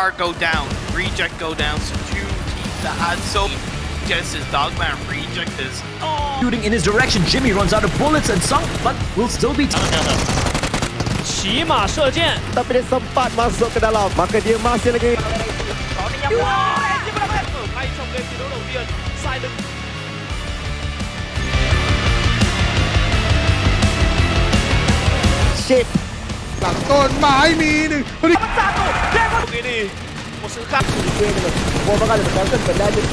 Myanmar go down, Reject go down, so 2 teams that had so GIDS is Dogma and Reject is shooting in his direction. Jimmy runs out of bullets and some, but will still be 骑马射箭 Tapi dia sempat masuk ke dalam, maka dia masih lagi. ngay trong game thi đấu đầu tiên sai lưng Shit. หลังต้นไม้มีหนึ่ง cái đi một sự khác Gua bakal berkonsen berlanjut.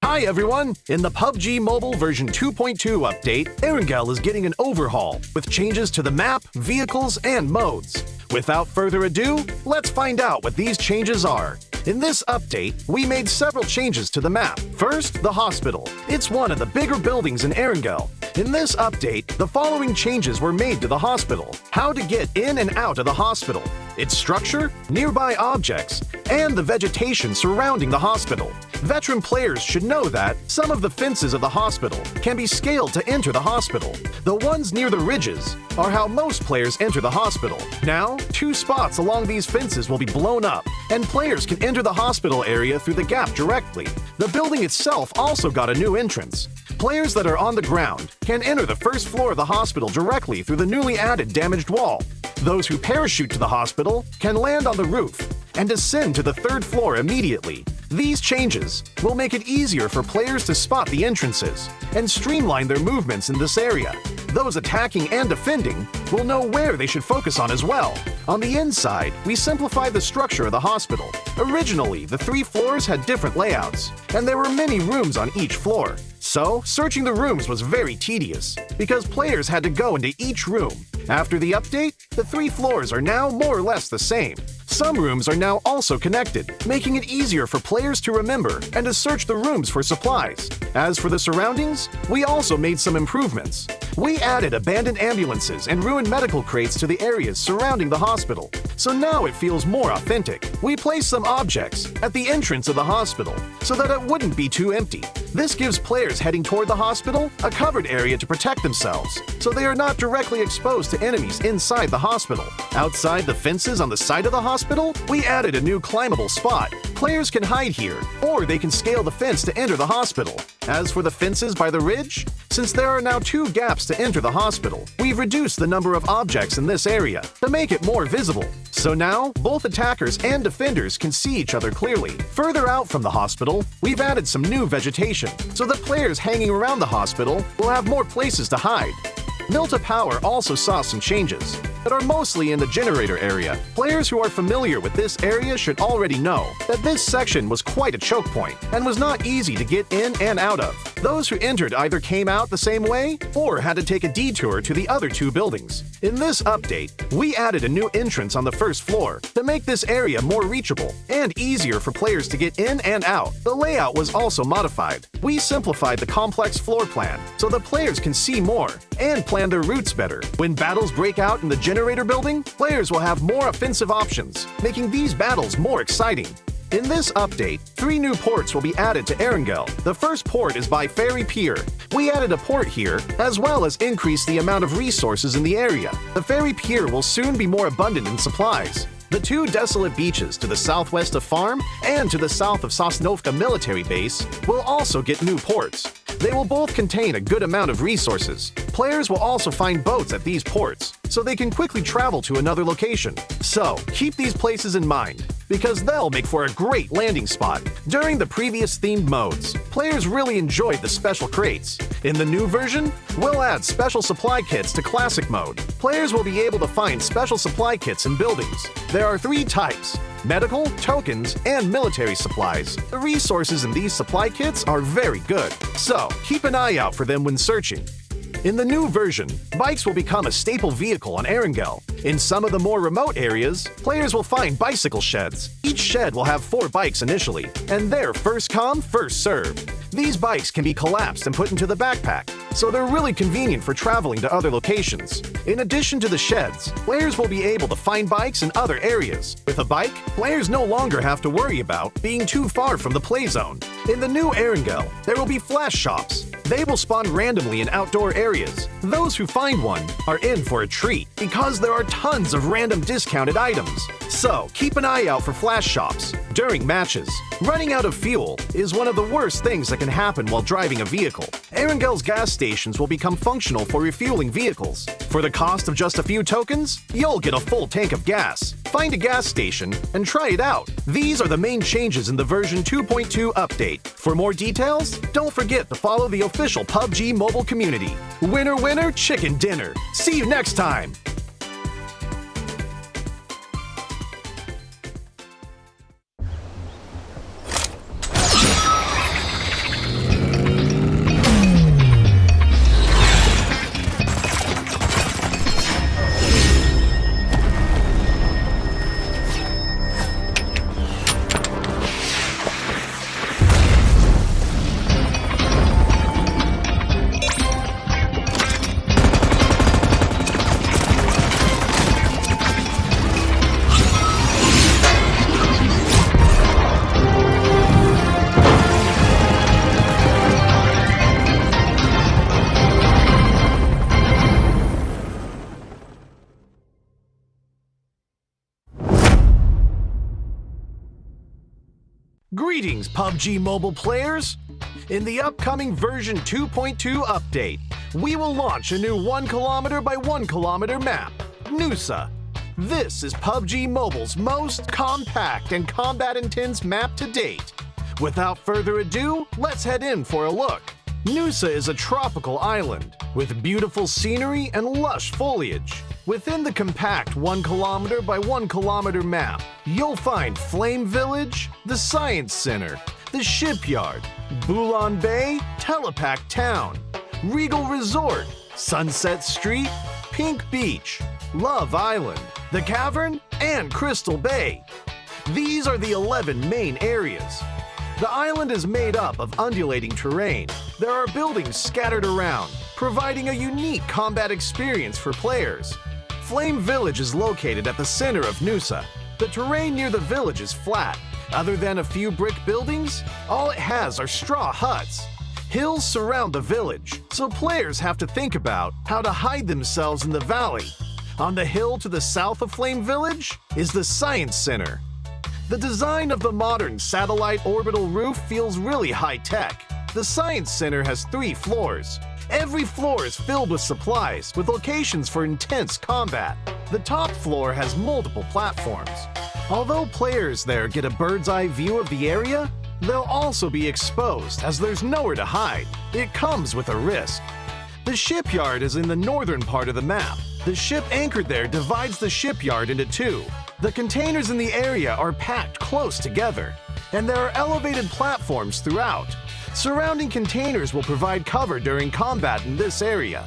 Hi everyone! In the PUBG Mobile version 2.2 update, Erangel is getting an overhaul with changes to the map, vehicles, and modes. Without further ado, let's find out what these changes are. In this update, we made several changes to the map. First, the hospital. It's one of the bigger buildings in Erangel. In this update, the following changes were made to the hospital. How to get in and out of the hospital, its structure, nearby objects, and the vegetation surrounding the hospital. Veteran players should know that some of the fences of the hospital can be scaled to enter the hospital. The ones near the ridges are how most players enter the hospital. Now, 2 spots along these fences will be blown up, and players can enter the hospital area through the gap directly. The building itself also got a new entrance. Players that are on the ground can enter the first floor of the hospital directly through the newly added damaged wall. Those who parachute to the hospital can land on the roof and descend to the 3rd floor immediately. These changes will make it easier for players to spot the entrances and streamline their movements in this area. Those attacking and defending will know where they should focus on as well. On the inside, we simplified the structure of the hospital. Originally, the 3 floors had different layouts, and there were many rooms on each floor. So, searching the rooms was very tedious, because players had to go into each room. After the update, the 3 floors are now more or less the same. Some rooms are now also connected, making it easier for players to remember and to search the rooms for supplies. As for the surroundings, we also made some improvements. We added abandoned ambulances and ruined medical crates to the areas surrounding the hospital, so now it feels more authentic. We placed some objects at the entrance of the hospital so that it wouldn't be too empty. This gives players heading toward the hospital a covered area to protect themselves, so they are not directly exposed to enemies inside the hospital. Outside the fences on the side of the hospital, we added a new climbable spot. Players can hide here, or they can scale the fence to enter the hospital. As for the fences by the ridge, since there are now 2 gaps to enter the hospital, we've reduced the number of objects in this area to make it more visible. So now, both attackers and defenders can see each other clearly. Further out from the hospital, we've added some new vegetation, so that players hanging around the hospital will have more places to hide. Milta Power also saw some changes, but are mostly in the generator area. Players who are familiar with this area should already know that this section was quite a choke point and was not easy to get in and out of. Those who entered either came out the same way or had to take a detour to the other 2 buildings. In this update, we added a new entrance on the 1st floor to make this area more reachable and easier for players to get in and out. The layout was also modified. We simplified the complex floor plan so that players can see more and plan their routes better. When battles break out in the generator building, players will have more offensive options, making these battles more exciting. In this update, 3 new ports will be added to Erangel. The first port is by Ferry Pier. We added a port here, as well as increased the amount of resources in the area. The Ferry Pier will soon be more abundant in supplies. The 2 desolate beaches to the southwest of Farm and to the south of Sosnovka military base will also get new ports. They will both contain a good amount of resources. Players will also find boats at these ports, so they can quickly travel to another location. So, keep these places in mind, because they'll make for a great landing spot. During the previous themed modes, players really enjoyed the special crates. In the new version, we'll add special supply kits to classic mode. Players will be able to find special supply kits in buildings. There are 3 types: medical, tokens, and military supplies. The resources in these supply kits are very good, so keep an eye out for them when searching. In the new version, bikes will become a staple vehicle on Erangel. In some of the more remote areas, players will find bicycle sheds. Each shed will have 4 bikes initially, and they're first come, first served. These bikes can be collapsed and put into the backpack, so they're really convenient for traveling to other locations. In addition to the sheds, players will be able to find bikes in other areas. With a bike, players no longer have to worry about being too far from the play zone. In the new Erangel, there will be flash shops. They will spawn randomly in outdoor areas. Those who find one are in for a treat because there are tons of random discounted items. So keep an eye out for flash shops during matches. Running out of fuel is one of the worst things that can happen while driving a vehicle. Erangel's gas stations will become functional for refueling vehicles. For the cost of just a few tokens, you'll get a full tank of gas. Find a gas station and try it out. These are the main changes in the version 2.2 update. For more details, don't forget to follow the official PUBG Mobile community. Winner, winner, chicken dinner. See you next time. Greetings, PUBG Mobile players! In the upcoming version 2.2 update, we will launch a new 1 kilometer by 1 kilometer map, Nusa. This is PUBG Mobile's most compact and combat-intense map to date. Without further ado, let's head in for a look. Nusa is a tropical island with beautiful scenery and lush foliage. Within the compact 1 kilometer by 1 kilometer map, you'll find Flame Village, the Science Center, the Shipyard, Bulan Bay, Telepac Town, Regal Resort, Sunset Street, Pink Beach, Love Island, the Cavern, and Crystal Bay. These are the 11 main areas. The island is made up of undulating terrain. There are buildings scattered around, providing a unique combat experience for players. Flame Village is located at the center of Nusa. The terrain near the village is flat. Other than a few brick buildings, all it has are straw huts. Hills surround the village, so players have to think about how to hide themselves in the valley. On the hill to the south of Flame Village is the Science Center. The design of the modern satellite orbital roof feels really high-tech. The Science Center has 3 floors. Every floor is filled with supplies, with locations for intense combat. The top floor has multiple platforms. Although players there get a bird's-eye view of the area, they'll also be exposed as there's nowhere to hide. It comes with a risk. The shipyard is in the northern part of the map. The ship anchored there divides the shipyard into 2. The containers in the area are packed close together, and there are elevated platforms throughout. Surrounding containers will provide cover during combat in this area.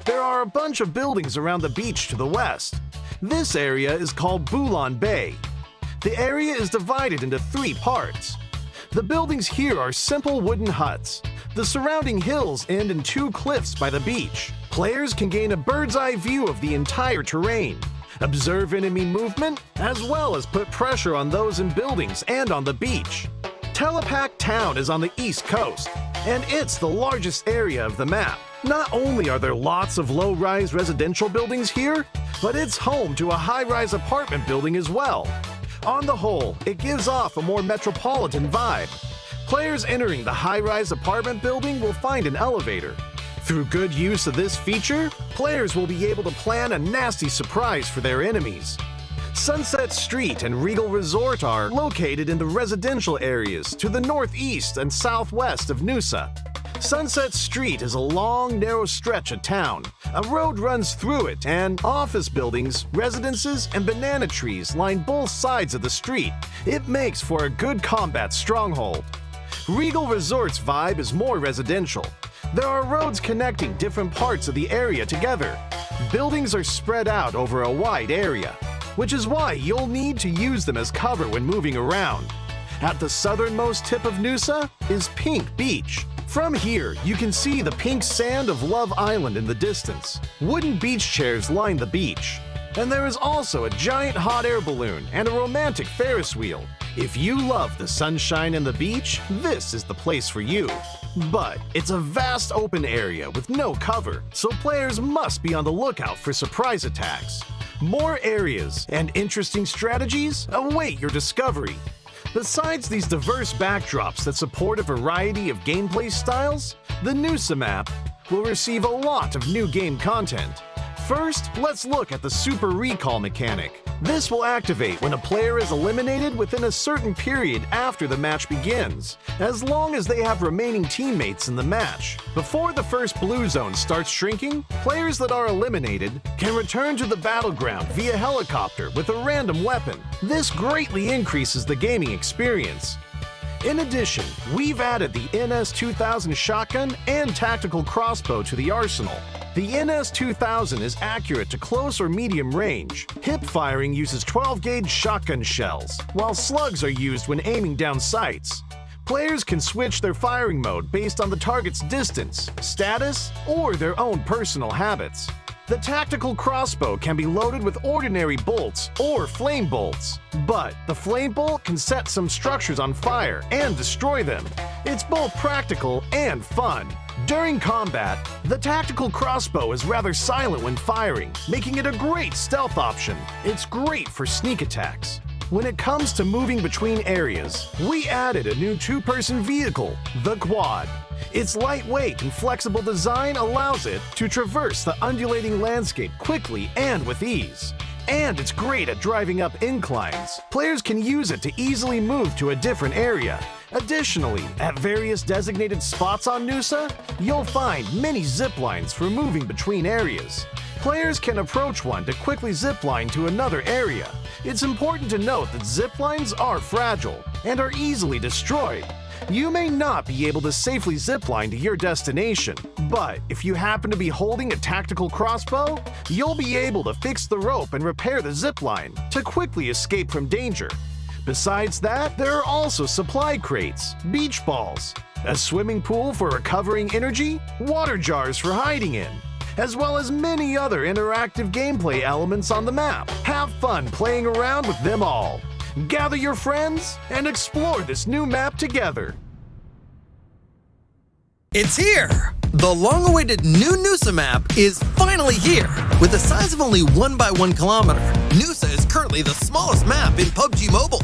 There are a bunch of buildings around the beach to the west. This area is called Bulan Bay. The area is divided into 3 parts. The buildings here are simple wooden huts. The surrounding hills end in 2 cliffs by the beach. Players can gain a bird's-eye view of the entire terrain, observe enemy movement, as well as put pressure on those in buildings and on the beach. Telepac Town is on the east coast, and it's the largest area of the map. Not only are there lots of low-rise residential buildings here, but it's home to a high-rise apartment building as well. On the whole, it gives off a more metropolitan vibe. Players entering the high-rise apartment building will find an elevator. Through good use of this feature, players will be able to plan a nasty surprise for their enemies. Sunset Street and Regal Resort are located in the residential areas to the northeast and southwest of Nusa. Sunset Street is a long, narrow stretch of town. A road runs through it, and office buildings, residences, and banana trees line both sides of the street. It makes for a good combat stronghold. Regal Resort's vibe is more residential. There are roads connecting different parts of the area together. Buildings are spread out over a wide area, which is why you'll need to use them as cover when moving around. At the southernmost tip of Nusa is Pink Beach. From here, you can see the pink sand of Love Island in the distance. Wooden beach chairs line the beach. And there is also a giant hot air balloon and a romantic Ferris wheel. If you love the sunshine and the beach, this is the place for you. But it's a vast open area with no cover, so players must be on the lookout for surprise attacks. More areas and interesting strategies await your discovery. Besides these diverse backdrops that support a variety of gameplay styles, the Nusa map will receive a lot of new game content. First, let's look at the Super Recall mechanic. This will activate when a player is eliminated within a certain period after the match begins, as long as they have remaining teammates in the match. Before the first blue zone starts shrinking, players that are eliminated can return to the battleground via helicopter with a random weapon. This greatly increases the gaming experience. In addition, we've added the NS-2000 shotgun and tactical crossbow to the arsenal. The NS-2000 is accurate to close or medium range. Hip firing uses 12-gauge shotgun shells, while slugs are used when aiming down sights. Players can switch their firing mode based on the target's distance, status, or their own personal habits. The tactical crossbow can be loaded with ordinary bolts or flame bolts, but the flame bolt can set some structures on fire and destroy them. It's both practical and fun. During combat, the tactical crossbow is rather silent when firing, making it a great stealth option. It's great for sneak attacks. When it comes to moving between areas, we added a new two-person vehicle, the Quad. Its lightweight and flexible design allows it to traverse the undulating landscape quickly and with ease. And it's great at driving up inclines. Players can use it to easily move to a different area. Additionally, at various designated spots on Nusa, you'll find many zip lines for moving between areas. Players can approach one to quickly zipline to another area. It's important to note that zip lines are fragile and are easily destroyed. You may not be able to safely zipline to your destination, but if you happen to be holding a tactical crossbow, you'll be able to fix the rope and repair the zipline to quickly escape from danger. Besides that, there are also supply crates, beach balls, a swimming pool for recovering energy, water jars for hiding in, as well as many other interactive gameplay elements on the map. Have fun playing around with them all. Gather your friends and explore this new map together. It's here! The long-awaited new Nusa map is finally here! With a size of only 1 by 1 kilometer, Nusa is currently the smallest map in PUBG Mobile.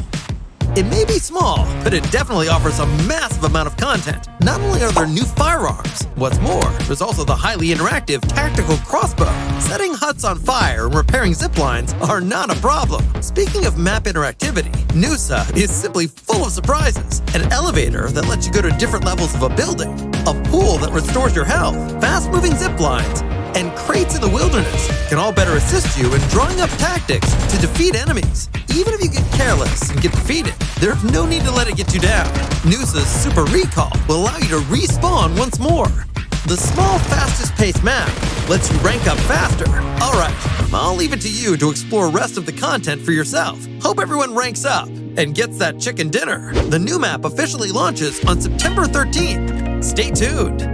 It may be small, but it definitely offers a massive amount of content. Not only are there new firearms, what's more, there's also the highly interactive tactical crossbow. Setting huts on fire and repairing zip lines are not a problem. Speaking of map interactivity, Nusa is simply full of surprises. An elevator that lets you go to different levels of a building, a pool that restores your health, fast-moving zip lines, and crates in the wilderness can all better assist you in drawing up tactics to defeat enemies. Even if you get careless and get defeated, there's no need to let it get you down. Nusa's Super Recall will allow you to respawn once more. The small, fastest-paced map lets you rank up faster. Alright, I'll leave it to you to explore the rest of the content for yourself. Hope everyone ranks up and gets that chicken dinner. The new map officially launches on September 13th. Stay tuned.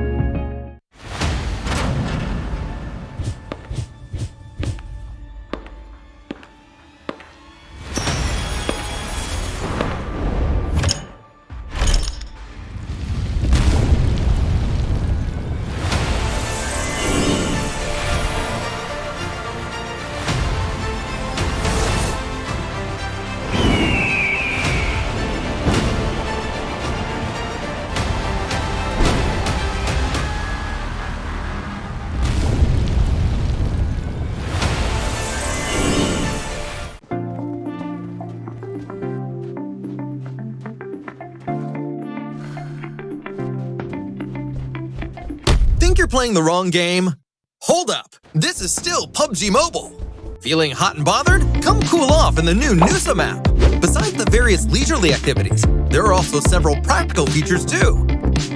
Think you're playing the wrong game? Hold up! This is still PUBG Mobile! Feeling hot and bothered? Come cool off in the new Nusa map! Besides the various leisurely activities, there are also several practical features too.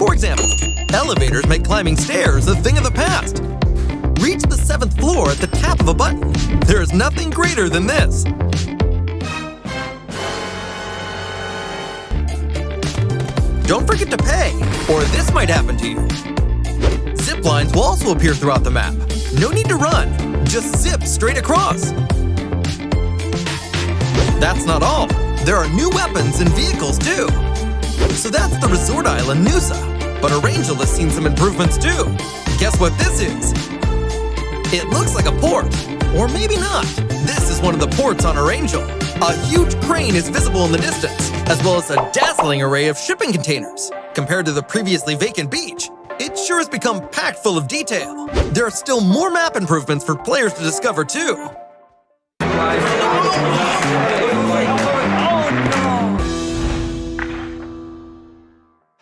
For example, elevators make climbing stairs a thing of the past. Reach the 7th floor at the tap of a button. There is nothing greater than this. Don't forget to pay, or this might happen to you. Zip lines will also appear throughout the map. No need to run, just zip straight across. That's not all. There are new weapons and vehicles too. So that's the resort island Nusa. But Arangel has seen some improvements too. Guess what this is? It looks like a port, or maybe not. This is one of the ports on Arangel. A huge crane is visible in the distance, as well as a dazzling array of shipping containers. Compared to the previously vacant beach, it sure has become packed full of detail. There are still more map improvements for players to discover too.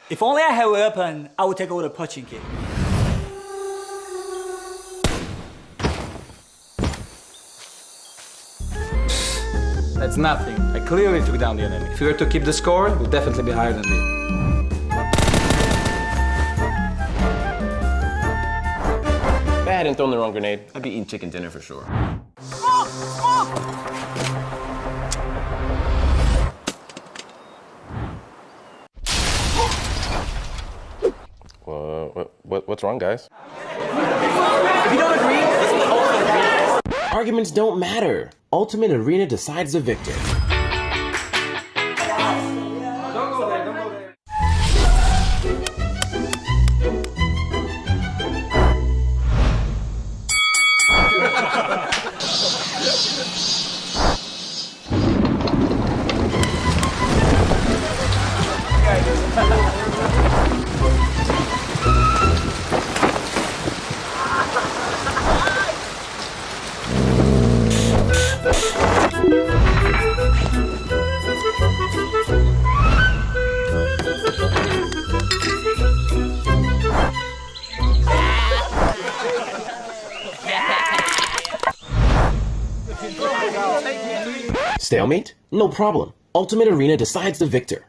If only I had a weapon, I would take over the punching kit. That's nothing. I clearly took down the enemy. If we were to keep the score, it would definitely be higher than this. If I hadn't thrown the wrong grenade, I'd be eating chicken dinner for sure. Smoke! Smoke! What's wrong, guys? If you don't agree, let's play Ultimate Arena. Arguments don't matter. Ultimate Arena decides the victor. Don't go there, don't go there. Stalemate? No problem. Ultimate Arena decides the victor.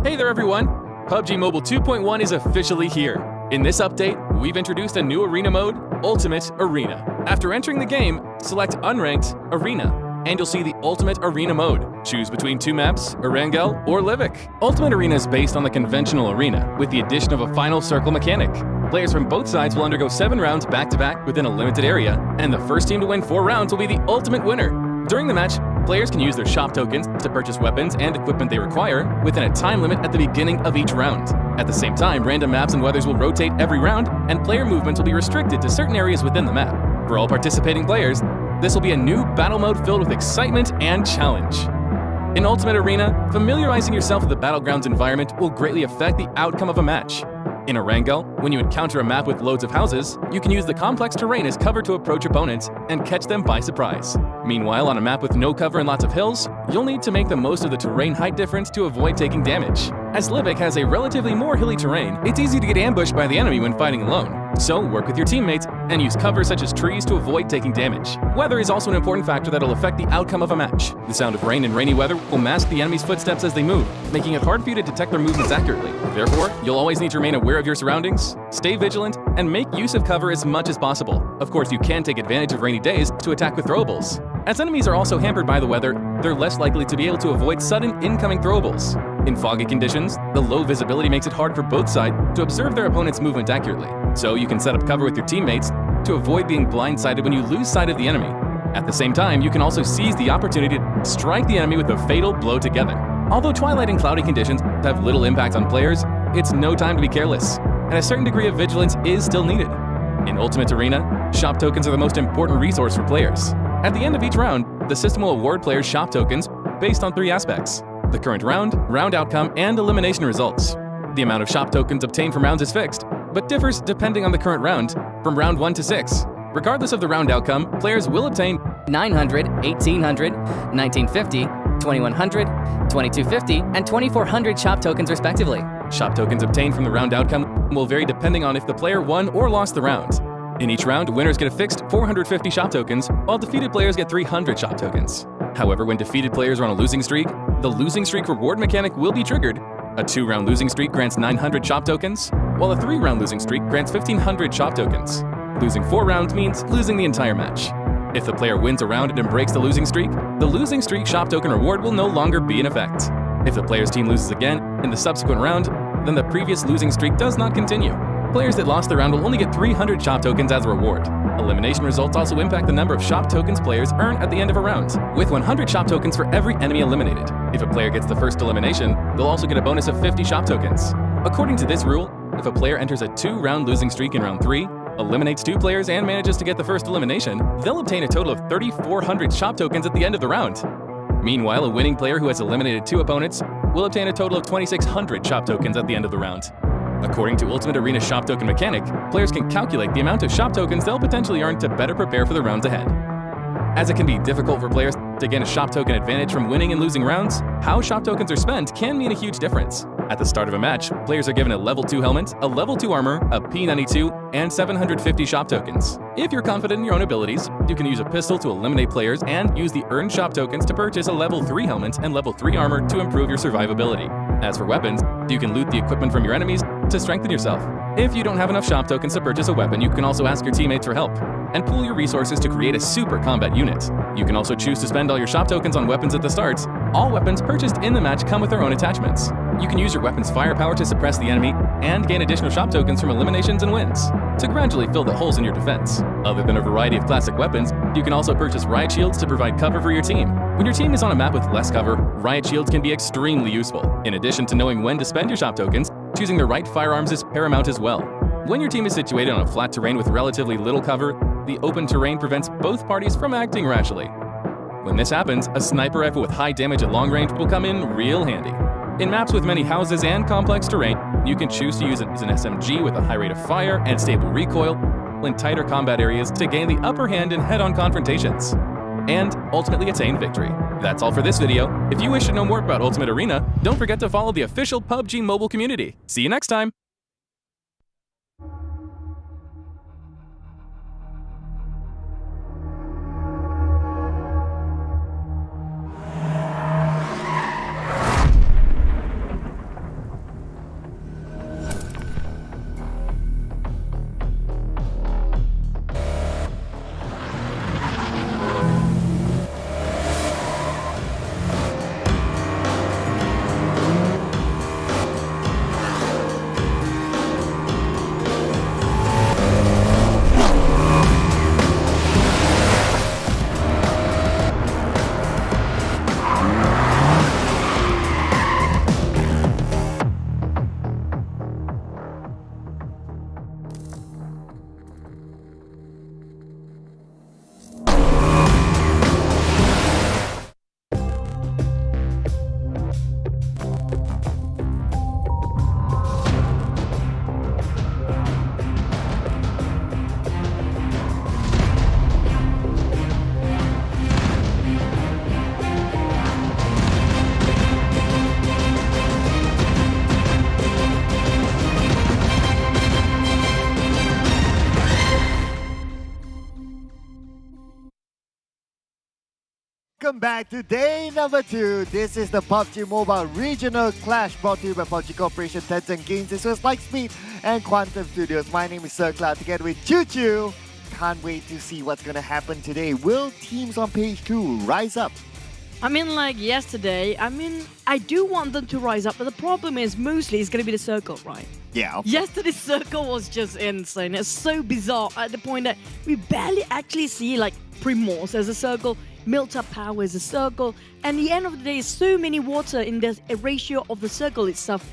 Hey there everyone! PUBG Mobile 2.1 is officially here. In this update, we've introduced a new arena mode, Ultimate Arena. After entering the game, select Unranked Arena, and you'll see the Ultimate Arena mode. Choose between two maps, Erangel or Livik. Ultimate Arena is based on the conventional arena, with the addition of a final circle mechanic. Players from both sides will undergo 7 rounds back-to-back within a limited area, and the first team to win 4 rounds will be the ultimate winner. During the match, players can use their shop tokens to purchase weapons and equipment they require within a time limit at the beginning of each round. At the same time, random maps and weathers will rotate every round, and player movements will be restricted to certain areas within the map. For all participating players, this will be a new battle mode filled with excitement and challenge. In Ultimate Arena, familiarizing yourself with the Battlegrounds environment will greatly affect the outcome of a match. In Erangel, when you encounter a map with loads of houses, you can use the complex terrain as cover to approach opponents and catch them by surprise. Meanwhile, on a map with no cover and lots of hills, you'll need to make the most of the terrain height difference to avoid taking damage. As Livik has a relatively more hilly terrain, it's easy to get ambushed by the enemy when fighting alone. So work with your teammates and use cover such as trees to avoid taking damage. Weather is also an important factor that will affect the outcome of a match. The sound of rain and rainy weather will mask the enemy's footsteps as they move, making it hard for you to detect their movements accurately. Therefore, you'll always need to remain aware of your surroundings, stay vigilant, and make use of cover as much as possible. Of course, you can take advantage of rainy days to attack with throwables. As enemies are also hampered by the weather, they're less likely to be able to avoid sudden incoming throwables. In foggy conditions, the low visibility makes it hard for both sides to observe their opponent's movement accurately. So you can set up cover with your teammates to avoid being blindsided when you lose sight of the enemy. At the same time, you can also seize the opportunity to strike the enemy with a fatal blow together. Although twilight and cloudy conditions have little impact on players, it's no time to be careless, and a certain degree of vigilance is still needed. In Ultimate Arena, shop tokens are the most important resource for players. At the end of each round, the system will award players shop tokens based on 3 aspects: the current round, round outcome, and elimination results. The amount of shop tokens obtained from rounds is fixed, but differs depending on the current round, from round 1 to 6. Regardless of the round outcome, players will obtain 900, 1800, 1950, 2100, 2250, and 2400 shop tokens respectively. Shop tokens obtained from the round outcome will vary depending on if the player won or lost the round. In each round, winners get a fixed 450 shop tokens, while defeated players get 300 shop tokens. However, when defeated players are on a losing streak, the losing streak reward mechanic will be triggered. A 2-round losing streak grants 900 shop tokens, while a 3-round losing streak grants 1,500 shop tokens. Losing 4 rounds means losing the entire match. If the player wins a round and breaks the losing streak shop token reward will no longer be in effect. If the player's team loses again in the subsequent round, then the previous losing streak does not continue. Players that lost the round will only get 300 shop tokens as a reward. Elimination results also impact the number of shop tokens players earn at the end of a round, with 100 shop tokens for every enemy eliminated. If a player gets the first elimination, they'll also get a bonus of 50 shop tokens. According to this rule, if a player enters a 2-round losing streak in round 3, eliminates 2 players and manages to get the first elimination, they'll obtain a total of 3,400 shop tokens at the end of the round. Meanwhile, a winning player who has eliminated 2 opponents will obtain a total of 2,600 shop tokens at the end of the round. According to Ultimate Arena shop token mechanic, players can calculate the amount of shop tokens they'll potentially earn to better prepare for the rounds ahead. As it can be difficult for players to gain a shop token advantage from winning and losing rounds, how shop tokens are spent can mean a huge difference. At the start of a match, players are given a level 2 helmet, a level 2 armor, a P92, and 750 shop tokens. If you're confident in your own abilities, you can use a pistol to eliminate players and use the earned shop tokens to purchase a level 3 helmet and level 3 armor to improve your survivability. As for weapons, you can loot the equipment from your enemies to strengthen yourself. If you don't have enough shop tokens to purchase a weapon, you can also ask your teammates for help and pool your resources to create a super combat unit. You can also choose to spend all your shop tokens on weapons at the start. All weapons purchased in the match come with their own attachments. You can use your weapon's firepower to suppress the enemy and gain additional shop tokens from eliminations and wins to gradually fill the holes in your defense. Other than a variety of classic weapons, you can also purchase riot shields to provide cover for your team. When your team is on a map with less cover, riot shields can be extremely useful. In addition to knowing when to spend your shop tokens, choosing the right firearms is paramount as well. When your team is situated on a flat terrain with relatively little cover, the open terrain prevents both parties from acting rashly. When this happens, a sniper rifle with high damage at long range will come in real handy. In maps with many houses and complex terrain, you can choose to use an SMG with a high rate of fire and stable recoil in tighter combat areas to gain the upper hand in head-on confrontations, and ultimately attain victory. That's all for this video. If you wish to know more about Ultimate Arena, don't forget to follow the official PUBG Mobile community. See you next time! Welcome back to day number 2. This is the PUBG Mobile Regional Clash brought to you by PUBG Corporation, Tencent Games, as well as Lightspeed and Quantum Studios. My name is Sir Cloud together with Choo Choo. Can't wait to see what's going to happen today. Will teams on page 2 rise up? I mean, like yesterday, I do want them to rise up, but the problem is mostly it's going to be the circle, right? Yeah. Yesterday's circle was just insane. It's so bizarre at the point that we barely actually see like Primorse as a circle, Milta Power as a circle, and at the end of the day, so many water in the ratio of the circle itself.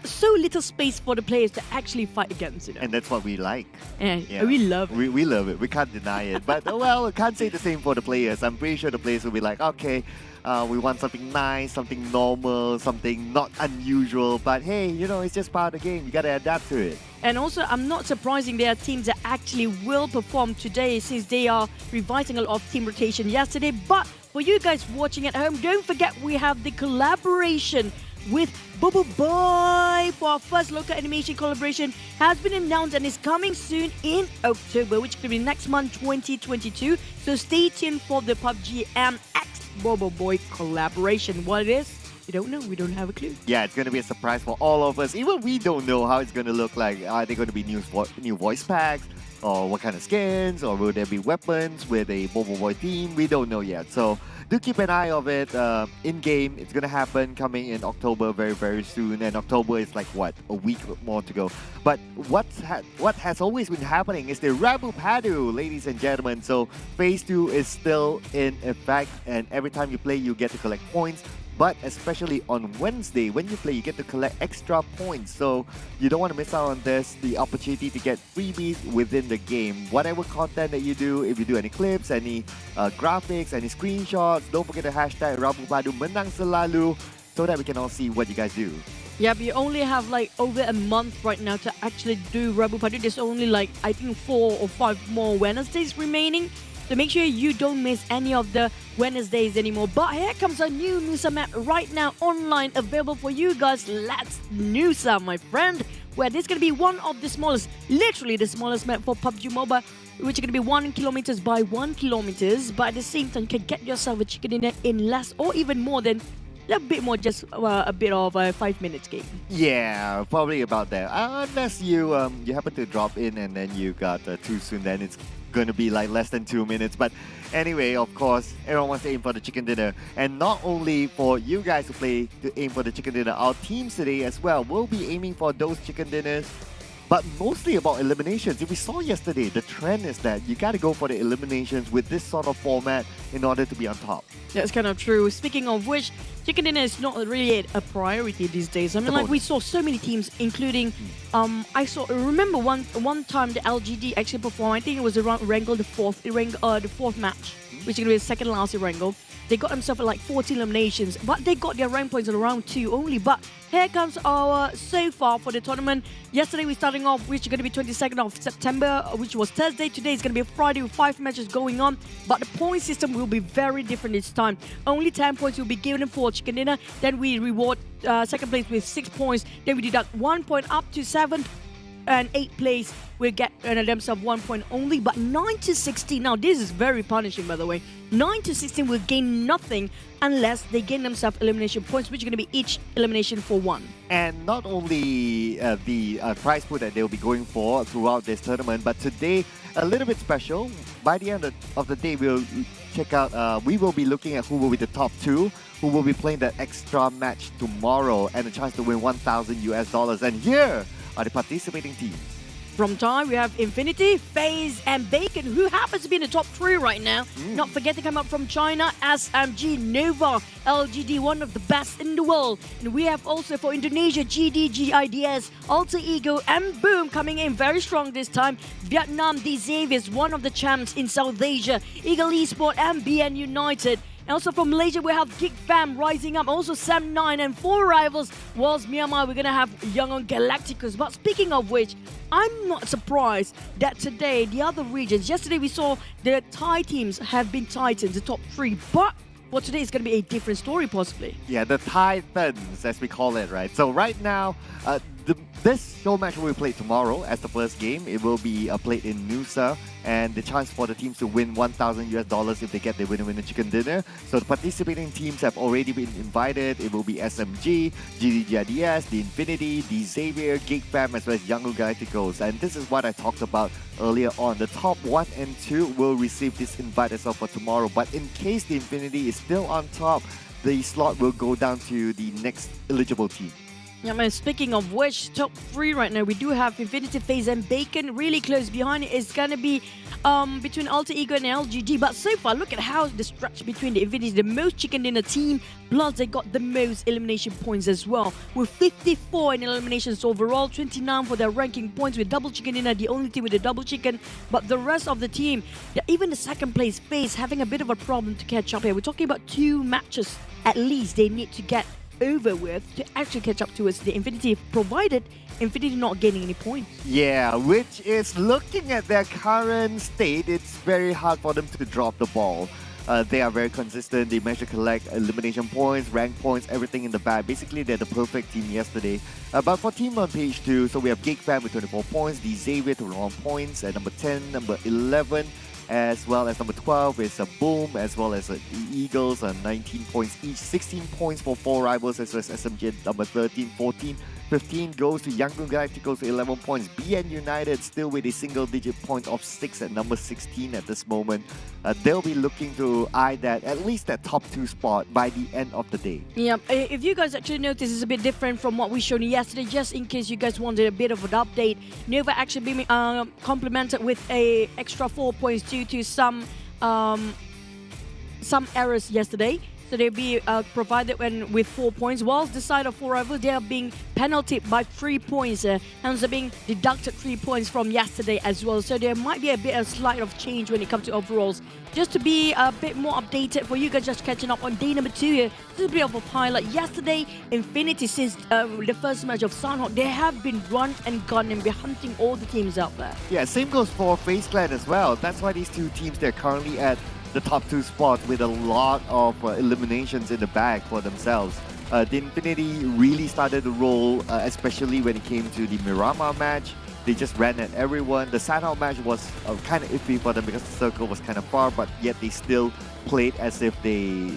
So little space for the players to actually fight against, you know? And that's what we like. And we love it. We love it. We can't deny it. But, well, we can't say the same for the players. I'm pretty sure the players will be like, okay, we want something nice, something normal, something not unusual. But hey, you know, it's just part of the game. You got to adapt to it. And also, I'm not surprising there are teams that actually will perform today since they are revising a lot of team rotation yesterday. But for you guys watching at home, don't forget we have the collaboration with Bubble Boy for our first local animation collaboration has been announced and is coming soon in October, which could be next month, 2022. So stay tuned for the PUBG MX Bobo Boy collaboration. What it is, we don't know. We don't have a clue. Yeah, it's going to be a surprise for all of us. Even we don't know how it's going to look like. Are they going to be new voice packs? Or what kind of skins? Or will there be weapons with a Bobo Boy theme? We don't know yet. So do keep an eye of it in-game. It's going to happen coming in October very, very soon. And October is like, what, a week more to go. But what has always been happening is the Rabu Padu, ladies and gentlemen. So Phase 2 is still in effect. And every time you play, you get to collect points. But especially on Wednesday, when you play, you get to collect extra points. So you don't want to miss out on this, the opportunity to get freebies within the game. Whatever content that you do, if you do any clips, any graphics, any screenshots, don't forget to hashtag Rabu Padu Menang Selalu so that we can all see what you guys do. Yeah, we only have like over a month right now to actually do Rabu Padu. There's only like, I think 4 or 5 more Wednesdays remaining. So make sure you don't miss any of the Wednesdays anymore. But here comes a new Nusa map right now online, available for you guys. Let's Nusa, my friend. Where this is going to be one of the smallest, literally the smallest map for PUBG Mobile, which is going to be 1 kilometers by 1 kilometers. But at the same time, you can get yourself a chicken dinner in less or even more than a bit more, just a bit of a 5 minutes game. Yeah, probably about that. Unless you happen to drop in and then you got too soon, then it's going to be like less than 2 minutes. But anyway, of course, everyone wants to aim for the chicken dinner. And not only for you guys to aim for the chicken dinner, our teams today as well will be aiming for those chicken dinners. But mostly about eliminations. If we saw yesterday, the trend is that you got to go for the eliminations with this sort of format in order to be on top. That's kind of true. Speaking of which, chicken dinner is not really a priority these days. I mean, like we saw so many teams, including, remember one time the LGD actually performed. I think it was around Erangel, the fourth match, which is going to be the second last Erangel. They got themselves like 14 eliminations, but they got their rank points in round 2 only. But here comes our so far for the tournament. Yesterday we're starting off, which is going to be 22nd of September, which was Thursday. Today is going to be Friday with 5 matches going on. But the point system will be very different this time. Only 10 points will be given for chicken dinner. Then we reward second place with 6 points. Then we deduct 1 point up to 7th and 8th place will get themselves 1 point only. But 9 to 16, now this is very punishing, by the way. 9 to 16 will gain nothing unless they gain themselves elimination points, which is going to be each elimination for 1. And not only the prize pool that they'll be going for throughout this tournament, but today a little bit special. By the end of the day, we'll check out, we will be looking at who will be the top 2, who will be playing that extra match tomorrow, and a chance to win $1,000 US. And here are the participating teams. From Thai, we have Infinity, FaZe, and Bacon, who happens to be in the top 3 right now. Not forget to come up from China, SMG, Nova, LGD, one of the best in the world. And we have also for Indonesia, GIDS, Alter Ego, and Boom coming in very strong this time. Vietnam, the Xaviers, one of the champs in South Asia, Eagle Esports, and BN United. And also from Malaysia, we have Geek Fam rising up. Also Sam9 and 4 rivals. Whilst Myanmar, we're going to have Yangon Galacticos. But speaking of which, I'm not surprised that today, the other regions, yesterday we saw the Thai teams have been Titans, the top 3. But for today, it's going to be a different story possibly. Yeah, the Titans, as we call it, right? So right now, this show match will be played tomorrow as the first game. It will be played in Nusa, and the chance for the teams to win $1,000 if they get the winner chicken dinner. So the participating teams have already been invited. It will be SMG, GIDS, the Infinity, the Xavier, Geek Fam, as well as Yangon Galacticos. And this is what I talked about earlier on. The top 1 and 2 will receive this invite as well for tomorrow. But in case the Infinity is still on top, the slot will go down to the next eligible team. Yeah, man, speaking of which, top 3 right now, we do have Infinity, FaZe, and Bacon. Really close behind it is going to be between Alter Ego and LGD. But so far, look at how the stretch between the Infinity, the most chicken dinner team, plus they got the most elimination points as well. With 54 in eliminations overall, 29 for their ranking points with double chicken dinner, the only team with a double chicken. But the rest of the team, even the second place, FaZe, having a bit of a problem to catch up here. We're talking about 2 matches at least they need to get over with to actually catch up to us, the Infinity, provided Infinity not gaining any points. Yeah, which is, looking at their current state, it's very hard for them to drop the ball. They are very consistent. They managed to collect elimination points, rank points, everything in the bag. Basically, they're the perfect team yesterday. But for team on page 2, so we have Geek Fam with 24 points, the Xavier 21 points, at number 10, number 11, as well as number 12 is Boom, as well as the Eagles, 19 points each, 16 points for 4 rivals, as well as SMG at number 13, 14. 15 goes to Yangon Galacticos, 11 points. BN United still with a single-digit point of 6 at number 16 at this moment. They'll be looking to eye that, at least that top 2 spot by the end of the day. Yeah, if you guys actually notice, it's a bit different from what we showed you yesterday, just in case you guys wanted a bit of an update. Nova actually being complimented with a extra 4 points due to some errors yesterday. So they'll be provided with 4 points, whilst the side of 4 rivals, they are being penaltied by 3 points. Hence, they're being deducted 3 points from yesterday as well. So there might be a bit of slight of change when it comes to overalls. Just to be a bit more updated for you guys, just catching up on day number 2 here. This is a bit of a pilot. Yesterday, Infinity, since the first match of Sanhok, they have been run and gun and be hunting all the teams out there. Yeah, same goes for FaZe Clan as well. That's why these two teams, they're currently at the top 2 spot with a lot of eliminations in the bag for themselves. The Infinity really started to roll, especially when it came to the Miramar match. They just ran at everyone. The Sanhok match was kind of iffy for them because the circle was kind of far, but yet they still played as if they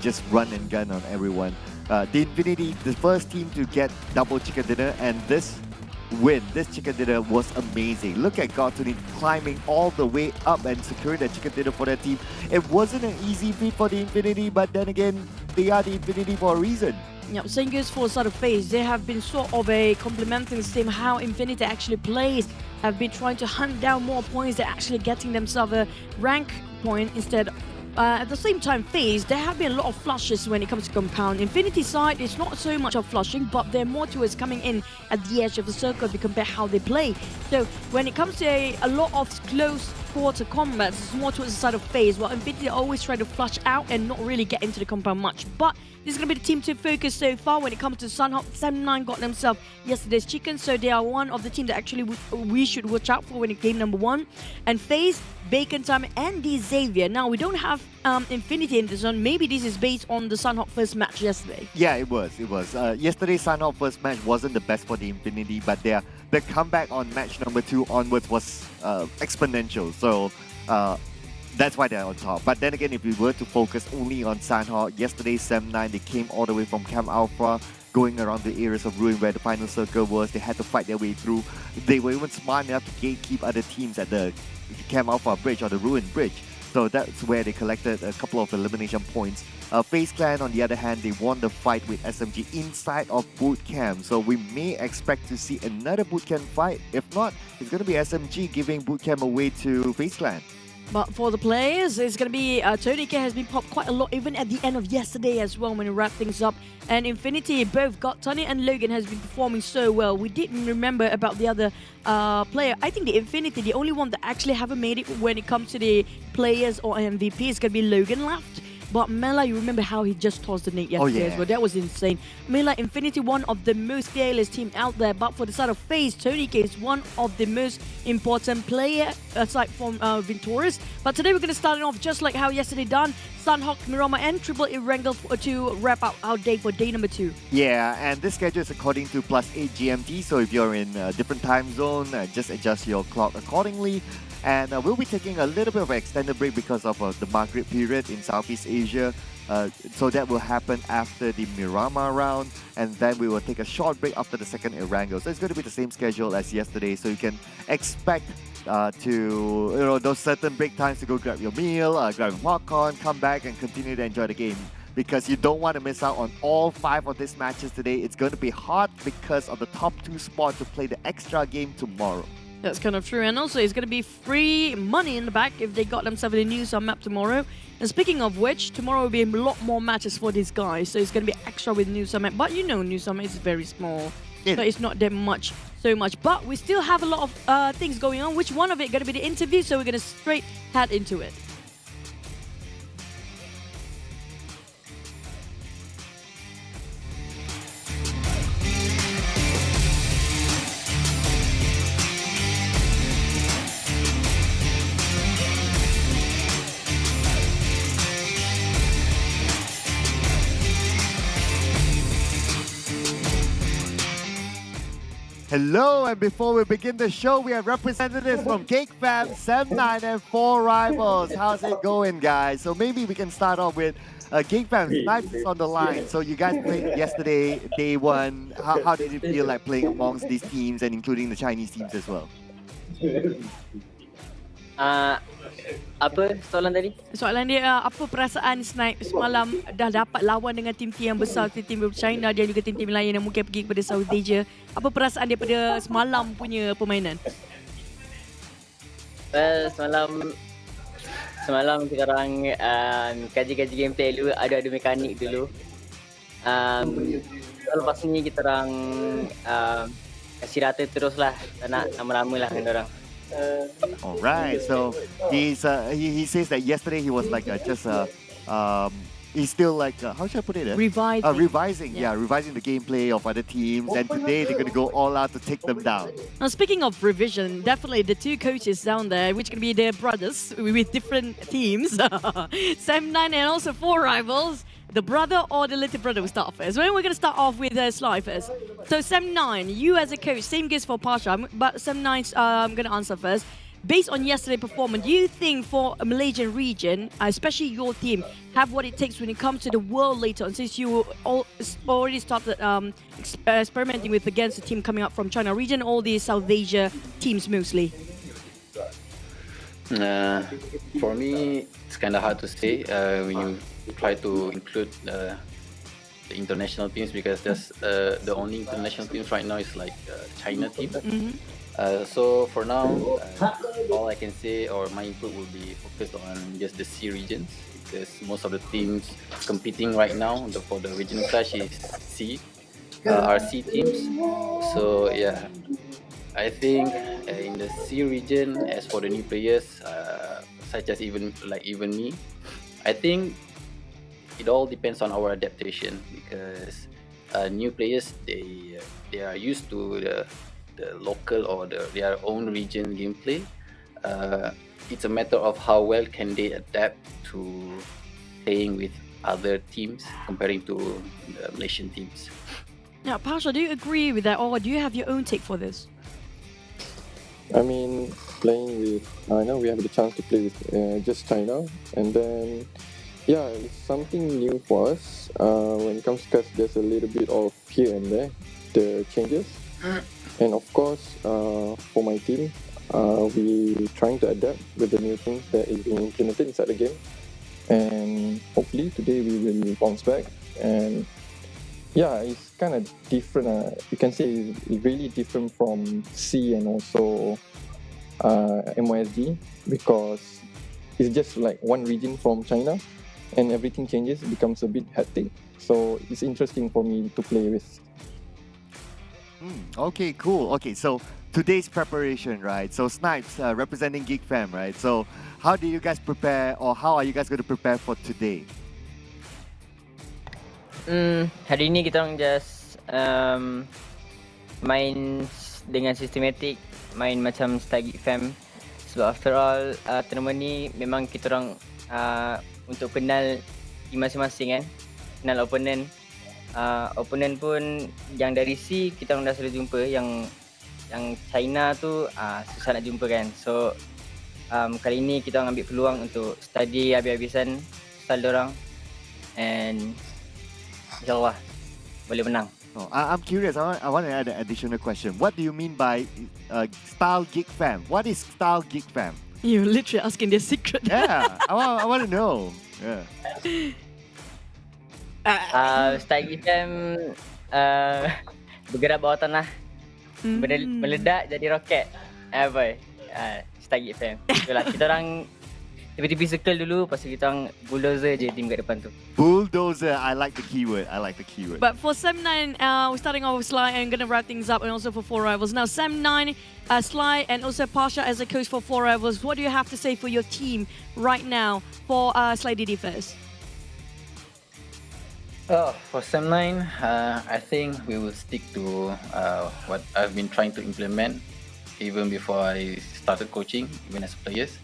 just run and gun on everyone. The Infinity, the first team to get double chicken dinner, and this chicken dinner was amazing. Look at Gotuni climbing all the way up and securing that chicken dinner for their team. It wasn't an easy feat for the Infinity, but then again, they are the Infinity for a reason. Yep, same goes for sort of FaZe. They have been sort of a complimenting the team how Infinity actually plays, have been trying to hunt down more points. They're actually getting themselves a rank point instead. At the same time, FaZe, there have been a lot of flushes when it comes to compound. Infinity side, it's not so much of flushing, but they're more towards coming in at the edge of the circle if you compare how they play. So when it comes to a lot of close quarter combats, it's more towards the side of FaZe, while Infinity always try to flush out and not really get into the compound much. But this is going to be the team to focus so far when it comes to Sanhok. 7-9 got themselves yesterday's chicken, so they are one of the teams that actually we should watch out for when it game number 1. And FaZe, Bacon Time, and the Xavier. Now, we don't have Infinity in this one. Maybe this is based on the Sanhok first match yesterday. Yeah, it was. Yesterday's Sanhok first match wasn't the best for the Infinity, but the comeback on match number 2 onwards was exponential. So that's why they're on top. But then again, if we were to focus only on Sanhok, yesterday's 7-9, they came all the way from Camp Alpha, going around the areas of Ruin where the final circle was. They had to fight their way through. They were even smart enough to gatekeep other teams at the Camp Alpha bridge or the Ruin bridge. So that's where they collected a couple of elimination points. FaZe Clan, on the other hand, they won the fight with SMG inside of boot camp. So we may expect to see another boot camp fight. If not, it's going to be SMG giving boot camp away to FaZe Clan. But for the players, it's going to be Tony K has been popped quite a lot, even at the end of yesterday as well when we wrap things up. And Infinity, both got Tony and Logan has been performing so well. We didn't remember about the other player. I think the Infinity, the only one that actually haven't made it when it comes to the players or MVP is going to be Logan left. But Mela, you remember how he just tossed the nade yesterday as well. That was insane. Mela, Infinity, one of the most fearless team out there. But for the side of FaZe, Tony K is one of the most important player aside from Vintoris. But today we're going to start it off just like how yesterday done. Sanhok, Miramar, and Triple Erangel to wrap up our day for day number 2. Yeah, and this schedule is according to +8 GMT. So if you're in a different time zone, just adjust your clock accordingly. And we'll be taking a little bit of an extended break because of the Maghrib period in Southeast Asia. So that will happen after the Miramar round. And then we will take a short break after the second Erangel. So it's going to be the same schedule as yesterday. So you can expect those certain break times to go grab your meal, grab your popcorn, come back and continue to enjoy the game. Because you don't want to miss out on all 5 of these matches today. It's going to be hard because of the top 2 spot to play the extra game tomorrow. That's kind of true, and also it's going to be free money in the back if they got themselves a Nusa map tomorrow. And speaking of which, tomorrow will be a lot more matches for these guys, so it's going to be extra with Nusa map. But you know, Nusa map is very small, so it's not that much, so much. But we still have a lot of things going on. Which one of it going to be the interview? So we're going to straight head into it. Hello, and before we begin the show, we have representatives from Geek Fam, Sem9, and 4 Rivals. How's it going, guys? So maybe we can start off with Geek Fam. Snipes is on the line. So you guys played yesterday, day one. How did it feel like playing amongst these teams and including the Chinese teams as well? Apa soalan tadi? Soalan dia, apa perasaan Snipe semalam dah dapat lawan dengan tim-tim yang besar, tim China dan juga tim-tim lain yang mungkin pergi kepada South Asia. Apa perasaan daripada semalam punya permainan? Well, semalam kita orang kaji-kaji gameplay dulu, ada mekanik dulu. Lepas ni kita orang kasih rata terus lah, tak nak lama-lama lah dengan orang. All right, so he says that yesterday he was like he's still like how should I put it? Revising the gameplay of other teams, and today they're gonna go all out to take them down. Now, speaking of revision, definitely the two coaches down there, which can be their brothers with different teams, Sem9 and also 4 Rivals. The brother or the little brother will start first. Well, we're going to start off with Sly first. So Sem9, you as a coach, same goes for Pasha, but Sem9's I'm going to answer first. Based on yesterday's performance, do you think for a Malaysian region, especially your team, have what it takes when it comes to the world later on, since you already started experimenting with against the team coming up from China region, all these South Asia teams mostly? For me, it's kind of hard to say when you try to include the international teams, because there's the only international teams right now is like China team. So for now, all I can say or my input will be focused on just the C regions, because most of the teams competing right now for the regional clash is are C teams. So yeah, I think in the C region, as for the new players, such as even me, I think it all depends on our adaptation, because new players they are used to the local or their own region gameplay. It's a matter of how well can they adapt to playing with other teams comparing to the Malaysian teams. Now, Pasha, do you agree with that, or do you have your own take for this? I mean, playing with China, we have the chance to play with just China, and then yeah, it's something new for us. When it comes to cuts, there's a little bit of here and there, the changes, and of course, for my team, we trying to adapt with the new things that is being implemented inside the game, and hopefully today we will bounce back. And yeah, it's kind of different. You can say it's really different from C and also MYSG, because it's just like one region from China, and everything changes, it becomes a bit hectic. So it's interesting for me to play with. Okay, cool. Okay, so today's preparation, right? So Snipes representing Geek Fam, right? So how do you guys prepare, or how are you guys going to prepare for today? Hari ni kita orang just main dengan sistematik, main macam style Geek Fam. Sebab after all, tournament ni memang kita orang untuk kenal team masing-masing kan, kenal opponent. Opponent pun yang dari C kita orang dah selalu jumpa, yang China tu susah nak jumpa kan. So kali ni kita orang ambil peluang untuk study habis-habisan style dorang, and insyaAllah boleh menang. I'm curious, I want to add an additional question. What do you mean by style Geek Fam? What is style Geek Fam? You're literally asking their secret. Yeah, I want to know. Yeah. Style Geek Fam bergerak bawah tanah, meledak jadi roket. Style Geek Fam. Itulah, kita orang tiba-tiba circle dulu, lepas tu kita orang bulldozer je team kat depan tu. Bulldozer, I like the keyword. But for Sem9, we're starting off with Sly and going to wrap things up, and also for 4 Rivals. Now, Sem9, Sly, and also Pasha as a coach for 4 Rivals, what do you have to say for your team right now? For Sly DD first. For Sem9, I think we will stick to what I've been trying to implement even before I started coaching, even as players.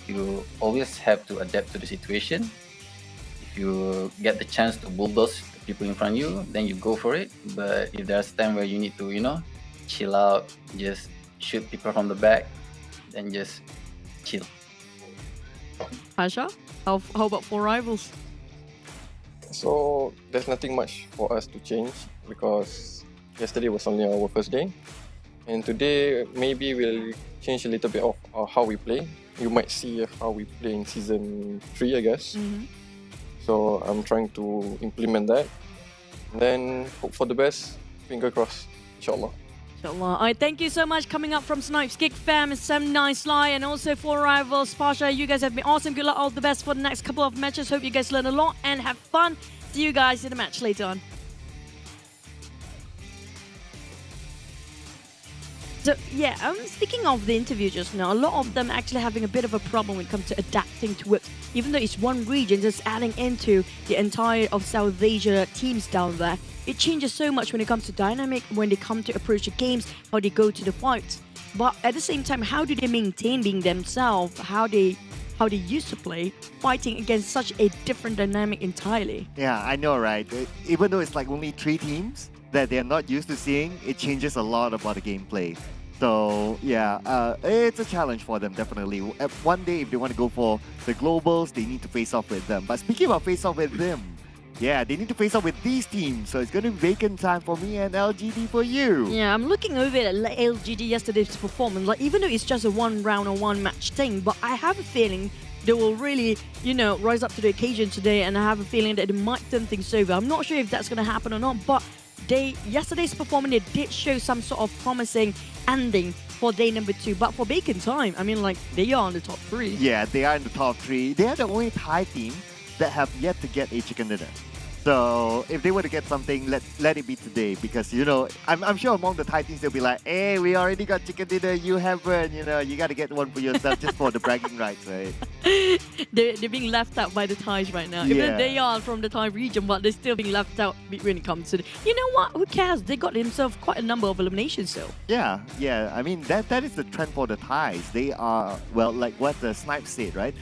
You always have to adapt to the situation. If you get the chance to bulldoze the people in front of you, then you go for it. But if there's time where you need to, chill out, just shoot people from the back, then just chill. Pasha, how about for rivals? So there's nothing much for us to change because yesterday was only our first day, and today maybe we'll change a little bit of how we play. You might see how we play in season 3, I guess. So I'm trying to implement that. And then hope for the best. Finger crossed, inshallah. Inshallah. Alright, thank you so much coming up from Snipes, Geek Fam, Sam Nice Lie, and also for rivals. Pasha, you guys have been awesome. Good luck, all the best for the next couple of matches. Hope you guys learn a lot and have fun. See you guys in the match later on. So yeah, speaking of the interview just now, a lot of them actually having a bit of a problem when it comes to adapting to it. Even though it's one region, just adding into the entire of South Asia teams down there, it changes so much when it comes to dynamic, when they come to approach the games, how they go to the fights. But at the same time, how do they maintain being themselves? How they used to play, fighting against such a different dynamic entirely. Yeah, I know, right? Even though it's like only 3 teams that they're not used to seeing, it changes a lot about the gameplay. So yeah, it's a challenge for them, definitely. One day, if they want to go for the globals, they need to face off with them. But speaking about face off with them, yeah, they need to face off with these teams. So it's going to be vacant time for me and LGD for you. Yeah, I'm looking over at LGD yesterday's performance. Like, even though it's just a 1 round or 1 match thing, but I have a feeling they will really, rise up to the occasion today, and I have a feeling that they might turn things over. I'm not sure if that's going to happen or not, but yesterday's performance, they did show some sort of promising ending for day number 2. But for Bacon Time, I mean, like, they are in the top 3. Yeah, they are in the top 3. They are the only Thai team that have yet to get a chicken dinner. So if they were to get something, let it be today, because I'm sure among the Thai teams they'll be like, hey, we already got chicken dinner, you haven't, you got to get one for yourself just for the bragging rights, right? They're being left out by the Thais right now. Even they are from the Thai region, but they're still being left out when it comes to you know what? Who cares? They got themselves quite a number of eliminations still. Yeah. I mean, that is the trend for the Thais. They are, well, like what the Snipe said, right?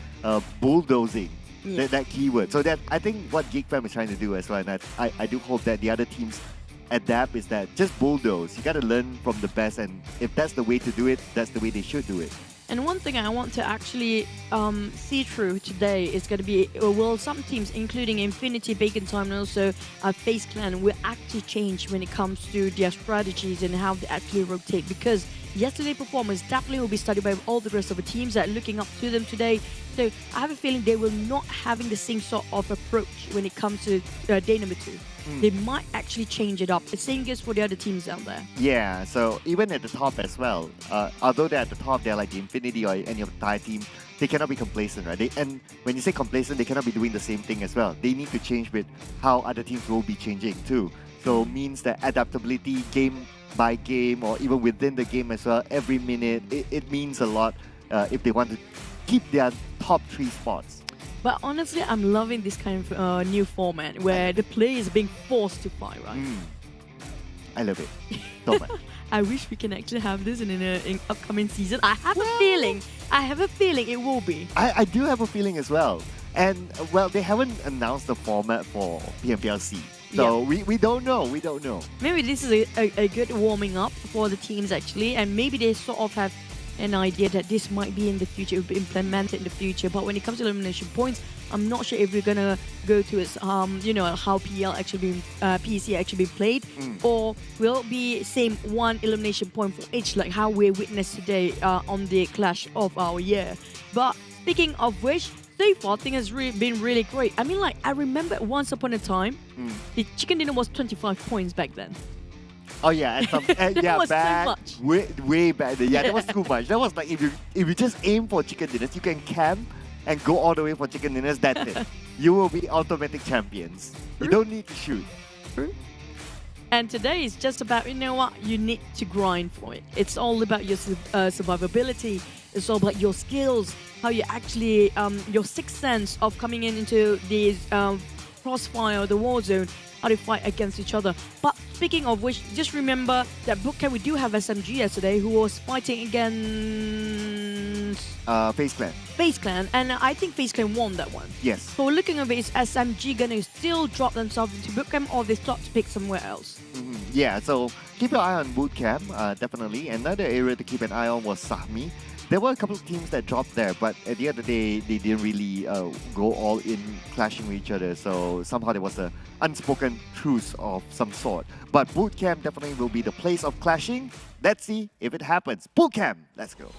Bulldozing. Yeah. That keyword. So that I think what Geek Fam is trying to do as well, and I do hope that the other teams adapt, is that just bulldoze. You got to learn from the best, and if that's the way to do it, that's the way they should do it. And one thing I want to actually see through today is going to be, well, some teams, including Infinity, Bacon Time, and also FaZe Clan, will actually change when it comes to their strategies and how they actually rotate, because yesterday's performance definitely will be studied by all the rest of the teams that are looking up to them today. So I have a feeling they will not having the same sort of approach when it comes to day number 2. They might actually change it up. The same goes for the other teams out there. Yeah, so even at the top as well, although they're at the top, they're like the Infinity or any of the Thai team, they cannot be complacent, right? And when you say complacent, they cannot be doing the same thing as well. They need to change with how other teams will be changing too. So means that adaptability, game by game, or even within the game as well, every minute, it means a lot if they want to keep their top 3 spots. But honestly, I'm loving this kind of new format where the player is being forced to fight, right? I love it so much. I wish we can actually have this in an upcoming season. I have a feeling it will be. I do have a feeling as well. And well, they haven't announced the format for PMPLC. So we don't know. We don't know. Maybe this is a good warming up for the teams actually, and maybe they sort of have an idea that this might be in the future, will be implemented in the future. But when it comes to elimination points, I'm not sure if we're gonna go to its how PL actually being PC actually being played, or will it be same 1 elimination point for each, like how we witnessed today on the Clash of our year. But speaking of which, so far thing has been really great. I mean, like, I remember once upon a time, the chicken dinner was 25 points back then. Oh yeah, and some, That was back, too much. way back then. Yeah, that was too much. That was like if you just aim for chicken dinners, you can camp and go all the way for chicken dinners. That's it. You will be automatic champions. You don't need to shoot. And today is just about, you need to grind for it. It's all about your survivability. It's all about your skills, how you actually, your sixth sense of coming into these crossfire, the war zone, how they fight against each other. But speaking of which, just remember that bootcamp we do have SMG yesterday, who was fighting against FaZe Clan. FaZe Clan, and I think FaZe Clan won that one. Yes. So looking over, is SMG gonna still drop themselves into bootcamp, or they start to pick somewhere else? Yeah, so keep your eye on Bootcamp, definitely. Another area to keep an eye on was Sahmi. There were a couple of teams that dropped there, but at the end of the day, they didn't really go all in clashing with each other. So somehow there was an unspoken truce of some sort. But Bootcamp definitely will be the place of clashing. Let's see if it happens. Bootcamp, let's go.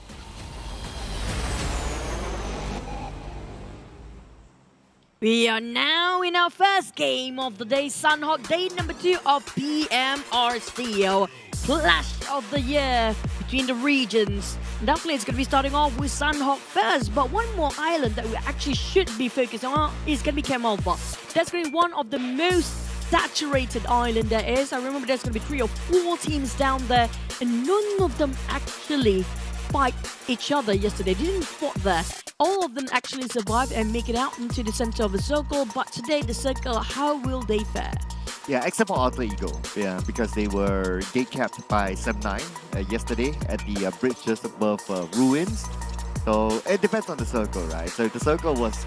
We are now in our first game of the day, Sunhawk, day number 2 of PMRC, our Clash of the Year between the regions. Definitely it's going to be starting off with Sunhawk first, but one more island that we actually should be focusing on is going to be Kemalva. That's going to be one of the most saturated island there is. I remember there's going to be 3 or 4 teams down there, and none of them actually fight each other yesterday. They didn't fought there. All of them actually survived and make it out into the center of the circle, but today the circle, how will they fare? Yeah, except for Alter Ego, yeah, because they were gate-capped by 7-9 yesterday at the bridge just above Ruins. So it depends on the circle, right? So if the circle was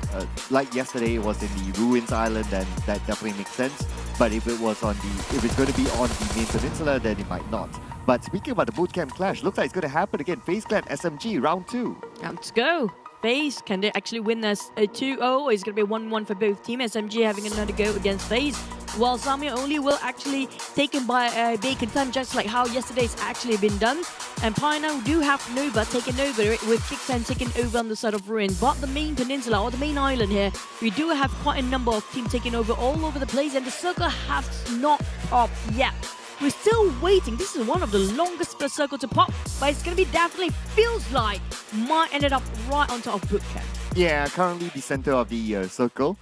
like yesterday, it was in the Ruins Island, then that definitely makes sense. But if it's going to be on the main peninsula, then it might not. But speaking about the bootcamp clash, looks like it's going to happen again. FaZe Clan SMG round 2. Let's go. FaZe, can they actually win this 2-0? It's going to be 1-1 for both teams. SMG having another go against FaZe, while Samia only will actually taken by Bacon Time, just like how yesterday's actually been done. And Pioneer do have Nova taking over it, with Kickstand taking over on the side of Ruin. But the main peninsula, or the main island here, we do have quite a number of teams taking over all over the place, and the circle has not popped yet. We're still waiting. This is one of the longest per circle to pop, but it's going to be definitely feels like might ended up right on top of Bootcamp. Yeah, currently the center of the circle.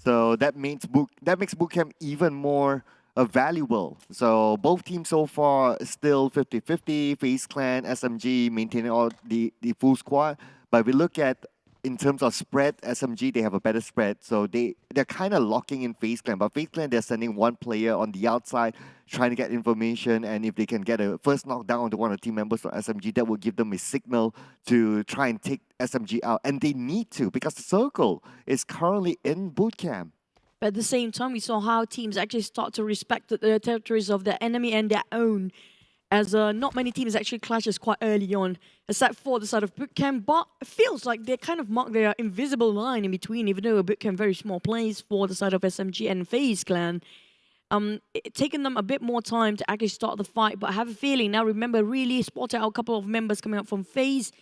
So that makes Bootcamp even more valuable. So both teams so far still 50-50. FaZe Clan, SMG maintaining all the full squad. But we look at in terms of spread, SMG, they have a better spread. So they're kind of locking in FaZe Clan. But FaZe Clan, they're sending one player on the outside, trying to get information. And if they can get a first knockdown onto one of the team members from SMG, that will give them a signal to try and take SMG out. And they need to, because the circle is currently in Bootcamp. But at the same time, we saw how teams actually start to respect the territories of their enemy and their own, as not many teams actually clashes quite early on, except for the side of Bootcamp. But it feels like they kind of mark their invisible line in between, even though Bootcamp very small plays for the side of SMG and FaZe Clan. It taken them a bit more time to actually start the fight, but I have a feeling now, remember, really spotted out a couple of members coming up from FaZe.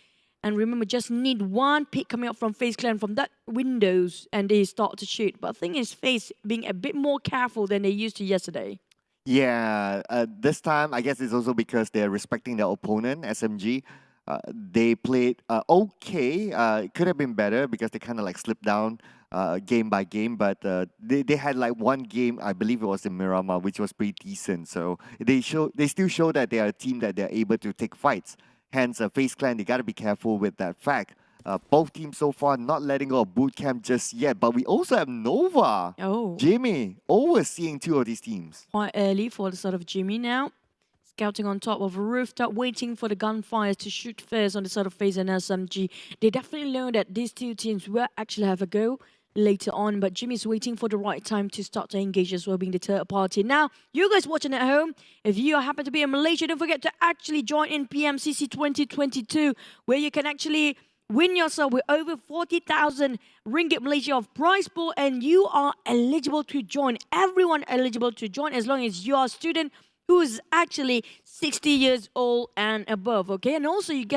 And remember, just need one pick coming up from FaZe Clan from that windows, and they start to shoot. But the thing is, FaZe being a bit more careful than they used to yesterday. Yeah, this time, I guess it's also because they're respecting their opponent, SMG. They played okay. It could have been better because they kind of like slipped down game by game. But they had like one game, I believe it was in Myanmar, which was pretty decent. So they still show that they are a team that they're able to take fights. Hence, FaZe Clan, they got to be careful with that fact. Both teams so far not letting go of Bootcamp just yet. But we also have Nova. Oh. Jimmy, overseeing 2 of these teams. Quite early for the side of Jimmy now. Scouting on top of a rooftop, waiting for the gunfires to shoot first on the side of FaZe and SMG. They definitely know that these 2 teams will actually have a go later on, but Jimmy's waiting for the right time to start to engage as well, being the third party. Now, you guys watching at home, if you happen to be in Malaysia, don't forget to actually join in PMCC 2022, where you can actually win yourself with over 40,000 ringgit Malaysia of prize pool, and you are eligible to join. Everyone eligible to join as long as you are a student who is actually 60 years old and above, okay? And also you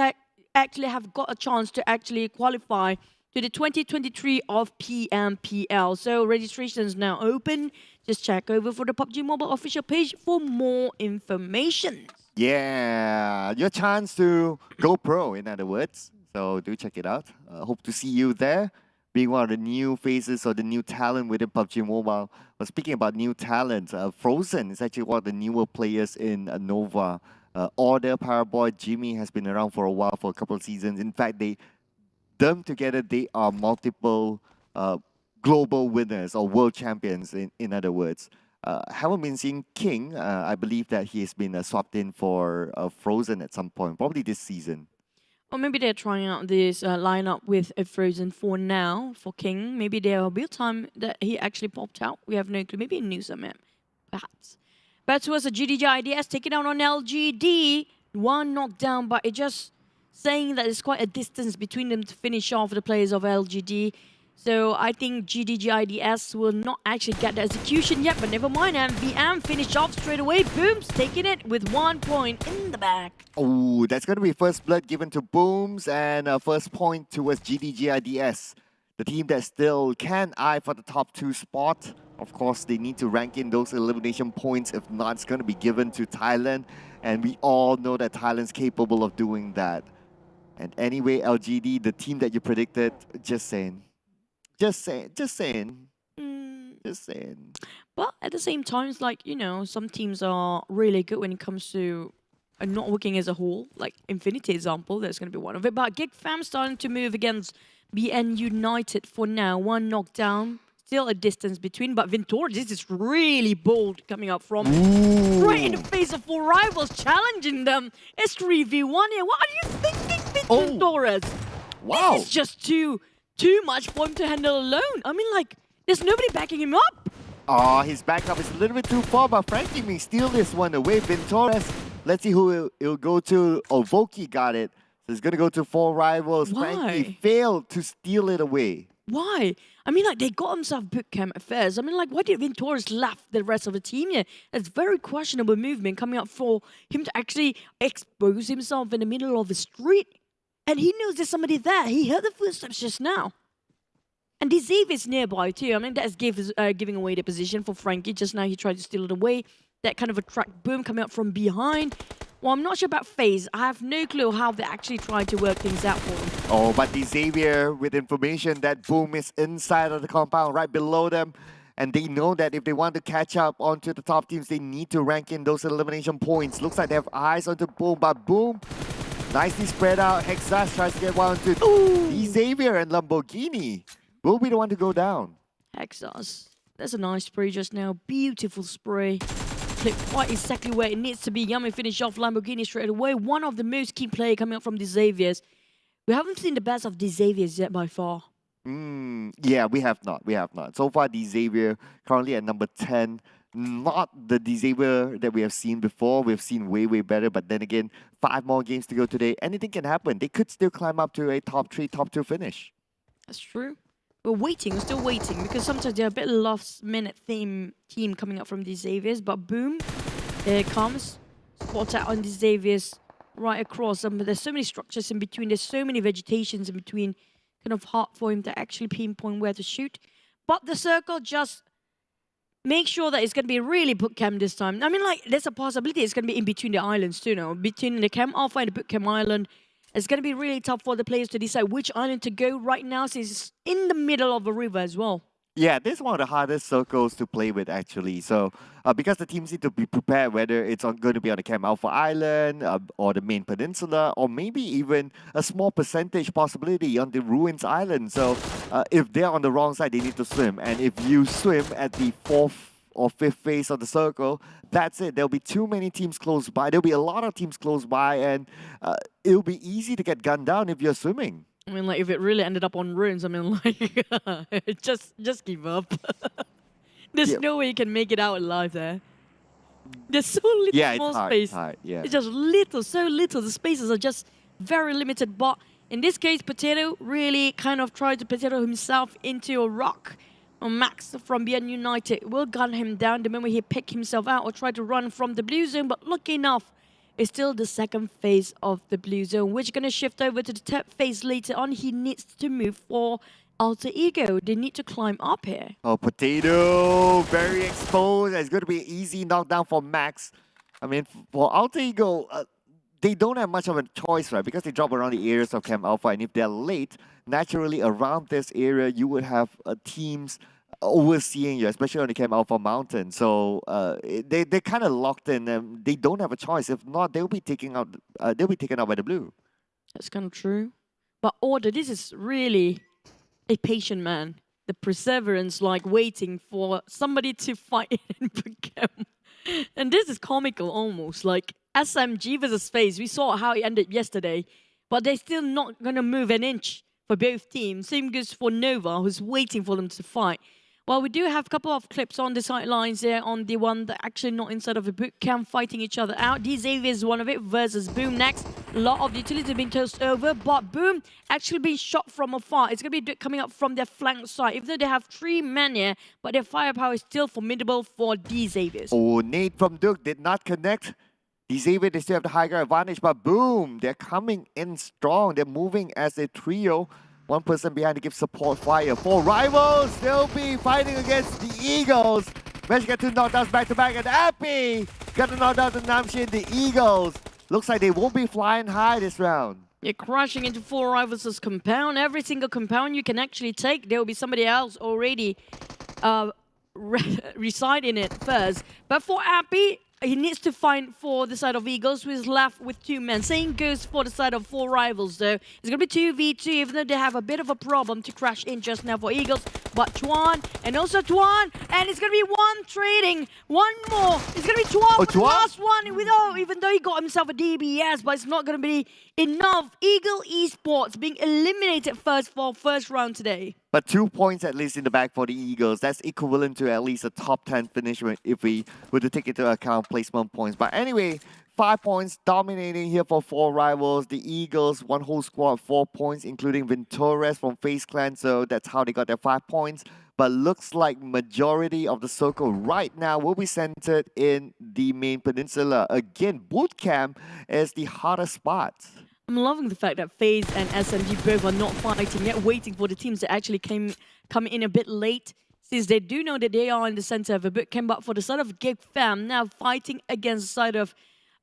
actually have got a chance to actually qualify to the 2023 of PMPL. So registration is now open. Just check over for the PUBG Mobile official page for more information. Yeah, your chance to go pro, in other words. So do check it out. Hope to see you there, being one of the new faces or the new talent within PUBG Mobile. But speaking about new talent, Frozen is actually one of the newer players in Nova. Order, Paraboy, Jimmy has been around for a while, for a couple of seasons. In fact, them together, they are multiple global winners or world champions, in other words. Haven't been seeing King. I believe that he has been swapped in for Frozen at some point, probably this season. Or maybe they're trying out this lineup with a Frozen for now, for King. Maybe there will be a time that he actually popped out. We have no clue. Maybe a Nusa map, perhaps. Back towards the GDG IDS, taking out on LGD. One knockdown, but it just saying that there's quite a distance between them to finish off the players of LGD. So I think GDG IDS will not actually get the execution yet, but never mind. MVM finished off straight away. Boom's taking it with 1 point in the back. Oh, that's going to be first blood given to Booms and first point towards GDG IDS. The team that still can eye for the top 2 spot. Of course, they need to rank in those elimination points. If not, it's going to be given to Thailand. And we all know that Thailand's capable of doing that. And anyway, LGD, the team that you predicted, just saying. Just saying. Just saying. Just saying. But at the same time, it's like, you know, some teams are really good when it comes to not working as a whole. Like Infinity example, that's going to be one of it. But Geek fam starting to move against BN United for now. One knockdown. Still a distance between, but Vintor, this is really bold coming up from right in the face of 4 rivals, challenging them. It's 3v1 here. What are you thinking, Vintor? Wow. This is just too much for him to handle alone. I mean, like, there's nobody backing him up. Oh, his backup is a little bit too far, but Frankie may steal this one away. Vintores, let's see who it'll go to. Oh, Voki got it. So it's going to go to 4 rivals. Why? Frankie failed to steal it away. Why? I mean, like, they got themselves bootcamp affairs. I mean, like, why did Vintores left the rest of the team here? That's very questionable movement coming up for him to actually expose himself in the middle of the street. And he knows there's somebody there. He heard the footsteps just now. And Deceive is nearby too. I mean, that's giving away the position for Frankie. Just now he tried to steal it away. That kind of a track boom coming up from behind. Well, I'm not sure about FaZe. I have no clue how they actually tried to work things out for him. Oh, but the Xavier with information that Boom is inside of the compound right below them. And they know that if they want to catch up onto the top teams, they need to rank in those elimination points. Looks like they have eyes onto Boom, but Boom nicely spread out. Hexas tries to get one to the Xavier, and Lamborghini will be the one to go down. Hexas. That's a nice spray just now. Beautiful spray. Clip quite exactly where it needs to be. Yummy finish off Lamborghini straight away. One of the most key players coming up from the Xaviers. We haven't seen the best of the Xaviers yet by far. Yeah, we have not. We have not. So far, the Xavier currently at number 10. Not the Xavier that we have seen before. We've seen way, way better. But then again, 5 more games to go today. Anything can happen. They could still climb up to a top 3, top 2 finish. That's true. We're waiting. We're still waiting because sometimes they're a bit last-minute team coming up from the Xaviers. But boom, there it comes. Spot out on the Xaviers right across them. But there's so many structures in between. There's so many vegetations in between. Kind of hard for him to actually pinpoint where to shoot. But the circle just make sure that it's going to be really bootcamp this time. I mean, like, there's a possibility it's going to be in between the islands too, no? Between the Camp Alpha and the bootcamp island. It's going to be really tough for the players to decide which island to go right now since it's in the middle of a river as well. Yeah, this is one of the hardest circles to play with, actually. So, because the teams need to be prepared, whether it's going to be on the Camp Alpha Island or the main peninsula, or maybe even a small percentage possibility on the Ruins Island. So, if they're on the wrong side, they need to swim. And if you swim at the 4th or 5th phase of the circle, that's it. There'll be too many teams close by. There'll be a lot of teams close by, and it'll be easy to get gunned down if you're swimming. I mean, like, if it really ended up on ruins, I mean, like, just give up. There's no way you can make it out alive there. There's so little more space. It's hard, yeah. It's just little, so little. The spaces are just very limited. But in this case, Potato really kind of tried to potato himself into a rock. Max from BN United will gun him down the moment he picked himself out or try to run from the blue zone. But lucky enough, it's still the 2nd phase of the blue zone, which is going to shift over to the 3rd phase later on. He needs to move for Alter Ego. They need to climb up here. Oh, Potato, very exposed. It's going to be an easy knockdown for Max. I mean, for Alter Ego, they don't have much of a choice, right? Because they drop around the areas of Camp Alpha, and if they're late, naturally around this area, you would have teams overseeing you, especially on the Camp Alpha Mountain. So they're kind of locked in, and they don't have a choice. If not, they'll be taken out. They'll be taken out by the blue. That's kind of true. But Order, this is really a patient man. The perseverance, like waiting for somebody to fight in bootcamp. And this is comical almost. Like SMG versus FaZe. We saw how it ended yesterday, but they're still not going to move an inch for both teams. Same goes for Nova, who's waiting for them to fight. Well, we do have a couple of clips on the sidelines there on the one that actually not inside of a boot camp fighting each other out. Xavier is one of it versus Boom next. A lot of the utilities have been tossed over, but Boom actually being shot from afar. It's going to be coming up from their flank side. Even though they have 3 men here, but their firepower is still formidable for Xavier. Oh, nade from Duke did not connect. Xavier, they still have the higher advantage, but Boom, they're coming in strong. They're moving as a trio. One person behind to give support fire. 4 rivals still be fighting against the Eagles. Managed to get 2 knockdowns back-to-back, and Appy got to knock down the Namshin, the Eagles. Looks like they won't be flying high this round. You're crashing into 4 rivals' compound. Every single compound you can actually take, there will be somebody else already reside in it first. But for Appy, he needs to find for the side of Eagles, who is left with 2 men. Same goes for the side of 4 rivals, though. It's going to be 2v2, even though they have a bit of a problem to crash in just now for Eagles. But Tuan, and also Tuan, and it's going to be 1 trading. 1 more. It's going to be Tuan for the last one, even though he got himself a DBS, but it's not going to be enough. Eagle Esports being eliminated first for first round today. But 2 points at least in the bag for the Eagles. That's equivalent to at least a top 10 finish if we were to take into account placement points. But anyway, 5 points dominating here for 4 rivals. The Eagles, 1 whole squad, 4 points, including Ventores from FaZe Clan. So that's how they got their 5 points. But looks like majority of the circle right now will be centered in the main peninsula. Again, boot camp is the hottest spot. I'm loving the fact that FaZe and SMG both are not fighting yet, waiting for the teams that actually come in a bit late, since they do know that they are in the center of a boot camp. But for the side of Geek fam, now fighting against the side of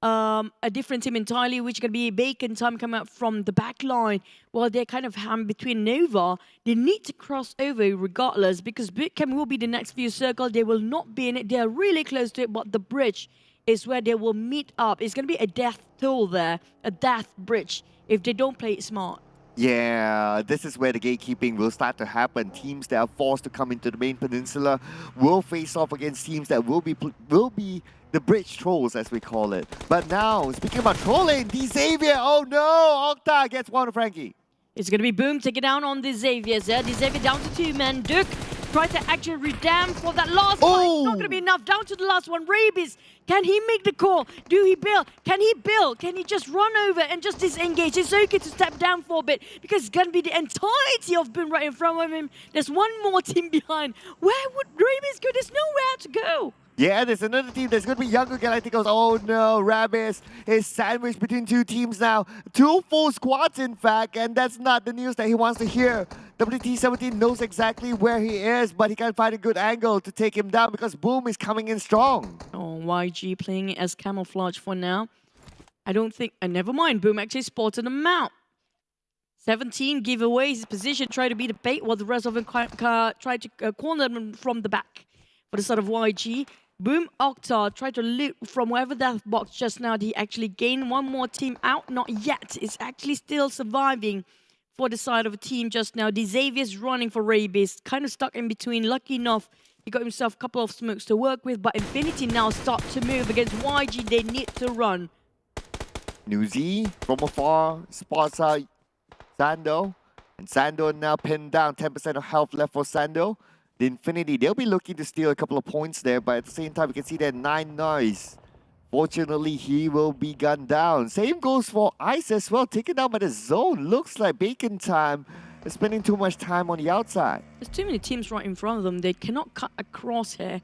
a different team entirely, which can be Bacon Time coming out from the back line. Well, they're kind of ham between Nova. They need to cross over regardless, because boot camp will be the next few circle. They will not be in it. They're really close to it, but the bridge is where they will meet up. It's going to be a death toll there, a death bridge, if they don't play it smart. Yeah, this is where the gatekeeping will start to happen. Teams that are forced to come into the main peninsula will face off against teams that will be the bridge trolls, as we call it. But now, speaking about trolling, the Xavier, oh no, Octa gets one of Frankie. It's going to be Boom taking down on the Xaviers there. The Xavier down to 2 men. Duke try to actually redeem for that last one. It's not going to be enough. Down to the last one. Rabies, can he make the call? Do he build? Can he build? Can he just run over and just disengage? It's okay to step down for a bit, because it's going to be the entirety of Boom right in front of him. There's one more team behind. Where would Rabies go? There's nowhere to go. Yeah, there's another team. There's going to be Yangon Galacticos. Oh no, Rabis is sandwiched between 2 teams now. 2 full squads, in fact, and that's not the news that he wants to hear. WT17 knows exactly where he is, but he can't find a good angle to take him down because Boom is coming in strong. Oh, YG playing it as camouflage for now. I don't think... never mind, Boom actually spotted him out. 17 give away his position, try to be the bait, while the rest of them try to corner them from the back. For the side of YG, Boom Octa tried to loot from wherever that box just now. He actually gained 1 more team out. Not yet. It's actually still surviving for the side of a team just now. The Xavier's running for Rabies. Kind of stuck in between. Lucky enough, he got himself a couple of smokes to work with. But Infinity now start to move against YG. They need to run. Nuzi from afar spots out Sando. And Sando now pinned down. 10% of health left for Sando. The Infinity, they'll be looking to steal a couple of points there, but at the same time, you can see that 9 Noise. Fortunately, he will be gunned down. Same goes for Ice as well, taken down by the zone. Looks like Bacon Time is spending too much time on the outside. There's too many teams right in front of them. They cannot cut across here.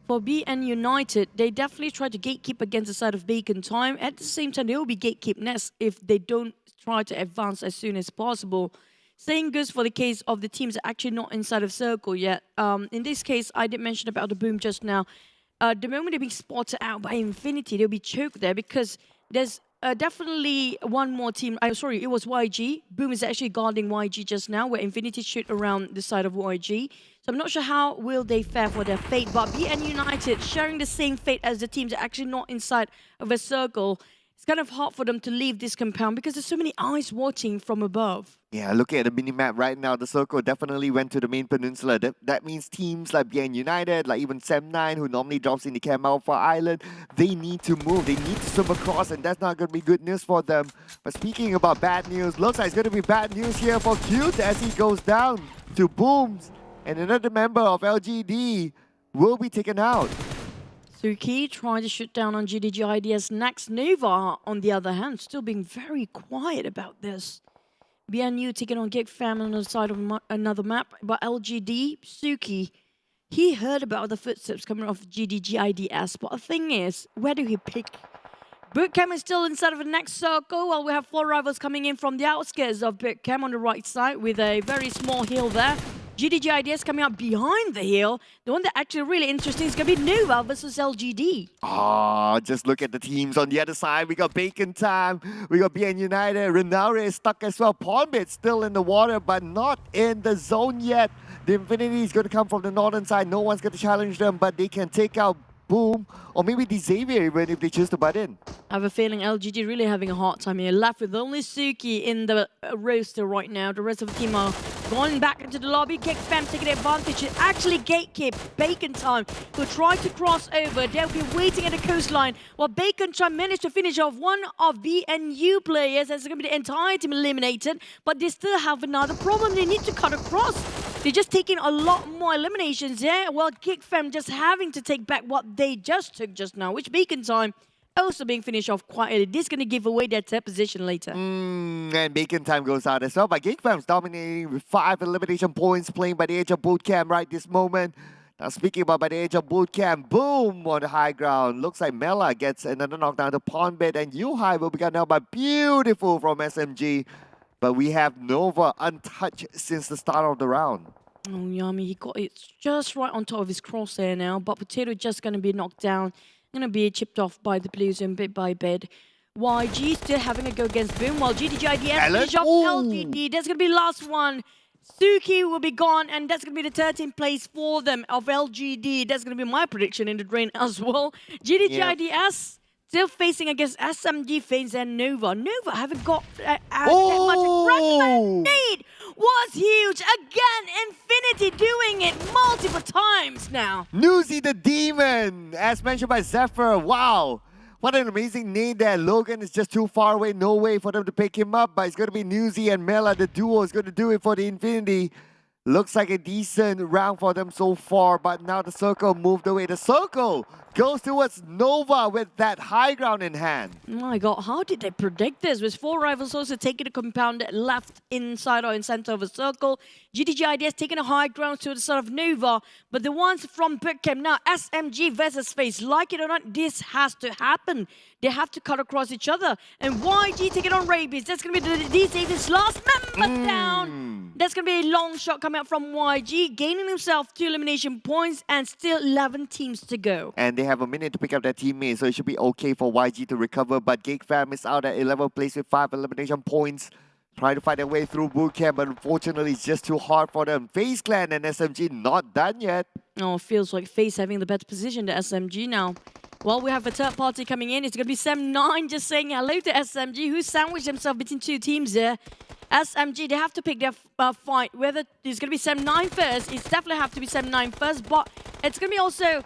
For BN United, they definitely try to gatekeep against the side of Bacon Time. At the same time, they will be gatekeep next if they don't try to advance as soon as possible. Same goes for the case of the teams that are actually not inside of circle yet. In this case, I did mention about the Boom just now. The moment they're being spotted out by Infinity, they'll be choked there, because there's definitely 1 more team. Sorry, it was YG. Boom is actually guarding YG just now, where Infinity shoot around the side of YG. So I'm not sure how will they fare for their fate. But BN United sharing the same fate as the teams that are actually not inside of a circle. It's kind of hard for them to leave this compound because there's so many eyes watching from above. Yeah, looking at the minimap right now, the circle definitely went to the main peninsula. That means teams like BN United, like even Sem9, who normally drops in the Camp Alpha Island, they need to move. They need to swim across, and that's not going to be good news for them. But speaking about bad news, looks like it's going to be bad news here for Cute as he goes down to Booms. And another member of LGD will be taken out. Suki trying to shoot down on GDGIDS next. Nova, on the other hand, still being very quiet about this. BNU taking on Geek Fam on the side of another map. But LGD, Suki, he heard about the footsteps coming off GDGIDS. But the thing is, where do he pick? Bootcamp is still inside of the next circle, while we have 4 rivals coming in from the outskirts of Bootcamp on the right side with a very small hill there. GDGIDS coming up behind the hill. The one that actually really interesting is going to be Nova versus LGD. Just look at the teams on the other side. We got Bacon Time, we got BN United, Renaure is stuck as well. Pawnbit still in the water, but not in the zone yet. The Infinity is going to come from the northern side. No one's going to challenge them, but they can take out Boom, or maybe the Xavier even if they choose to butt in. I have a feeling LGD really having a hard time here. Left with only Suki in the roster right now. The rest of the team are going back into the lobby. Geek Fam taking advantage. It's actually Gatekeep, Bacon Time, who tried to cross over. They'll be waiting at the coastline while Bacon Time managed to finish off one of BNU players. That's going to be the entire team eliminated. But they still have another problem. They need to cut across. They're just taking a lot more eliminations here. Well, Geek Fam just having to take back what they just took just now, which Bacon Time also being finished off quite early. This is going to give away their third position later. And Bacon Time goes out as well. But Geek Fam's dominating with 5 elimination points, playing by the edge of Bootcamp right this moment. Now speaking about by the edge of Bootcamp, Boom on the high ground. Looks like Mela gets another knockdown to Pawnbit, and Yuhai will be got now by Beautiful from SMG. But we have Nova untouched since the start of the round. Oh, Yami, he got it just right on top of his crosshair now. But Potato just going to be knocked down. Going to be chipped off by the Blues and bit by bit. YG still having a go against Boom, while GDGIDS finish off LDD. That's going to be last one. Suki will be gone, and that's going to be the 13th place for them of LGD. That's going to be my prediction in the drain as well. GDGIDS still facing against SMG, FaZe, and Nova. Nova haven't got that much aggression. Nade was huge. Again, Infinity doing it multiple times now. Nusa the Demon, as mentioned by Zephyr. Wow. What an amazing nade there. Logan is just too far away. No way for them to pick him up. But it's going to be Nusa and Mela. The duo is going to do it for the Infinity. Looks like a decent round for them so far. But now the circle moved away. The circle goes towards Nova with that high ground in hand. My God, how did they predict this? With 4 rivals also taking a compound left inside or in center of a circle. GDGIDS taking a high ground to the side of Nova. But the ones from Bootcamp now, SMG versus FaZe. Like it or not, this has to happen. They have to cut across each other. And YG taking on Rabies. That's going to be DC's last member down. That's going to be a long shot coming out from YG, gaining himself 2 elimination points and still 11 teams to go. And they have a minute to pick up their teammates, so it should be okay for YG to recover. But Geek Fam is out at 11th place with 5 elimination points. Trying to find their way through Bootcamp, but unfortunately it's just too hard for them. FaZe Clan and SMG not done yet. Oh, it feels like FaZe having the better position to SMG now. Well, we have a third party coming in. It's going to be Sem9 just saying hello to SMG, who sandwiched himself between 2 teams there. SMG, they have to pick their fight. Whether it's going to be Sem9 first, it's definitely have to be Sem9 first, but it's going to be also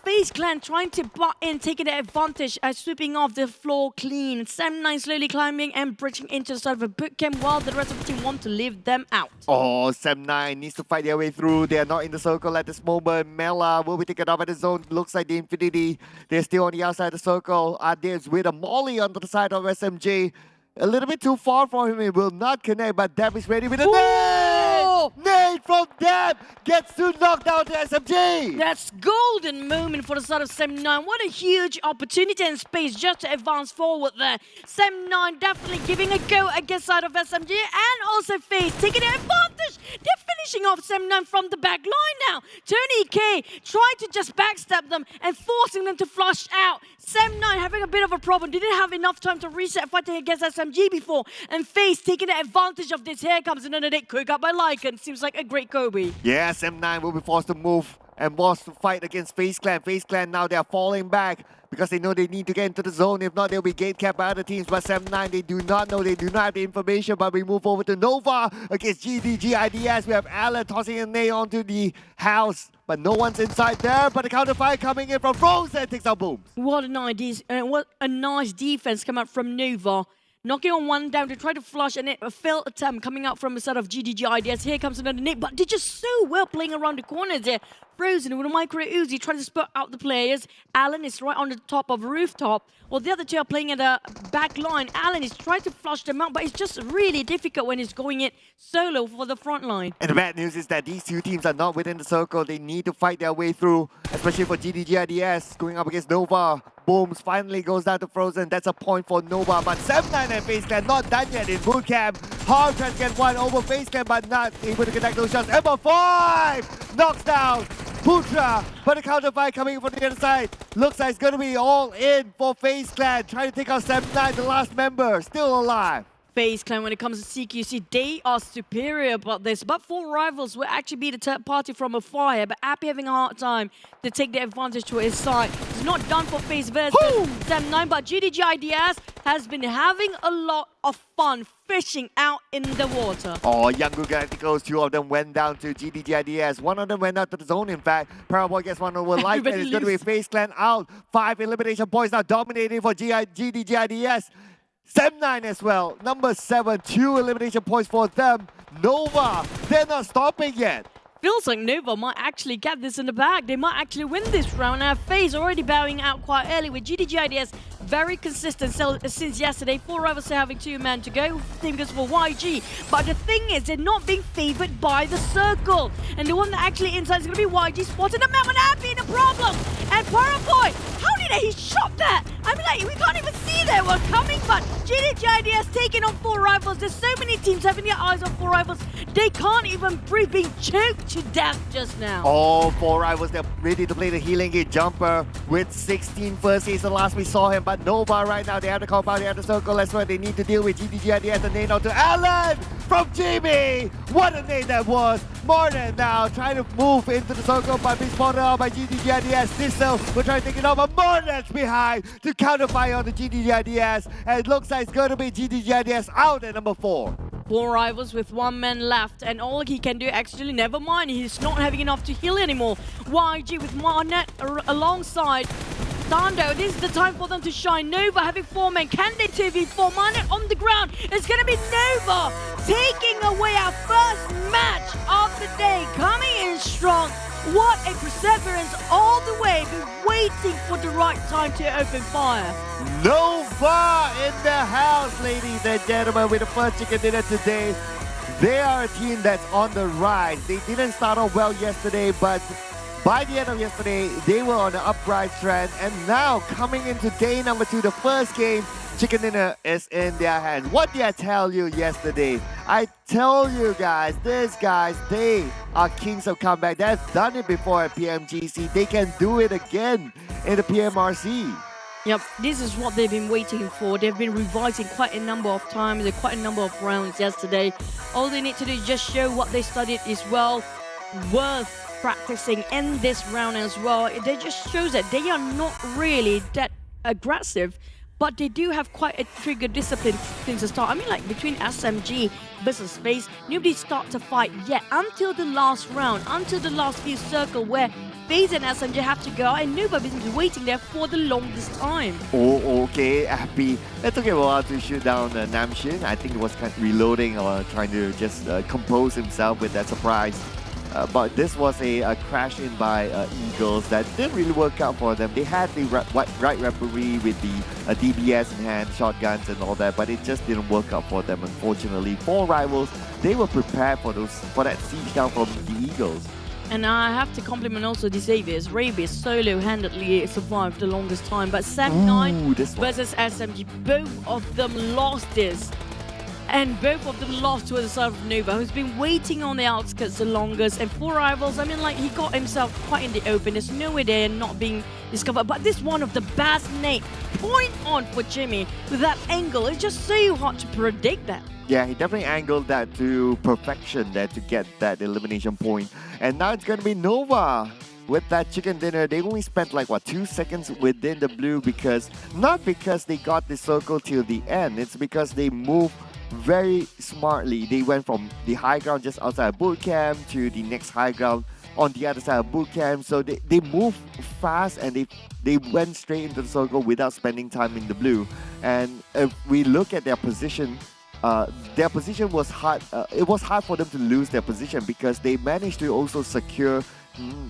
FaZe Clan trying to butt in, taking the advantage, sweeping off the floor clean. Sem9 slowly climbing and breaching into the side of a Bootcamp while the rest of the team want to leave them out. Oh, Sem9 needs to fight their way through. They are not in the circle at this moment. Mela will be taken off at the zone. Looks like the Infinity. They're still on the outside of the circle. Ades with a molly onto the side of SMG. A little bit too far for him. It will not connect, but Deb is ready with a nade! Nade from Deb gets to knock down to SMG. That's golden moment for the side of Sem9. What a huge opportunity and space just to advance forward there. Sem9 definitely giving a go against side of SMG and also FaZe taking the advantage. They're finishing off Sem9 from the back line now. Tony K trying to just backstab them and forcing them to flush out. Sem9 having a bit of a problem. They didn't have enough time to reset fighting against SMG before. And FaZe taking the advantage of this. Here comes another deck quick up by Lycan. Seems like a great Kobe. Yes, M9 will be forced to move and forced to fight against FaZe Clan. FaZe Clan now they are falling back because they know they need to get into the zone. If not, they'll be gate capped by other teams. But M9, they do not know. They do not have the information. But we move over to Nova against GDGIDS. We have Alan tossing a nail onto the house. But no one's inside there. But the counter fire coming in from Frozen takes out Booms. What a nice defense come out from Nova. knocking on one down to try to flush, and a failed attempt coming out from a set of GIDS. Here comes another nade, but they're just so well playing around the corners there. Frozen with a micro Uzi trying to spur out the players. Alan is right on the top of rooftop. Well, the other two are playing at the back line. Alan is trying to flush them out, but it's just really difficult when he's going it solo for the front line. And the bad news is that these two teams are not within the circle. They need to fight their way through, especially for GIDS going up against Nova. Booms finally goes down to Frozen. That's a point for Nova, but 7-9 and FaZe Clan not done yet in bootcamp. Hard trying to get one over FaZe Clan, but not able to connect those shots. Ember 5 knocks down Putra, but the counter fight coming from the other side. Looks like it's going to be all in for FaZe Clan, trying to take out 7-9, the last member, still alive. FaZe Clan, when it comes to CQC, they are superior about this. But 4 Rivals will actually be the third party from afar here, but Appy having a hard time to take the advantage to his side. It's not done for FaZe versus 7-9, but GIDS has been having a lot of fun fishing out in the water. Oh, Yangon Galacticos, 2 of them went down to GIDS. 1 of them went out to the zone, in fact. Paraboy gets 1 over life, and it's going to be FaZe Clan out. 5 elimination points now dominating for GIDS. 7-9 as well. Number 7, 2 elimination points for them. Nova, they're not stopping yet. Feels like Nova might actually get this in the bag. They might actually win this round. Now, FaZe already bowing out quite early with GIDS very consistent since yesterday. 4 Rivals are having 2 men to go. Same goes for YG. But the thing is, they're not being favored by the circle. And the one that actually inside is going to be YG spotting the man with Appy, the problem. And Paraboy, how did he shot that? I mean, like, we can't even see they were coming, but GIDS taking on 4 Rivals. There's so many teams having their eyes on 4 Rivals. They can't even breathe, being choked to death just now. Oh, 4 Rivals, they're ready to play the healing gate jumper with 16 first hits. The last we saw him, but Nova right now, they have to compound, they have to circle. That's why they need to deal with GIDS. And nade out to Alan from Jimmy. What a nade that was. Morton now trying to move into the circle, but being spotted out by GIDS. Thistle will try to take it over. Morton's behind to counterfire on the GIDS. And it looks like it's going to be GIDS out at number 4. 4 Rivals with 1 man left, and all he can do, actually, never mind, he's not having enough to heal anymore. YG with Marnet alongside Thando. This is the time for them to shine. Nova having 4 men. Can they 2v4? Marnet on the ground. It's going to be Nova taking away our first match of the day. Coming in strong. What a perseverance all the way. Been waiting for the right time to open fire. Nova in the house, ladies and gentlemen, with the first chicken dinner today. They are a team that's on the rise. They didn't start off well yesterday, but by the end of yesterday, they were on the uprise trend. And now, coming into day number 2, the first game, chicken dinner is in their hands. What did I tell you yesterday? I tell you guys, these guys, they are kings of comeback. They've done it before at PMGC. They can do it again in the PMRC. Yep, this is what they've been waiting for. They've been revising quite a number of times, quite a number of rounds yesterday. All they need to do is just show what they studied is well worth practicing in this round as well. It just shows that they are not really that aggressive, but they do have quite a trigger discipline since the start. I mean, like, between SMG versus FaZe, nobody start to fight yet until the last round, until the last few circle where FaZe and SMG have to go, and Nuba has been waiting there for the longest time. Oh, okay, Happy. It took him a while to shoot down Namshin. I think he was kind of reloading or trying to just compose himself with that surprise. But this was a crash in by Eagles that didn't really work out for them. They had the right referee with the DBS in hand, shotguns and all that, but it just didn't work out for them, unfortunately. 4 Rivals, they were prepared for that siege down from the Eagles. And I have to compliment also the Xavier's. Rabies solo-handedly survived the longest time, but 7-9 versus SMG, both of them lost this. And both of them lost to the side of Nova, who's been waiting on the outskirts the longest. And 4 Rivals, I mean, like, he got himself quite in the open. There's nowhere there not being discovered. But this one of the best nade. Point on for Jimmy with that angle. It's just so hard to predict that. Yeah, he definitely angled that to perfection there to get that elimination point. And now it's going to be Nova. With that chicken dinner, they only spent like, 2 seconds within the blue not because they got the circle till the end. It's because they moved very smartly. They went from the high ground just outside boot camp to the next high ground on the other side of boot camp. So they moved fast and they went straight into the circle without spending time in the blue. And if we look at their position was hard. It was hard for them to lose their position because they managed to also secure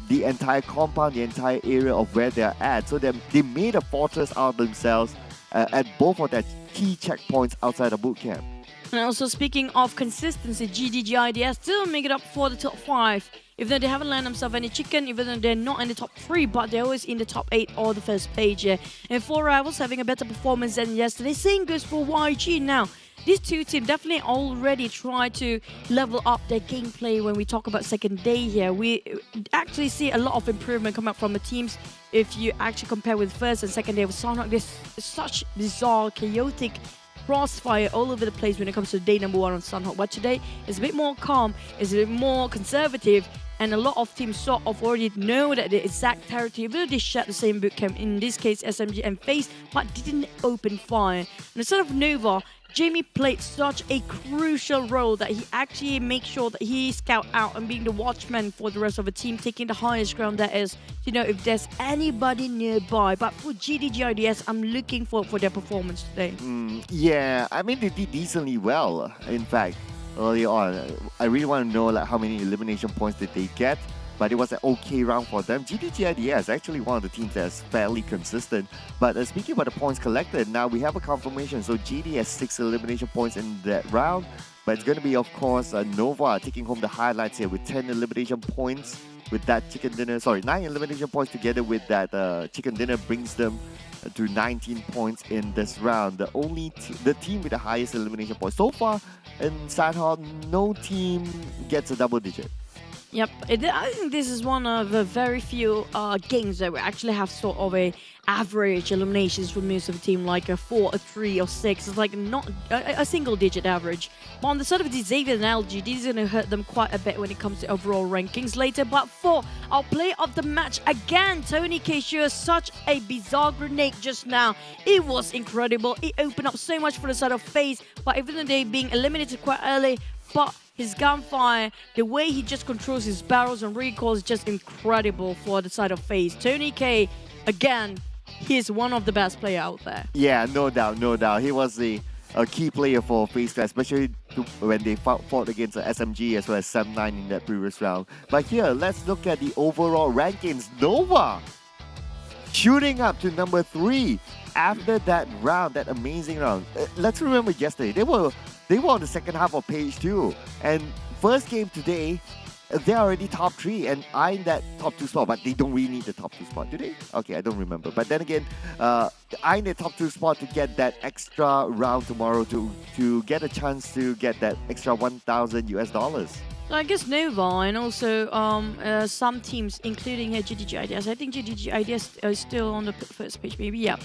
the entire compound, the entire area of where they're at. So they made a fortress out of themselves at both of their key checkpoints outside of boot camp. And also speaking of consistency, GIDS still make it up for the top 5. Even though they haven't landed themselves any chicken, even though they're not in the top 3, but they're always in the top 8 or the first page here. And 4 Rivals having a better performance than yesterday. Same goes for YG now. These two teams definitely already try to level up their gameplay when we talk about second day here. We actually see a lot of improvement come up from the teams. If you actually compare with first and second day of Sanhok, there's such bizarre, chaotic crossfire all over the place when it comes to day number 1 on Sanhok. But today is a bit more calm, it's a bit more conservative, and a lot of teams sort of already know that the exact territory, even though they share the same bootcamp, in this case SMG and FaZe, but didn't open fire. And instead of Nova, Jamie played such a crucial role that he actually makes sure that he scout out and being the watchman for the rest of the team, taking the highest ground that is, to know if there's anybody nearby. But for GIDS, I'm looking for their performance today. Yeah, I mean, they did decently well, in fact, early on. I really want to know like how many elimination points did they get, but it was an okay round for them. GIDS actually one of the teams that's fairly consistent. But speaking about the points collected, now we have a confirmation. So GD has 6 elimination points in that round, but it's going to be, of course, Nova taking home the highlights here with 10 elimination points. With that chicken dinner, 9 elimination points together with that chicken dinner brings them to 19 points in this round. The team with the highest elimination points so far in Sanhok, no team gets a double digit. Yep, I think this is one of the very few games that we actually have sort of a average eliminations from most of the team, like a 4, a 3, or 6. It's like not a single-digit average. But on the side of the Xavier and LG, this is going to hurt them quite a bit when it comes to overall rankings later. But for our player of the match, again, Tony K shares such a bizarre grenade just now. It was incredible. It opened up so much for the side of FaZe, but even though they're being eliminated quite early, but his gunfire, the way he just controls his barrels and recoils is just incredible for the side of FaZe. Tony K, again, he's one of the best players out there. Yeah, no doubt, no doubt. He was a key player for FaZe, especially when they fought against SMG as well as Sam9 in that previous round. But here, let's look at the overall rankings. Nova shooting up to number 3 after that round, that amazing round. Let's remember yesterday, they were on the second half of page 2, and first game today, they're already top 3 and eyeing that top 2 spot, but they don't really need the top 2 spot, do they? Okay, I don't remember. But then again, eyeing the top 2 spot to get that extra round tomorrow to get a chance to get that extra $1,000 US. So I guess Nova and also some teams, including here GIDS. I think GIDS is still on the first page, maybe, yeah.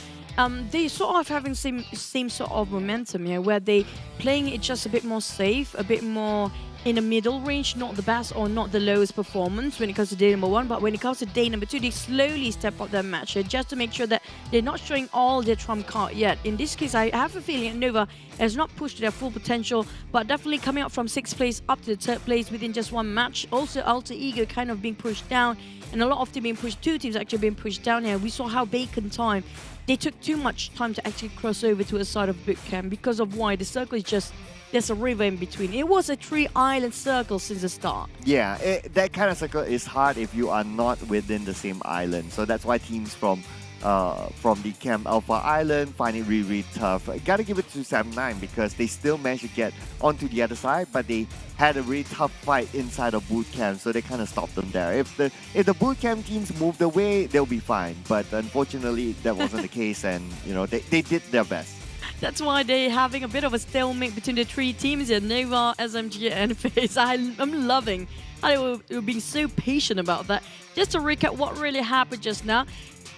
They sort of having same sort of momentum here, where they playing it just a bit more safe, a bit more in the middle range, not the best or not the lowest performance when it comes to day number 1, but when it comes to day number 2, they slowly step up their match here just to make sure that they're not showing all their trump card yet. In this case, I have a feeling that Nova has not pushed their full potential, but definitely coming up from 6th place up to the 3rd place within just 1 match. Also, Alter Ego kind of being pushed down, and a lot of teams being pushed, 2 teams actually being pushed down here. We saw how Bacon Time, they took too much time to actually cross over to a side of bootcamp because of why the circle is just, there's a river in between. It was a 3-island circle since the start. Yeah, that kind of circle is hard if you are not within the same island. So that's why teams from the Camp Alpha Island find it really, really tough. Gotta give it to Sam9 because they still managed to get onto the other side, but they had a really tough fight inside of boot camp, so they kind of stopped them there. If the boot camp teams moved away, they'll be fine. But unfortunately, that wasn't the case, and they did their best. That's why they're having a bit of a stalemate between the 3 teams here, Nova, SMG, and FaZe. I'm loving how they were being so patient about that. Just to recap what really happened just now.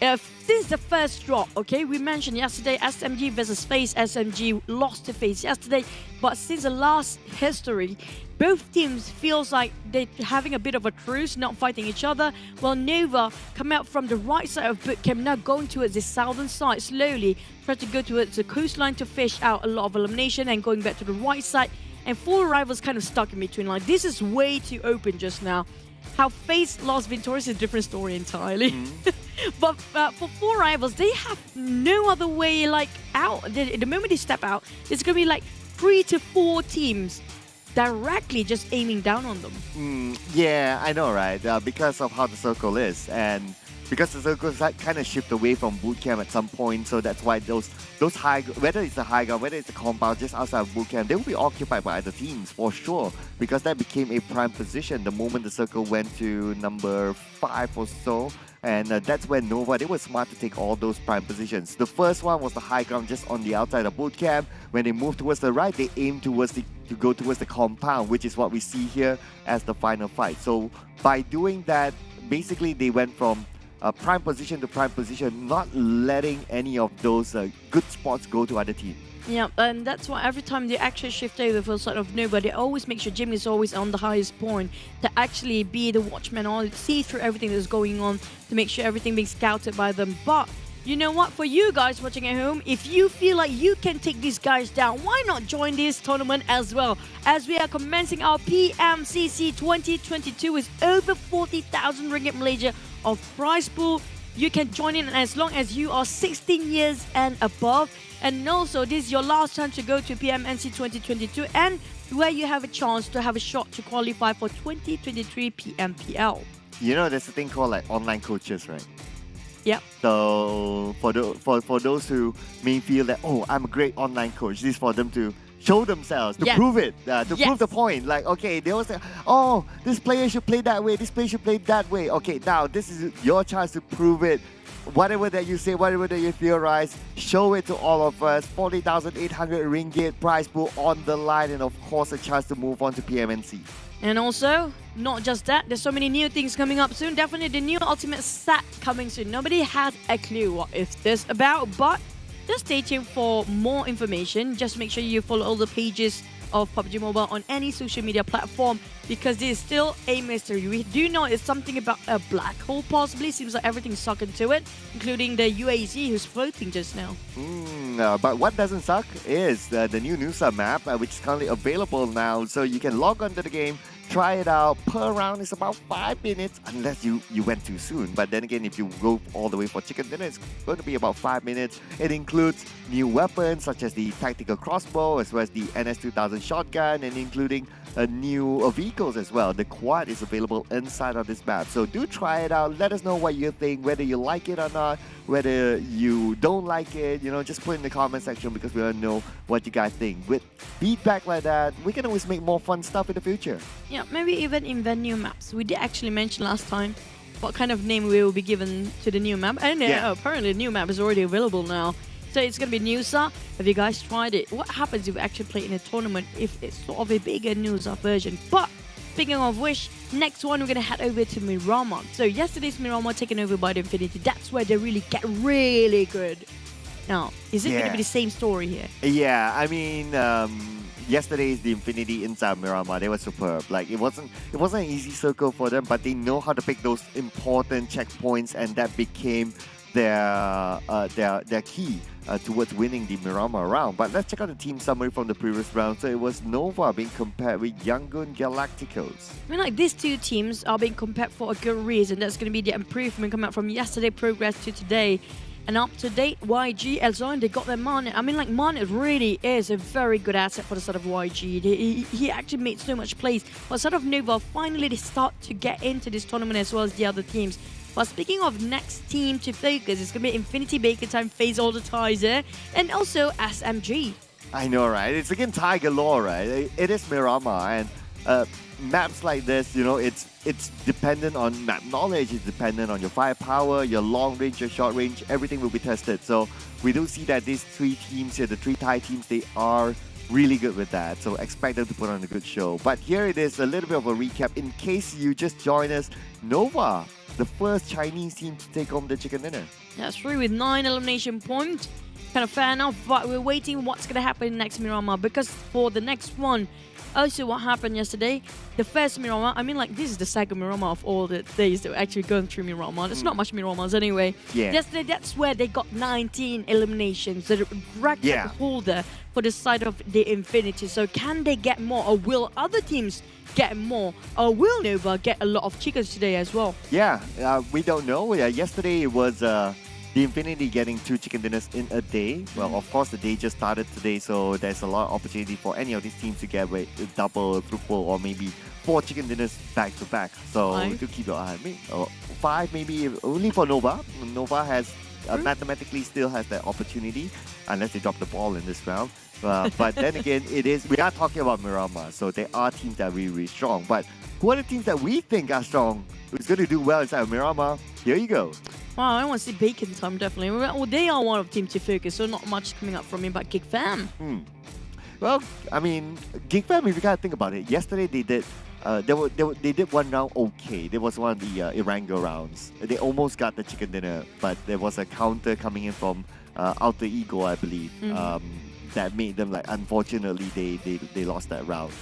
Since the first drop, okay, we mentioned yesterday SMG versus FaZe. SMG lost to FaZe yesterday, but since the last history, both teams feels like they're having a bit of a truce, not fighting each other. Well, Nova come out from the right side of bootcamp, now going towards the southern side slowly, try to go towards the coastline to fish out a lot of elimination and going back to the right side. And 4 Rivals kind of stuck in between, like this is way too open just now. How FaZe lost Victorious is a different story entirely. But for 4 rivals, they have no other way out. The moment they step out, it's going to be 3 to 4 teams directly just aiming down on them. Yeah, I know, right? Because of how the circle is, and because the circles kind of shift away from boot camp at some point, so that's why those high, whether it's a high ground, whether it's a compound just outside of boot camp, they will be occupied by other teams for sure, because that became a prime position the moment the circle went to number 5 or so. And that's when Nova, they were smart to take all those prime positions. The first one was the high ground just on the outside of boot camp. When they moved towards the right, they aimed to go towards the compound, which is what we see here as the final fight. So by doing that, basically they went from prime position to prime position, not letting any of those good spots go to other teams. Yeah, and that's why every time they actually shift over for side of Nova, they always make sure Jimmy is always on the highest point to actually be the watchman or see through everything that's going on to make sure everything being scouted by them. But you know what? For you guys watching at home, if you feel like you can take these guys down, why not join this tournament as well? As we are commencing our PMCC 2022 with over 40,000 ringgit Malaysia of prize pool. You can join in as long as you are 16 years and above. And also, this is your last chance to go to PMNC 2022 and where you have a chance to have a shot to qualify for 2023 PMPL. You know, there's a thing called online coaches, right? Yep. So for those who may feel that, oh, I'm a great online coach, this is for them to show themselves, to prove it, prove the point. Okay, they always say, oh, this player should play that way, this player should play that way. Okay, now this is your chance to prove it. Whatever that you say, whatever that you theorize, show it to all of us. 40,800 ringgit prize pool on the line, and of course a chance to move on to PMNC. And also, not just that, there's so many new things coming up soon. Definitely the new Ultimate set coming soon. Nobody has a clue what is this about, but just stay tuned for more information. Just make sure you follow all the pages of PUBG Mobile on any social media platform, because this is still a mystery. We do know it's something about a black hole possibly. Seems like everything's sucked into it, including the UAZ who's floating just now. But what doesn't suck is the new Nusa map, which is currently available now. So you can log on to the game, try it out. Per round is about 5 minutes, unless you went too soon. But then again, if you go all the way for chicken dinner, it's going to be about 5 minutes. It includes new weapons such as the tactical crossbow, as well as the NS2000 shotgun, and including new vehicles as well. The quad is available inside of this map. So do try it out. Let us know what you think, whether you like it or not, whether you don't like it. You know, just put in the comment section, because we want to know what you guys think. With feedback like that, we can always make more fun stuff in the future. Yeah, maybe even invent new maps. We did actually mention last time what kind of name we will be given to the new map. And apparently the new map is already available now. So it's going to be Nusa. Have you guys tried it? What happens if we actually play in a tournament if it's sort of a bigger Nusa version? But speaking of which, next one we're going to head over to Miramar. So yesterday's Miramar taken over by the Infinity. That's where they really get really good. Now, is it going to be the same story here? Yeah, I mean, yesterday's the Infinity inside Miramar, they were superb. It wasn't an easy circle for them, but they know how to pick those important checkpoints, and that became their key towards winning the Miramar round. But let's check out the team summary from the previous round. So it was Nova being compared with Yangon Galacticos. I mean, these two teams are being compared for a good reason. That's going to be the improvement coming out from yesterday progress to today. And up to date, YG as well, and they got their Marnet. I mean, Marnet really is a very good asset for the side of YG. He actually made so much plays. But side of Nova, finally they start to get into this tournament as well as the other teams. But speaking of next team to focus, it's going to be Infinity Baker Time, FaZe All the Tizer, and also SMG. I know, right? It's again Tiger Law, right? It is Miramar, and maps like this, you know, it's dependent on map knowledge, it's dependent on your firepower, your long range, your short range, everything will be tested. So we do see that these three teams here, the three Thai teams, they are really good with that. So expect them to put on a good show. But here it is, a little bit of a recap in case you just joined us. Nova, the first Chinese team to take home the chicken dinner. That's true, with 9 elimination points. kind of fair enough, but we're waiting what's going to happen next Miramar, because for the next one, also what happened yesterday, the first Miramar, I mean, like, this is the second Miramar of all the days that we're actually going through Miramar. There's not much Miramars anyway. Yeah. Yesterday, that's where they got 19 eliminations, the record holder for the side of the Infinity. So can they get more, or will other teams get more, or will Nova get a lot of chickens today as well? Yeah, we don't know. Yesterday it was the Infinity getting 2 chicken dinners in a day. Well, of course, the day just started today, so there's a lot of opportunity for any of these teams to get double, triple, or maybe 4 chicken dinners back to back. So to keep your eye on me, 5 maybe only for Nova. Nova has mathematically still has that opportunity unless they drop the ball in this round. But then again, we are talking about Miramar, so there are teams that are really, really strong. But who are the teams that we think are strong, who's going to do well inside of Miramar? Here you go. Wow, I want to see Bacon time, definitely. Well, they are one of Team to focus, so not much coming up from me, but Geek Fam. Well, I mean, Geek Fam, if you gotta think about it, yesterday they did they did one round okay. There was one of the Erangel rounds. They almost got the chicken dinner, but there was a counter coming in from Alter Ego, I believe, that made them, like, unfortunately, they lost that round.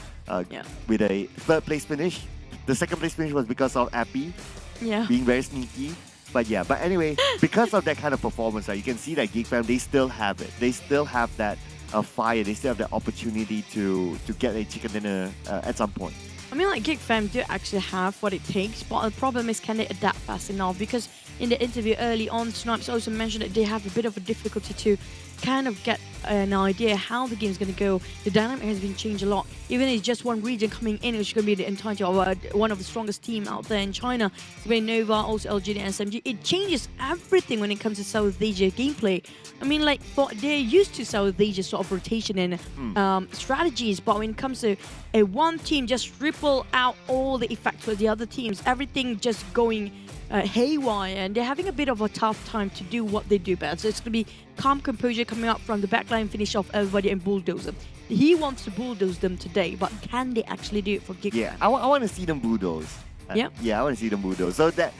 With a third place finish. The second place finish was because of Appy being very sneaky. But anyway, because of that kind of performance, you can see that Geek Fam, they still have it. They still have that fire. They still have the opportunity to get a chicken dinner at some point. I mean, like, Geek Fam do actually have what it takes, but the problem is, can they adapt fast enough? Because in the interview early on, Snipes also mentioned that they have a bit of a difficulty to kind of get an idea how the game is going to go. The dynamic has been changed a lot. Even if it's just one region coming in, which is going to be the entirety of one of the strongest team out there in China. It's been Nova, also LGD and SMG. It changes everything when it comes to South Asia gameplay. I mean, like, they're used to South Asia sort of rotation and strategies, but when it comes to one team just ripple out all the effects with the other teams, everything just going haywire, and they're having a bit of a tough time to do what they do best. So it's going to be calm composure coming up from the backline, finish off everybody and bulldoze them. He wants to bulldoze them today, but can they actually do it for Geek? Yeah, I want to see them bulldoze. I want to see them bulldoze. So that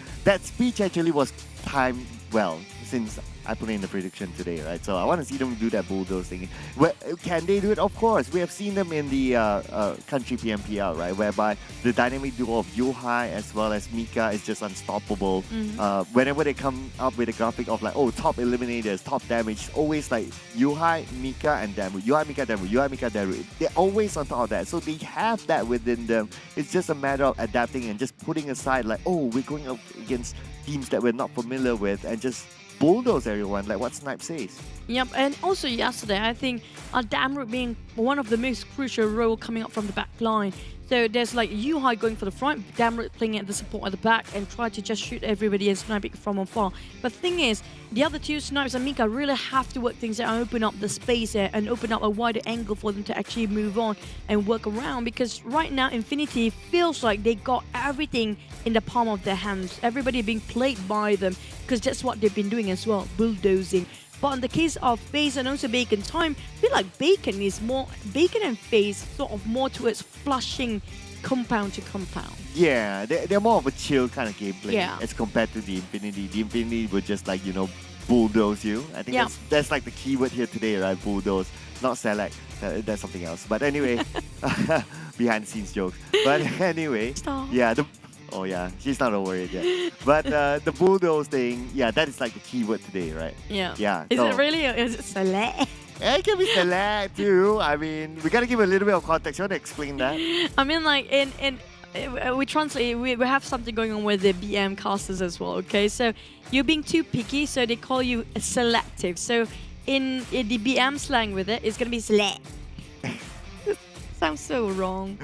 speech actually was timed well, since I put in the prediction today, right? So I want to see them do that bulldoze thing. Well, can they do it? Of course. We have seen them in the country PMPL, right? Whereby the dynamic duo of Yuhai as well as Mika is just unstoppable. Whenever they come up with a graphic of, like, top eliminators, top damage, always like Yuhai, Mika, and Damu. Yuhai, Mika, Damu. Yuhai, Mika, Damu. They're always on top of that. So they have that within them. It's just a matter of adapting and just putting aside, like, we're going up against teams that we're not familiar with, and just bulldoze everyone, like what Snipe says. Yep, and also yesterday, I think Damroot being one of the most crucial role coming up from the back line. So there's, like, Yuhai going for the front, Damroot playing at the support at the back and try to just shoot everybody and snipe it from afar. But the thing is, the other two, Snipes and Mika, really have to work things out and open up the space there and open up a wider angle for them to actually move on and work around. Because right now, Infinity feels like they got everything in the palm of their hands. Everybody being played by them, because that's what they've been doing as well, bulldozing. But in the case of FaZe and also Bacon time, I feel like Bacon and FaZe sort of more towards flushing compound to compound. Yeah, they're more of a chill kind of gameplay as compared to the Infinity. The Infinity would just, like, bulldoze you. I think that's like the keyword here today, right? Bulldoze, not select. That's something else. But anyway, behind the scenes joke. But anyway, Stop. Oh yeah, she's not over it yet. But the bulldoze thing, that is like the keyword today, right? Yeah. Is it really, or is it select? It can be select too. I mean, we gotta give a little bit of context. You want to explain that? I mean, like, we translate, we have something going on with the BM casters as well, okay? So you're being too picky, so they call you selective. So in the BM slang with it, it's gonna be select. Sounds so wrong.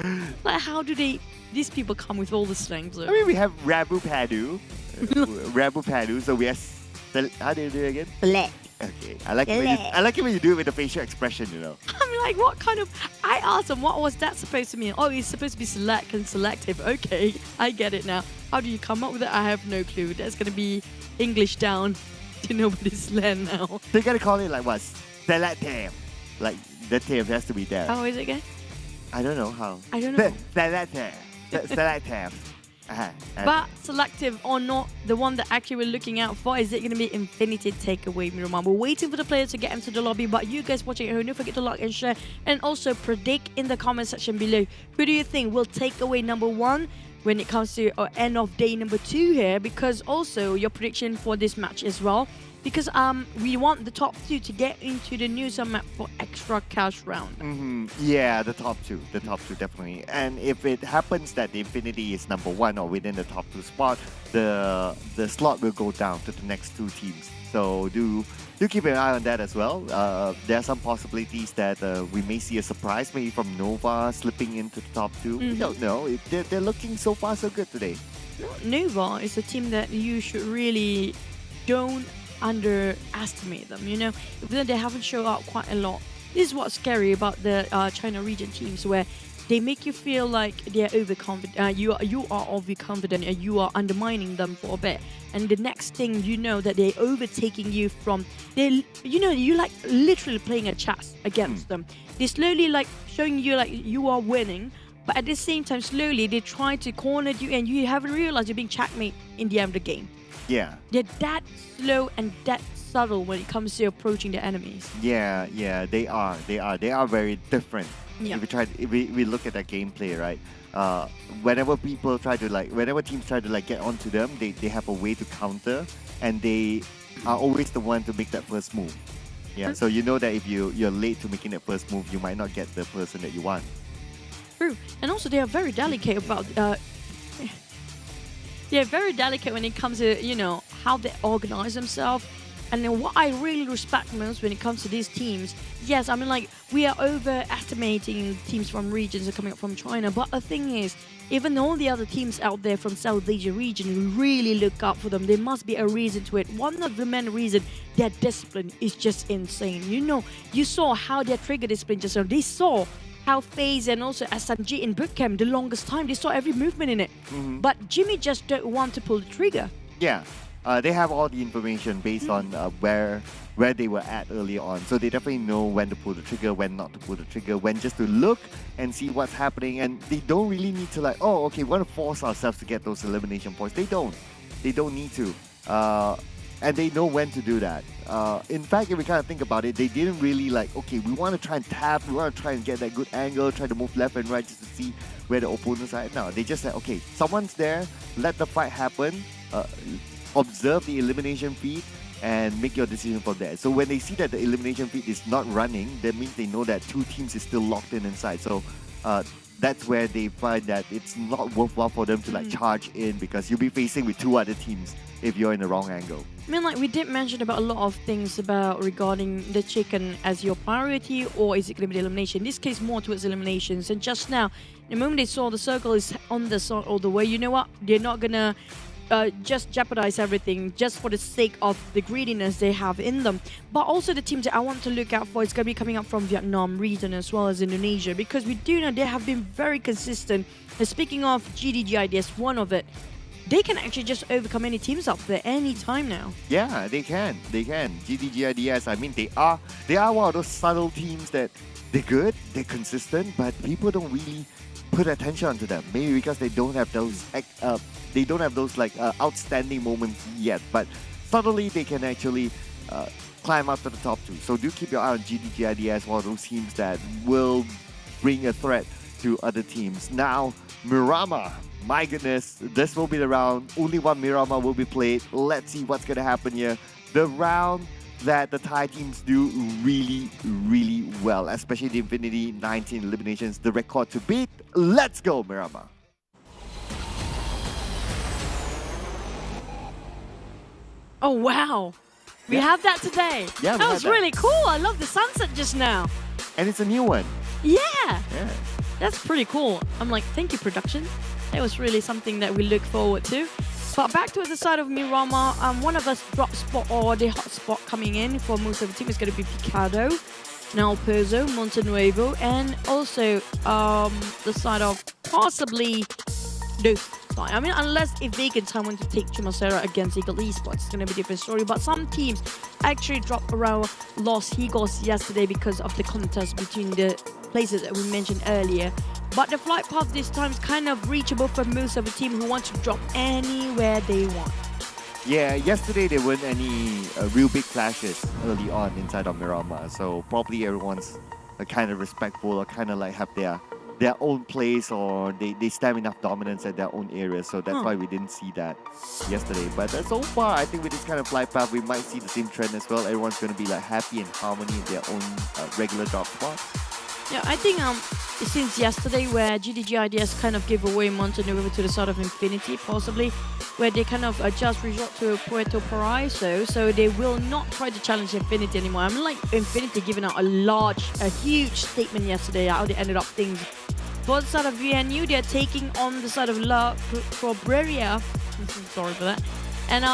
Like, how do these people come with all the slangs? I mean, we have Rabu Padu. Rabu Padu, so we have... How do you do it again? Select. Okay, I like it when you do it with the facial expression, I'm like, what kind of... I asked them, what was that supposed to mean? Oh, it's supposed to be select and selective. Okay, I get it now. How do you come up with it? I have no clue. That's going to be English down to nobody's land now. They got to call it, like, what? Selective. Like, the tail has to be there. How is it again? I don't know how. I don't know. Selective. But selective or not, the one that actually we're looking out for, is it going to be Infinity takeaway Miramar? We're waiting for the players to get into the lobby, but you guys watching at home, don't forget to like and share, and also predict in the comment section below. Who do you think will take away number 1 when it comes to end of day number 2 here? Because also your prediction for this match as well. Because we want the top 2 to get into the Nusa map for extra cash round. Yeah, the top two definitely. And if it happens that the Infinity is number 1 or within the top 2 spot, the slot will go down to the next 2 teams. So do keep an eye on that as well. There are some possibilities that we may see a surprise, maybe from Nova slipping into the top 2. We don't know. They're looking so far so good today. Nova is a team that you should really don't underestimate them, you know, even though they haven't shown up quite a lot. This is what's scary about the China region teams, where they make you feel like they're overconfident. You are overconfident and you are undermining them for a bit, and the next thing you know that they're overtaking you from you like literally playing a chess against them. They slowly like showing you like you are winning, but at the same time slowly they try to corner you and you haven't realized you're being checkmate in the end of the game. Yeah. They're that slow and that subtle when it comes to approaching the enemies. Yeah, they are very different. Yeah. If we look at their gameplay, right? Whenever teams try to get onto them, they have a way to counter, and they are always the one to make that first move. Yeah, so you know that if you're late to making that first move, you might not get the person that you want. True, and also they are very delicate about. They're very delicate when it comes to, you know, how they organize themselves. And then what I really respect most when it comes to these teams, yes, I mean, like, we are overestimating teams from regions that are coming up from China. But the thing is, even all the other teams out there from South Asia region, we really look out for them. There must be a reason to it. One of the main reasons, their discipline is just insane. You know, you saw how their trigger discipline just, they saw how FaZe and also SMG in bootcamp, the longest time, they saw every movement in it. But Jimmy just don't want to pull the trigger. Yeah, they have all the information based on where they were at early on. So they definitely know when to pull the trigger, when not to pull the trigger, when just to look and see what's happening. And they don't really need to like, oh, okay, we want to force ourselves to get those elimination points. They don't need to. And they know when to do that. In fact, if we kind of think about it, they didn't really like, okay, we want to try and tap, we want to try and get that good angle, try to move left and right just to see where the opponents are at. No, they just said, okay, someone's there, let the fight happen, observe the elimination feed, and make your decision from there. So when they see that the elimination feed is not running, that means they know that 2 teams is still locked in inside. So that's where they find that it's not worthwhile for them to like charge in, because you'll be facing with 2 other teams if you're in the wrong angle. I mean, like, we did mention about a lot of things about regarding the chicken as your priority, or is it going to be the elimination? In this case, more towards eliminations. And just now, the moment they saw the circle is on the side all the way, you know what? They're not going to just jeopardize everything just for the sake of the greediness they have in them. But also the teams that I want to look out for is going to be coming up from Vietnam region as well as Indonesia, because we do know they have been very consistent. And speaking of GIDS, one of it, they can actually just overcome any teams up there anytime now. Yeah, they can. GIDS, I mean, they are one of those subtle teams that they're good, they're consistent, but people don't really put attention onto them. Maybe because they don't have those outstanding moments yet. But subtly, they can actually climb up to the top 2. So do keep your eye on GIDS, one of those teams that will bring a threat to other teams. Now, Miramar. My goodness, this will be the round. Only one Miramar will be played. Let's see what's going to happen here. The round that the Thai teams do really, really well, especially the Infinity 19 eliminations, the record to beat. Let's go, Miramar. Oh, wow. We have that today. Yeah, that was really cool. I love the sunset just now. And it's a new one. Yeah. That's pretty cool. I'm like, thank you, production. That was really something that we look forward to. But back to the side of Miramar, one of us drop spot, or the hot spot coming in for most of the team is going to be Picado, now Perzo, Montenuevo, and also the side of possibly Nusa. I mean, unless if they can someone to take Chumacera against Eagle Esports, it's going to be a different story. But some teams actually dropped around Los Higos yesterday because of the contest between the places that we mentioned earlier. But the flight path this time is kind of reachable for most of the team who want to drop anywhere they want. Yeah, yesterday there weren't any real big clashes early on inside of Myanmar, so probably everyone's kind of respectful or kind of like have their own place, or they stamp enough dominance at their own area, so that's why we didn't see that yesterday. But so far, I think with this kind of flight path, we might see the same trend as well. Everyone's going to be like happy and harmony in their own regular drop spots. Yeah, I think since yesterday where GIDS kind of gave away Montenegro to the side of Infinity, possibly, where they kind of just resort to Puerto Paraiso, so they will not try to challenge Infinity anymore. I mean, like Infinity giving out a huge statement yesterday, how they ended up things. For the side of VNU, they're taking on the side of La Probreria. Sorry for that. And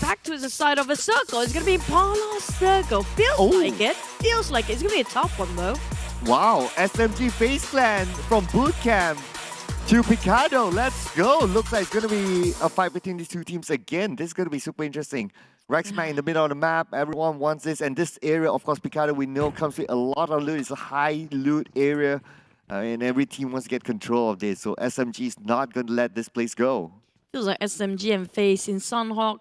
back to the side of a circle. It's going to be Impala Circle. Feels like it. Feels like it. It's going to be a tough one, though. Wow, SMG FaZe Clan from Bootcamp to Picado. Let's go. Looks like it's going to be a fight between these two teams again. This is going to be super interesting. Rexman in the middle of the map. Everyone wants this. And this area, of course, Picado, we know comes with a lot of loot. It's a high loot area. And every team wants to get control of this. So SMG is not going to let this place go. Feels like SMG and FaZe in Sunhawk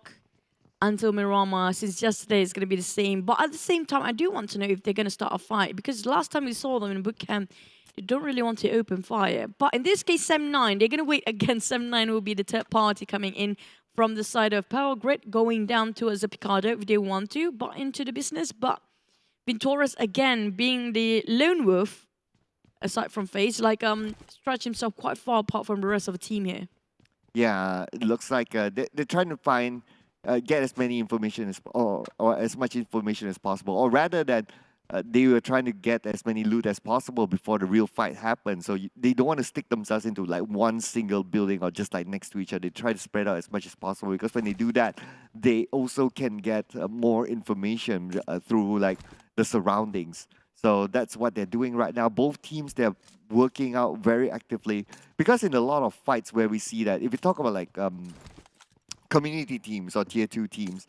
until Myanmar, since yesterday is going to be the same. But at the same time, I do want to know if they're going to start a fight, because last time we saw them in bootcamp, they don't really want to open fire. But in this case, Sem9, they're going to wait again. Sem9 will be the third party coming in from the side of Power Grid, going down towards the Picado if they want to, but into the business. But Vintoras, again, being the lone wolf, aside from FaZe, like stretch himself quite far apart from the rest of the team here. Yeah, it looks like they're trying to find, get as many information as, or as much information as possible, or rather that they were trying to get as many loot as possible before the real fight happens. So they don't want to stick themselves into like one single building or just like next to each other. They try to spread out as much as possible, because when they do that, they also can get more information through like the surroundings. So that's what they're doing right now. Both teams, they're working out very actively, because in a lot of fights where we see that, if you talk about like community teams or tier 2 teams,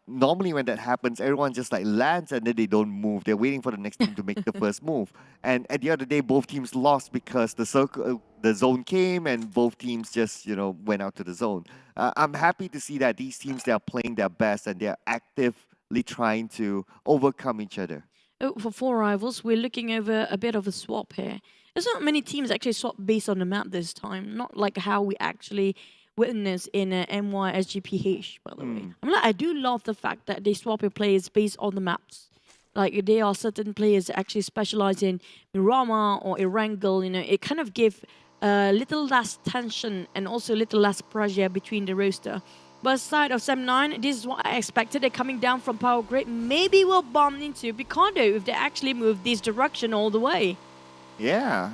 normally when that happens, everyone just like lands and then they don't move. They're waiting for the next team to make the first move. And at the end of the day, both teams lost because the zone came and both teams just, went out to the zone. I'm happy to see that these teams, they're playing their best and they're actively trying to overcome each other. For 4 rivals, we're looking over a bit of a swap here. There's not many teams actually swap based on the map this time. Not like how we actually witnessed in MY SGPH, by the way. I do love the fact that they swap your players based on the maps. Like, there are certain players that actually specialize in Miramar or Erangel. It kind of gives a little less tension and also a little less pressure between the roster. But side of Sem9, this is what I expected. They're coming down from Power Grid. Maybe we'll bump into Picado if they actually move this direction all the way. Yeah.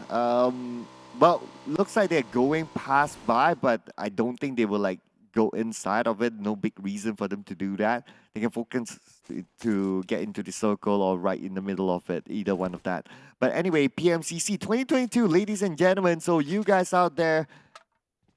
Well, looks like they're going past by, but I don't think they will like go inside of it. No big reason for them to do that. They can focus to get into the circle or right in the middle of it, either one of that. But anyway, PMCC 2022, ladies and gentlemen. So you guys out there,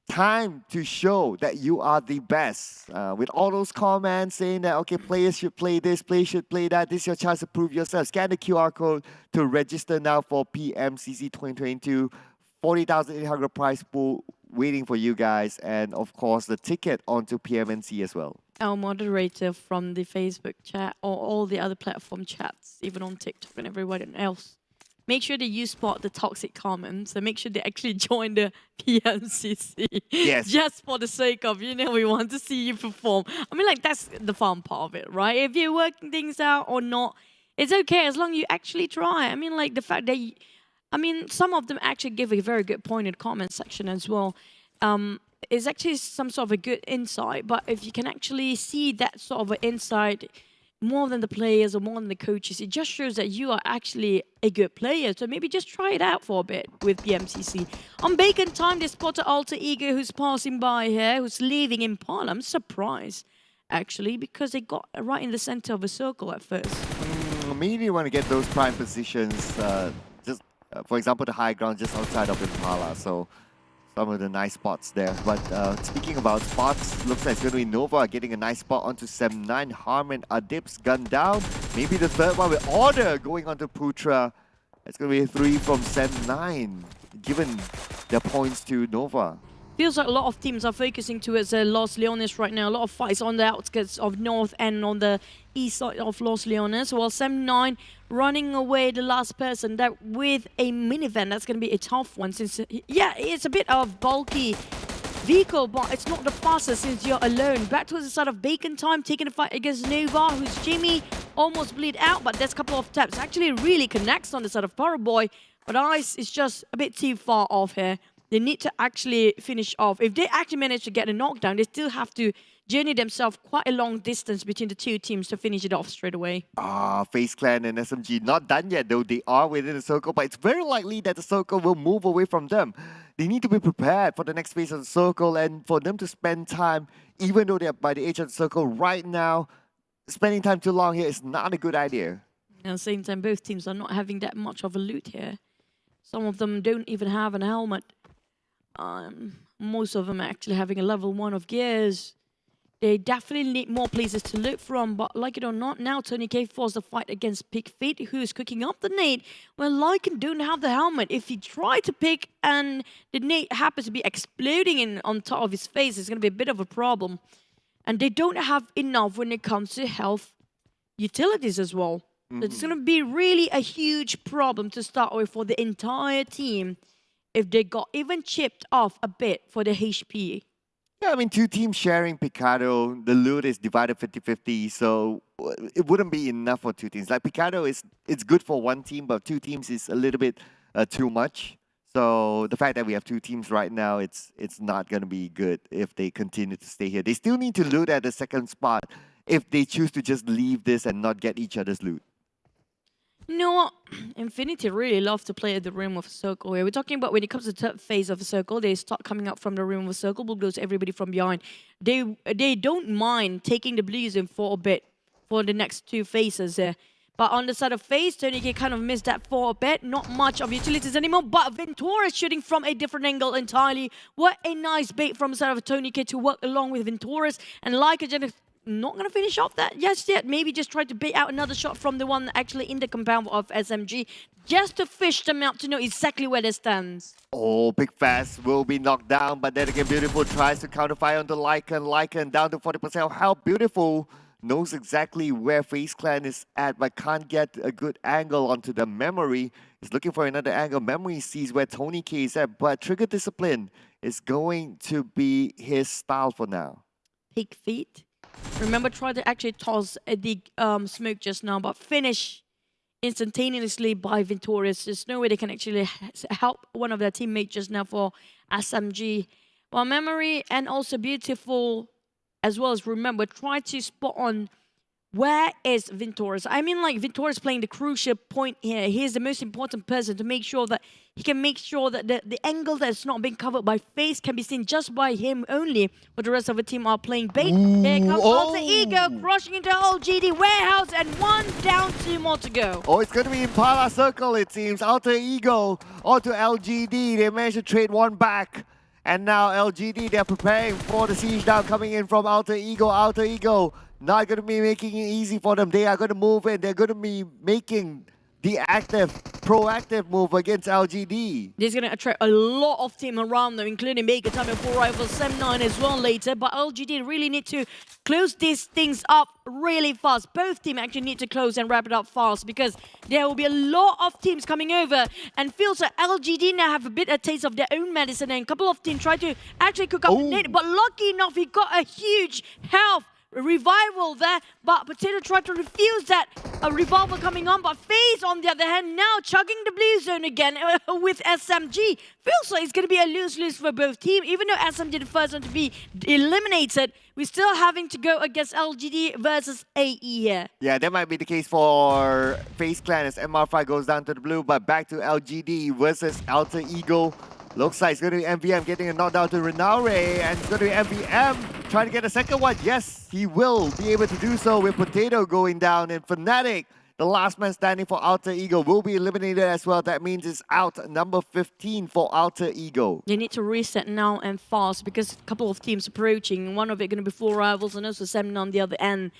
time to show that you are the best. With all those comments saying that, okay, players should play this, players should play that, this is your chance to prove yourself. Scan the QR code to register now for PMCC 2022. 40,800 prize pool waiting for you guys. And of course, the ticket onto PMNC as well. Our moderator from the Facebook chat or all the other platform chats, even on TikTok and everyone else. Make sure that you spot the toxic comments and make sure they actually join the PMCC. Yes. Just for the sake of, we want to see you perform. I mean, like, that's the fun part of it, right? If you're working things out or not, it's okay as long as you actually try. I mean, like, the fact that, some of them actually give a very good point in the comment section as well. It's actually some sort of a good insight, but if you can actually see that sort of an insight more than the players or more than the coaches, it just shows that you are actually a good player. So maybe just try it out for a bit with the MCC. On Bacon Time, they spot an alter ego who's passing by here, who's leaving Impala. I'm surprised, actually, because they got right in the center of a circle at first. Maybe you want to get those prime positions, for example, the high ground just outside of Impala. So some of the nice spots there. But speaking about spots, looks like it's going to be Nova getting a nice spot onto Sem9. Harman Adip's gun down. Maybe the third one with Order going onto Putra. It's going to be a 3 from Sem9. given their points to Nova. Feels like a lot of teams are focusing towards Los Leones right now. A lot of fights on the outskirts of North and on the east side of Los Leones. While Sem9 running away the last person that with a minivan. That's going to be a tough one since, yeah, it's a bit of bulky vehicle, but it's not the fastest since you're alone. Back towards the side of Bacon Time, taking a fight against Nova, who's Jimmy, almost bleed out, but there's a couple of taps. Actually really connects on the side of Paraboy, but Ice is just a bit too far off here. They need to actually finish off. If they actually manage to get a knockdown, they still have to journey themselves quite a long distance between the two teams to finish it off straight away. FaZe Clan and SMG not done yet, though. They are within the circle, but it's very likely that the circle will move away from them. They need to be prepared for the next phase of the circle and for them to spend time, even though they're by the edge of the circle right now, spending time too long here is not a good idea. At the same time, both teams are not having that much of a loot here. Some of them don't even have an helmet. Most of them are actually having a level 1 of gears. They definitely need more places to loot from, but like it or not, now Tony K forced the fight against Pick Feet, who is cooking up the nade when Lycan don't have the helmet. If he try to pick and the nade happens to be exploding on top of his face, it's going to be a bit of a problem. And they don't have enough when it comes to health utilities as well. So it's going to be really a huge problem to start with for the entire team if they got even chipped off a bit for the HP. Yeah, I mean, two teams sharing Picado, the loot is divided 50-50, so it wouldn't be enough for two teams. Like, Picado it's good for one team, but two teams is a little bit too much. So the fact that we have two teams right now, it's not going to be good if they continue to stay here. They still need to loot at the second spot if they choose to just leave this and not get each other's loot. You know what? Infinity really love to play at the rim of a circle here. We're talking about when it comes to the third phase of a circle, they start coming up from the rim of a circle, bulldoze everybody from behind. They don't mind taking the blue zone for a bit for the next two phases there. But on the side of phase, Tony K kind of missed that for a bit. Not much of utilities anymore, but Ventura is shooting from a different angle entirely. What a nice bait from the side of Tony K to work along with Venturas. And Lycan not going to finish off that just yet. Maybe just try to bait out another shot from the one actually in the compound of SMG, just to fish them out to know exactly where they stand. Oh, Big Fast will be knocked down, but then again, Beautiful tries to counterfire onto Lycan. Lycan down to 40% of health. Beautiful knows exactly where FaZe Clan is at, but can't get a good angle onto the Memory. He's looking for another angle. Memory sees where Tony K is at, but Trigger Discipline is going to be his style for now. Pig feet. Remember, try to actually toss the smoke just now, but finish instantaneously by Venturas. There's no way they can actually help one of their teammates just now for SMG. While Memory and also Beautiful, as well as Remember, try to spot on where is Venturas. I mean, like, Venturas playing the crucial point here. He is the most important person to make sure that he can make sure that the angle that's not being covered by FaZe can be seen just by him only. But the rest of the team are playing bait. Here comes Alter Ego, crushing into LGD warehouse, and one down, two more to go. Oh, it's going to be Impala Circle, it seems. Alter Ego onto LGD. They managed to trade one back. And now LGD, they're preparing for the siege down coming in from Alter Ego. Alter Ego not going to be making it easy for them. They are going to move in. They're going to be making the active, proactive move against LGD. This is going to attract a lot of team around them, including Mega Time and 4 Rivals, Sem9 as well later. But LGD really need to close these things up really fast. Both teams actually need to close and wrap it up fast because there will be a lot of teams coming over. And feels like LGD now have a bit of taste of their own medicine. And a couple of teams try to actually cook up the nade. But lucky enough, he got a huge health revival there, but Potato tried to refuse that revival coming on, but FaZe on the other hand now chugging the blue zone again with SMG. Feels like it's going to be a lose-lose for both teams. Even though SMG the first one to be eliminated, we're still having to go against LGD versus AE here. Yeah, that might be the case for FaZe Clan as MR5 goes down to the blue, but back to LGD versus Alter Ego. Looks like it's going to be MVM getting a knockdown to Renare, and it's going to be MVM trying to get a second one. Yes, he will be able to do so with Potato going down, and Fnatic, the last man standing for Alter Ego, will be eliminated as well. That means it's out number 15 for Alter Ego. They need to reset now and fast because a couple of teams approaching. One of it going to be 4 Rivals and also Sem9 on the other end.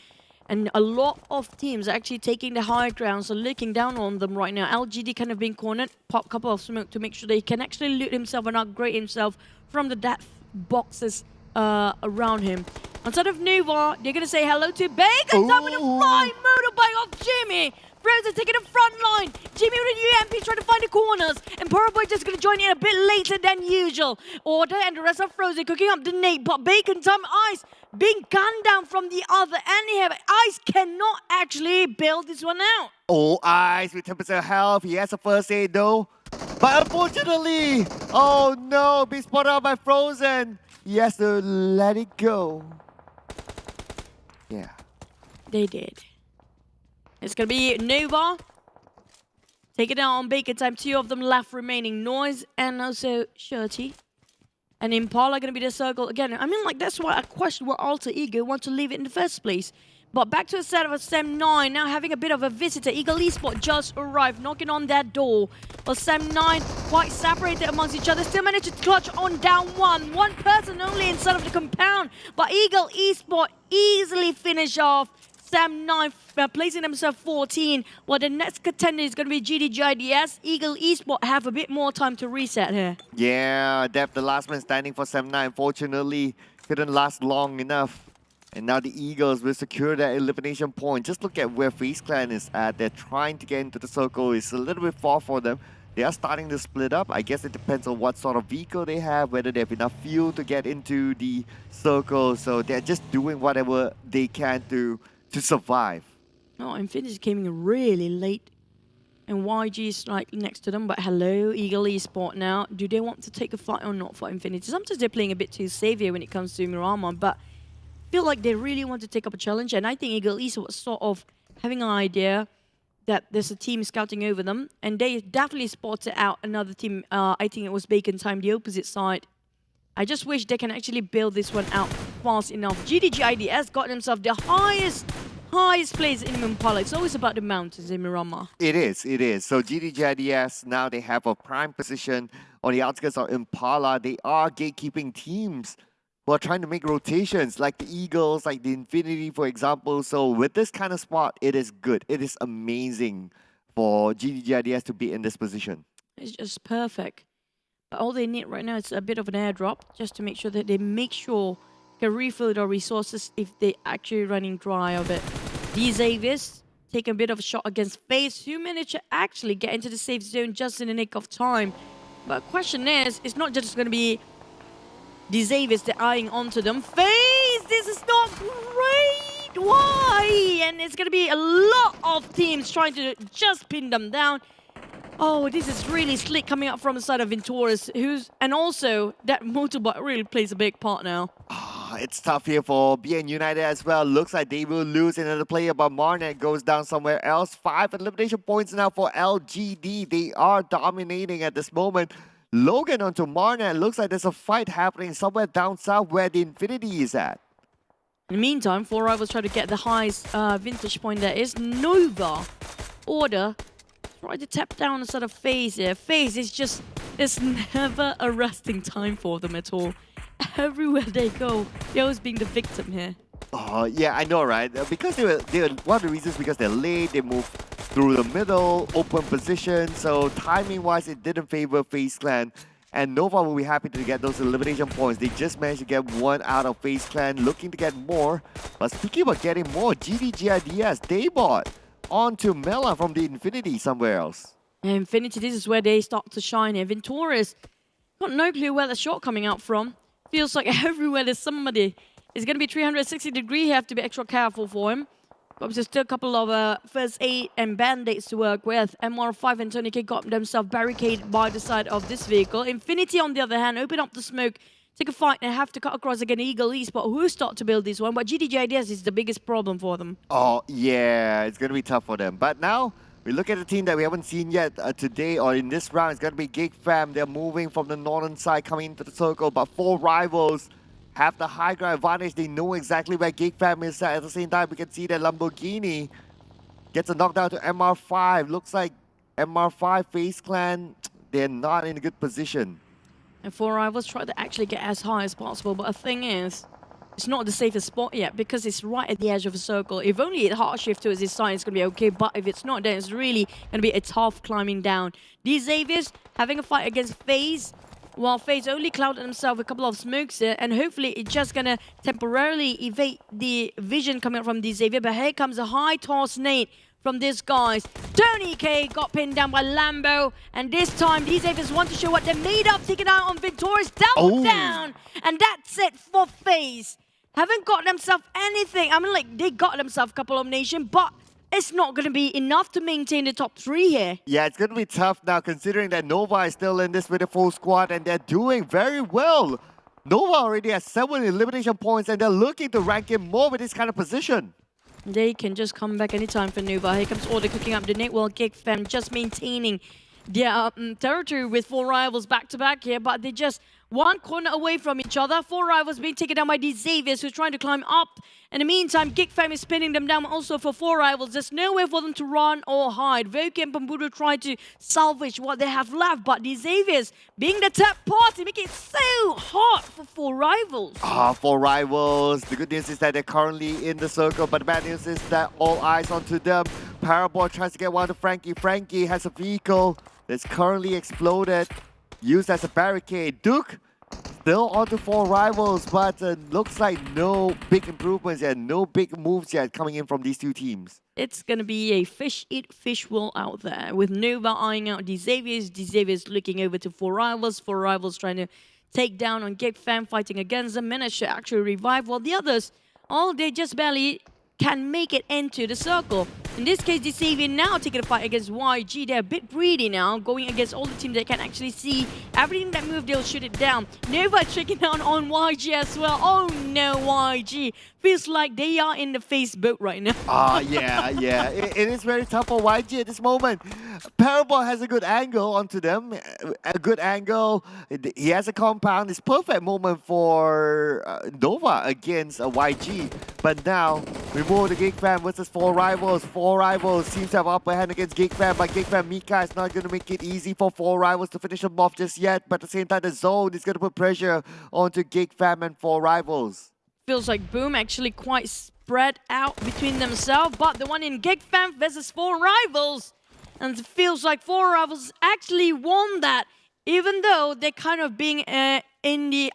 And a lot of teams are actually taking the high ground, so looking down on them right now. LGD kind of being cornered, pop a couple of smoke to make sure they can actually loot himself and upgrade himself from the death boxes around him. Outside of Nova, they're going to say hello to Bacon. Time with a flying motorbike off Jimmy. Frozen taking the front line. Jimmy with an UMP trying to find the corners. And Poroboy just going to join in a bit later than usual. Order and the rest of Frozen cooking up the nade. But Bacon time Ice being gunned down from the other end here. Ice cannot actually build this one out. Oh, Ice with 10% health. He has a first aid though. But unfortunately, oh no, being spotted out by Frozen. He has to let it go. Yeah. They did. It's going to be Nova. Take it down on Bacon time. 2 of them left remaining. Noise and also Shirty. And Impala going to be the circle again. I mean, like, that's why I question where Alter Ego want to leave it in the first place. But back to a set of a Sem9, now having a bit of a visitor. Eagle Esports just arrived, knocking on that door. But Sem9 quite separated amongst each other. Still managed to clutch on down one. One person only inside of the compound. But Eagle Esports easily finish off Sem9, placing themselves 14. Well, the next contender is going to be GIDS. Eagle Esports have a bit more time to reset here. Yeah, Dep, the last man standing for Sem9, unfortunately couldn't last long enough. And now the Eagles will secure that elimination point. Just look at where FaZe Clan is at. They're trying to get into the circle. It's a little bit far for them. They are starting to split up. I guess it depends on what sort of vehicle they have, whether they have enough fuel to get into the circle. So they're just doing whatever they can to survive. Oh, Infinity came in really late. And YG is like next to them. But hello, Eagle Esports now. Do they want to take a fight or not for Infinity? Sometimes they're playing a bit too safe here when it comes to Miramar. But feel like they really want to take up a challenge, and I think Eagle East was sort of having an idea that there's a team scouting over them, and they definitely spotted out another team. I think it was Bacon time, the opposite side. I just wish they can actually build this one out fast enough. GIDS got themselves the highest place in Impala. It's always about the mountains in Miramar. It is. So GIDS, now they have a prime position on the outskirts of Impala. They are gatekeeping teams who are trying to make rotations, like the Eagles, like the Infinity, for example. So with this kind of spot, it is good. It is amazing for GIDS to be in this position. It's just perfect. But all they need right now is a bit of an airdrop, just to make sure that they can refill their resources if they actually running dry of it. These Avis take a bit of a shot against FaZe, who managed to actually get into the safe zone just in the nick of time. But the question is, it's not just going to be these Avis, they're eyeing onto them. FaZe, this is not great! Why? And it's going to be a lot of teams trying to just pin them down. Oh, this is really slick coming up from the side of Venturas, and also that motorbike really plays a big part now. It's tough here for BN United as well. Looks like they will lose another player, but Marnet goes down somewhere else. 5 elimination points now for LGD. They are dominating at this moment. Logan onto Marnet. Looks like there's a fight happening somewhere down south where the Infinity is at. In the meantime, 4 Rivals try to get the highest vintage point there is. Nova Order try to tap down a sort of FaZe here. FaZe is just, it's never a resting time for them at all. Everywhere they go, they're always being the victim here. Oh, yeah, I know, right? Because they were one of the reasons, because they're late, they move through the middle, open position. So timing-wise, it didn't favor FaZe Clan. And Nova will be happy to get those elimination points. They just managed to get 1 out of FaZe Clan, looking to get more. But speaking about getting more, GIDS, they bought onto Mela from the Infinity somewhere else. Infinity, this is where they start to shine here. Venturas got no clue where the shot coming out from. Feels like everywhere there's somebody. It's going to be 360 degree. You have to be extra careful for him. But there's still a couple of first aid and band-aids to work with. MR5 and Tony K got themselves barricaded by the side of this vehicle. Infinity, on the other hand, open up the smoke, take a fight, and have to cut across again Eagle Esports, who start to build this one. But GIDS is the biggest problem for them. Oh, yeah, it's going to be tough for them. But now, we look at a team that we haven't seen yet today or in this round. It's going to be Geek Fam. They're moving from the northern side, coming into the circle. But 4 Rivals have the high ground advantage. They know exactly where Geek Fam is at. At the same time, we can see that Lamborghini gets a knockdown to MR5. Looks like MR5, FaZe Clan, they're not in a good position. And 4 Rivals try to actually get as high as possible. But the thing is, it's not the safest spot yet because it's right at the edge of a circle. If only it hard shift towards his side, it's going to be okay. But if it's not, then it's really going to be a tough climbing down. These Xaviers having a fight against FaZe. While FaZe only clouded himself a couple of smokes there, and hopefully it's just going to temporarily evade the vision coming up from these Xavier. But here comes a high toss nade from these guys. Tony K got pinned down by Lambo, and this time these Xaviers want to show what they're made of, taking out on Victorious down, and that's it for FaZe. Haven't got themselves anything. I mean, like, they got themselves a couple of nations, but it's not going to be enough to maintain the top 3 here. Yeah, it's going to be tough now considering that Nova is still in this with a full squad and they're doing very well. Nova already has 7 elimination points and they're looking to rank him more with this kind of position. They can just come back anytime for Nova. Here comes Order cooking up the net. Well, Geek fam just maintaining their territory with 4 rivals back-to-back here, but they just one corner away from each other. 4 rivals being taken down by these Xaviers who's trying to climb up. In the meantime, Geek fam is spinning them down also for 4 rivals. There's nowhere for them to run or hide. Voki and Pamburu try to salvage what they have left, but these Xaviers, being the top party, make it so hard for 4 rivals. 4 rivals. The good news is that they're currently in the circle, but the bad news is that all eyes onto them. Parabol tries to get one to Frankie. Frankie has a vehicle that's currently exploded, used as a barricade. Duke still onto 4 rivals, but looks like no big improvements yet, no big moves yet coming in from these 2 teams. It's going to be a fish eat fish world out there, with Nova eyeing out the Xaviers looking over to 4 rivals trying to take down on Geek fam, fighting against them. Managed to actually revive, while the others, they just barely can make it into the circle. In this case, the Xavier now taking a fight against YG. They're a bit greedy now, going against all the teams that can actually see everything that move, they'll shoot it down. Nova checking down on YG as well. Oh no, YG. Feels like they are in the FaZe boat right now. Yeah. It is very tough for YG at this moment. Parabol has a good angle onto them. A good angle. He has a compound. It's perfect moment for Nova against YG. But now, remove the Geek fam versus 4 rivals. 4 rivals seems to have upper hand against Geek fam, but Geek fam Mika is not going to make it easy for 4 rivals to finish them off just yet. But at the same time, the zone is going to put pressure onto Geek fam and 4 rivals. Feels like Boom actually quite spread out between themselves, but the one in Geek fam versus 4 rivals. And it feels like 4 rivals actually won that, even though they're kind of being in the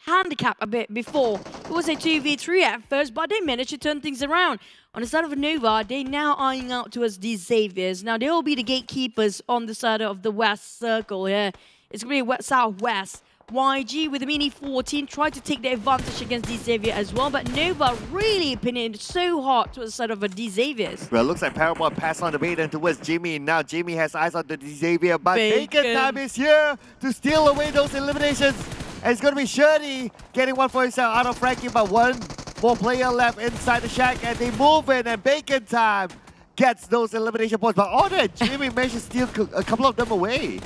handicap a bit before. It was a 2v3 at first, but they managed to turn things around. On the side of Nova, they now eyeing out towards these Xaviers. Now, they will be the gatekeepers on the side of the west circle here. It's going to be southwest. YG with the Mini 14 tried to take the advantage against these Xavier as well, but Nova really pinning so hard to the side of these Xaviers. Well, it looks like Parabol passed on the bait towards Jimmy. Now Jimmy has eyes on the Xavier, but Bacon time is here to steal away those eliminations. And it's going to be Shirley getting one for himself out of Frankie, but one more player left inside the shack, and they move in, and Bacon time gets those elimination points. But all that, Jimmy managed to steal a couple of them away.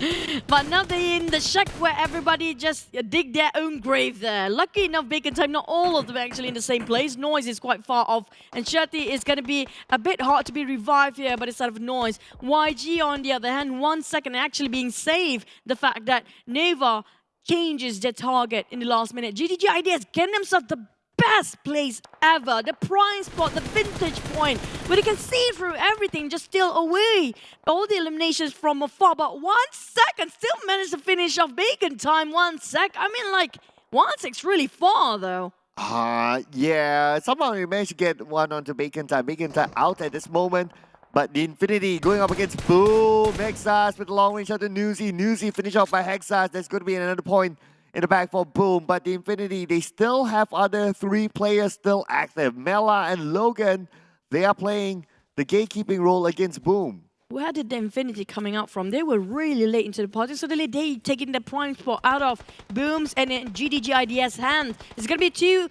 But now they're in the shack where everybody just dig their own grave there. Lucky enough, Bacon time, not all of them actually in the same place. Noise is quite far off, and Shirley is going to be a bit hard to be revived here by the side of Noise. YG, on the other hand, 1 second actually being saved. The fact that Nova changes their target in the last minute. GIDS getting themselves the best place ever, the prime spot, the vintage point, where they can see through everything, just steal away all the eliminations from afar. But 1 second, still managed to finish off Bacon time. 1 sec. I mean, like, 1 sec's really far though. Yeah, somehow we managed to get one onto Bacon time. Bacon time out at this moment. But the Infinity going up against Boom. Hexas with the long range shot to Nusi. Nusi finished off by Hexas. There's going to be another point in the back for Boom. But the Infinity, they still have other 3 players still active. Mela and Logan, they are playing the gatekeeping role against Boom. Where did the Infinity coming out from? They were really late into the party, so they taking the prime spot out of Boom's and GIDS hand. It's going to be 2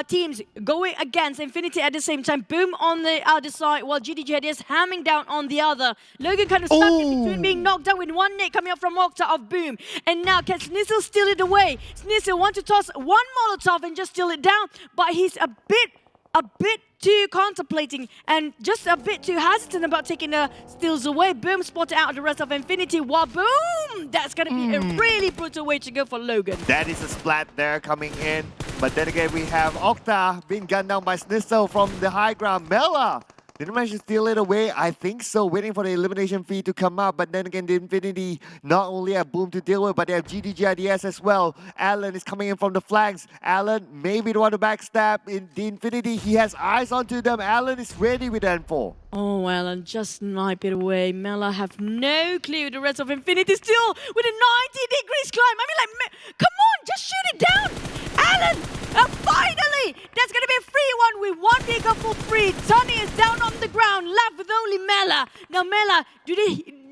teams going against Infinity at the same time. Boom on the other side, while GIDS hamming down on the other. Logan kind of stuck in between, being knocked out with 1 nade coming up from Octa of Boom. And now can Snizzle steal it away? Snizzle wants to toss 1 Molotov and just steal it down, but he's a bit too contemplating and just a bit too hesitant about taking the steals away. Boom spotted out the rest of Infinity, while Boom, that's going to be a really brutal way to go for Logan. That is a splat there coming in But then again, we have Okta being gunned down by Snissel from the high ground. Mela didn't manage to steal it away. I think so, waiting for the elimination feed to come up. But then again, the Infinity not only have Boom to deal with, but they have GIDS as well. Alan is coming in from the flanks. Alan maybe the one to backstab in the Infinity. He has eyes onto them. Alan is ready with N4. Oh, Alan just snipe it away. Mela have no clue. The rest of Infinity still with a 90 degrees climb. I mean, like, come on, just shoot it down. Alan, finally, that's going to be a free one with one vehicle for free. Sunny is down on the ground, left with only Mela. Now, Mela,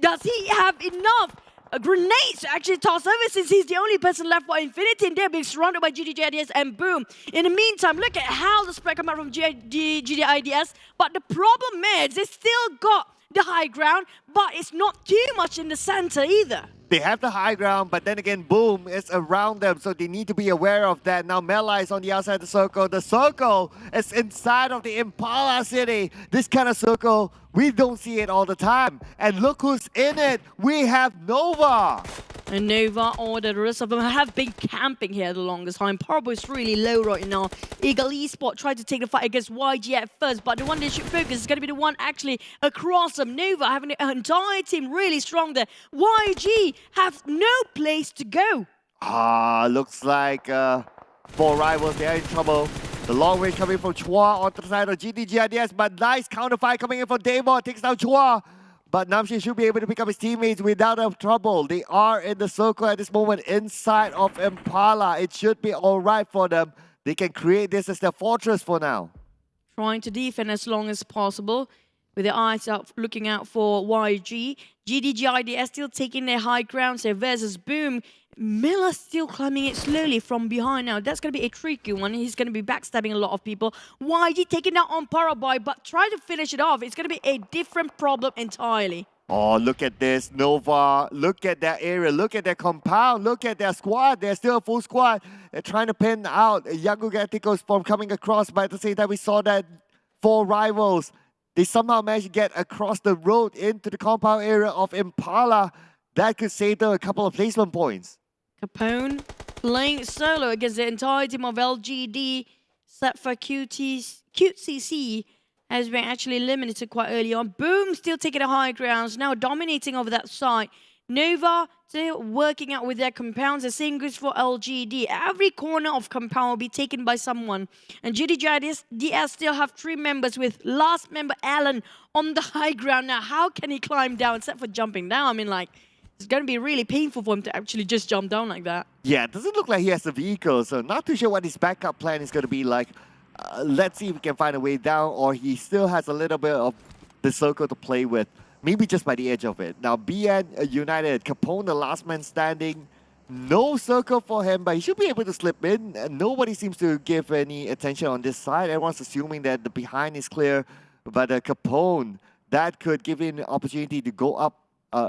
does he have enough grenades to actually toss over, since he's the only person left for Infinity and they're being surrounded by GIDS and Boom. In the meantime, look at how the spread come out from GIDS, but the problem is they still got the high ground, but it's not too much in the center either. They have the high ground, but then again, Boom is around them, so they need to be aware of that. Now, Mela is on the outside of the circle. The circle is inside of the Impala City. This kind of circle, we don't see it all the time. And look who's in it. We have Nova. And Nova or the rest of them have been camping here the longest time. Parbo is really low right now. Eagle Esports tried to take the fight against YG at first, but the one they should focus is going to be the one actually across them. Nova having the entire team really strong there. YG have no place to go. Looks like 4 rivals, they are in trouble. The long range coming from Chua on the side of GIDS, but nice counter fight coming in from Daemon. Takes down Chua. But Namshi should be able to pick up his teammates without trouble. They are in the circle at this moment inside of Impala. It should be all right for them. They can create this as their fortress for now. Trying to defend as long as possible with their eyes out, looking out for YG. GIDS still taking their high ground there versus Boom. Mela still climbing it slowly from behind now. That's going to be a tricky one. He's going to be backstabbing a lot of people. YG taking out on Paraboy, but try to finish it off. It's going to be a different problem entirely. Oh, look at this, Nova. Look at that area. Look at their compound. Look at their squad. They're still a full squad. They're trying to pin out Yangon Galacticos from coming across, but at the same time, we saw that 4 rivals. They somehow managed to get across the road into the compound area of Impala. That could save them a couple of placement points. Capone playing solo against the entire team of LGD, set for QCC, has been actually eliminated quite early on. Boom still taking the high grounds, now dominating over that side. Nova still working out with their compounds. The same goes for LGD. Every corner of compound will be taken by someone. And GIDS still have 3 members with last member Alan on the high ground. Now, how can he climb down except for jumping down? I mean, like, it's going to be really painful for him to actually just jump down like that. Yeah, it doesn't look like he has a vehicle, so not too sure what his backup plan is going to be like. Let's see if we can find a way down, or he still has a little bit of the circle to play with. Maybe just by the edge of it. Now, BN United, Capone, the last man standing. No circle for him, but he should be able to slip in. Nobody seems to give any attention on this side. Everyone's assuming that the behind is clear. But Capone, that could give him an opportunity to go up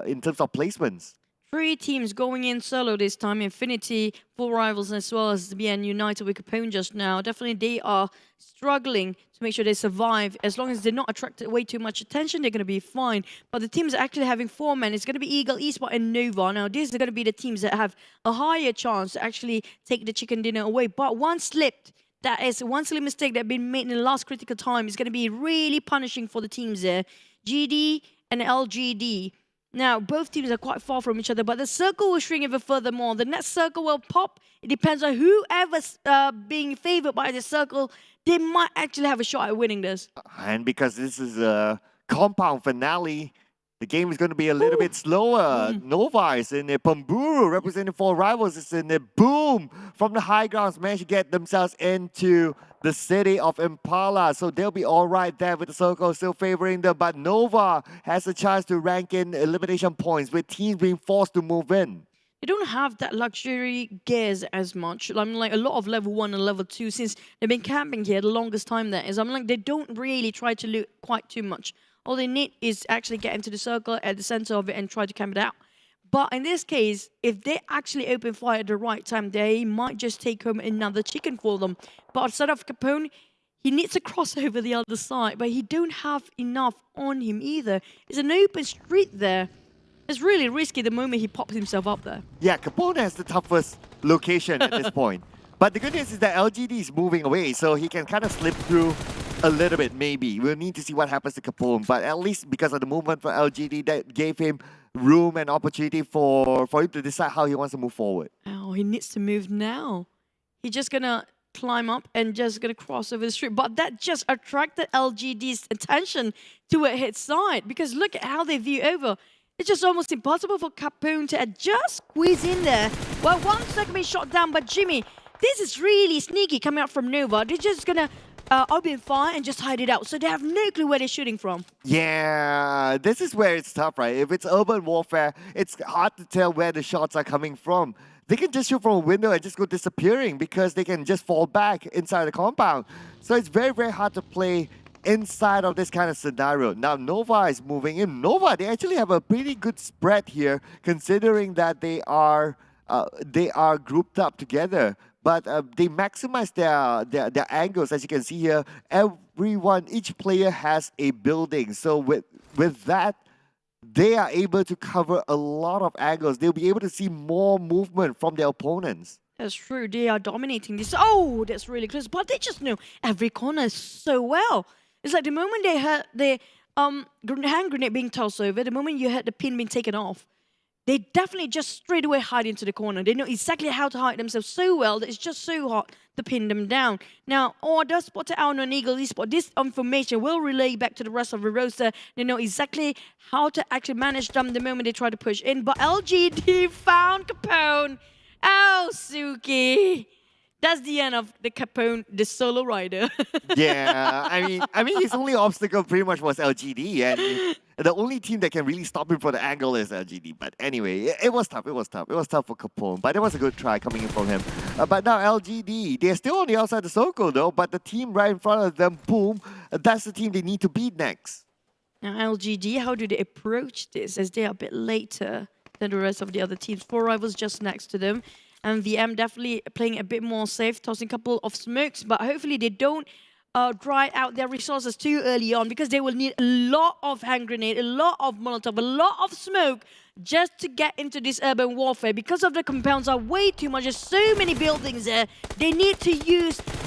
in terms of placements. 3 teams going in solo this time. Infinity, 4 rivals, as well as BN United with Capone just now. Definitely they are struggling to make sure they survive. As long as they're not attracted way too much attention, they're going to be fine. But the teams are actually having 4 men. It's going to be Eagle, Esports, and Nova. Now, these are going to be the teams that have a higher chance to actually take the chicken dinner away. But one slipped. That is one silly mistake that has been made in the last critical time. It's going to be really punishing for the teams there. GD and LGD. Now, both teams are quite far from each other, but the circle will shrink even furthermore. The next circle will pop. It depends on whoever's being favored by the circle. They might actually have a shot at winning this. And because this is a compound finale, the game is going to be a little bit slower. Nova is in the Pamburu, representing 4 rivals. It's in the Boom from the high grounds, managed to get themselves into the city of Impala. So they'll be all right there with the circle still favoring them. But Nova has a chance to rank in elimination points with teams being forced to move in. They don't have that luxury gears as much. I mean, like a lot of level 1 and level 2, since they've been camping here the longest time there is. I mean, like they don't really try to loot quite too much. All they need is actually get into the circle at the center of it and try to camp it out. But in this case, if they actually open fire at the right time, they might just take home another chicken for them. But outside of Capone, he needs to cross over the other side, but he don't have enough on him either. It's an open street there. It's really risky the moment he pops himself up there. Yeah, Capone has the toughest location at this point. But the good news is that LGD is moving away, so he can kind of slip through a little bit, maybe. We'll need to see what happens to Capone, but at least because of the movement for LGD, that gave him room and opportunity for him to decide how he wants to move forward. Oh, he needs to move now. He's just gonna climb up and just gonna cross over the street, but that just attracted LGD's attention to his side, because look at how they view over. It's just almost impossible for Capone to just squeeze in there. Well, one second being shot down by Jimmy. This is really sneaky coming out from Nova. They're just gonna open fire and just hide it out, so they have no clue where they're shooting from. Yeah, this is where it's tough, right? If it's urban warfare, it's hard to tell where the shots are coming from. They can just shoot from a window and just go disappearing because they can just fall back inside the compound. So it's very, very hard to play inside of this kind of scenario. Now Nova is moving in. Nova, they actually have a pretty good spread here, considering that they are grouped up together. But they maximize their angles, as you can see here. Each player has a building. So with that, they are able to cover a lot of angles. They'll be able to see more movement from their opponents. That's true. They are dominating this. Oh, that's really close. But they just know every corner so well. It's like the moment they heard the hand grenade being tossed over, the moment you heard the pin being taken off, they definitely just straight away hide into the corner. They know exactly how to hide themselves so well that it's just so hard to pin them down. Now, order spotted out on Eagle Esports. This information will relay back to the rest of the roster. They know exactly how to actually manage them the moment they try to push in. But LGD found Capone. Oh, Suki. That's the end of the Capone, the solo rider. Yeah, I mean, his only obstacle pretty much was LGD, and the only team that can really stop him from the angle is LGD. But anyway, it was tough. It was tough for Capone, but it was a good try coming in from him. But now LGD, they're still on the outside of the circle though. But the team right in front of them, boom, that's the team they need to beat next. Now LGD, how do they approach this, as they are a bit later than the rest of the other teams? 4 rivals just next to them. And VM definitely playing a bit more safe, tossing a couple of smokes, but hopefully they don't dry out their resources too early on, because they will need a lot of hand grenade, a lot of Molotov, a lot of smoke just to get into this urban warfare. Because of the compounds are way too much, there's so many buildings there, they need to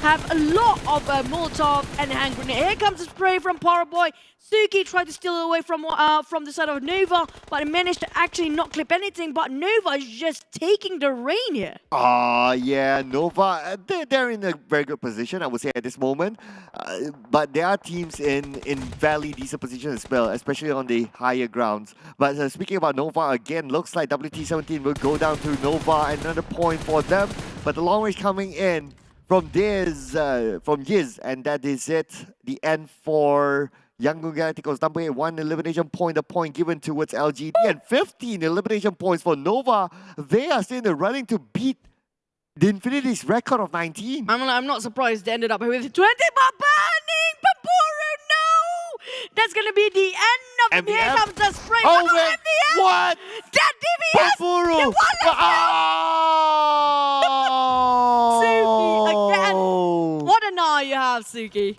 have a lot of Molotov and hand grenade. Here comes the spray from Paraboy. Suki tried to steal away from the side of Nova, but he managed to actually not clip anything. But Nova is just taking the reign here. Yeah, Nova, they're in a very good position, I would say, at this moment. But there are teams in fairly decent position as well, especially on the higher grounds. But speaking about Nova, again, looks like WT17 will go down to Nova. Another point for them. But the long range coming in from GIDS, and that is it. The end for Yangon Galacticos. Number 8, 1 elimination point, a point given towards LGD, and 15 elimination points for Nova. They are still in the running to beat the Infinity's record of 19. I'm not surprised they ended up with 20, but burning Papuru, no! That's gonna be the end of the Here comes the spray. Oh, wait, what? That DBS! Papuru! Suki again. What an eye you have, Suki.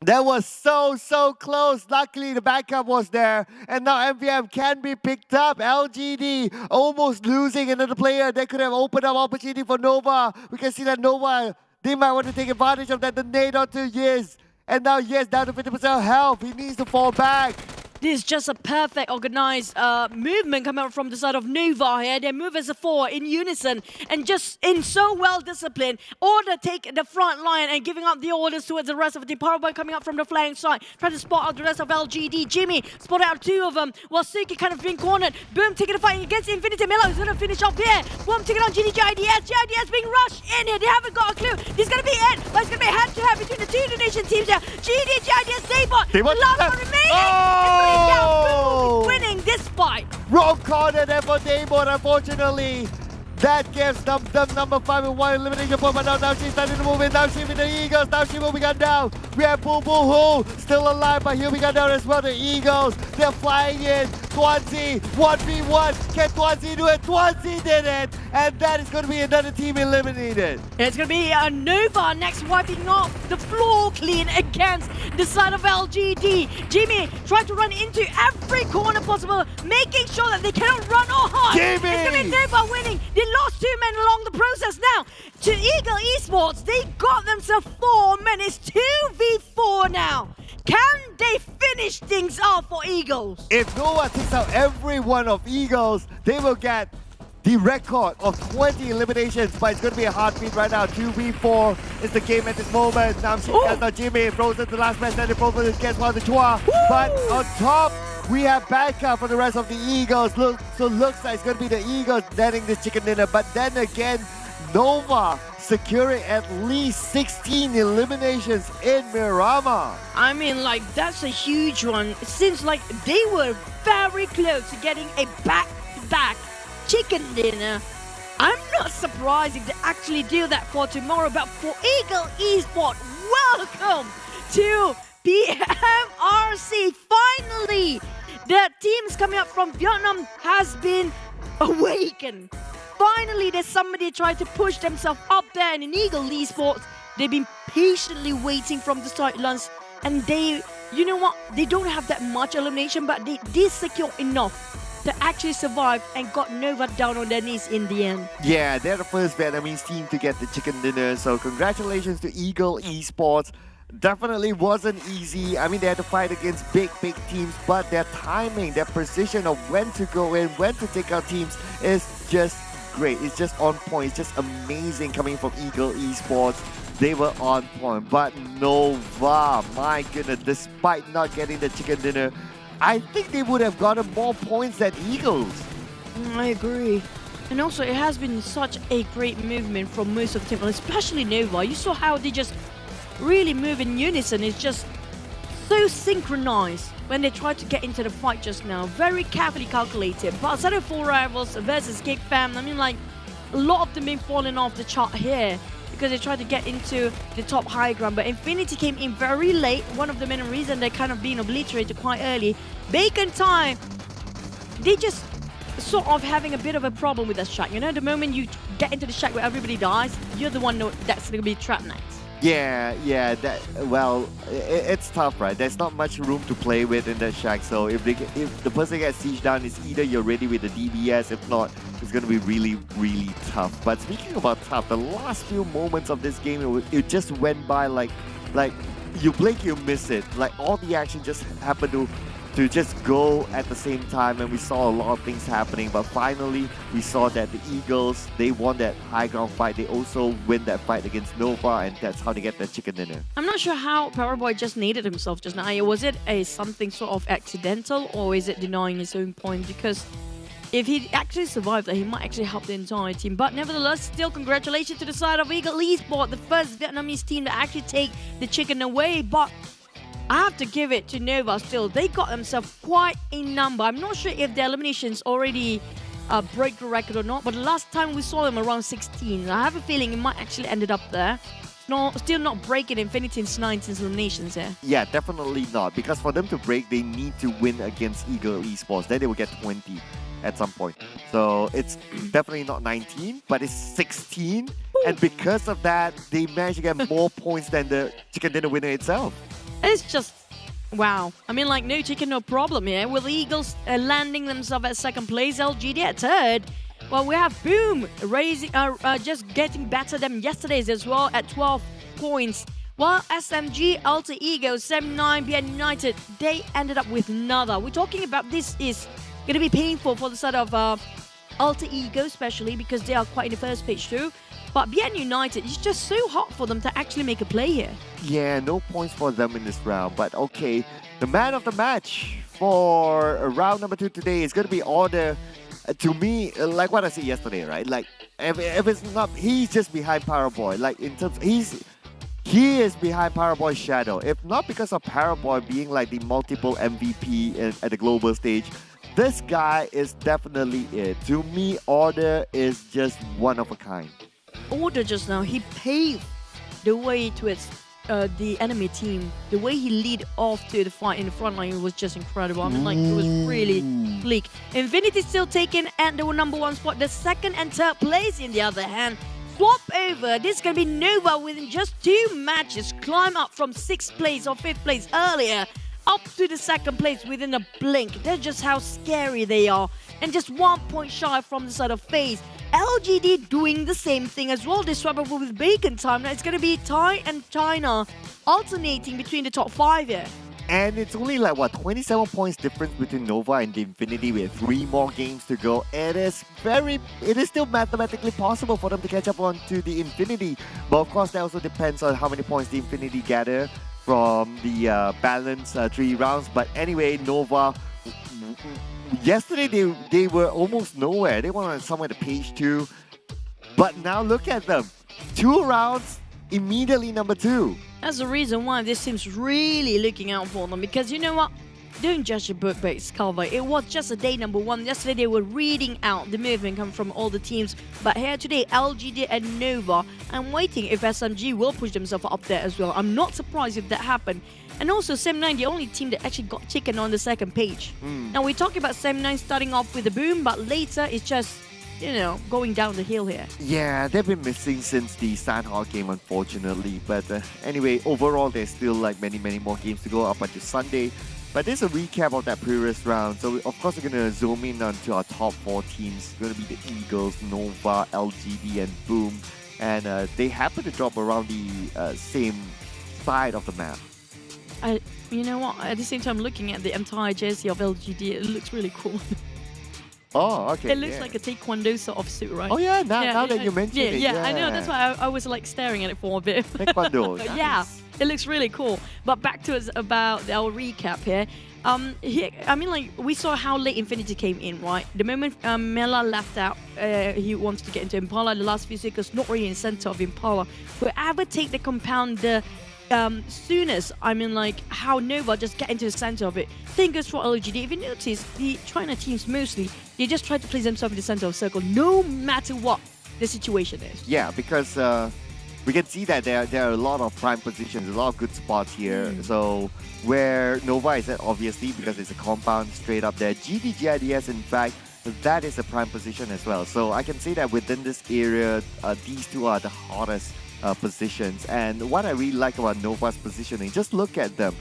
That was so close. Luckily, the backup was there. And now MVM can be picked up. LGD almost losing another player. That could have opened up opportunity for Nova. We can see that Nova, they might want to take advantage of that. The nade onto Yes. And now Yes down to 50% health. He needs to fall back. This is just a perfect organized movement coming out from the side of Nova here. They move as a 4 in unison and just in so well disciplined. Order take the front line and giving out the orders towards the rest of the team. Paraboy coming up from the flank side, trying to spot out the rest of LGD. Jimmy spotted out 2 of them while Suki kind of being cornered. Boom, taking the fight against Infinity. Melo is going to finish off here. Boom, taking on GIDS. GIDS being rushed in here. They haven't got a clue. This is going to be it, but it's going to be head-to-head between the 2 Indonesian teams here. GIDS, Daybot. The last one remaining. Oh! Winning this fight. Wrong corner there for Daybot, unfortunately. That gives them number 5 with 1 elimination point, but now she's starting to move in. Now she's with the Eagles. Now she's moving on down. We have Boo Boo Hoo still alive, but he'll be gone down as well. The Eagles, they're flying in. Tuanzi, 1v1. Can Tuanzi do it? Tuanzi did it. And that is going to be another team eliminated. It's going to be Nova next, wiping off the floor clean against the side of LGD. Jimmy tried to run into every corner possible, making sure that they cannot run or hide. Jimmy! It's going to be Nova winning. They lost 2 men along the process. Now, to Eagle Esports, they got themselves 4 men. It's 2v4 now. Can they finish things off for Eagles? If Nova takes out every one of Eagles, they will get the record of 20 eliminations, but it's going to be a hard beat right now. 2v4 is the game at this moment. Namshi gets out Jimmy, frozen the last man standing, frozen gets one of the Chua. But on top, we have backup for the rest of the Eagles. So looks like it's going to be the Eagles netting this chicken dinner. But then again, Nova securing at least 16 eliminations in Miramar. I mean, like, that's a huge one. It seems like they were very close to getting a back-to-back chicken dinner. I'm not surprised if they actually do that for tomorrow, but for Eagle Esports, welcome to PMRC. Finally, the teams coming up from Vietnam has been awakened. Finally, there's somebody trying to push themselves up there, and in Eagle Esports, they've been patiently waiting from the sidelines, and they, you know what, they don't have that much elimination, but they did secure enough to actually survive and got Nova down on their knees in the end. Yeah, they're the first Vietnamese team to get the chicken dinner, so congratulations to Eagle Esports. Definitely wasn't easy. I mean, they had to fight against big teams, but their timing, their precision of when to go in, when to take out teams is just great. It's just on point. It's just amazing coming from Eagle Esports. They were on point, but Nova, my goodness, despite not getting the chicken dinner, I think they would have gotten more points than Eagles. I agree. And also, it has been such a great movement from most of the team, especially Nova. You saw how they just really move in unison. It's just so synchronized when they tried to get into the fight just now. Very carefully calculated. But outside of 4 rivals versus Geek fam, I mean, like, a lot of them been falling off the chart here because they tried to get into the top high ground. But Infinity came in very late. One of the main reasons they're kind of being obliterated quite early. Bacon Time, they just sort of having a bit of a problem with that shack. You know, the moment you get into the shack where everybody dies, you're the one that's going to be trapped next. Yeah, that, well, it's tough, right? There's not much room to play with in that shack, so if the person gets sieged down, it's either you're ready with the DBS, if not, it's going to be really tough. But speaking about tough, the last few moments of this game, it just went by like you blink, you miss it. Like, all the action just happened to just go at the same time, and we saw a lot of things happening, but finally we saw that the Eagles, they won that high ground fight. They also win that fight against Nova, and that's how they get their chicken dinner. I'm not sure how Powerboy just needed himself just now. Was it something sort of accidental, or is it denying his own point? Because if he actually survived that, he might actually help the entire team. But nevertheless, still congratulations to the side of Eagle Esports, the first Vietnamese team to actually take the chicken away. But I have to give it to Nova still. They got themselves quite a number. I'm not sure if their eliminations already break the record or not, but the last time we saw them around 16. I have a feeling it might actually ended up there. No, still not breaking Infinity's 19 eliminations here. Yeah, definitely not. Because for them to break, they need to win against Eagle Esports. Then they will get 20 at some point. So it's definitely not 19, but it's 16. And because of that, they managed to get more points than the chicken dinner winner itself. It's just, wow. I mean, like, no chicken, no problem here. With the Eagles landing themselves at second place, LGD at third. Well, we have Boom raising, just getting better than yesterday's as well at 12 points. While SMG, Alter Ego, 79, BN United, they ended up with nada. We're talking about this is going to be painful for the side of Alter Ego, especially because they are quite in the first page too. But BN United, it's just so hard for them to actually make a play here. Yeah, no points for them in this round. But okay, the man of the match for round number 2 today is going to be Order. To me, like what I said yesterday, right? Like, if it's not, he's just behind Paraboy. Like, in terms, he is behind Paraboy's shadow. If not because of Paraboy being like the multiple MVP at the global stage, this guy is definitely it. To me, Order is just one of a kind. Order just now, he paved the way towards the enemy team. The way he lead off to the fight in the front line was just incredible. I mean, like, it was really bleak. Infinity still taken at the #1 spot. The second and third place, in the other hand, swap over. This is going to be Nova within just 2 matches. Climb up from 6th place or 5th place earlier. up to the second place within a blink. That's just how scary they are. And just 1 point shy from the side of FaZe. LGD doing the same thing as well. They swap up with bacon time. Now it's going to be Thai and China alternating between the top 5 here. And it's only like, what, 27 points difference between Nova and the Infinity with 3 more games to go. It is still mathematically possible for them to catch up on to the Infinity. But of course, that also depends on how many points the Infinity gather from the balance 3 rounds. But anyway, Nova, yesterday they were almost nowhere. They were somewhere to page 2. But now look at them. 2 rounds, immediately number 2. That's the reason why this team's really looking out for them, because you know what? Don't judge a book by its cover. It was just a day number 1. Yesterday they were reading out the movement come from all the teams. But here today, LGD and Nova, I'm waiting if SMG will push themselves up there as well. I'm not surprised if that happened. And also Sem9, the only team that actually got taken on the second page. Now we're talking about Sem9 starting off with a boom, but later it's just, you know, going down the hill here. Yeah, they've been missing since the Sandhawk game, unfortunately. But anyway, overall, there's still like many more games to go up until Sunday. But there's a recap of that previous round. So, of course, we're going to zoom in onto our top 4 teams. It's going to be the Eagles, Nova, LGD, and Boom. And they happen to drop around the same side of the map. You know what? At the same time, looking at the entire jersey of LGD, it looks really cool. Oh, okay. It looks like a taekwondo sort of suit, right? Oh yeah, now that you mention it. Yeah, I know. That's why I was like staring at it for a bit. Taekwondo. Nice. Yeah, it looks really cool. But back to us about our recap here. I mean, like, we saw how late Infinity came in, right? The moment Mela left out, he wants to get into Impala. The last few seconds, not really in the center of Impala. Whoever take the compound the soonest, I mean, like, how Nova just get into the center of it. Same goes for LGD. If you notice, the China teams mostly, they just try to place themselves in the center of the circle, no matter what the situation is. Yeah, because we can see that there are a lot of prime positions, a lot of good spots here. So where Nova is at, obviously, because it's a compound straight up there. GIDS, in fact, that is a prime position as well. So I can say that within this area, these two are the hottest positions. And what I really like about Nova's positioning, just look at them.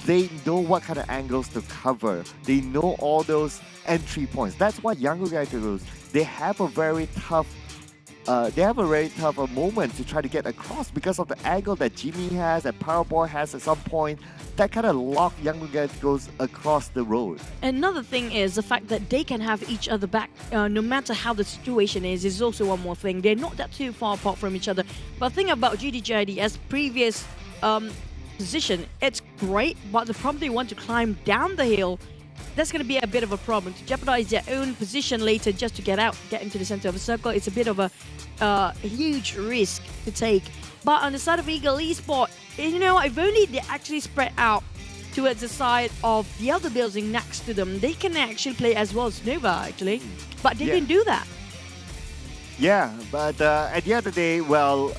They know what kind of angles to cover. They know all those entry points. That's what Yangon Galacticos, they have a very tough moment to try to get across because of the angle that Jimmy has, that Powerboy has at some point. That kind of locked Yangon Galacticos across the road. Another thing is the fact that they can have each other back no matter how the situation is also one more thing. They're not that too far apart from each other. But the thing about GIDS previous position, it's great, but the problem they want to climb down the hill, that's going to be a bit of a problem. To jeopardize their own position later just to get into the center of the circle, it's a bit of a huge risk to take. But on the side of Eagle Esports, you know, if only they actually spread out towards the side of the other building next to them, they can actually play as well as Nova, actually. But they didn't do that. Yeah, but at the end of the day, well,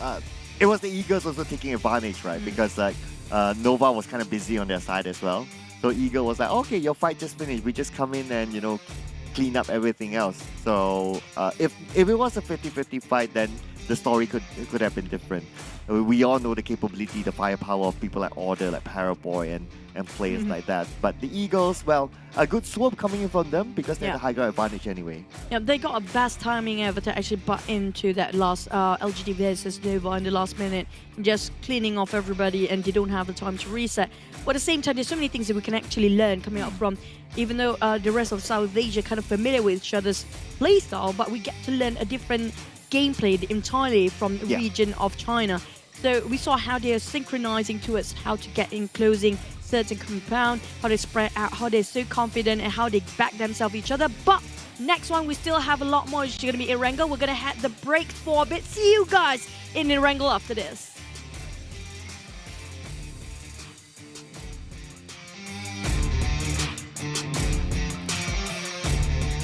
it was the Eagles also taking advantage, right? Because like Nova was kind of busy on their side as well. So Eagle was like, okay, your fight just finished. We just come in and, you know, clean up everything else. So if it was a 50-50 fight, then the story could have been different. We all know the capability, the firepower of people like Order, like Paraboy, and players like that. But the Eagles, well, a good swoop coming in from them because they had the high ground advantage anyway. Yeah, they got a best timing ever to actually butt into that last LGD versus Nova in the last minute, just cleaning off everybody, and they don't have the time to reset. But at the same time, there's so many things that we can actually learn coming up from, even though the rest of South Asia kind of familiar with each other's playstyle, but we get to learn a different gameplay entirely from the region of China. So we saw how they are synchronizing towards how to get in closing certain compound, how they spread out, how they're so confident, and how they back themselves each other. But next one, we still have a lot more. It's going to be Erangel. We're going to head the break for a bit. See you guys in Erangel after this.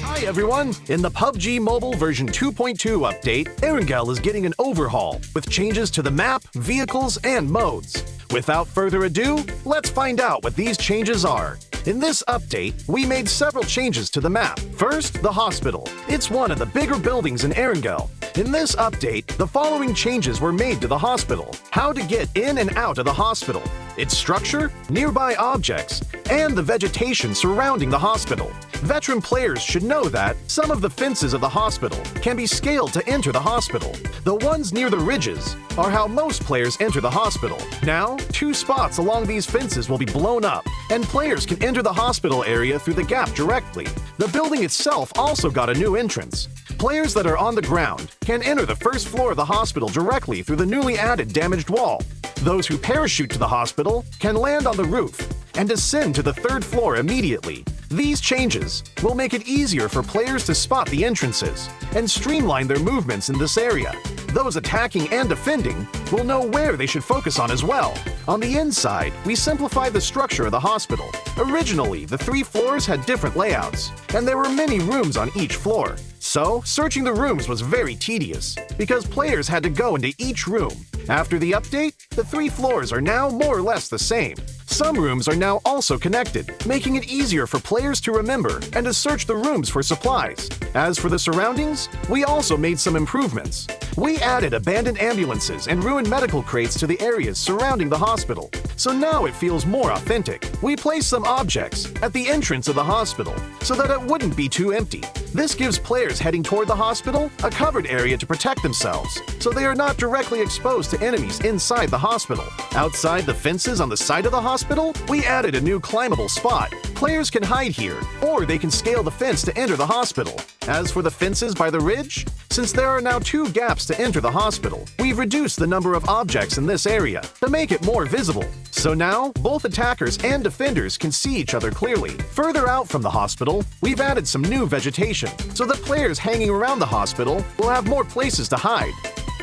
Hi everyone! In the PUBG Mobile version 2.2 update, Erangel is getting an overhaul with changes to the map, vehicles, and modes. Without further ado, let's find out what these changes are. In this update, we made several changes to the map. First, the hospital. It's one of the bigger buildings in Erangel. In this update, the following changes were made to the hospital. How to get in and out of the hospital. its structure, nearby objects, and the vegetation surrounding the hospital. Veteran players should know that some of the fences of the hospital can be scaled to enter the hospital. The ones near the ridges are how most players enter the hospital. Now, 2 spots along these fences will be blown up, and players can enter the hospital area through the gap directly. The building itself also got a new entrance. Players that are on the ground can enter the first floor of the hospital directly through the newly added damaged wall. Those who parachute to the hospital can land on the roof and descend to the 3rd floor immediately. These changes will make it easier for players to spot the entrances and streamline their movements in this area. Those attacking and defending will know where they should focus on as well. On the inside, we simplified the structure of the hospital. Originally, the 3 floors had different layouts, and there were many rooms on each floor. So, searching the rooms was very tedious, because players had to go into each room. After the update, the 3 floors are now more or less the same. Some rooms are now also connected, making it easier for players to remember and to search the rooms for supplies. As for the surroundings, we also made some improvements. We added abandoned ambulances and ruined medical crates to the areas surrounding the hospital, so now it feels more authentic. We placed some objects at the entrance of the hospital so that it wouldn't be too empty. This gives players heading toward the hospital a covered area to protect themselves, so they are not directly exposed to enemies inside the hospital. Outside the fences on the side of the hospital, we added a new climbable spot. Players can hide here, or they can scale the fence to enter the hospital. As for the fences by the ridge, since there are now 2 gaps to enter the hospital, we've reduced the number of objects in this area to make it more visible. So now, both attackers and defenders can see each other clearly. Further out from the hospital, we've added some new vegetation, so that players hanging around the hospital will have more places to hide.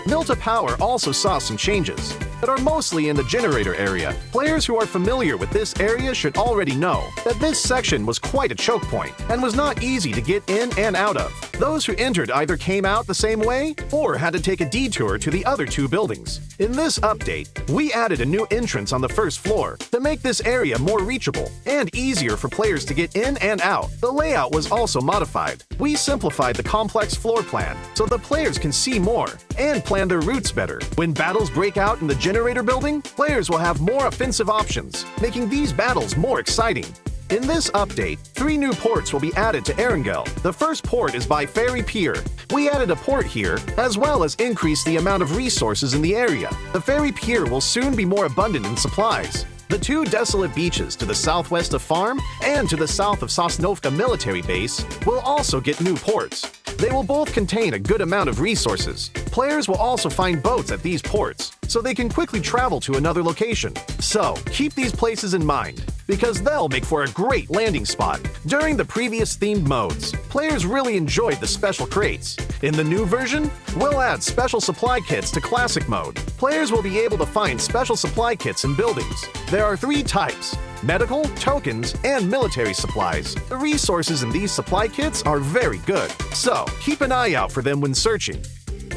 Milta Power also saw some changes that are mostly in the generator area. Players who are familiar with this area should already know that this section was quite a choke point and was not easy to get in and out of. Those who entered either came out the same way or had to take a detour to the other 2 buildings. In this update, we added a new entrance on the 1st floor to make this area more reachable and easier for players to get in and out. The layout was also modified. We simplified the complex floor plan so the players can see more and plan their routes better. When battles break out in the generator building, players will have more offensive options, making these battles more exciting. In this update, 3 new ports will be added to Erangel. The first port is by Ferry Pier. We added a port here, as well as increased the amount of resources in the area. The Ferry Pier will soon be more abundant in supplies. The 2 desolate beaches to the southwest of Farm and to the south of Sosnovka military base will also get new ports. They will both contain a good amount of resources. Players will also find boats at these ports, so they can quickly travel to another location. So, keep these places in mind, because they'll make for a great landing spot. During the previous themed modes, players really enjoyed the special crates. In the new version, we'll add special supply kits to classic mode. Players will be able to find special supply kits in buildings. There are 3 types: medical, tokens, and military supplies. The resources in these supply kits are very good, so keep an eye out for them when searching.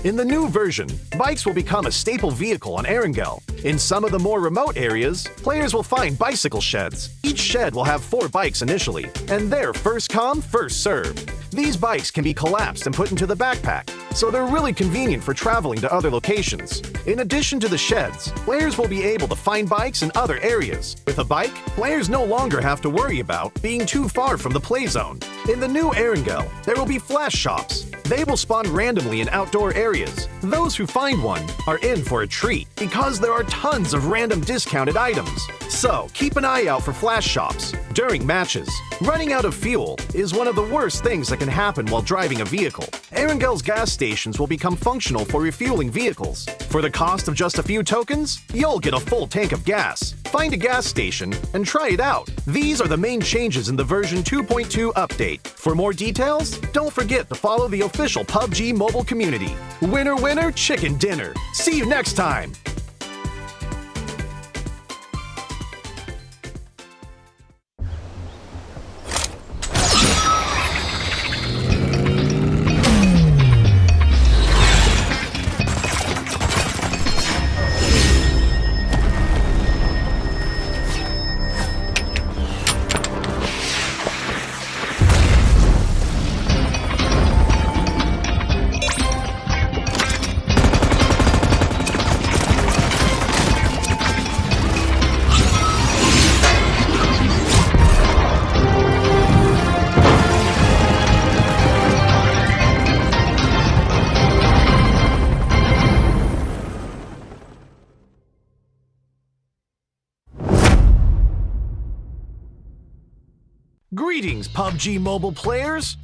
In the new version, bikes will become a staple vehicle on Erangel. In some of the more remote areas, players will find bicycle sheds. Each shed will have 4 bikes initially, and they're first come, first served. These bikes can be collapsed and put into the backpack, so they're really convenient for traveling to other locations. In addition to the sheds, players will be able to find bikes in other areas. With a bike, players no longer have to worry about being too far from the play zone. In the new Erangel, there will be flash shops. They will spawn randomly in outdoor areas. Those who find one are in for a treat because there are tons of random discounted items. So keep an eye out for flash shops during matches. Running out of fuel is one of the worst things that can happen while driving a vehicle. Erangel's gas stations will become functional for refueling vehicles. For the cost of just a few tokens, you'll get a full tank of gas. Find a gas station and try it out. These are the main changes in the version 2.2 update. For more details, don't forget to follow the official PUBG Mobile community. Winner, winner, chicken dinner. See you next time. Greetings, PUBG Mobile players!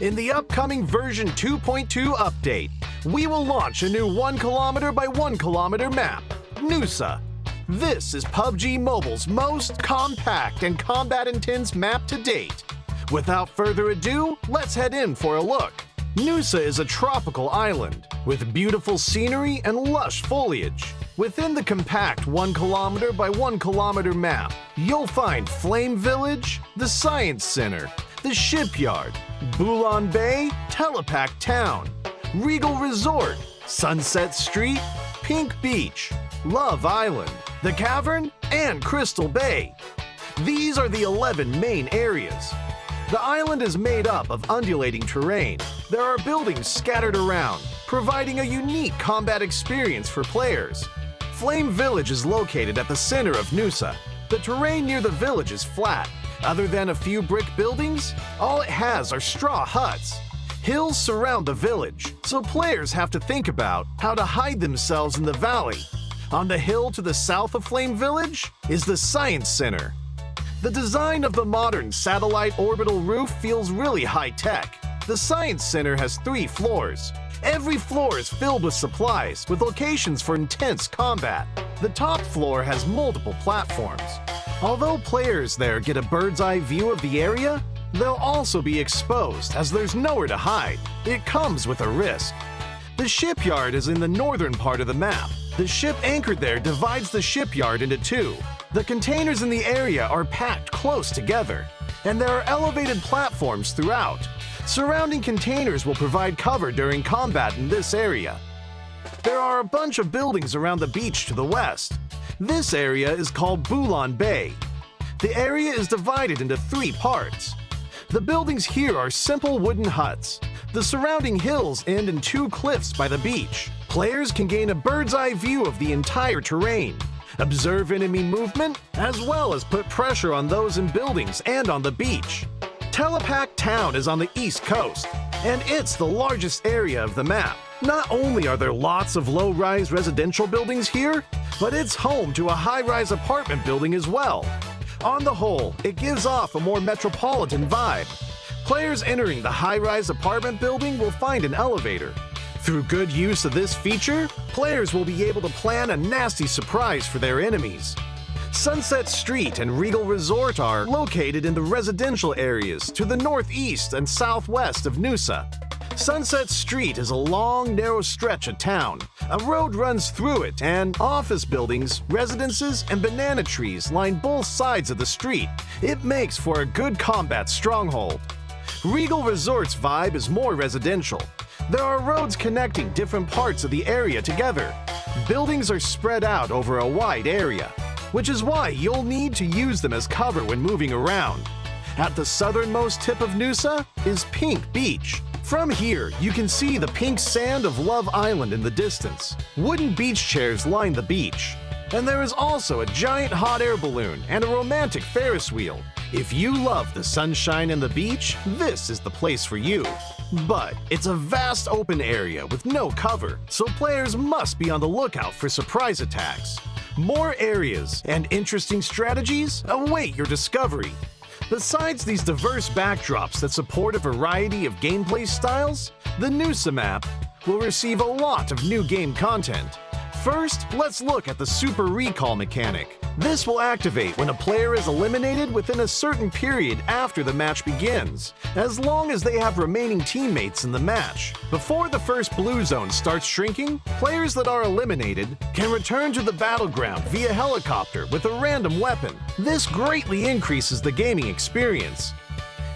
In the upcoming version 2.2 update, we will launch a new 1 kilometer by 1 kilometer map, Nusa. This is PUBG Mobile's most compact and combat-intense map to date. Without further ado, let's head in for a look. Nusa is a tropical island with beautiful scenery and lush foliage. Within the compact 1 kilometer by 1 kilometer map, you'll find Flame Village, the Science Center, the Shipyard, Bulan Bay, Telepac Town, Regal Resort, Sunset Street, Pink Beach, Love Island, the Cavern, and Crystal Bay. These are the 11 main areas. The island is made up of undulating terrain. There are buildings scattered around, providing a unique combat experience for players. Flame Village is located at the center of Nusa. The terrain near the village is flat. Other than a few brick buildings, all it has are straw huts. Hills surround the village, so players have to think about how to hide themselves in the valley. On the hill to the south of Flame Village is the Science Center. The design of the modern satellite orbital roof feels really high-tech. The Science Center has 3 floors. Every floor is filled with supplies, with locations for intense combat. The top floor has multiple platforms. Although players there get a bird's-eye view of the area, they'll also be exposed as there's nowhere to hide. It comes with a risk. The shipyard is in the northern part of the map. The ship anchored there divides the shipyard into 2. The containers in the area are packed close together, and there are elevated platforms throughout. Surrounding containers will provide cover during combat in this area. There are a bunch of buildings around the beach to the west. This area is called Bulan Bay. The area is divided into 3 parts. The buildings here are simple wooden huts. The surrounding hills end in 2 cliffs by the beach. Players can gain a bird's-eye view of the entire terrain, observe enemy movement, as well as put pressure on those in buildings and on the beach. Telepac Town is on the east coast, and it's the largest area of the map. Not only are there lots of low-rise residential buildings here, but it's home to a high-rise apartment building as well. On the whole, it gives off a more metropolitan vibe. Players entering the high-rise apartment building will find an elevator. Through good use of this feature, players will be able to plan a nasty surprise for their enemies. Sunset Street and Regal Resort are located in the residential areas to the northeast and southwest of Nusa. Sunset Street is a long, narrow stretch of town. A road runs through it, and office buildings, residences, and banana trees line both sides of the street. It makes for a good combat stronghold. Regal Resort's vibe is more residential. There are roads connecting different parts of the area together. Buildings are spread out over a wide area, which is why you'll need to use them as cover when moving around. At the southernmost tip of Nusa is Pink Beach. From here, you can see the pink sand of Love Island in the distance. Wooden beach chairs line the beach. And there is also a giant hot air balloon and a romantic Ferris wheel. If you love the sunshine and the beach, this is the place for you. But it's a vast open area with no cover, so players must be on the lookout for surprise attacks. More areas and interesting strategies await your discovery. Besides these diverse backdrops that support a variety of gameplay styles, the Nusa map will receive a lot of new game content. First, let's look at the Super Recall mechanic. This will activate when a player is eliminated within a certain period after the match begins, as long as they have remaining teammates in the match. Before the first blue zone starts shrinking, players that are eliminated can return to the battleground via helicopter with a random weapon. This greatly increases the gaming experience.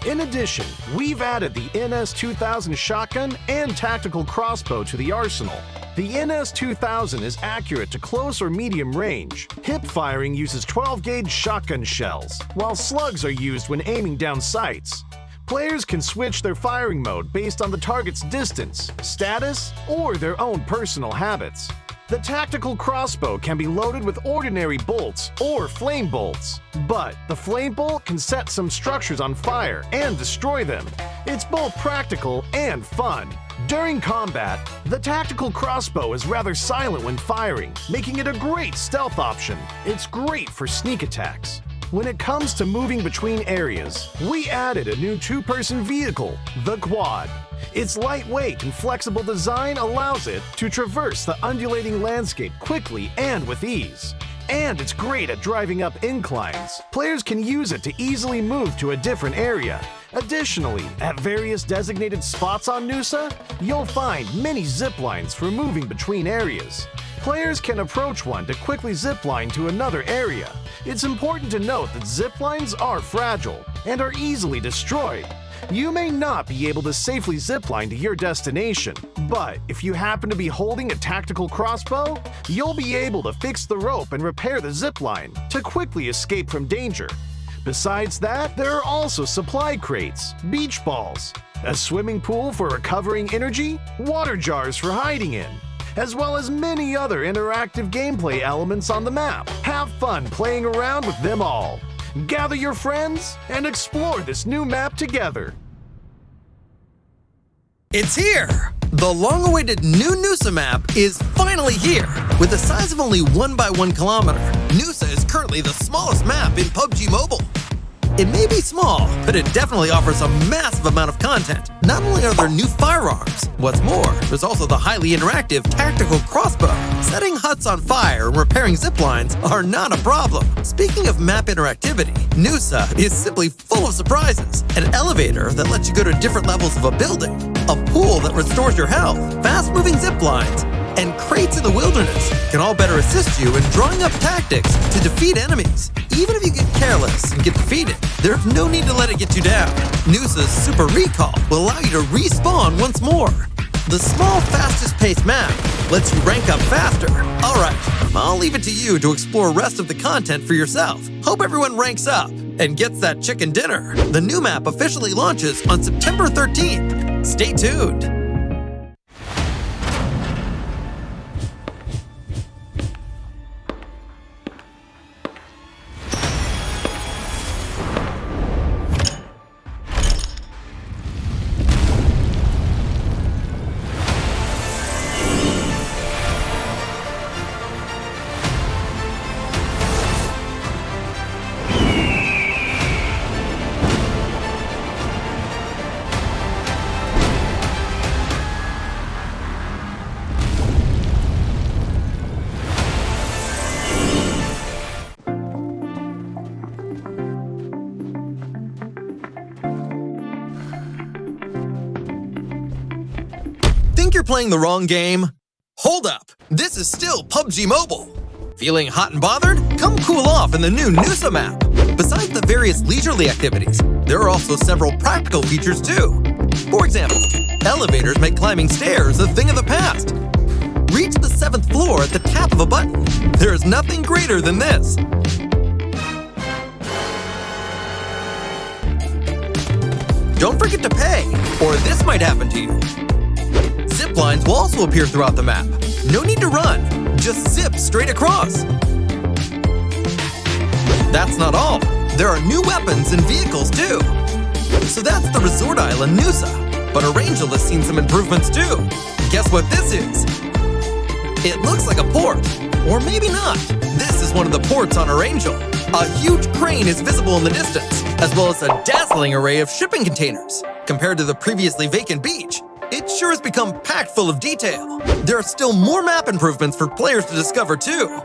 In addition, we've added the NS-2000 shotgun and tactical crossbow to the arsenal. The NS-2000 is accurate to close or medium range. Hip firing uses 12-gauge shotgun shells, while slugs are used when aiming down sights. Players can switch their firing mode based on the target's distance, status, or their own personal habits. The tactical crossbow can be loaded with ordinary bolts or flame bolts, but the flame bolt can set some structures on fire and destroy them. It's both practical and fun. During combat, the tactical crossbow is rather silent when firing, making it a great stealth option. It's great for sneak attacks. When it comes to moving between areas, we added a new two-person vehicle, the Quad. Its lightweight and flexible design allows it to traverse the undulating landscape quickly and with ease. And it's great at driving up inclines. Players can use it to easily move to a different area. Additionally, at various designated spots on Nusa, you'll find many zip lines for moving between areas. Players can approach one to quickly zipline to another area. It's important to note that ziplines are fragile and are easily destroyed. You may not be able to safely zipline to your destination, but if you happen to be holding a tactical crossbow, you'll be able to fix the rope and repair the zipline to quickly escape from danger. Besides that, there are also supply crates, beach balls, a swimming pool for recovering energy, water jars for hiding in, as well as many other interactive gameplay elements on the map. Have fun playing around with them all. Gather your friends and explore this new map together. It's here! The long-awaited new Nusa map is finally here! With a size of only 1 by 1 kilometer, Nusa is currently the smallest map in PUBG Mobile. It may be small, but it definitely offers a massive amount of content. Not only are there new firearms, what's more, there's also the highly interactive tactical crossbow. Setting huts on fire and repairing ziplines are not a problem. Speaking of map interactivity, Nusa is simply full of surprises. An elevator that lets you go to different levels of a building, a pool that restores your health, fast-moving ziplines, and crates in the wilderness can all better assist you in drawing up tactics to defeat enemies. Even if you get careless and get defeated, there's no need to let it get you down. Nusa's Super Recall will allow you to respawn once more. The small, fastest-paced map lets you rank up faster. Alright, I'll leave it to you to explore the rest of the content for yourself. Hope everyone ranks up and gets that chicken dinner. The new map officially launches on September 13th. Stay tuned. Think you're playing the wrong game? Hold up! This is still PUBG Mobile! Feeling hot and bothered? Come cool off in the new Nusa map! Besides the various leisurely activities, there are also several practical features too. For example, elevators make climbing stairs a thing of the past. Reach the 7th floor at the tap of a button. There is nothing greater than this. Don't forget to pay, or this might happen to you. Zip lines will also appear throughout the map. No need to run, just zip straight across. That's not all. There are new weapons and vehicles too. So that's the resort island Nusa. But Arangel has seen some improvements too. Guess what this is? It looks like a port, or maybe not. This is one of the ports on Arangel. A huge crane is visible in the distance, as well as a dazzling array of shipping containers. Compared to the previously vacant beach, it sure has become packed full of detail. There are still more map improvements for players to discover too.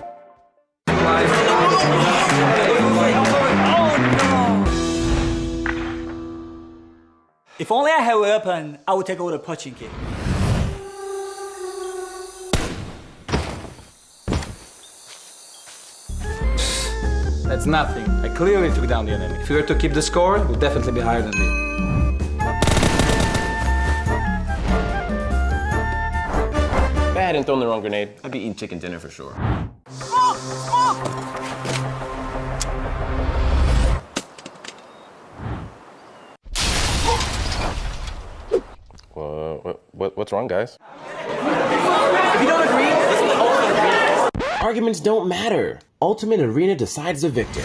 If only I had a weapon, I would take over the punching kick. That's nothing. I clearly took down the enemy. If we were to keep the score, we'd definitely be higher than me. If I hadn't thrown the wrong grenade, I'd be eating chicken dinner for sure. Smoke! Smoke! What's wrong, guys? If you don't agree, listen to Ultimate Arena. Arguments don't matter. Ultimate Arena decides the victor.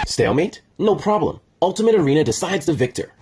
Stalemate? No problem. Ultimate Arena decides the victor.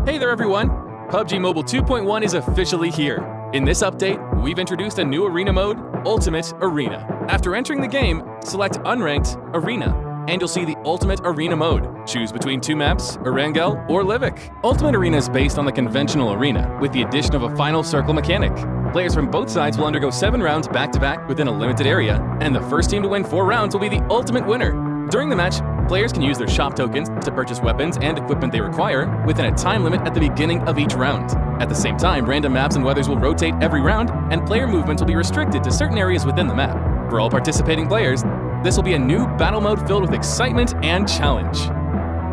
Hey there everyone! PUBG Mobile 2.1 is officially here. In this update, we've introduced a new arena mode, Ultimate Arena. After entering the game, select Unranked Arena, and you'll see the Ultimate Arena mode. Choose between two maps, Erangel or Livik. Ultimate Arena is based on the conventional arena, with the addition of a final circle mechanic. Players from both sides will undergo 7 rounds back-to-back within a limited area, and the first team to win 4 rounds will be the ultimate winner. During the match, players can use their shop tokens to purchase weapons and equipment they require within a time limit at the beginning of each round. At the same time, random maps and weathers will rotate every round, and player movements will be restricted to certain areas within the map. For all participating players, this will be a new battle mode filled with excitement and challenge.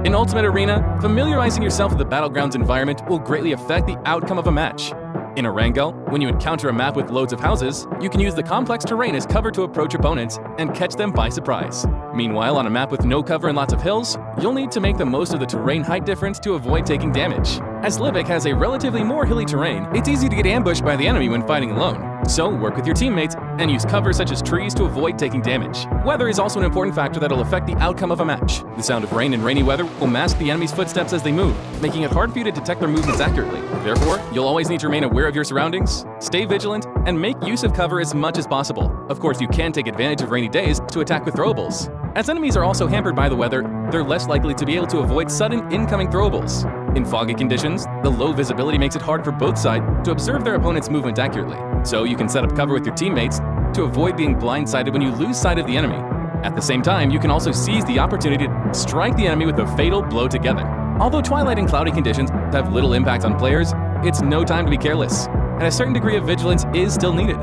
In Ultimate Arena, familiarizing yourself with the Battlegrounds environment will greatly affect the outcome of a match. In Erangel, when you encounter a map with loads of houses, you can use the complex terrain as cover to approach opponents and catch them by surprise. Meanwhile, on a map with no cover and lots of hills, you'll need to make the most of the terrain height difference to avoid taking damage. As Livik has a relatively more hilly terrain, it's easy to get ambushed by the enemy when fighting alone. So work with your teammates and use cover such as trees to avoid taking damage. Weather is also an important factor that will affect the outcome of a match. The sound of rain and rainy weather will mask the enemy's footsteps as they move, making it hard for you to detect their movements accurately. Therefore, you'll always need to remain aware of your surroundings, stay vigilant, and make use of cover as much as possible. Of course, you can take advantage of rainy days to attack with throwables. As enemies are also hampered by the weather, they're less likely to be able to avoid sudden incoming throwables. In foggy conditions, the low visibility makes it hard for both sides to observe their opponent's movement accurately. So you can set up cover with your teammates to avoid being blindsided when you lose sight of the enemy. At the same time, you can also seize the opportunity to strike the enemy with a fatal blow together. Although twilight and cloudy conditions have little impact on players, it's no time to be careless, and a certain degree of vigilance is still needed.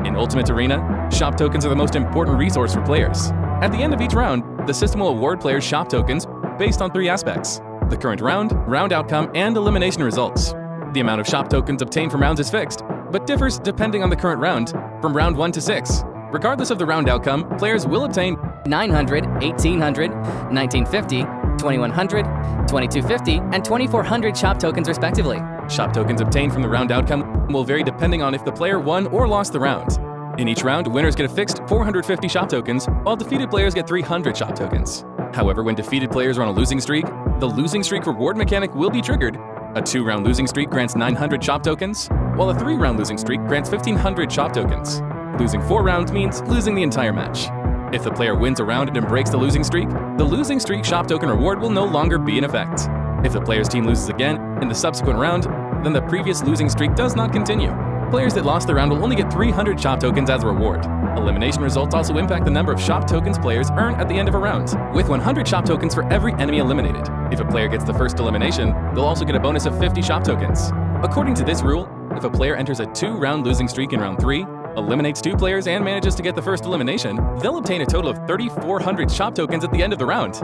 In Ultimate Arena, shop tokens are the most important resource for players. At the end of each round, the system will award players shop tokens based on 3 aspects: the current round, round outcome, and elimination results. The amount of shop tokens obtained from rounds is fixed, but differs depending on the current round, from round 1 to 6. Regardless of the round outcome, players will obtain 900, 1800, 1950, 2100, 2250, and 2400 shop tokens respectively. Shop tokens obtained from the round outcome will vary depending on if the player won or lost the round. In each round, winners get a fixed 450 shop tokens, while defeated players get 300 shop tokens. However, when defeated players are on a losing streak, the losing streak reward mechanic will be triggered. A 2-round losing streak grants 900 shop tokens, while a 3-round losing streak grants 1500 shop tokens. Losing 4 rounds means losing the entire match. If the player wins a round and breaks the losing streak shop token reward will no longer be in effect. If the player's team loses again in the subsequent round, then the previous losing streak does not continue. Players that lost the round will only get 300 shop tokens as a reward. Elimination results also impact the number of shop tokens players earn at the end of a round, with 100 shop tokens for every enemy eliminated. If a player gets the first elimination, they'll also get a bonus of 50 shop tokens. According to this rule, if a player enters a 2-round losing streak in round 3, eliminates 2 players, and manages to get the first elimination, they'll obtain a total of 3,400 shop tokens at the end of the round.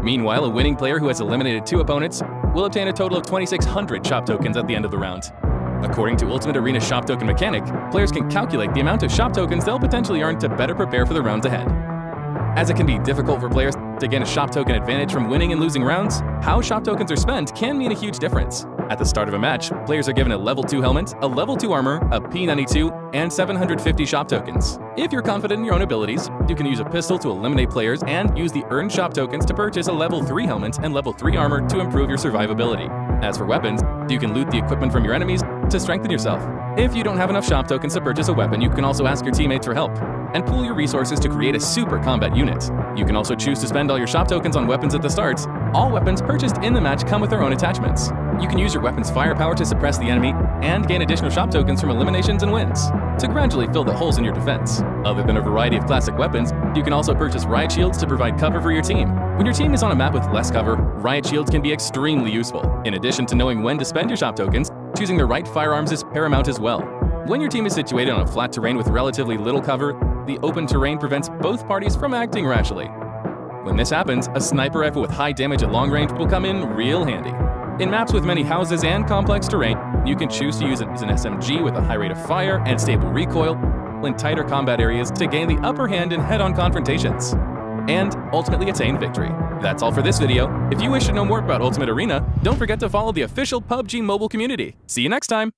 Meanwhile, a winning player who has eliminated 2 opponents will obtain a total of 2,600 shop tokens at the end of the round. According to Ultimate Arena shop token mechanic, players can calculate the amount of shop tokens they'll potentially earn to better prepare for the rounds ahead. As it can be difficult for players to gain a shop token advantage from winning and losing rounds, how shop tokens are spent can mean a huge difference. At the start of a match, players are given a level 2 helmet, a level 2 armor, a P92, and 750 shop tokens. If you're confident in your own abilities, you can use a pistol to eliminate players and use the earned shop tokens to purchase a level 3 helmet and level 3 armor to improve your survivability. As for weapons, you can loot the equipment from your enemies to strengthen yourself. If you don't have enough shop tokens to purchase a weapon, you can also ask your teammates for help and pool your resources to create a super combat unit. You can also choose to spend all your shop tokens on weapons at the start. All weapons purchased in the match come with their own attachments. You can use your weapon's firepower to suppress the enemy and gain additional shop tokens from eliminations and wins to gradually fill the holes in your defense. Other than a variety of classic weapons, you can also purchase riot shields to provide cover for your team. When your team is on a map with less cover, riot shields can be extremely useful. In addition to knowing when to spend your shop tokens, choosing the right firearms is paramount as well. When your team is situated on a flat terrain with relatively little cover, the open terrain prevents both parties from acting rashly. When this happens, a sniper rifle with high damage at long range will come in real handy. In maps with many houses and complex terrain, you can choose to use an SMG with a high rate of fire and stable recoil in tighter combat areas to gain the upper hand in head-on confrontations, and ultimately attain victory. That's all for this video. If you wish to know more about Ultimate Arena, don't forget to follow the official PUBG Mobile community. See you next time!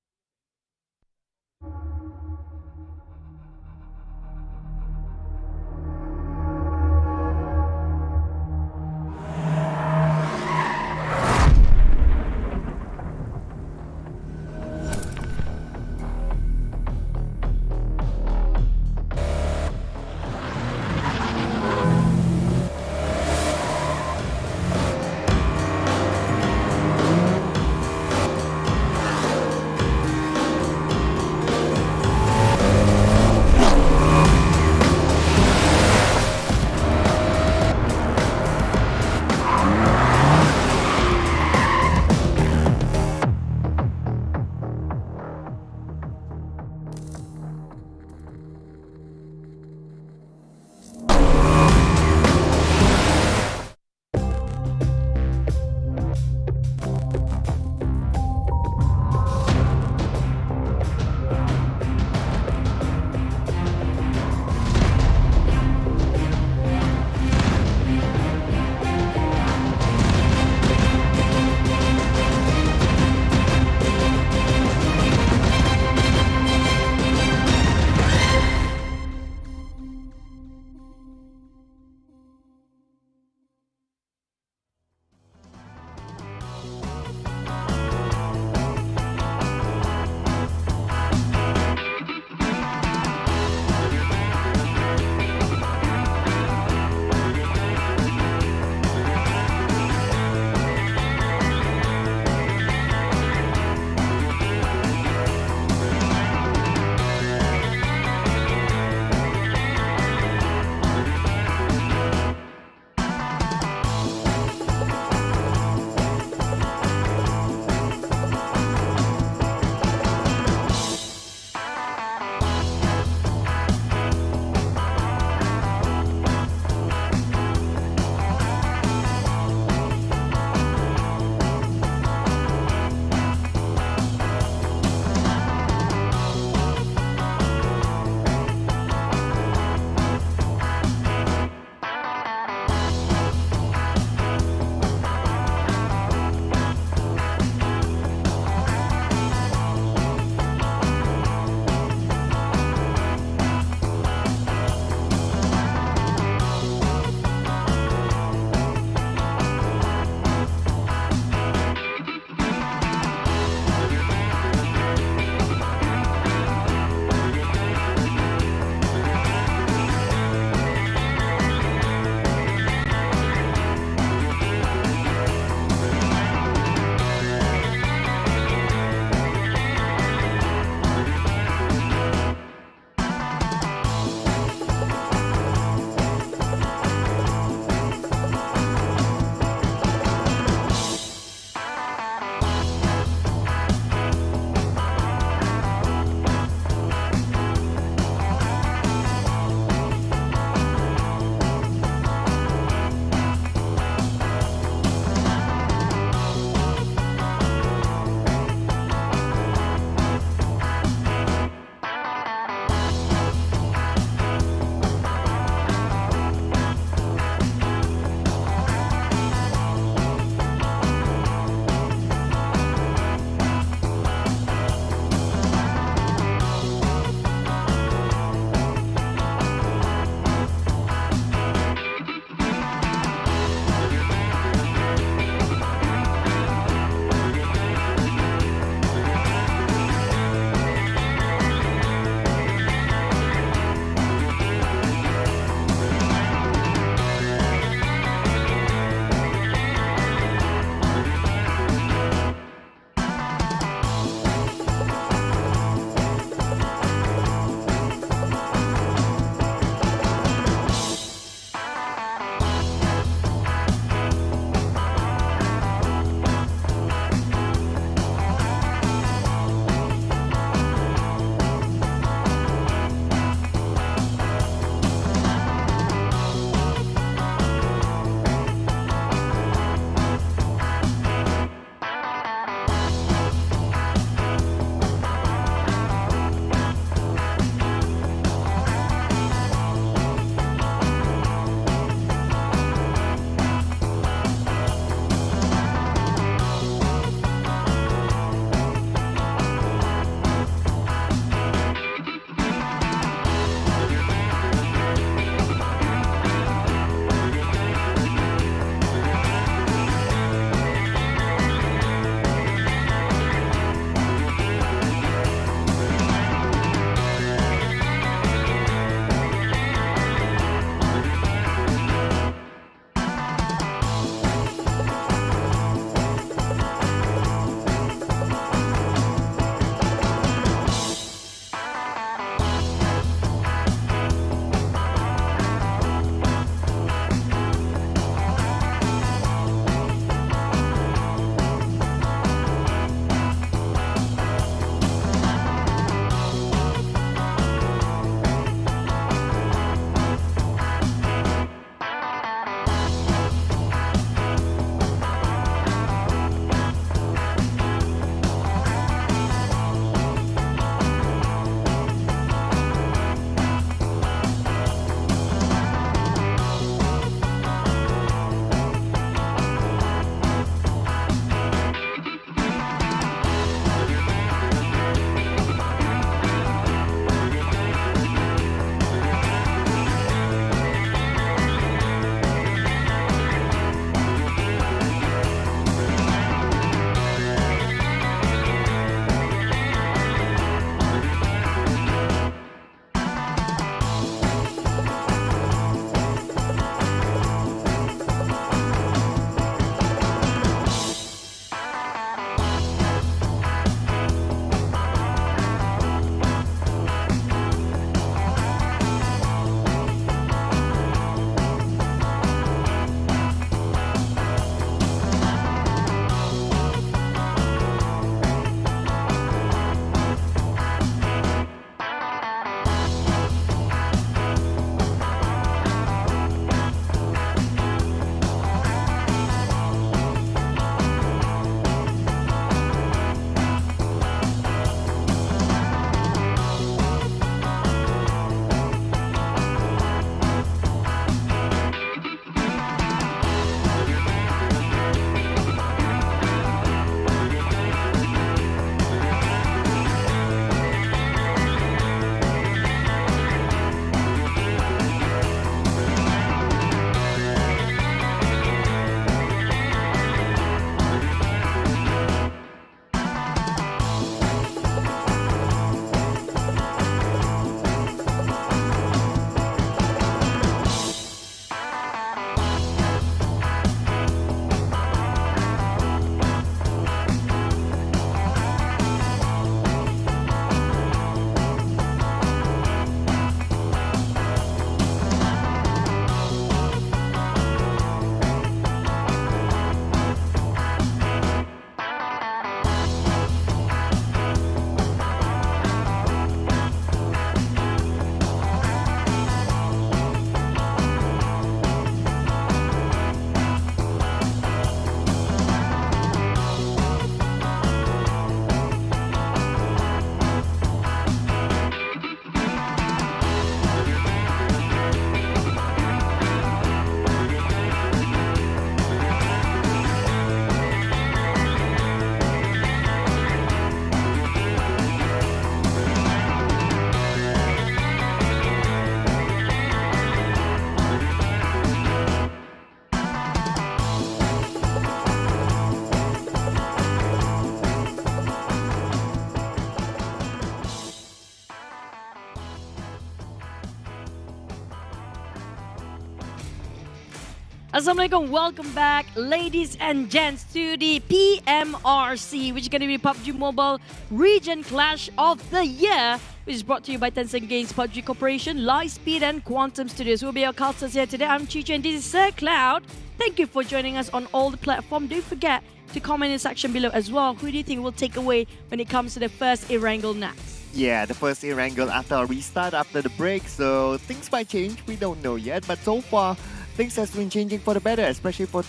Assalamualaikum, welcome back, ladies and gents, to the PMRC, which is going to be PUBG Mobile Region Clash of the Year, which is brought to you by Tencent Games, PUBG Corporation, Lightspeed, and Quantum Studios. We'll be your casters here today. I'm Chicho, and this is Sir Cloud. Thank you for joining us on all the platforms. Don't forget to comment in the section below as well. Who do you think will take away when it comes to the first Erangel next? Yeah, the first Erangel after our restart, after the break, so things might change. We don't know yet, but so far, things has been changing for the better, especially for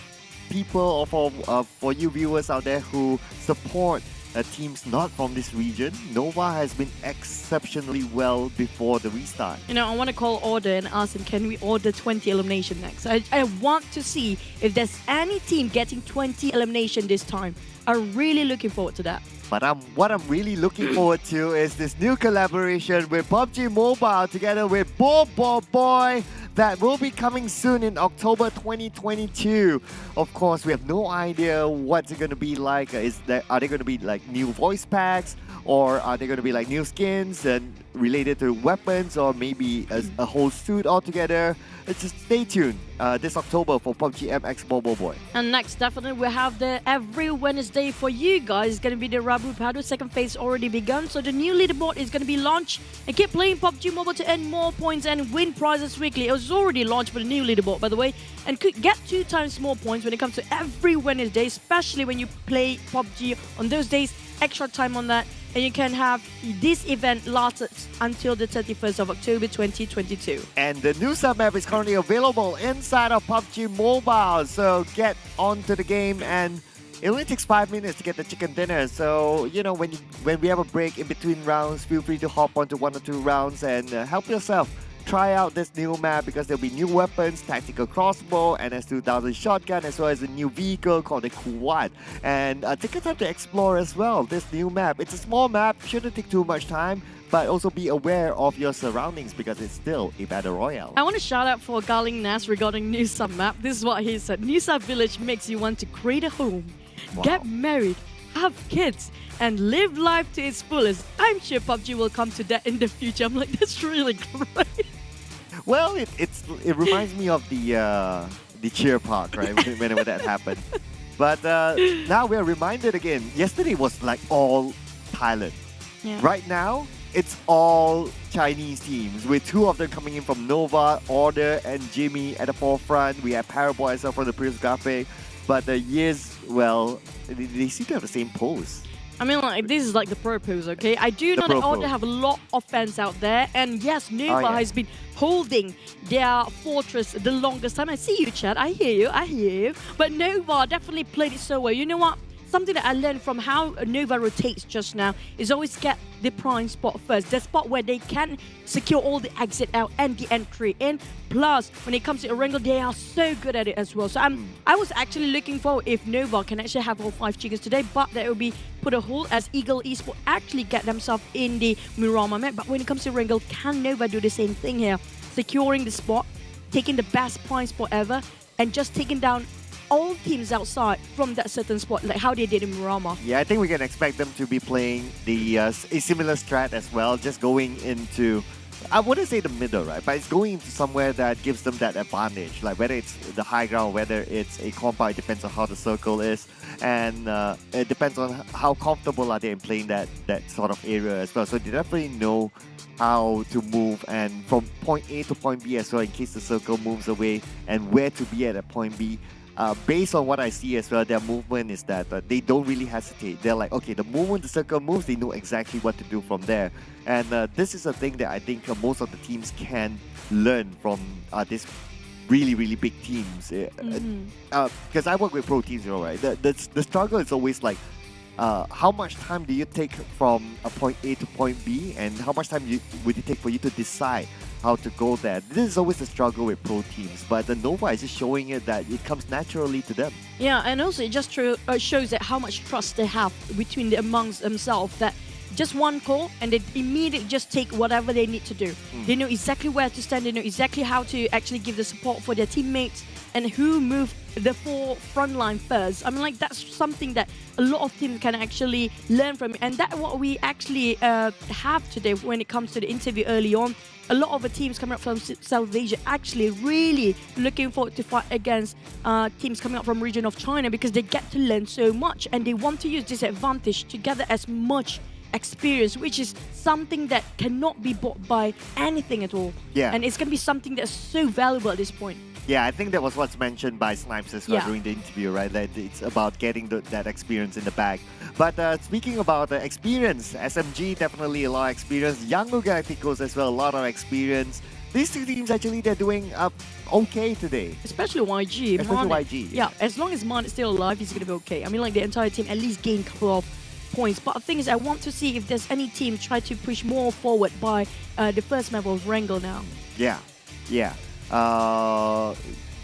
people or for you viewers out there who support teams not from this region. Nova has been exceptionally well before the restart. You know, I want to call order and ask him, can we order 20 elimination next? I want to see if there's any team getting 20 elimination this time. I'm really looking forward to that. But what I'm really looking forward to is this new collaboration with PUBG Mobile together with Boy that will be coming soon in October 2022. Of course, we have no idea what's it going to be like. Are they going to be like new voice packs, or are they going to be like new skins and related to weapons, or maybe a whole suit altogether? Just stay tuned this October for PUBG MX Mobile Boy. And next, definitely, we have the every Wednesday for you guys. It's going to be the Rabu Padu. Second phase already begun. So the new leaderboard is going to be launched. And keep playing PUBG Mobile to earn more points and win prizes weekly. It was already launched for the new leaderboard, by the way. And could get 2 times more points when it comes to every Wednesday, especially when you play PUBG on those days. Extra time on that. And you can have this event lasted until the 31st of October 2022. And the Nusa map is currently available inside of PUBG Mobile. So get onto the game, and it only takes 5 minutes to get the chicken dinner. So, you know, when we have a break in between rounds, feel free to hop onto 1 or 2 rounds and help yourself try out this new map, because there'll be new weapons, tactical crossbow, NS2000 shotgun, as well as a new vehicle called the Quad. And take your time to explore as well this new map. It's a small map, shouldn't take too much time, but also be aware of your surroundings because it's still a battle royale. I want to shout out for Galing Nas regarding Nusa map. This is what he said. Nusa village makes you want to create a home, get married, have kids, and live life to its fullest. I'm sure PUBG will come to that in the future. I'm like, that's really great. Well, it reminds me of the cheer park, right? Whenever that happened. But now we're reminded again. Yesterday was like all Thailand. Yeah. Right now, it's all Chinese teams, with 2 of them coming in from Nova, Order, and Jimmy at the forefront. We have Paraboy as well from the previous graphic. But the years, well, they seem to have the same pose. I mean, like, this is like the pro pose, okay? I do know that Order have a lot of fans out there. And yes, Nova has been holding their fortress the longest time. I see you, Chad. I hear you. But Nova definitely played it so well. You know what? Something that I learned from how Nova rotates just now is always get the prime spot first. The spot where they can secure all the exit out and the entry in. Plus, when it comes to Erangel, they are so good at it as well. So I was actually looking forward if Nova can actually have all 5 chickens today, but that will be put a hold as Eagle Esports actually get themselves in the Myanmar map. But when it comes to Erangel, can Nova do the same thing here? Securing the spot, taking the best prime spot ever, and just taking down all teams outside from that certain spot, like how they did in Myanmar. Yeah, I think we can expect them to be playing a similar strat as well, just going into, I wouldn't say the middle, right? But it's going into somewhere that gives them that advantage, like whether it's the high ground, whether it's a compound, it depends on how the circle is, and it depends on how comfortable are they in playing that sort of area as well. So they definitely know how to move, and from point A to point B as well, in case the circle moves away, and where to be at point B. Based on what I see as well, their movement is that they don't really hesitate. They're like, okay, the moment the circle moves, they know exactly what to do from there. And this is a thing that I think most of the teams can learn from these really, really big teams. Because I work with pro teams, you know, right? The struggle is always like, how much time do you take from a point A to point B, and how much time would it take for you to decide how to go there? This is always the struggle with pro teams, but the Nova is just showing it that it comes naturally to them. Yeah, and also it just shows that how much trust they have amongst themselves, that just one call and they immediately just take whatever they need to do. They know exactly where to stand, they know exactly how to actually give the support for their teammates, and who moved the front line first. I mean, like, that's something that a lot of teams can actually learn from, and that's what we actually have today when it comes to the interview early on. A lot of the teams coming up from South Asia actually really looking forward to fight against teams coming up from region of China, because they get to learn so much and they want to use this advantage to gather as much experience, which is something that cannot be bought by anything at all. Yeah. And it's going to be something that's so valuable at this point. Yeah, I think that was what's mentioned by Snipes as well during the interview, right? That it's about getting that experience in the bag. But speaking about experience, SMG definitely a lot of experience. Yangon Galacticos as well, a lot of experience. These two teams actually, they're doing okay today. Especially YG. Especially Mane, YG. Yeah, as long as Man is still alive, he's going to be okay. I mean, like, the entire team at least gain a couple of points. But the thing is, I want to see if there's any team try to push more forward by the first map of Wrangle now. Yeah, yeah.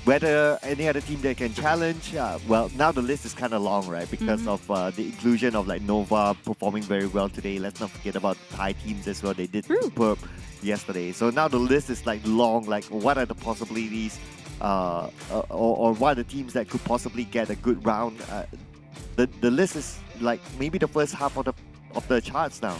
Whether any other team they can challenge, well, now the list is kind of long, right? Because of the inclusion of like Nova performing very well today. Let's not forget about Thai teams as well. They did superb yesterday. So now the list is like long. Like, what are the possibilities, or what are the teams that could possibly get a good round? The list is like maybe the first half of the charts now.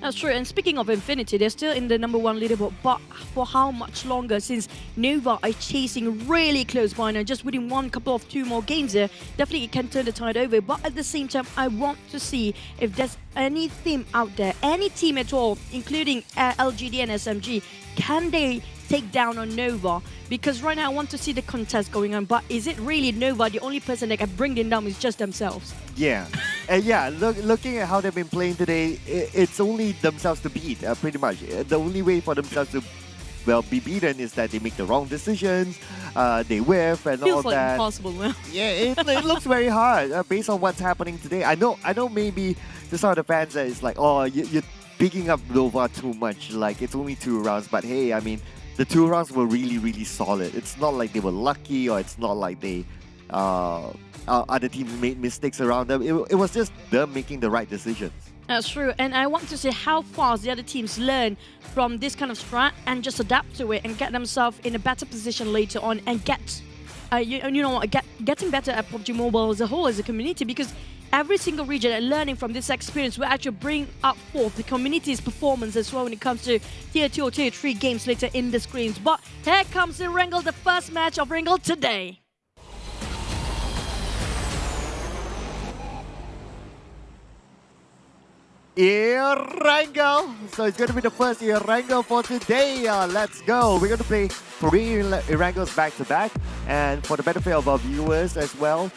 That's true. And speaking of Infinity, they're still in the #1 leaderboard, but for how much longer? Since Nova are chasing really close by now, just within two more games there, definitely it can turn the tide over. But at the same time, I want to see if there's any team out there, any team at all, including LGD and SMG, can they take down on Nova? Because right now I want to see the contest going on, but is it really Nova? The only person that can bring them down is just themselves. Yeah, and yeah, looking at how they've been playing today, it's only themselves to beat, pretty much. The only way for themselves to, well, be beaten is that they make the wrong decisions, they whiff and Feels all like that. impossible now. Yeah, it looks very hard based on what's happening today. I know maybe to some of the fans that it's like, oh, you're picking up Nova too much, like it's only 2 rounds, but hey, I mean, the 2 rounds were really, really solid. It's not like they were lucky, or it's not like they other teams made mistakes around them. It was just them making the right decisions. That's true, and I want to see how fast the other teams learn from this kind of strat and just adapt to it and get themselves in a better position later on and get, getting better at PUBG Mobile as a whole, as a community, because every single region and learning from this experience will actually bring up forth the community's performance as well when it comes to Tier 2 or Tier 3 games later in the screens. But here comes the Wrangle, the first match of Wrangle today. Erangel. So it's going to be the first Erangel for today. Let's go. We're going to play 3 Erangels back to back. And for the benefit of our viewers as well,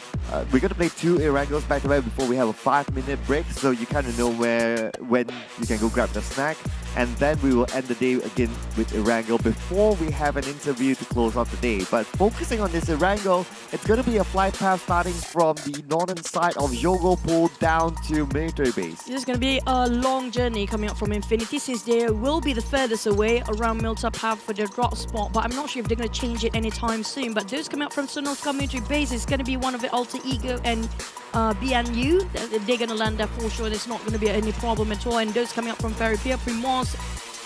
we're going to play 2 Erangels back to back before we have a 5-minute break. So you kind of know when you can go grab the snack. And then we will end the day again with Erangel before we have an interview to close out the day. But focusing on this Erangel, it's going to be a flight path starting from the northern side of Yogo Pool down to military base. This is going to be a long journey coming up from Infinity, since they will be the furthest away around Milta Path for their drop spot. But I'm not sure if they're going to change it anytime soon. But those coming up from Sonoska military base is going to be one of the Alter Ego and BNU. They're going to land there for sure. There's not going to be any problem at all. And those coming up from Ferry Pier, Primos,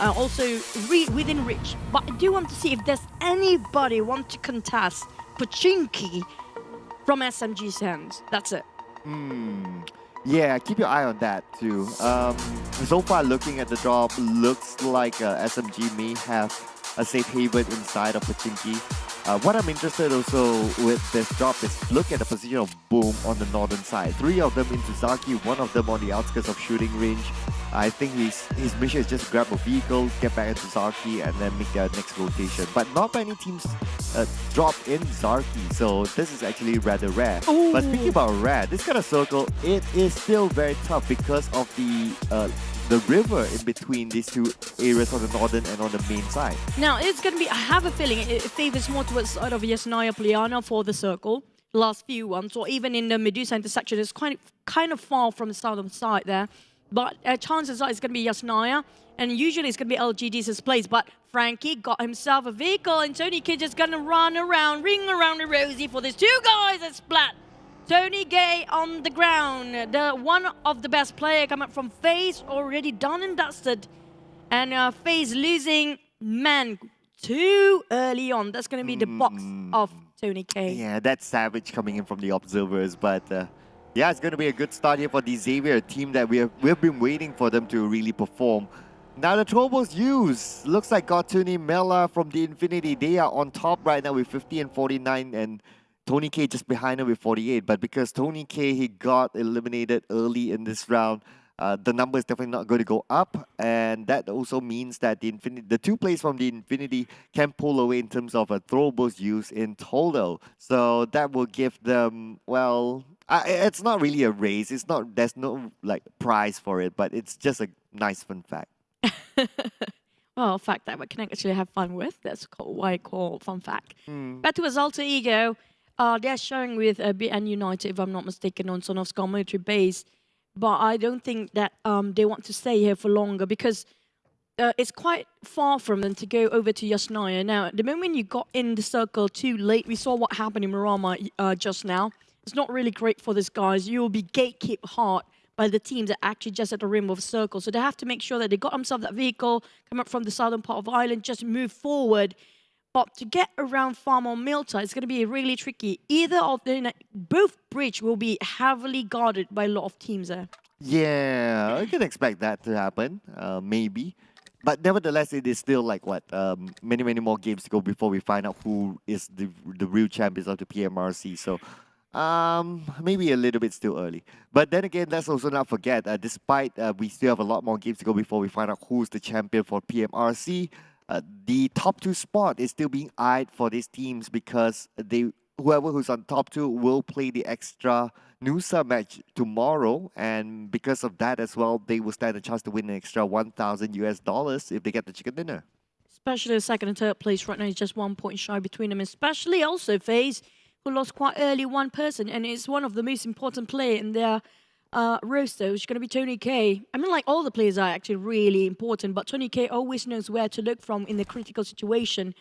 also within reach. But I do want to see if there's anybody want to contest Pachinki from SMG's hands. That's it. Yeah, keep your eye on that too. So far, looking at the drop, looks like SMG may have a safe haven inside of Pachinki. What I'm interested also with this drop is look at the position of Boom on the northern side. 3 of them into Zaki, 1 of them on the outskirts of shooting range. I think his mission is just grab a vehicle, get back into Zarki, and then make their next rotation. But not many teams drop in Zarki, so this is actually rather rare. Ooh. But speaking about rare, this kind of circle, it is still very tough because of the river in between these 2 areas on the northern and on the main side. Now, it's going to be, I have a feeling it favors more towards the side of Yasnaya Pliana for the circle. The last few ones, or even in the Medusa intersection, it's kind of far from the southern side there. But chances are it's going to be Yasnaya, and usually it's going to be LGD's place. But Frankie got himself a vehicle, and Tony Kid just going to ring around the rosy for these 2 guys at Splat. Tony Gay on the ground, one of the best player coming up from FaZe, already done and dusted. And FaZe losing, man, too early on. That's going to be the box of Tony K. Yeah, that's savage coming in from the observers. But yeah, it's going to be a good start here for the Xavier, a team that we've been waiting for them to really perform. Now the Trobos use. Looks like Gotuni Mela from the Infinity. They are on top right now with 50 and 49, and Tony K just behind him with 48. But because Tony K, he got eliminated early in this round, the number is definitely not going to go up, and that also means that the two players from the Infinity can pull away in terms of a Throwbos use in total. So that will give them, well, it's not really a race. There's no like prize for it, but it's just a nice fun fact. Well, a fact that we can actually have fun with. That's why I call fun fact. Back to his alter ego. They're showing with BN United, if I'm not mistaken, on Sonovskar military base. But I don't think that they want to stay here for longer because it's quite far from them to go over to Yasnaya. Now, the moment you got in the circle too late, we saw what happened in Marama just now. It's not really great for these guys. You will be gatekept hard by the teams that actually just at the rim of a circle. So they have to make sure that they got themselves that vehicle, come up from the southern part of the island, just move forward. But to get around Farm or Milta, it's going to be really tricky. Either of the both bridge will be heavily guarded by a lot of teams there. Yeah, I can expect that to happen, maybe. But nevertheless, it is still like what, many more games to go before we find out who is the real champions of the PMRC. So maybe a little bit still early. But then again, let's also not forget, despite we still have a lot more games to go before we find out who's the champion for PMRC, the top 2 spot is still being eyed for these teams because whoever who's on top 2 will play the extra Nusa match tomorrow, and because of that as well, they will stand a chance to win an extra $1,000 if they get the chicken dinner. Especially the second and third place right now is just 1 point shy between them, especially also FaZe, who lost quite early one person, and it's one of the most important players in their roster, which is going to be Tony K. I mean, like, all the players are actually really important, but Tony K always knows where to look from in the critical situation,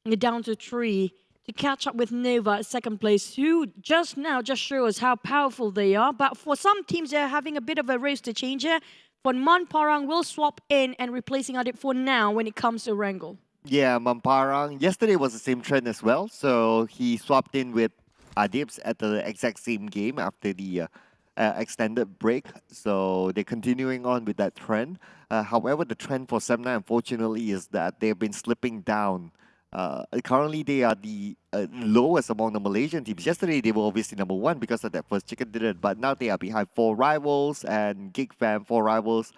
in the down to 3, to catch up with Nova at second place, who just shows how powerful they are. But for some teams, they're having a bit of a roster change here. For Manparang will swap in and replacing Adip for now when it comes to Wrangle. Yeah, Mamparang. Yesterday was the same trend as well. So he swapped in with Adips at the exact same game after the extended break. So they're continuing on with that trend. However, the trend for Semna, unfortunately, is that they've been slipping down. Currently, they are the lowest among the Malaysian teams. Yesterday, they were obviously number 1 because of that first chicken dinner, but now they are behind 4 rivals, and Geek Fam, 4 rivals,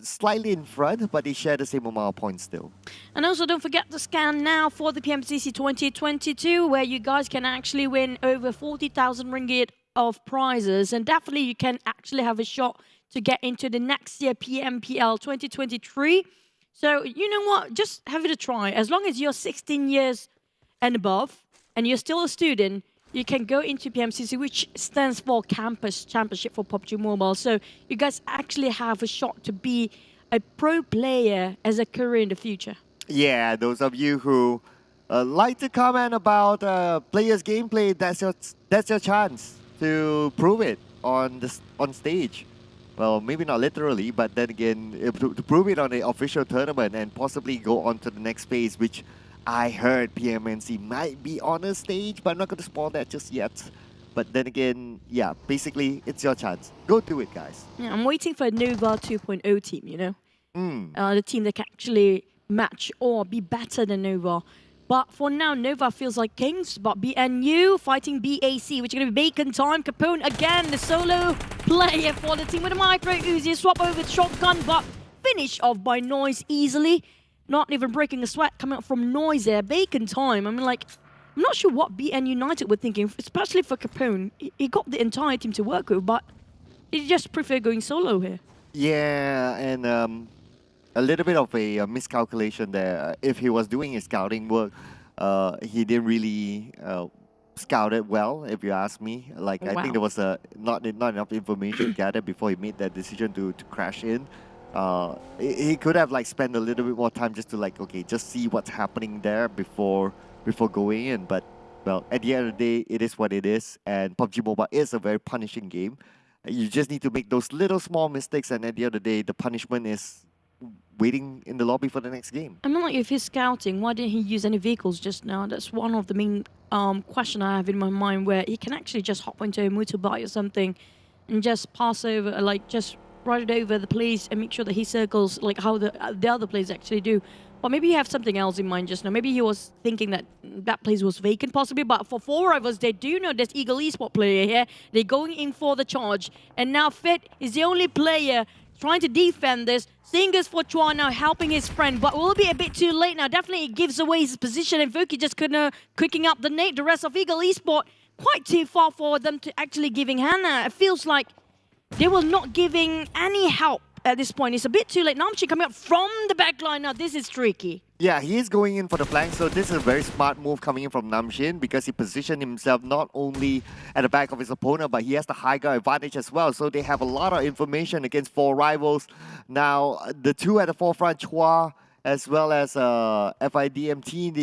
slightly in front, but they share the same amount of points still. And also, don't forget to scan now for the PMCC 2022, where you guys can actually win over 40,000 ringgit of prizes, and definitely you can actually have a shot to get into the next year PMPL 2023. So, you know what? Just have it a try. As long as you're 16 years and above, and you're still a student, you can go into PMCC, which stands for Campus Championship for PUBG Mobile. So, you guys actually have a shot to be a pro player as a career in the future. Yeah, those of you who like to comment about players' gameplay, that's your chance to prove it on stage. Well, maybe not literally, but then again, to prove it on the official tournament and possibly go on to the next phase, which I heard PMNC might be on a stage, but I'm not going to spoil that just yet. But then again, yeah, basically, it's your chance. Go do it, guys. Yeah, I'm waiting for a Nova 2.0 team, you know? The team that can actually match or be better than Nova. But for now, Nova feels like kings, but BNU fighting BAC, which is going to be Bacon time. Capone again, the solo player for the team with a micro Uzi. Swap over to shotgun, but finished off by Noise easily. Not even breaking a sweat coming up from Noise there. Bacon time. I mean, like, I'm not sure what BN United were thinking, especially for Capone. He got the entire team to work with, but he just prefer going solo here. Yeah, and a little bit of a miscalculation there. If he was doing his scouting work, he didn't really scout it well, if you ask me. Like, I think there was not enough information gathered before he made that decision to crash in. He could have like spent a little bit more time just to like, okay, just see what's happening there before going in. But well, at the end of the day, it is what it is, and PUBG Mobile is a very punishing game. You just need to make those little small mistakes, and at the end of the day, the punishment is waiting in the lobby for the next game. I mean, like, if he's scouting, why didn't he use any vehicles just now? That's one of the main question I have in my mind, where he can actually just hop into a motorbike or something and just pass over, like, just ride it over the place and make sure that he circles, like how the other players actually do. But maybe he have something else in mind just now. Maybe he was thinking that that place was vacant possibly, but for 4 Rivals, they do know there's Eagle Esports player here. They're going in for the charge. And now Fit is the only player trying to defend this. Singers for Chua now helping his friend, but will be a bit too late now. Definitely it gives away his position, and Vuki just couldn't quicking up the nade. The rest of Eagle Esports quite too far for them to actually giving Hannah. It feels like they were not giving any help at this point. It's a bit too late. Namchi coming up from the back line now. This is tricky. Yeah, he is going in for the flank, so this is a very smart move coming in from Namshin because he positioned himself not only at the back of his opponent, but he has the high ground advantage as well. So they have a lot of information against 4 Rivals. Now, the two at the forefront, Chua as well as FIDMT,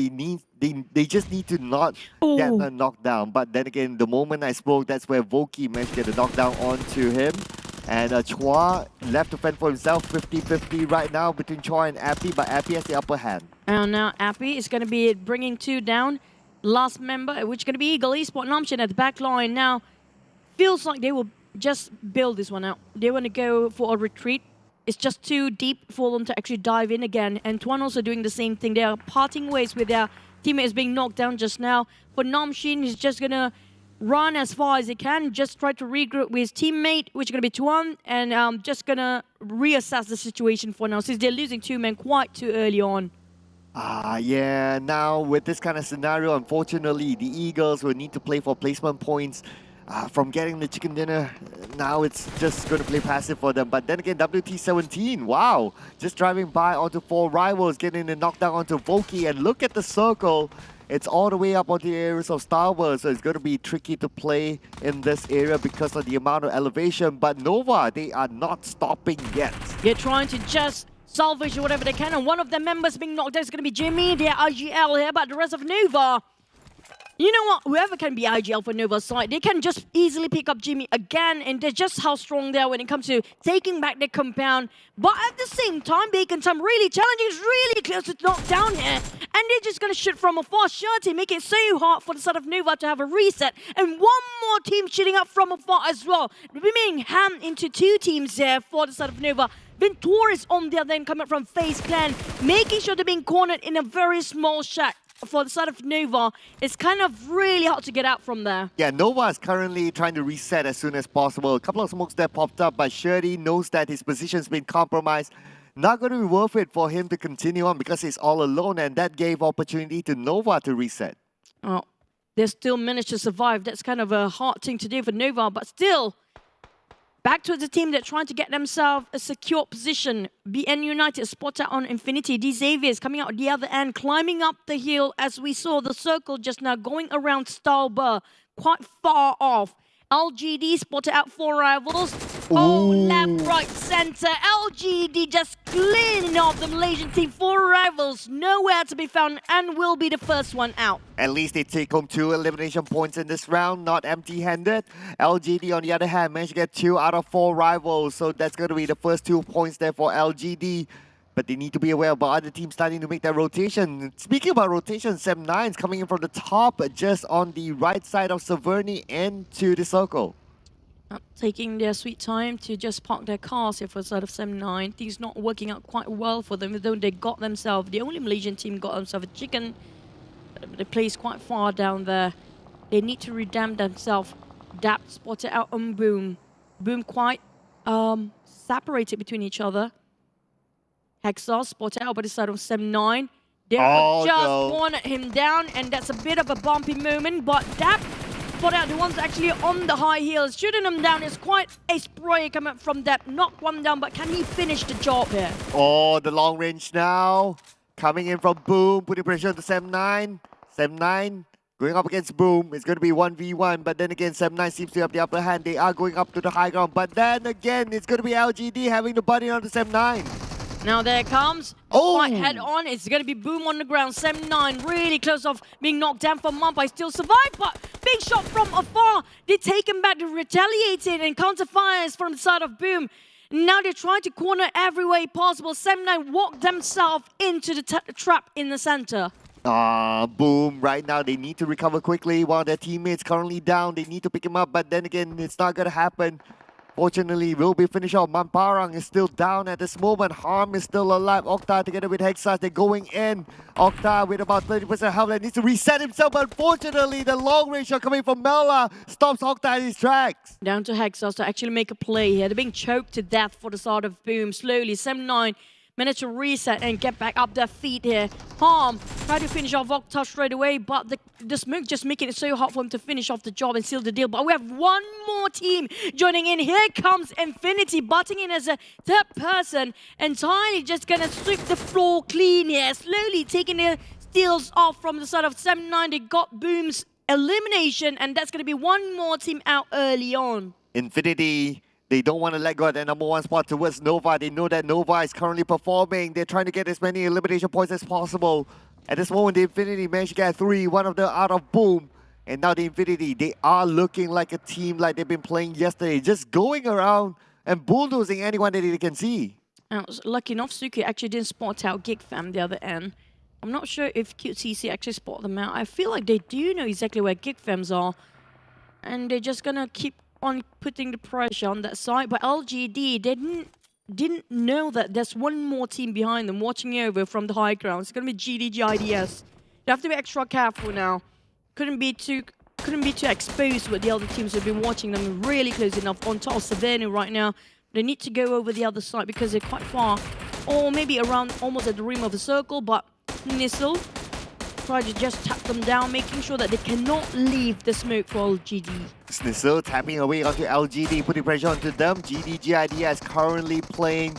they just need to not get a knockdown. But then again, the moment I spoke, that's where Voki managed to get a knockdown onto him. And Chua left to fend for himself, 50-50 right now between Chua and Appy, but Appy has the upper hand. And now Appy is going to be bringing 2 down. Last member, which is going to be Eagle Esports Namshin at the back line. Now, feels like they will just build this one out. They want to go for a retreat. It's just too deep for them to actually dive in again. And Tuan also doing the same thing. They are parting ways with their teammates being knocked down just now. For Namshin, he's just going to run as far as he can, just try to regroup with his teammate, which is going to be Tuan, and just going to reassess the situation for now, since they're losing 2 men quite too early on. Yeah, now with this kind of scenario, unfortunately, the Eagles will need to play for placement points from getting the chicken dinner. Now it's just going to play passive for them. But then again, WT17, wow, just driving by onto 4 Rivals, getting the knockdown onto Voki, and look at the circle. It's all the way up on the areas of Starburst, so it's going to be tricky to play in this area because of the amount of elevation. But Nova, they are not stopping yet. They're trying to just salvage whatever they can, and one of their members being knocked out is going to be Jimmy. They're IGL here, but the rest of Nova, you know what? Whoever can be IGL for Nova's side, they can just easily pick up Jimmy again, and they're just how strong they are when it comes to taking back their compound. But at the same time, Bacon Time really challenging, is really close to knock down here, and they're just going to shoot from afar. Shirty make it so hard for the side of Nova to have a reset, and one more team shooting up from afar as well. We're being hammed into 2 teams there for the side of Nova. Venturis on the other end coming from FaZe Clan, making sure they're being cornered in a very small shack. For the side of Nova, it's kind of really hard to get out from there. Yeah, Nova is currently trying to reset as soon as possible. A couple of smokes that popped up, but Shirty knows that his position's been compromised. Not going to be worth it for him to continue on because he's all alone, and that gave opportunity to Nova to reset. Oh, they still managed to survive. That's kind of a hard thing to do for Nova, but still, back to the team that's trying to get themselves a secure position. BN United spotted on Infinity. D Xavier's coming out the other end, climbing up the hill as we saw the circle just now going around Stalber, quite far off. LGD spotted out 4 Rivals. Oh, left, right, center. LGD just cleaning off the Malaysian team. 4 Rivals, nowhere to be found, and will be the first one out. At least they take home 2 elimination points in this round, not empty-handed. LGD, on the other hand, managed to get 2 out of 4 Rivals, so that's going to be the first 2 points there for LGD. But they need to be aware about other teams starting to make that rotation. Speaking about rotation, Sem9's coming in from the top, just on the right side of Severny into the circle. Taking their sweet time to just park their cars here for the side of Sem9. Things not working out quite well for them, though they got themselves, the only Malaysian team got themselves a chicken. They place quite far down there. They need to redeem themselves. Dap spotted out on Boom. Boom quite separated between each other. Hexar spotted out by the side of Sem9. They just wanted him down, and that's a bit of a bumpy moment, but Dap spotted out the ones actually on the high heels. Shooting them down is quite a spray coming from Dap. Knocked one down, but can he finish the job here? Oh, the long range now. Coming in from Boom, putting pressure on the Sem9. Sem9 going up against Boom. It's going to be 1v1, but then again, Sem9 seems to have the upper hand. They are going up to the high ground, but then again, it's going to be LGD having the buddy on the Sem9. Now there it comes. Quite head on. It's going to be Boom on the ground. Sem9 really close off being knocked down from Mumbai. Still survived, but big shot from afar. They take him back to retaliating and counter fires from the side of Boom. Now they're trying to corner every way possible. 7-9 walked themselves into the trap in the center. Boom. Right now, they need to recover quickly while their teammates currently down. They need to pick him up, but then again, it's not going to happen. Fortunately, will be finished off. Mamparang is still down at this moment. Harm is still alive. Okta together with Hexas, they're going in. Okta with about 30% health and needs to reset himself. But unfortunately, the long range shot coming from Mela stops Okta in his tracks. Down to Hexas to actually make a play here. They're being choked to death for the start of Boom. Slowly, 7-9 managed to reset and get back up their feet here. Harm tried to finish off Okta straight away, but the smoke just making it so hard for him to finish off the job and seal the deal. But we have one more team joining in. Here comes Infinity, butting in as a third person. Entirely just gonna sweep the floor clean here. Slowly taking their steals off from the side of 7-9. They got Boom's elimination, and that's gonna be one more team out early on. Infinity, they don't want to let go of their number one spot towards Nova. They know that Nova is currently performing. They're trying to get as many elimination points as possible. At this moment, the Infinity managed to get 3, one of them out of Boom. And now the Infinity, they are looking like a team like they've been playing yesterday. Just going around and bulldozing anyone that they can see. Lucky enough, Suki actually didn't spot out Geek fam the other end. I'm not sure if QTC actually spotted them out. I feel like they do know exactly where Geek fams are. And they're just going to keep on putting the pressure on that side, but LGD, they didn't know that there's one more team behind them watching over from the high ground. It's gonna be GIDS. They have to be extra careful now. Couldn't be too exposed with the other teams who've been watching them really close enough on top of Savannah right now. They need to go over the other side because they're quite far, or maybe around almost at the rim of the circle. But Nissel try to just tap them down, making sure that they cannot leave the smoke for LGD. Snissel tapping away onto LGD, putting pressure onto them. GIDS currently playing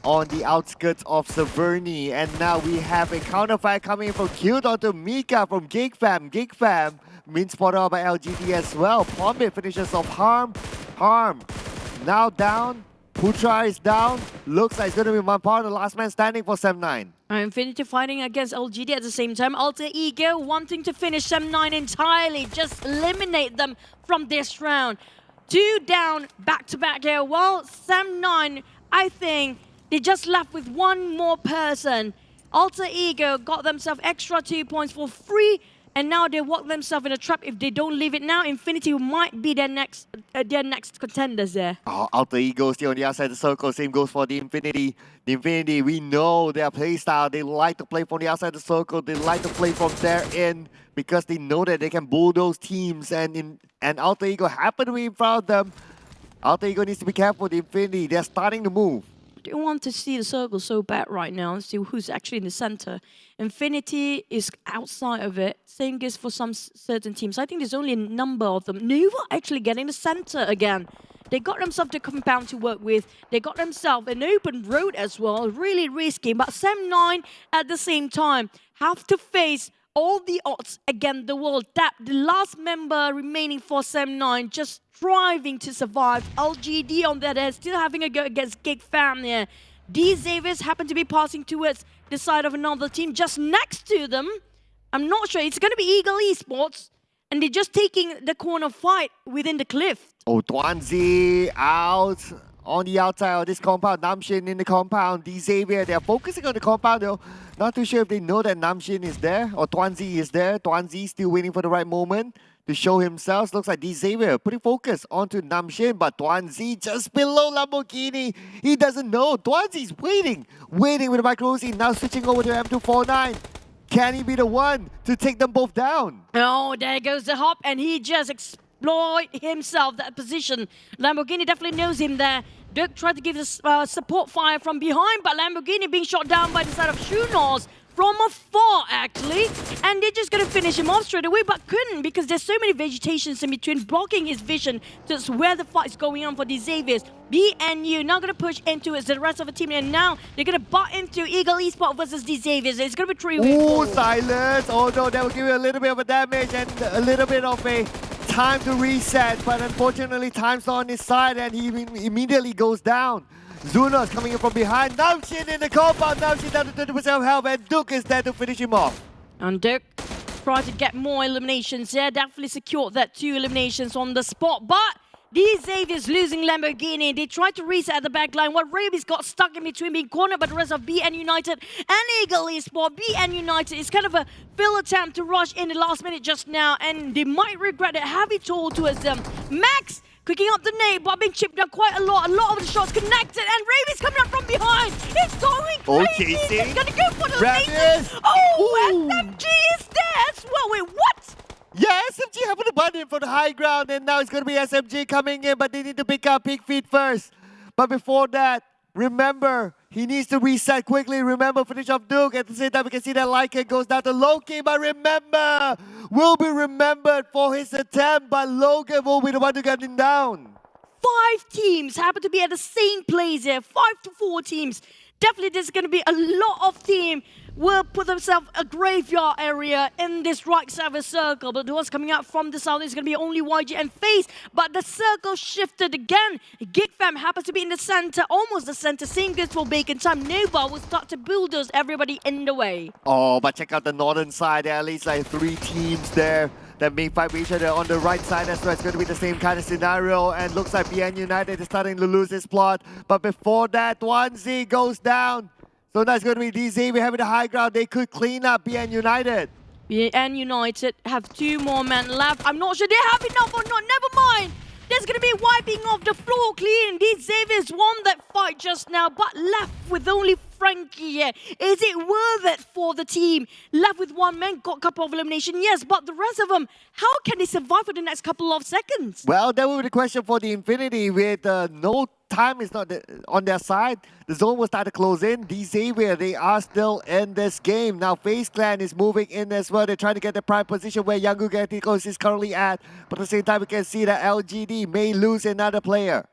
on the outskirts of Severny. And now we have a counterfire coming from Killed onto Mika from Geek fam. Geek fam being spotted out by LGD as well. Pombit finishes off Harm. Harm now down. Putra is down. Looks like it's going to be Mampar, the last man standing for 7-9. Infinity fighting against LGD at the same time. Alter Ego wanting to finish 7-9 entirely. Just eliminate them from this round. 2 down back-to-back here. While 7-9, I think they just left with one more person. Alter Ego got themselves extra 2 points for free. And now they walk themselves in a trap. If they don't leave it now, Infinity might be their next contenders there. Alter Ego still on the outside of the circle. Same goes for the Infinity. The Infinity, we know their play style. They like to play from the outside of the circle. They like to play from there in because they know that they can bulldoze teams. And Alter Ego happen to be in front of them. Alter Ego needs to be careful. The Infinity, they're starting to move. They want to see the circle so bad right now and see who's actually in the center. Infinity is outside of it. Same goes for some certain teams. I think there's only a number of them. Nuva actually getting the center again. They got themselves the compound to work with. They got themselves an open road as well. Really risky. But 7-9 at the same time have to face all the odds against the world. That the last member remaining for 7-9 just striving to survive. LGD on that end still having a go against Geek fam there. D Xaviers happen to be passing towards the side of another team just next to them. I'm not sure. It's going to be Eagle Esports. And they're just taking the corner fight within the cliff. Oh, Tuanzi out on the outside of this compound. Namshin in the compound. D Xavier, they're focusing on the compound though. Not too sure if they know that Namshin is there or Tuanzi is there. Tuanzi still waiting for the right moment to show himself. Looks like D Xavier putting focus onto Namshin, but Tuanzi just below Lamborghini. He doesn't know. Tuanzi's waiting with the micro Uzi. Now switching over to M249. Can he be the one to take them both down? Oh, there goes the hop, and he just exploit himself that position. Lamborghini definitely knows him there. Dirk tried to give the support fire from behind, but Lamborghini being shot down by the side of Shunos from afar, actually. And they're just going to finish him off straight away, but couldn't because there's so many vegetations in between blocking his vision to where the fight's going on for the Xaviers. BNU now going to push into it, the rest of the team, and now they're going to butt into Eagle Esports versus the Xaviers. It's going to be 3-4. Ooh, silence. Oh no, that will give you a little bit of a damage and a little bit of a time to reset, but unfortunately time's not on his side and he immediately goes down. Zuno's coming in from behind. Namshin in the compound. Namshin down to 30% health, and Duke is there to finish him off. And Duke tried to get more eliminations there. Definitely secured that 2 eliminations on the spot, but These Xavier's losing Lamborghini. They tried to reset at the back line. What Rabies got stuck in between, being cornered by the rest of BN United and Eagle Esports. BN United is kind of a failed attempt to rush in the last minute just now, and they might regret it. Heavy toll towards them. Max cooking up the nade, but being chipped down quite a lot. A lot of the shots connected, and Rabies coming up from behind. It's going crazy. It's going to go for the lasers. Oh, SMG is there as well. Wait, what? Yeah, SMG happened to butt in for the high ground, and now it's going to be SMG coming in, but they need to pick up Pig Feet first. But before that, remember, he needs to reset quickly. Remember, finish off Duke. At the same time, we can see that Lycan goes down to Loki, but remember, will be remembered for his attempt, but Logan will be the one to get him down. 5 teams happen to be at the same place here. 5 to 4 teams. Definitely, there's going to be a lot of teams will put themselves a graveyard area in this right side of the circle. But the ones coming out from the south is going to be only YG and FaZe. But the circle shifted again. Geek Fam happens to be in the center, almost the center. Same goes for Bacon Time. Nova will start to bulldoze everybody in the way. Oh, but check out the northern side. There are at least like 3 teams there that may fight with each other on the right side as well. It's going to be the same kind of scenario, and looks like BN United is starting to lose this plot. But before that, 1Z goes down. So that's going to be DZ. We're having the high ground. They could clean up BN United. BN United have 2 more men left. I'm not sure they have enough or not. Never mind. There's going to be wiping off the floor clean. These Xaviers won that fight just now, but left with only Frankie here. Is it worth it for the team? Left with 1 man, got a couple of elimination, yes, but the rest of them, how can they survive for the next couple of seconds? Well, that will be the question for the Infinity with no time is not on their side. The zone will start to close in. Xavier, they are still in this game. Now, FaZe Clan is moving in as well. They're trying to get the prime position where Yangon Galacticos is currently at. But at the same time, we can see that LGD may lose another player.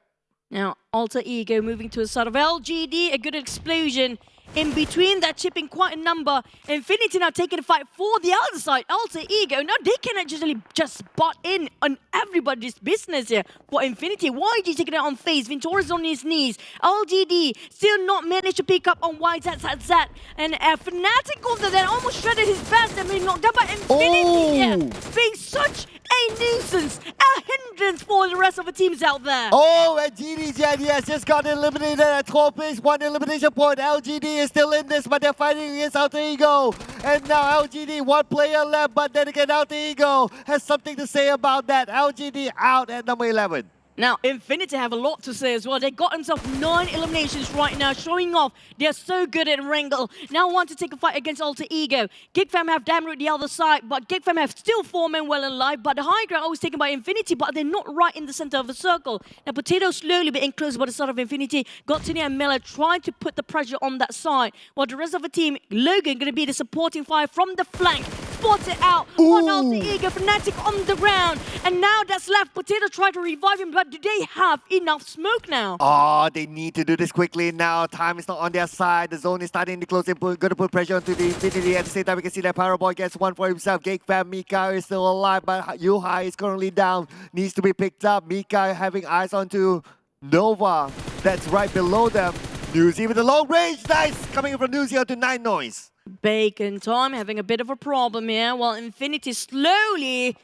Now, Alter Ego moving to the side of LGD. A good explosion in between that, chipping quite a number. Infinity now taking the fight for the other side. Alter Ego, now they can actually just butt in on everybody's business here for Infinity. YG taking it on FaZe, Ventora's on his knees. LGD still not managed to pick up on YZZZ. And Fnatic over there almost shredded his best and being knocked down by Infinity here. Being such a nuisance, a hindrance for the rest of the teams out there. Oh, and GDZ has just got eliminated at 12 place, 1 elimination point. LGD is still in this, but they're fighting against Alter Ego. And now LGD, 1 player left, but then again, Alter Ego has something to say about that. LGD out at number 11. Now, Infinity have a lot to say as well. They got themselves 9 eliminations right now, showing off they're so good at Wrangle. Now want to take a fight against Alter Ego. Geek Fam have Damroot the other side, but Geek Fam have still 4 men well alive, but the high ground always taken by Infinity, but they're not right in the center of the circle. Now, Potato slowly being close by the side of Infinity. Gottini and Miller trying to put the pressure on that side, while the rest of the team, Logan going to be the supporting fire from the flank. Spots it out on Alter Ego, Fnatic on the ground, and now that's left. Potato try to revive him, but do they have enough smoke now? Oh, they need to do this quickly now. Time is not on their side. The zone is starting to close in. Going to put pressure onto the Infinity. At the same time, we can see that Pyroboy gets 1 for himself. Geek Fam, Mika is still alive, but Yuhai is currently down. Needs to be picked up. Mika having eyes onto Nova. That's right below them. Nuzi with the long range. Nice! Coming in from Nuzi onto 9 Noise. Bacon Time having a bit of a problem here, while Infinity slowly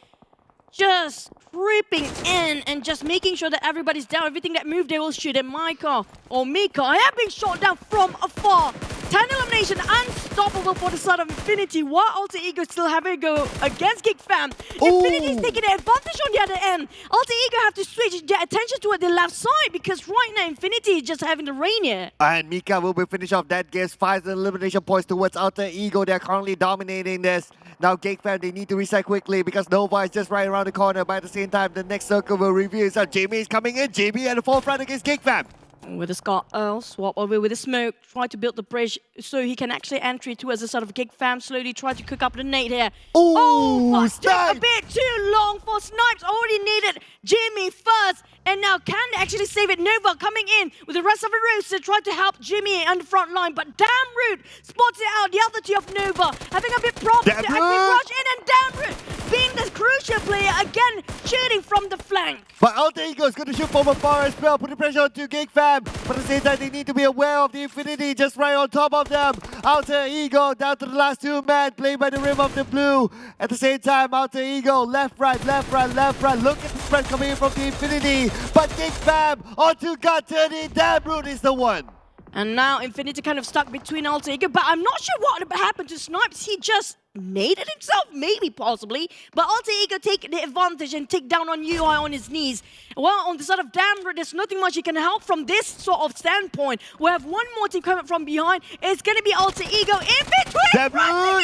just creeping in and just making sure that everybody's down. Everything that moved, they will shoot at Micah or Mika. I have been shot down from afar. 10 elimination, unstoppable for the side of Infinity. While Alter Ego still having a go against Geek Fam. Infinity is taking the advantage on the other end. Alter Ego have to switch their attention toward the left side because right now Infinity is just having the rain here. And Mika will be finished off that. Gives 5 elimination points towards Alter Ego. They're currently dominating this. Now Geek Fam, they need to reset quickly because Nova is just right around the corner. But at the same time, the next circle will reveal. So Jamie is coming in. Jamie at the forefront against Geek Fam. With a Scott Earl, swap over with the smoke, try to build the bridge so he can actually enter towards the side of Geek Fam, slowly try to cook up the nade here. But took a bit too long for Snipes, already needed Jimmy first, and now can they actually save it? Nova coming in with the rest of the roster, try to help Jimmy on the front line, but Damroot spots it out, the other two of Nova, having a bit problems to actually rush in, and Damroot being the crucial player, again shooting from the flank. But Alter Ego is going to shoot from afar as well, putting pressure onto Geek Fam. But at the same time, they need to be aware of the Infinity just right on top of them. Alter Ego down to the last 2 men, played by the rim of the blue. At the same time, Alter Ego, left, right, left, right, left, right. Look at the spread coming in from the Infinity, but Geek Fam onto God 30, Damroot is the one. And now Infinity kind of stuck between Alter Ego, but I'm not sure what happened to Snipes. He just made it himself, maybe, possibly. But Alter Ego take the advantage and take down on UI on his knees. Well, on the side of Damroot, there's nothing much he can help from this sort of standpoint. We have one more team coming from behind. It's going to be Alter Ego in between. Damroot!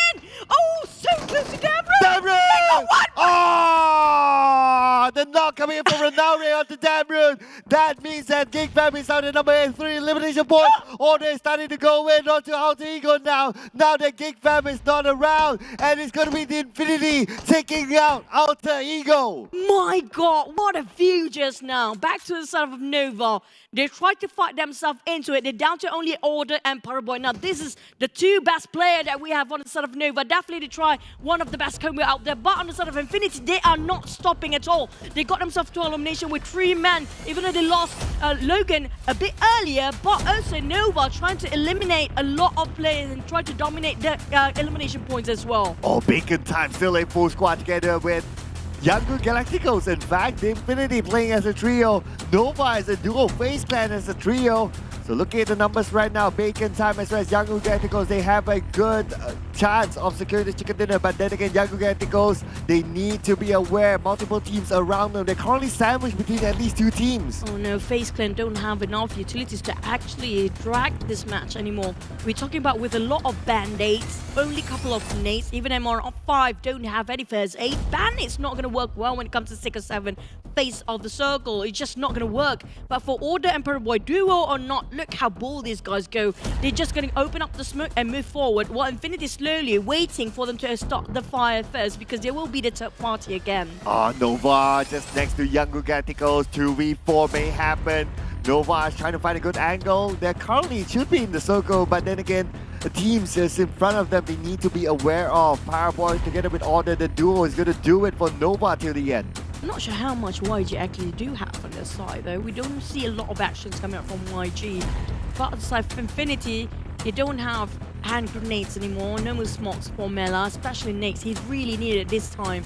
Oh, so close to Damroot! Damroot! Oh! The knock coming in from Renauri onto Damroot. That means that Geek Fam is out at number 8, 3 elimination point. Order is starting to go in onto Alter Ego now. Now that Geek Fam is not around. And it's going to be the Infinity taking out Alter Ego. My God, what a view just now. Back to the side of Nova. They tried to fight themselves into it. They're down to only Order and Paraboy. Now, this is the two best players that we have on the side of Nova. Definitely try one of the best combo out there. But on the side of Infinity, they are not stopping at all. They got themselves to elimination with 3 men, even though they lost Logan a bit earlier. But also Nova trying to eliminate a lot of players and try to dominate the elimination points as well. Oh, Bacon Time still a full squad together with Yangon Galacticos. In fact, the Infinity playing as a trio, Nova as a duo, FaZe Clan as a trio. So looking at the numbers right now, Bacon Time as well as Yangon Galacticos, they have a good chance of securing the chicken dinner. But then again, Yangon Galacticos, they need to be aware. Multiple teams around them. They're currently sandwiched between at least 2 teams. Oh no, FaZe Clan don't have enough utilities to actually drag this match anymore. We're talking about with a lot of band-aids, only a couple of nades. Even MR5 don't have any first aid. Bandit's not going to work well when it comes to 6 or 7 face of the circle. It's just not going to work. But for Order and Paraboy, duo or not, look how bold these guys go. They're just going to open up the smoke and move forward, while Infinity slowly waiting for them to start the fire first, because they will be the third party again. Nova just next to Yangon Galacticos. 2v4 may happen. Nova is trying to find a good angle. They currently should be in the circle, but then again, the teams just in front of them, they need to be aware of. Paraboy together with Order, the duo is going to do it for Nova till the end. I'm not sure how much YG actually do have on their side though. We don't see a lot of actions coming out from YG. But on the side of Infinity, they don't have hand grenades anymore. No more smokes for Mela, especially Nix. He's really needed this time.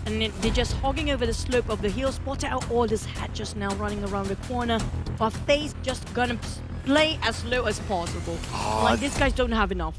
And they're just hogging over the slope of the hill. Spotted out Order's head just now running around the corner. But FaZe just gonna play as low as possible. Like, these guys don't have enough.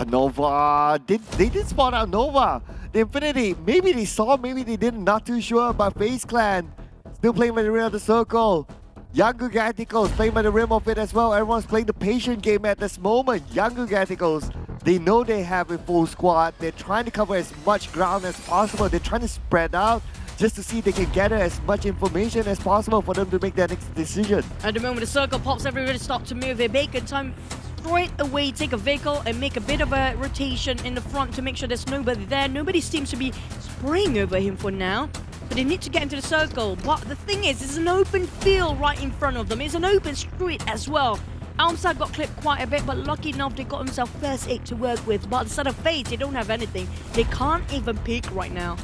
Nova, they did spot out Nova. The Infinity, maybe they saw, maybe they didn't, not too sure. But FaZe Clan still playing by the rim of the circle. Yangon Galacticos playing by the rim of it as well. Everyone's playing the patient game at this moment. Yangon Galacticos, they know they have a full squad. They're trying to cover as much ground as possible. They're trying to spread out just to see if they can gather as much information as possible for them to make their next decision. At the moment, the circle pops, everybody start to move. Their Bacon Time straight away take a vehicle and make a bit of a rotation in the front to make sure there's nobody there. Nobody seems to be spraying over him for now. So they need to get into the circle. But the thing is, it's an open field right in front of them. It's an open street as well. Almside got clipped quite a bit, but lucky enough they got themselves first aid to work with. But instead of FaZe, they don't have anything. They can't even peek right now.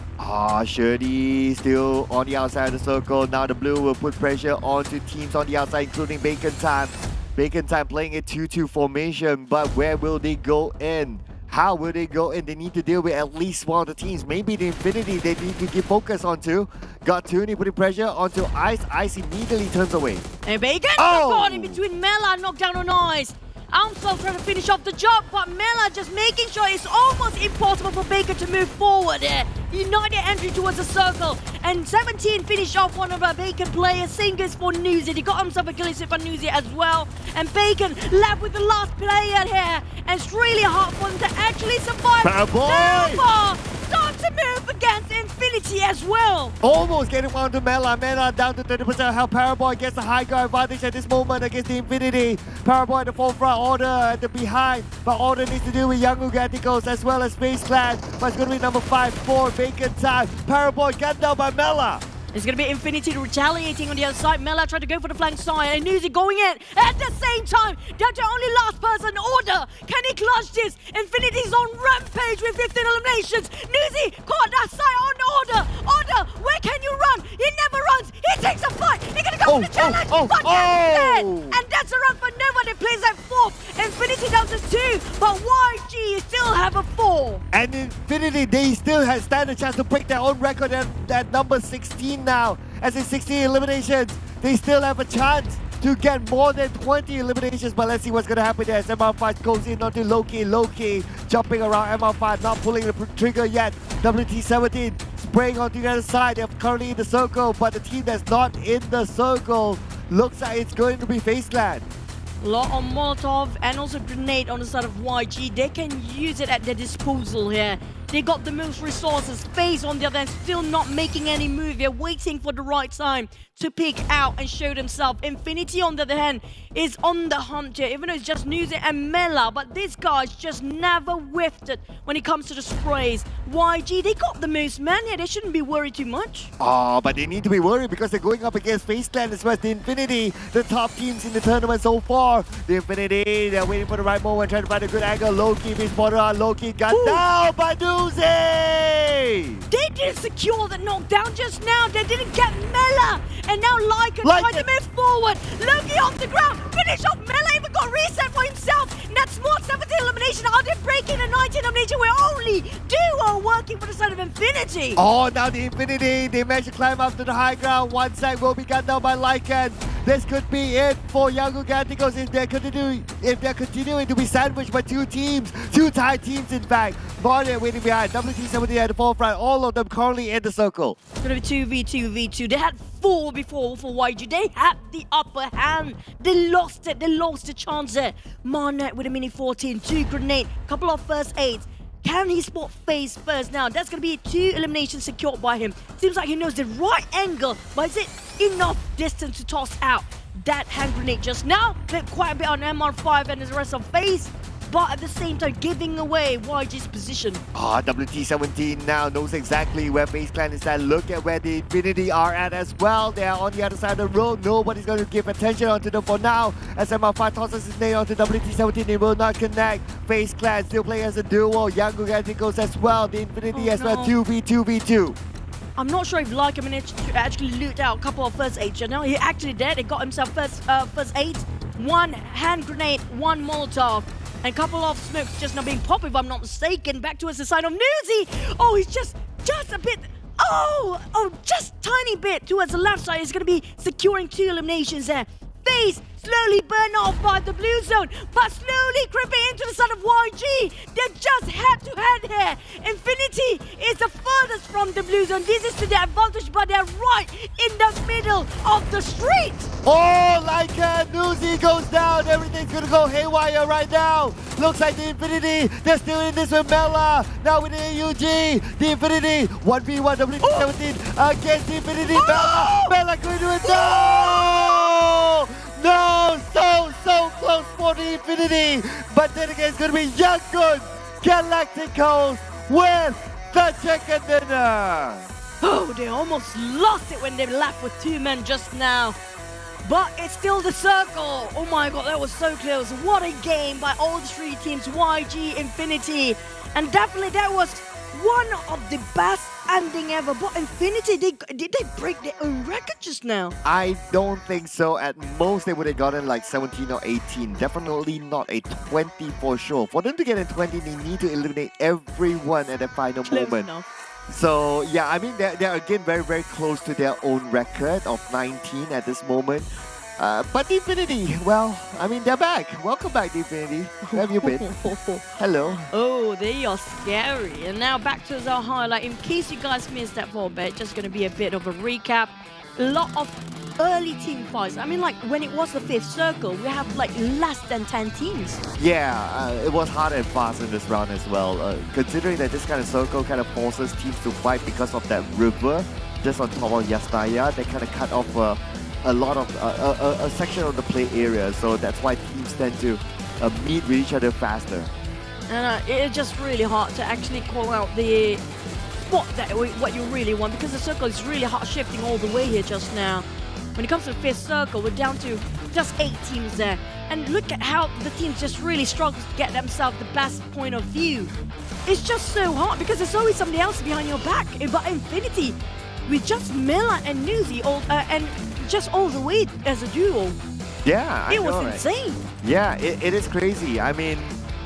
Shirley still on the outside of the circle. Now the blue will put pressure onto teams on the outside, including Bacon Time. Bacon Time playing a 2-2 formation, but where will they go in? How will they go in? They need to deal with at least one of the teams. Maybe the Infinity they need to give focus onto. Got Tuni putting pressure onto Ice. Ice immediately turns away. And Bacon caught in between Mela, knocked down on Ice. Amstel trying to finish off the job, but Mela just making sure it's almost impossible for Bacon to move forward there. United entry towards the circle, and 17 finish off one of our Bacon players. Same goes for Nusa. He got himself a killing for Nusa as well. And Bacon left with the last player here, and it's really hard for him to actually survive. Nova start to move against Infinity as well. Almost getting one to Mela. Mela down to 30% health. Paraboy gets the high ground advantage at this moment against the Infinity. Paraboy at the forefront, Order at the behind. But Order needs to deal with Yangon Galacticos as well as FaZe Clan. But it's going to be number 5-4, Bacon Time. Paraboy got down by Mela. It's going to be Infinity retaliating on the other side. Mela tried to go for the flank side, and Nuzi going in at the same time. That's the only last person. Order. Can he clutch this? Infinity's on rampage with 15 eliminations. Nuzi caught that side on Order. Order, where can you run? He never runs. He takes a fight. He's going to go for the challenge. But that's dead. And that's a run for Nova. They plays at 4th. Infinity down to 2. But YG still have a 4. 4. And Infinity, they still stand a chance to break their own record at number 16 now. As in 16 eliminations, they still have a chance to get more than 20 eliminations, but let's see what's going to happen there as MR5 goes in onto Loki, jumping around MR5, not pulling the trigger yet. WT17 spraying onto the other side. They're currently in the circle, but the team that's not in the circle looks like it's going to be FaZe Clan. A lot of Molotov and also grenade on the side of YG. They can use it at their disposal here. They got the most resources. FaZe on the other hand still not making any move. They're waiting for the right time to peek out and show themselves. Infinity on the other hand is on the hunt here, even though it's just Nusa and Mela, but these guys just never whiffed it when it comes to the sprays. YG, they got the most man here. They shouldn't be worried too much. Oh, but they need to be worried because they're going up against FaZe Clan as well as the Infinity, the top teams in the tournament so far. The Infinity, they're waiting for the right moment, trying to find a good angle. Loki being spotted on. Loki got down by Nusa. They didn't secure the knockdown just now. They didn't get Mela. And now Lycan trying to move forward. Loki off the ground. Finish off. Mela even got reset for himself. And that's more 17 elimination. Are they breaking a 19 elimination? We're only duo working for the side of Infinity. Oh, now the Infinity, they managed to climb up to the high ground. One side will be gunned down by Lycan. This could be it for Yangon Galacticos if they're continuing to be sandwiched by two teams, two Thai teams in fact. Barnet waiting behind, WT70 at the forefront, all of them currently in the circle. It's gonna be 2v2v2. They had 4 before for YG. They had the upper hand. They lost it. They lost the chance there. Marnet with a mini 14, 2 grenade, couple of first aids. Can he spot FaZe first now? That's going to be 2 eliminations secured by him. Seems like he knows the right angle, but is it enough distance to toss out that hand grenade just now? Clipped quite a bit on MR5 and the rest of FaZe, but at the same time giving away YG's position. WT17 now knows exactly where FaZe Clan is at. Look at where the Infinity are at as well. They are on the other side of the road. Nobody's going to give attention onto them for now. As MR5 tosses his nade onto WT17, they will not connect. FaZe Clan still playing as a duo. Yangon Galacticos as well. The Infinity as well. 2v2v2. I'm not sure if Lycan managed to actually loot out a couple of first aids. You know, he actually did. He got himself first aids. 1 hand grenade, 1 Molotov. And a couple of smokes just now being popped, if I'm not mistaken. Back towards the side of Nusi. Oh, he's just a bit. Oh, just tiny bit towards the left side. He's going to be securing 2 eliminations there. FaZe slowly burned off by the blue zone, but slowly creeping into the side of YG. They're just head-to-head here. Infinity is the furthest from the blue zone. This is to their advantage, but they're right in the middle of the street. Oh, like Nusi goes down. Everything's going to go haywire right now. Looks like the Infinity, they're still in this with Mela. Now with the AUG, the Infinity, 1v1 WT17 against the Infinity. Mela going to it. No, so close for the Infinity. But then again, it's going to be Yangon Galacticos with the chicken dinner. Oh, they almost lost it when they left with 2 men just now. But it's still the circle. Oh my god, that was so close. What a game by all the 3 teams, YG, Infinity. And definitely that was one of the best ending ever. But Infinity, did they break their own record just now? I don't think so. At most, they would have gotten like 17 or 18. Definitely not a 20 for sure. For them to get a 20, they need to eliminate everyone at the final moment. So yeah, I mean, they're again very, very close to their own record of 19 at this moment. But the Infinity, well, I mean, they're back. Welcome back, the Infinity. Where have you been? Hello. Oh, they are scary. And now back to the highlight. In case you guys missed that for a bit, just going to be a bit of a recap. A lot of early team fights. I mean, like, when it was the 5th circle, we have, like, less than 10 teams. Yeah, it was hard and fast in this round as well. Considering that this kind of circle kind of forces teams to fight because of that river just on top of Yastaya, they kind of cut off a lot of a section of the play area, so that's why teams tend to meet with each other faster. And it's just really hard to actually call out the spot that what you really want, because the circle is really hard shifting all the way here just now. When it comes to the 5th circle, we're down to just 8 teams there. And look at how the teams just really struggle to get themselves the best point of view. It's just so hard because there's always somebody else behind your back. But Infinity, with just Mela and Nusi and just all the way as a duo. Yeah, it was insane. Yeah, it is crazy. I mean,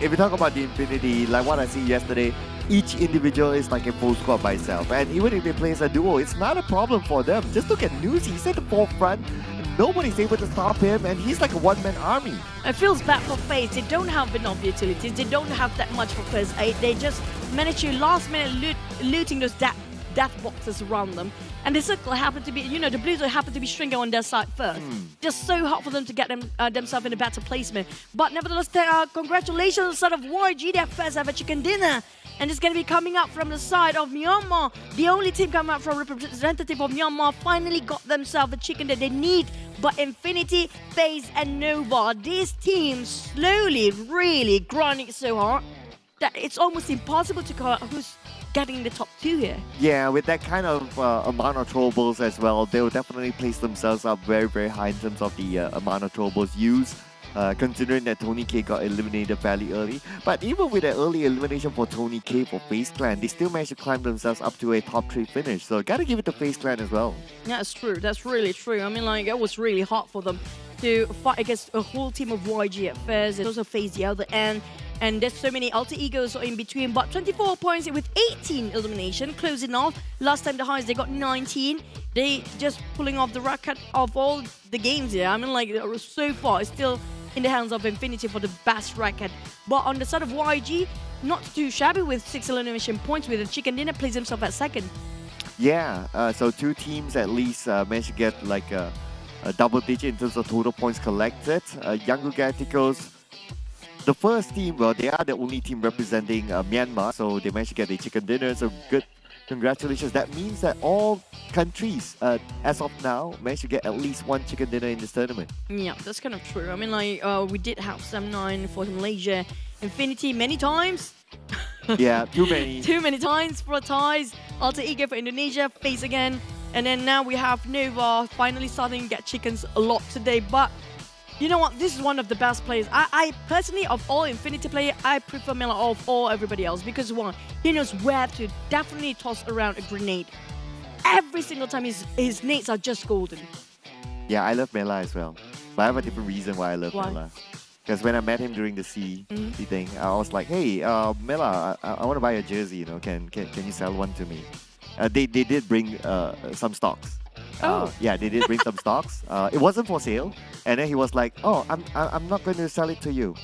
if you talk about the Infinity, like what I see yesterday, each individual is like a full squad by itself. And even if they play as a duo, it's not a problem for them. Just look at Nusa, he's at the forefront. Nobody's able to stop him, and he's like a one-man army. It feels bad for FaZe. They don't have enough utilities. They don't have that much for first aid. They just manage to last minute looting those death boxes around them. And the circle happened to be, you know, the Blues happened to be shrinking on their side first. Just so hard for them to get themselves in a better placement. But nevertheless, congratulations on the side of YG. Their first ever chicken dinner. And it's going to be coming up from the side of Myanmar. The only team coming out from representative of Myanmar finally got themselves the chicken that they need. But Infinity, FaZe and Nova, these teams slowly really grinding so hard that it's almost impossible to call out who's getting the top 2 here. Yeah, with that kind of amount of troubles as well, they will definitely place themselves up very, very high in terms of the amount of troubles used. Considering that Tony K got eliminated fairly early. But even with the early elimination for Tony K for FaZe Clan, they still managed to climb themselves up to a top 3 finish. So gotta give it to FaZe Clan as well. Yeah, that's true. That's really true. I mean, like, it was really hard for them to fight against a whole team of YG at first. There's also FaZe the other end. And there's so many alter egos in between. But 24 points with 18 elimination, closing off. Last time the highest, they got 19. They just pulling off the record of all the games here. I mean, like, so far, it's still in the hands of Infinity for the best record. But on the side of YG, not too shabby with 6 elimination points, with the chicken dinner plays himself at second. Yeah, so 2 teams at least managed to get like a double digit in terms of total points collected. Yangon Galacticos, the first team, well, they are the only team representing Myanmar, so they managed to get a chicken dinner, so good. Congratulations. That means that all countries, as of now, managed to get at least 1 chicken dinner in this tournament. Yeah, that's kind of true. I mean, like, we did have Sam 9 for Malaysia. Infinity many times. Yeah, too many. Too many times for ties. Alter Ego for Indonesia, FaZe again. And then now we have Nova finally starting to get chickens a lot today. But you know what? This is one of the best players. I personally, of all Infinity players, I prefer Mela of all everybody else. Because one, he knows where to definitely toss around a grenade. Every single time his nades are just golden. Yeah, I love Mela as well. But I have a different reason why I love Mela. Because when I met him during the C thing, I was like, hey, Mela, I want to buy a jersey, you know, can you sell one to me? They did bring some stocks. Yeah, they did bring some stocks. It wasn't for sale. And then he was like, oh, I'm not going to sell it to you.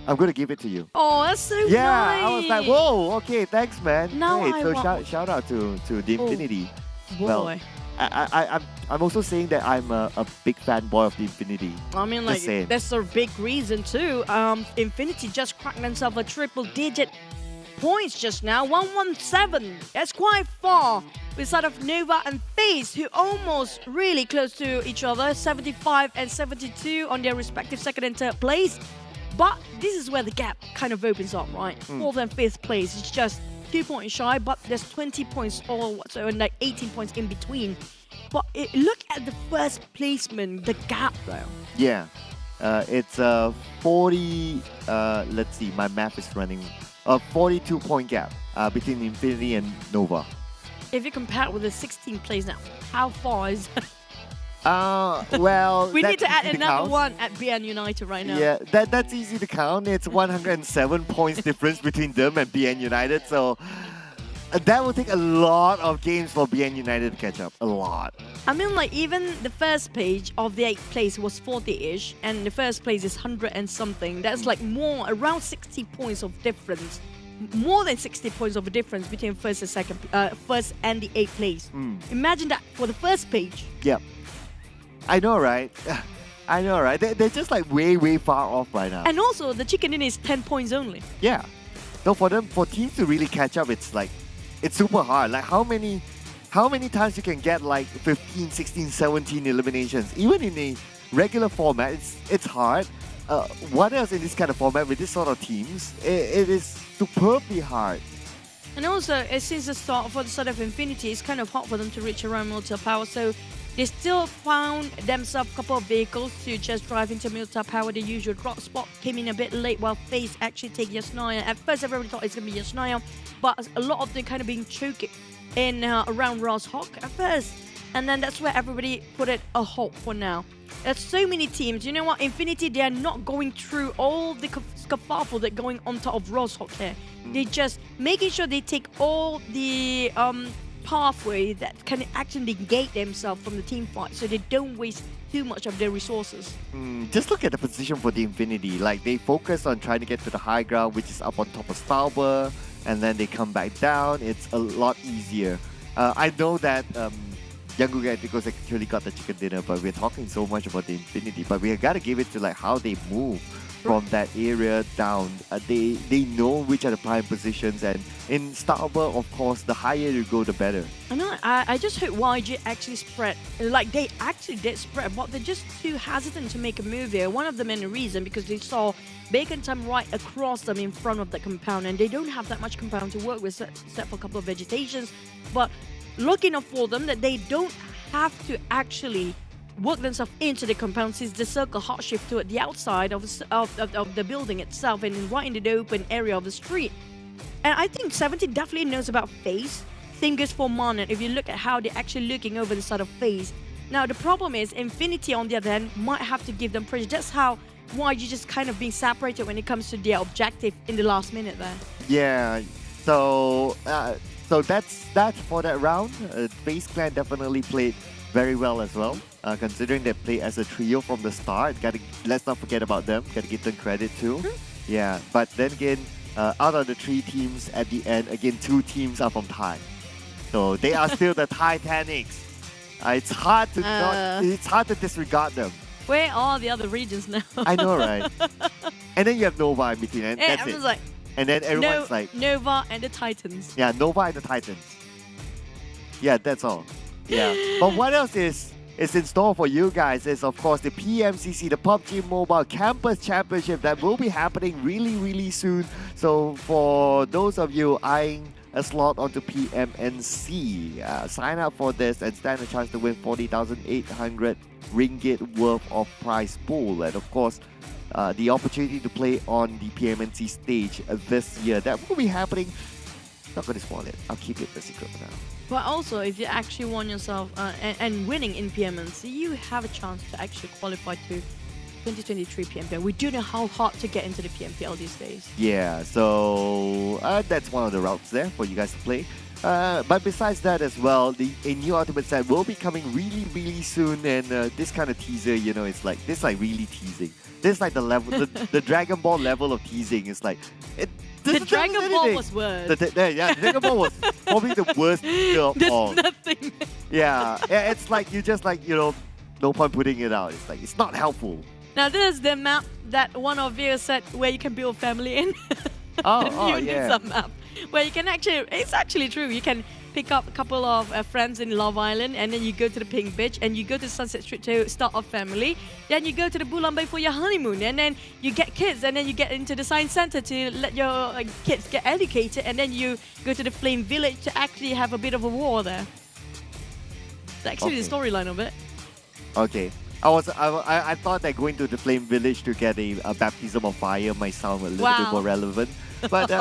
I'm going to give it to you. Oh, that's so nice. Yeah, I was like, whoa, okay, thanks, man. Now hey, so shout out to the Infinity. Boy. Well, I'm also saying that I'm a big fanboy of the Infinity. I mean, like, that's a big reason too. Infinity just cracked themselves a triple-digit points just now, 117. That's quite far. Beside of Nova and FaZe, who almost really close to each other, 75 and 72 on their respective second and third place. But this is where the gap kind of opens up, right? 4th and 5th place, it's just 2 points shy, but there's 20 points all whatsoever, and like 18 points in between. But look at the first placement, the gap though. Yeah, it's 40, let's see, my math is running, 42 point gap between Infinity and Nova. If you compare it with the 16th place now, how far is it? Well, we need to add another one at BN United right now. Yeah, that's easy to count. It's 107 points difference between them and BN United. So that will take a lot of games for BN United to catch up. A lot. I mean, like, even the first page of the 8th place was 40-ish, and the first place is 100 and something. That's like around 60 points of difference. More than 60 points of a difference between first and the 8th place. Imagine that for the first page. Yep. I know, right? I know, right? They're just like way far off right now. And also, the chicken dinner is 10 points only. Yeah. So for teams to really catch up, it's super hard. Like how many times you can get like 15, 16, 17 eliminations? Even in a regular format, it's hard. What else in this kind of format with this sort of teams? It is superbly hard. And also, since the start for the side of Infinity, it's kind of hard for them to reach around Military Power. So they still found themselves a couple of vehicles to just drive into Military Power. The usual drop spot came in a bit late while FaZe actually take Yasnaya. At first, everybody thought it's going to be Yasnaya, but a lot of them kind of being choked in around Ross Hawk. At first, And then that's where everybody put it a halt for now. There's so many teams. You know what? Infinity, they are not going through all the kerfuffle that going on top of Rosshok here. They just making sure they take all the pathway that can actually negate themselves from the team fight, so they don't waste too much of their resources. Just look at the position for the Infinity. Like, they focus on trying to get to the high ground, which is up on top of Stauber, and then they come back down. It's a lot easier. I know that Yangon Galacticos actually got the chicken dinner, but we're talking so much about the Infinity. But we gotta give it to like how they move from that area down. They know which are the prime positions, and in Stauber, of course, the higher you go, the better. I know. I just hope YG actually spread. Like, they actually did spread, but they're just too hesitant to make a move here. One of the main reasons because they saw Bacon Time right across them in front of the compound, and they don't have that much compound to work with, except for a couple of vegetations. But looking up for them that they don't have to actually work themselves into the compound, since the circle hot shift to the outside of the building itself and right into the open area of the street. And I think 70 definitely knows about FaZe. Same goes for Monet. If you look at how they're actually looking over the side of FaZe. Now the problem is Infinity on the other hand might have to give them pressure. That's how YG just kind of being separated when it comes to their objective in the last minute there. Yeah, so that's that for that round. FaZe Clan definitely played very well as well, considering they played as a trio from the start. Let's not forget about them. Gotta give them credit too. Yeah, but then again, out of the 3 teams at the end, again 2 teams are from Thai, so they are still the Titanics. It's hard to disregard them. Where are the other regions now? I know, right? And then you have Nova in between, and that's it. Like, and then everyone's like Nova and the Titans. Yeah, Nova and the Titans. Yeah, that's all. Yeah, but what else is in store for you guys is, of course, the PMCC, the PUBG Mobile Campus Championship that will be happening really soon. So for those of you eyeing a slot onto PMNC, sign up for this and stand a chance to win 40,800 ringgit worth of prize pool, and of course the opportunity to play on the PMNC stage this year. That will be happening. Not going to spoil it. I'll keep it a secret for now. But also, if you actually won yourself and winning in PMNC, you have a chance to actually qualify to 2023 PMPL. We do know how hard to get into the PMPL these days. Yeah, so that's one of the routes there for you guys to play. But besides that as well, a new Ultimate set will be coming really soon, and this kind of teaser, you know, it's like really teasing. This is like the level, the Dragon Ball level of teasing. It's like the Dragon Ball was worse. Yeah, Dragon Ball was probably the worst of all. There's nothing. Yeah, it's like you just like, you know, no point putting it out. It's like it's not helpful. Now this is the map that one of you said where you can build a family in. Oh, the new Nusa map, where you can actually, it's actually true. You can pick up a couple of friends in Love Island, and then you go to the Pink Beach, and you go to Sunset Street to start a family. Then you go to the Bulan Bay for your honeymoon, and then you get kids, and then you get into the Science Center to let your kids get educated, and then you go to the Flame Village to actually have a bit of a war there. That's actually the storyline of it. Okay. I thought that going to the Flame Village to get a baptism of fire might sound a little bit more relevant. But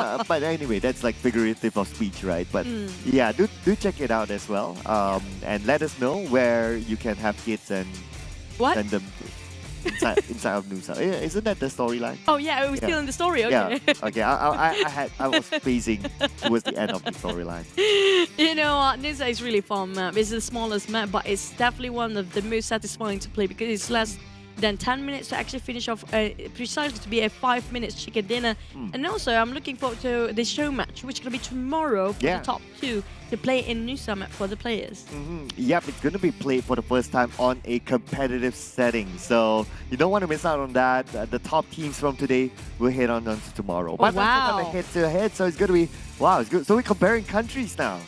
anyway, that's like figurative of speech, right? But yeah, do check it out as well. And let us know where you can have kids and send them inside of Nusa. Isn't that the storyline? Oh yeah, it was still in the story. Okay. Yeah. Okay. I was phasing towards the end of the storyline. You know what? Nusa is really fun map. It's the smallest map, but it's definitely one of the most satisfying to play because it's less than 10 minutes to actually finish off, precisely to be a 5 minutes chicken dinner. And also, I'm looking forward to the show match, which is going to be tomorrow for the top 2 to play in Nusa map for the players. Yep, it's going to be played for the first time on a competitive setting. So you don't want to miss out on that. The top teams from today will head on to tomorrow. But wow. That's head-to-head, so it's going to be, wow, it's good. So we're comparing countries now.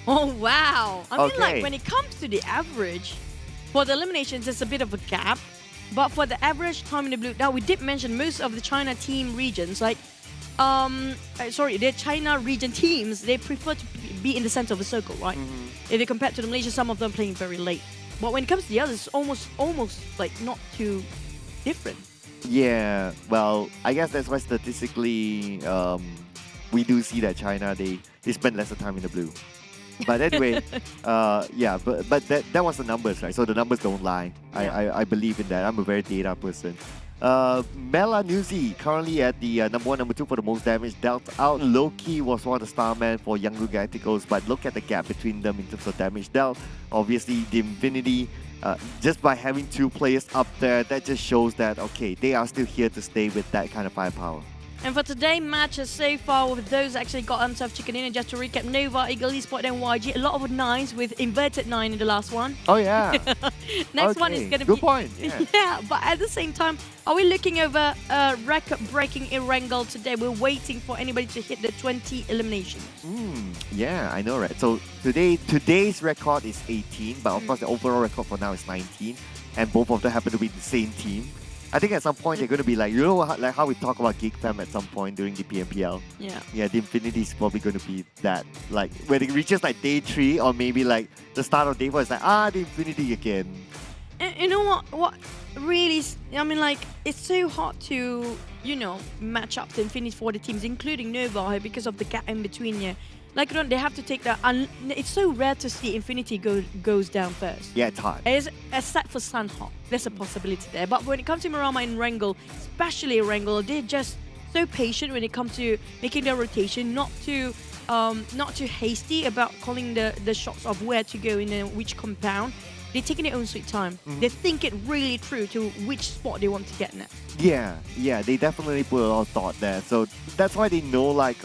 Oh, wow. I mean, like, when it comes to the average, for the eliminations, there's a bit of a gap. But for the average time in the blue, now we did mention most of the China team regions, like, the China region teams, they prefer to be in the center of the circle, right? If they compare to the Malaysia, some of them playing very late. But when it comes to the others, it's almost like not too different. Yeah, well, I guess that's why statistically, we do see that China, they spend lesser time in the blue. But anyway, yeah, but that was the numbers, right? So the numbers don't lie. I believe in that. I'm a very data person. Mela Nuzi currently at the number 1, number 2 for the most damage dealt out. Loki was one of the star men for Yangon Galacticos, but look at the gap between them in terms of damage dealt. Obviously, the Infinity, just by having 2 players up there, that just shows that, okay, they are still here to stay with that kind of firepower. And for today's matches so far, with those actually got themselves chicken in, and just to recap, Nova, Eagle Esports and YG, a lot of 9s with inverted 9 in the last one. Oh yeah. Next one is going to be... Good point. Yeah, but at the same time, are we looking over a record-breaking Erangel today? We're waiting for anybody to hit the 20 eliminations. Yeah, I know, right? So today's record is 18, but of course the overall record for now is 19, and both of them happen to be the same team. I think at some point they're going to be like, you know, like how we talk about Geek Fam at some point during the PMPL. Yeah. Yeah, the Infinity is probably going to be that. Like when it reaches like day 3 or maybe like the start of day 4, it's like, the Infinity again. And you know what? What really? I mean, like, it's so hard to, you know, match up the Infinity for the teams, including Nova, because of the gap in between here. Like, you know, they have to take that. It's so rare to see Infinity goes down first. Yeah, it's hard. Except for Sunhawk, there's a possibility there. But when it comes to Marama and Erangel, especially Erangel, they're just so patient when it comes to making their rotation, not too hasty about calling the shots of where to go in which compound. They're taking their own sweet time. They think it really through to which spot they want to get next. Yeah, they definitely put a lot of thought there. So that's why they know like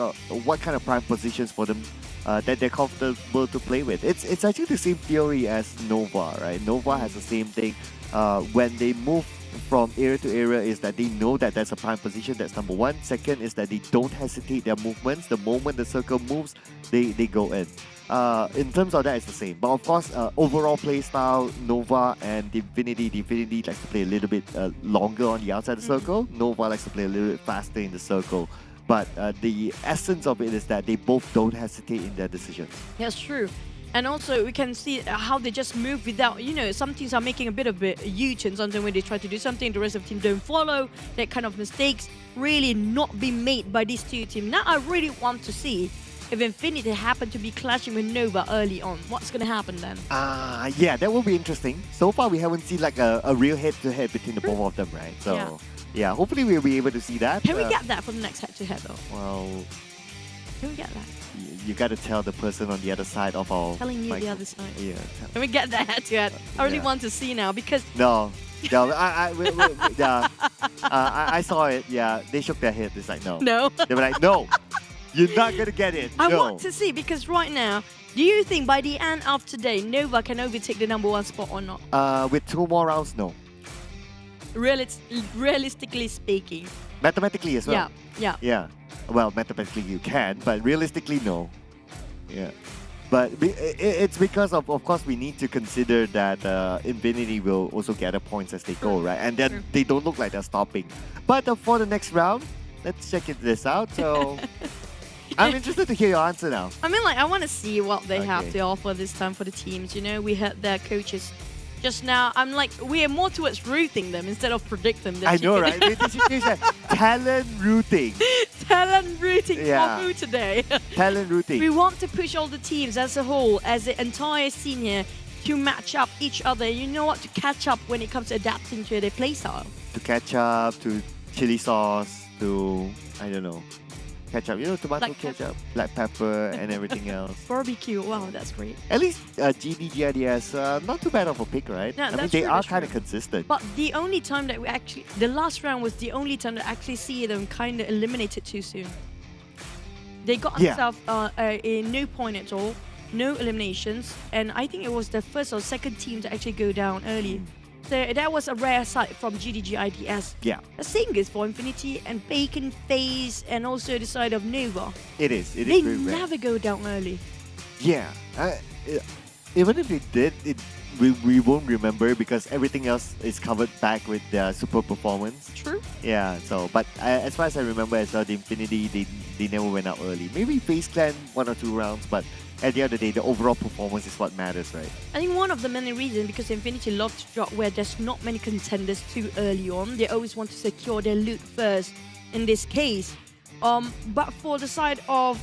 what kind of prime positions for them that they're comfortable to play with. It's actually the same theory as Nova, right? Nova has the same thing. When they move from area to area, is that they know that that's a prime position. That's number 1. Second is that they don't hesitate their movements. The moment the circle moves, they go in. In terms of that, it's the same. But of course, overall play style, Nova and the Infinity likes to play a little bit longer on the outside of the circle. Nova likes to play a little bit faster in the circle. But the essence of it is that they both don't hesitate in their decisions. That's true. And also, we can see how they just move without, you know, some teams are making a bit of a U-turn, something when they try to do something, the rest of the team don't follow. That kind of mistakes really not be made by these 2 teams. Now, I really want to see if Infinity happen to be clashing with Nova early on. What's going to happen then? Yeah, that will be interesting. So far, we haven't seen like a real head-to-head between the both of them, right? So, yeah, hopefully we'll be able to see that. Can we get that for the next head-to-head, though? Well... Can we get that? You got to tell the person on the other side of our... Telling you the other side. Yeah. Can we get that head-to-head? I really want to see now because... No, I saw it. Yeah, they shook their head. It's like, no. No. They were like, no, you're not going to get it. I want to see because right now, do you think by the end of today, Nova can overtake the number 1 spot or not? With 2 more rounds, no. Realistically speaking. Mathematically as well. Yeah. Well, mathematically you can, but realistically, no. Yeah. But it's because of course, we need to consider that Infinity will also gather points as they go, right? And then they don't look like they're stopping. But for the next round, let's check this out. So I'm interested to hear your answer now. I mean, like, I want to see what they have to offer this time for the teams. You know, we heard their coaches just now. I'm like, we are more towards rooting them instead of predicting them. I know, right? They should change that. Talent rooting. Talent rooting for who today? Talent rooting. We want to push all the teams as a whole, as the entire scene here, to match up each other. You know what? To catch up when it comes to adapting to their playstyle. To catch up, to chili sauce, to, I don't know, ketchup, you know, tomato ketchup, black pepper, and everything else. Barbecue, wow, that's great. At least GD, GIDS, not too bad of a pick, right? No, I mean, they are kind of consistent. But the only time that we actually, the last round was the only time that I actually see them kind of eliminated too soon. They got themselves a no point at all, no eliminations, and I think it was the first or second team to actually go down early. So that was a rare sight from GIDS. Yeah. The same goes for Infinity and Bacon, FaZe, and also the side of Nova. It is. It they is very rare. never go down early. Yeah. Even if they did, we won't remember because everything else is covered back with their super performance. True. Yeah. So, but as far as I remember, as well, the Infinity they never went out early. Maybe FaZe Clan 1 or 2 rounds, but at the end of the day, the overall performance is what matters, right? I think one of the many reasons because Infinity love to drop where there's not many contenders too early on. They always want to secure their loot first in this case. But for the side of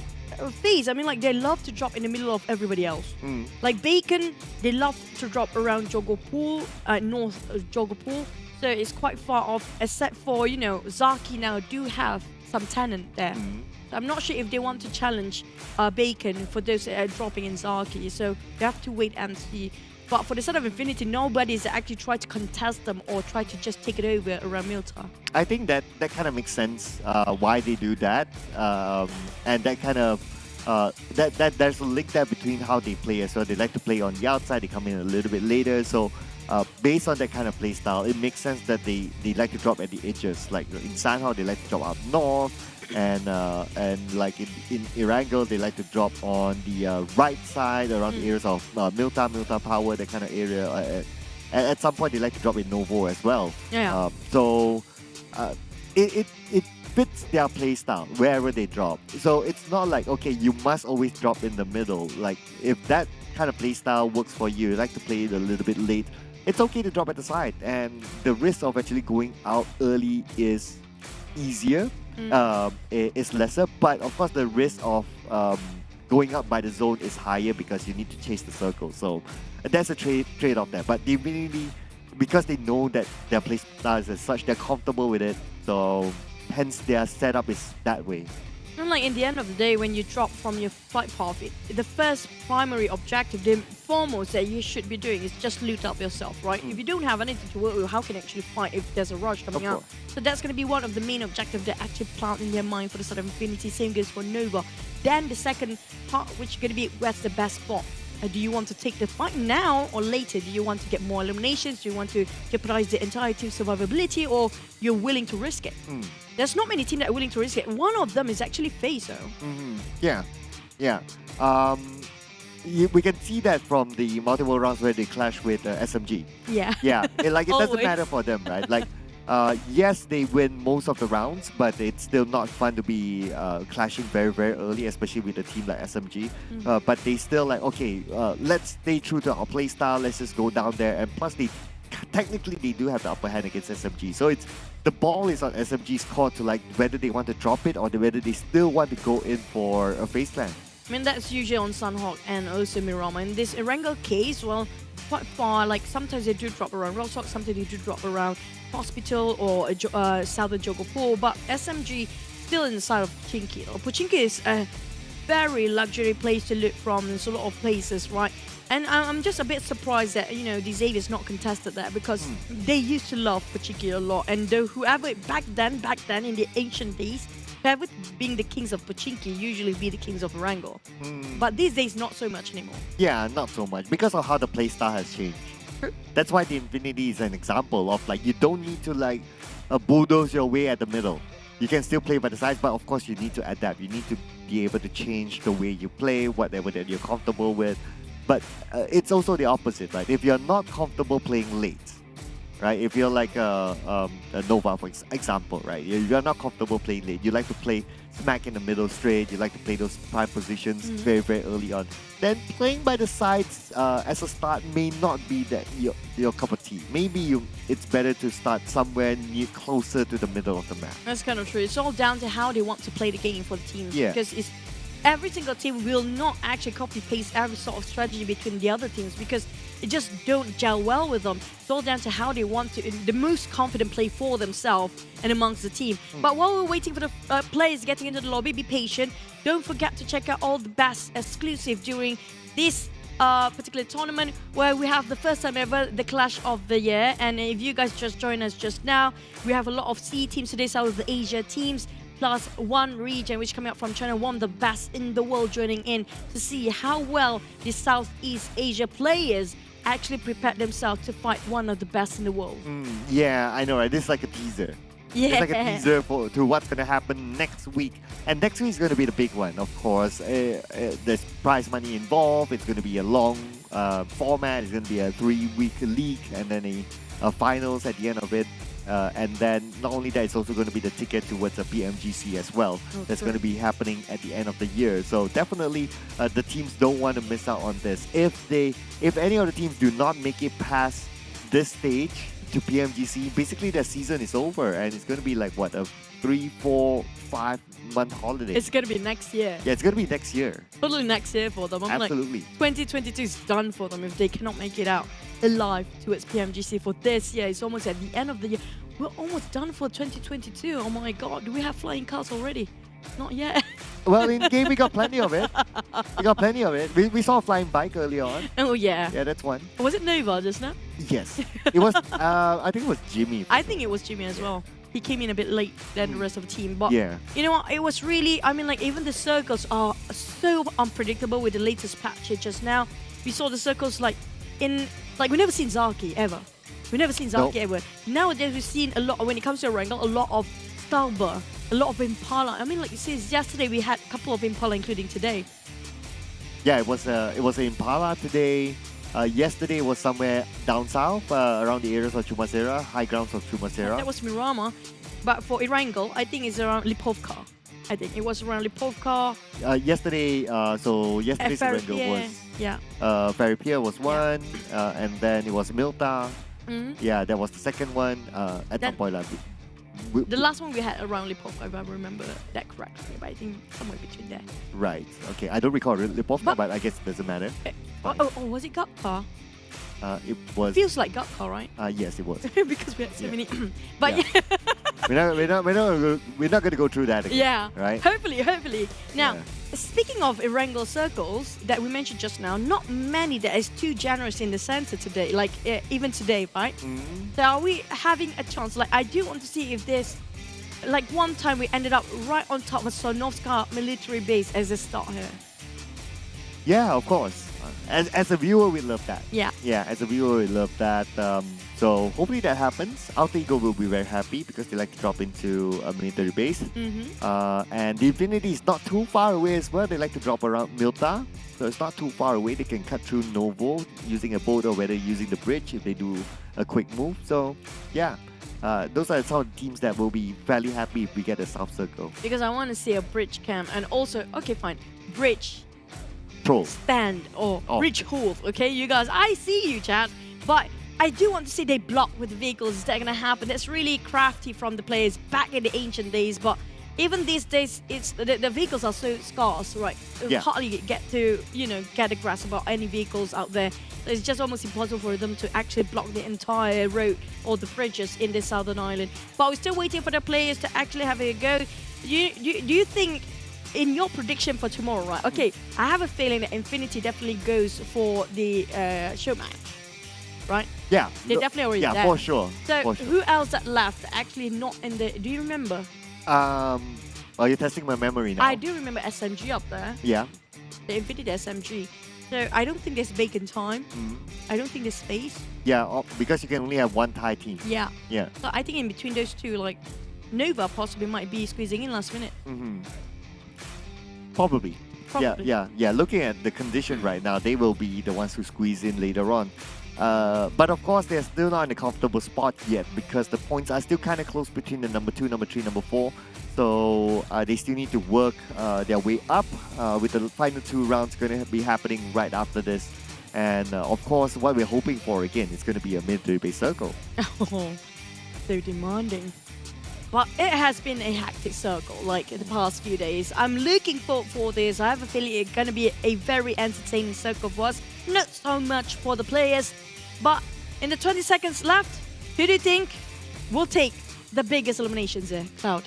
FaZe, I mean, like, they love to drop in the middle of everybody else. Like Bacon, they love to drop around Jogopul, north Jogopul. So it's quite far off, except for, you know, Zaki now do have some tenant there. So I'm not sure if they want to challenge Bacon for those that are dropping in Zaki. So you have to wait and see. But for the side of Infinity, nobody's actually tried to contest them or try to just take it over around Milta. I think that kind of makes sense why they do that, and that kind of that there's a link there between how they play as well. They like to play on the outside, they come in a little bit later. So based on that kind of play style, it makes sense that they like to drop at the edges. Like in Sanhao, they like to drop up north, and like in Erangel, they like to drop on the right side around the areas of Milta Power, that kind of area. At some point, they like to drop in Novo as well. So it fits their play style wherever they drop. So it's not like, okay, you must always drop in the middle. Like if that kind of play style works for you like to play it a little bit late, it's okay to drop at the side. And the risk of actually going out early is easier, is lesser. But of course, the risk of going up by the zone is higher because you need to chase the circle. So there's a trade-off there. But they really, because they know that their play style is as such, they're comfortable with it. So hence their setup is that way. And like in the end of the day, when you drop from your flight path, the first primary objective, the foremost that you should be doing is just loot up yourself, right? If you don't have anything to work with, how can you actually fight if there's a rush coming out? So that's going to be one of the main objectives they actually plant in their mind for the sort of Infinity. Same goes for Nova. Then the second part, which is going to be where's the best spot. Do you want to take the fight now or later? Do you want to get more eliminations? Do you want to jeopardize the entire team's survivability, or you're willing to risk it? There's not many teams that are willing to risk it. One of them is actually FaZe, Yeah. We can see that from the multiple rounds where they clash with SMG. Yeah. It doesn't matter for them, right? Like, yes, they win most of the rounds, but it's still not fun to be clashing very, very early, especially with a team like SMG. But they still like, okay, let's stay true to our play style. Let's just go down there. And plus, technically they do have the upper hand against SMG. So the ball is on SMG's court to like whether they want to drop it or whether they still want to go in for a FaZe clan. I mean, that's usually on Sunhawk and also Mirama. In this Erangel case, well, quite far. Like sometimes they do drop around Rostock, sometimes they do drop around Hospital or Southern Jogopur, but SMG still in the side of Pochinki. Pochinki is a very luxury place to loot from. There's a lot of places, right? And I'm just a bit surprised that, you know, the Xavier's not contested there, because they used to love Pochinki a lot. And whoever back then in the ancient days, whoever being the kings of Pochinki usually be the kings of Erangel. But these days, not so much anymore. Yeah, not so much, because of how the playstyle has changed. That's why the Infinity is an example of like, you don't need to like bulldoze your way at the middle. You can still play by the sides, but of course you need to adapt. You need to be able to change the way you play, whatever that you're comfortable with. But it's also the opposite, right? If you're not comfortable playing late, right? If you're like a Nova, for example, right? You're not comfortable playing late. You like to play smack in the middle straight. You like to play those prime positions very, very early on. Then playing by the sides as a start may not be that your cup of tea. Maybe it's better to start somewhere closer to the middle of the map. That's kind of true. It's all down to how they want to play the game for the teams. Yeah. Because every single team will not actually copy-paste every sort of strategy between the other teams, because it just don't gel well with them. It's all down to how they want to, the most confident play for themselves and amongst the team. But while we're waiting for the players getting into the lobby, be patient. Don't forget to check out all the best exclusive during this particular tournament, where we have the first time ever the Clash of the Year. And if you guys just joined us just now, we have a lot of C teams today, so the Asia teams, plus one region which coming up from China, one of the best in the world, joining in to see how well the Southeast Asia players actually prepared themselves to fight one of the best in the world. Yeah, I know, right? This is like a teaser. Yeah. It's like a teaser to what's going to happen next week. And next week is going to be the big one, of course. There's prize money involved. It's going to be a long format. It's going to be a 3-week league and then a finals at the end of it. And then not only that, it's also going to be the ticket towards a PMGC as well. That's going to be happening at the end of the year. So definitely the teams don't want to miss out on this. If any of the teams do not make it past this stage, to PMGC, basically their season is over and it's going to be like what, a 3, 4, 5 month holiday. It's going to be next year. Yeah, it's going to be next year. Totally next year for them. I'm Absolutely. Like, 2022 is done for them if they cannot make it out alive towards PMGC for this year. It's almost at the end of the year. We're almost done for 2022. Oh my god, do we have flying cars already? Not yet. Well, in game we got plenty of it. We got plenty of it. We saw a flying bike earlier on. Oh yeah. Yeah, that's one. Was it Nova just now? Yes. It was, I think it was Jimmy. I think it was Jimmy as well. He came in a bit late than the rest of the team. But yeah. You know what? It was really, I mean, like, even the circles are so unpredictable with the latest patch just now. We saw the circles like we've never seen Zaki ever. We've never seen Zaki ever. Nowadays we've seen a lot, when it comes to Erangel, a lot of Stalber, a lot of Impala. I mean, like you see, yesterday we had a couple of Impala, including today. Yeah, it was an Impala today. Yesterday was somewhere down south, around the areas of Chumasera, high grounds of Chumasera. That was Miramar. But for Erangel, I think it's around Lipovka. I think it was around Lipovka. Yesterday's Erangel was Ferry Pier was one, and then it was Milta. Yeah, that was the second one at some point. The last one we had around Lipovka, if I remember that correctly, but I think somewhere between there. Right. Okay. I don't recall Lipovka, but I guess it doesn't matter. Was it Gatka? It was. Feels like Gatka, right? Yes, it was. Because we had so many. But yeah. we're not going to go through that again. Yeah. Right. Hopefully. Now, speaking of Erangel circles that we mentioned just now, not many that is too generous in the center today. Like even today, right? So are we having a chance? Like I do want to see if there's, like one time we ended up right on top of Sonovska military base as a start here. Yeah, of course. As a viewer, we love that. Yeah. Yeah, as a viewer, we love that. So hopefully that happens. Alter Ego will be very happy because they like to drop into a military base. And the Infinity is not too far away as well. They like to drop around Milta. So it's not too far away. They can cut through Novo using a boat or whether using the bridge if they do a quick move. So yeah, those are some of the teams that will be fairly happy if we get a South Circle. Because I want to see a bridge camp and also, okay, fine, bridge stand or bridge hold. Okay, you guys, I see you, chat. But I do want to see they block with vehicles. Is that going to happen? That's really crafty from the players back in the ancient days. But even these days, it's the vehicles are so scarce, right? You hardly get to, get a grasp about any vehicles out there. So it's just almost impossible for them to actually block the entire road or the bridges in this southern island. But we're still waiting for the players to actually have a go. Do you think, in your prediction for tomorrow, right? Okay, I have a feeling that Infinity definitely goes for the show match, right? Yeah. They're definitely already there. Yeah, for sure. So who else that left actually not in the... Do you remember? Well, you're testing my memory now. I do remember SMG up there. Yeah. The Infinity SMG. So I don't think there's vacant time. I don't think there's space. Yeah, because you can only have one Thai team. Yeah. Yeah. So I think in between those two, like, Nova possibly might be squeezing in last minute. Probably. Yeah. Looking at the condition right now, they will be the ones who squeeze in later on. But of course, they're still not in a comfortable spot yet because the points are still kind of close between the number 2, number 3, number 4. So they still need to work their way up with the final 2 rounds going to be happening right after this. And of course, what we're hoping for again is going to be a military-based circle. Oh, so demanding. But it has been a hectic circle, like the past few days. I'm looking forward for this. I have a feeling it's going to be a very entertaining circle for us. Not so much for the players. But in the 20 seconds left, who do you think will take the biggest eliminations there, Cloud?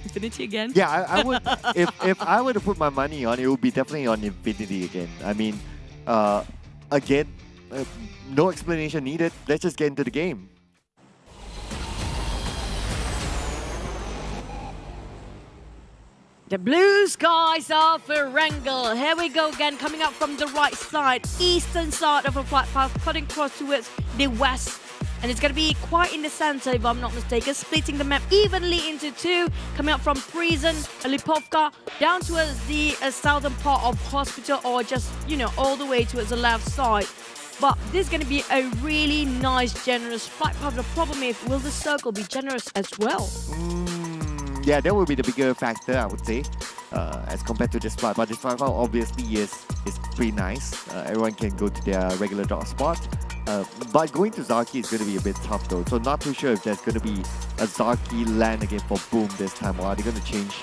Infinity again? Yeah, I would. if I were to put my money on it, would be definitely on Infinity again. I mean, again, no explanation needed. Let's just get into the game. The blue skies of Erangel. Here we go again, coming up from the right side, eastern side of a flight path, cutting across towards the west. And it's going to be quite in the center, if I'm not mistaken, splitting the map evenly into 2, coming up from Prison, Lipovka, down towards the southern part of Hospital, or just, all the way towards the left side. But this is going to be a really nice, generous flight path. The problem is, will the circle be generous as well? Yeah, that would be the bigger factor, I would say. as compared to this spot. But this spot obviously is pretty nice. Everyone can go to their regular drop spot. But going to Zaki is going to be a bit tough though. So not too sure if there's going to be a Zaki land again for Boom this time, or are they going to change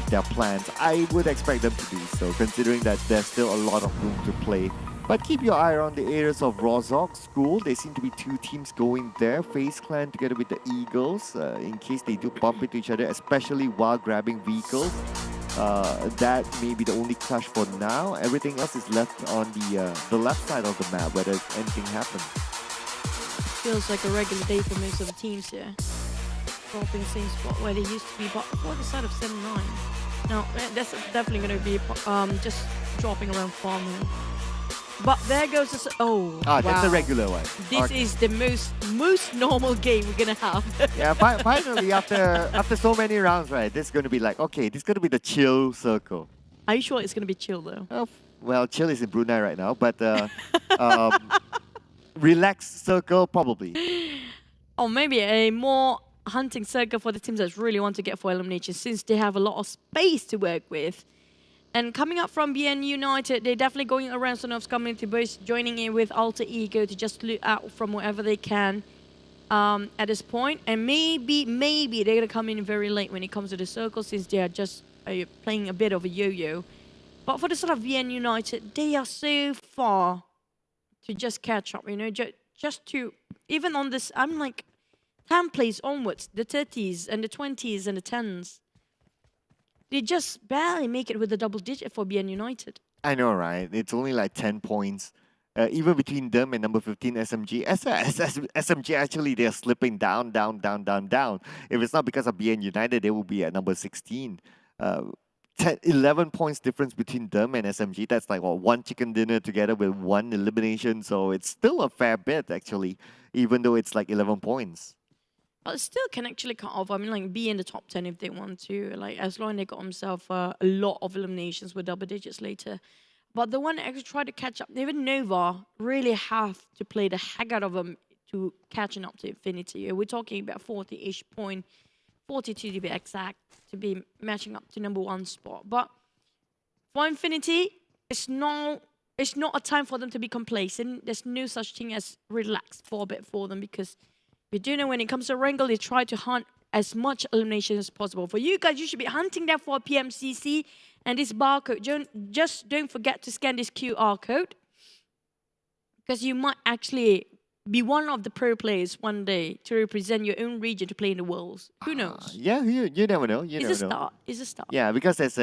their plans? I would expect them to do so, considering that there's still a lot of room to play. But keep your eye on the areas of Rozok, School. There seem to be two teams going there. FaZe Clan together with the Eagles, in case they do bump into each other, especially while grabbing vehicles. That may be the only clash for now. Everything else is left on the left side of the map, whether anything happens. Feels like a regular day for most of the teams here. Dropping the same spot where they used to be, but for the side of 7-9. Now, that's definitely going to be just dropping around farming. But there goes the... that's wow. a regular one. This is the most normal game we're going to have. Yeah, finally, after so many rounds, right, this is going to be like, okay, this is going to be the chill circle. Are you sure it's going to be chill, though? Well, chill is in Brunei right now, but relaxed circle, probably. Or maybe a more hunting circle for the teams that really want to get for elimination, since they have a lot of space to work with. And coming up from BN United, they're definitely going around Sonov's community, both joining in with Alter Ego to just loot out from wherever they can at this point. And maybe they're going to come in very late when it comes to the circle, since they are just playing a bit of a yo-yo. But for the sort of BN United, they are so far to just catch up, you know, just to, even on this, I'm like 10 plays onwards, the 30s and the 20s and the 10s. They just barely make it with a double digit for BN United. I know, right? It's only like 10 points. Even between them and number 15 SMG. SMG, actually, they're slipping down. If it's not because of BN United, they will be at number 16. 11 points difference between them and SMG. That's like, what, one chicken dinner together with one elimination. So it's still a fair bit, actually, even though it's like 11 points. But still can actually cut off. I mean, like, be in the top 10 if they want to. Like, as long as they got themselves a lot of eliminations with double digits later. But the one that actually tried to catch up, even Nova really have to play the heck out of them to catching up to Infinity. We're talking about 40-ish point, 42 to be exact, to be matching up to number 1 spot. But for Infinity, it's not a time for them to be complacent. There's no such thing as relaxed for a bit for them, because we do know when it comes to Wrangle, they try to hunt as much elimination as possible. For you guys, you should be hunting them for PMCC and this barcode. Just don't forget to scan this QR code, because you might actually be one of the pro players one day to represent your own region to play in the Worlds. Who knows? Yeah, you never know. It's a start. It's a start. Yeah, because there's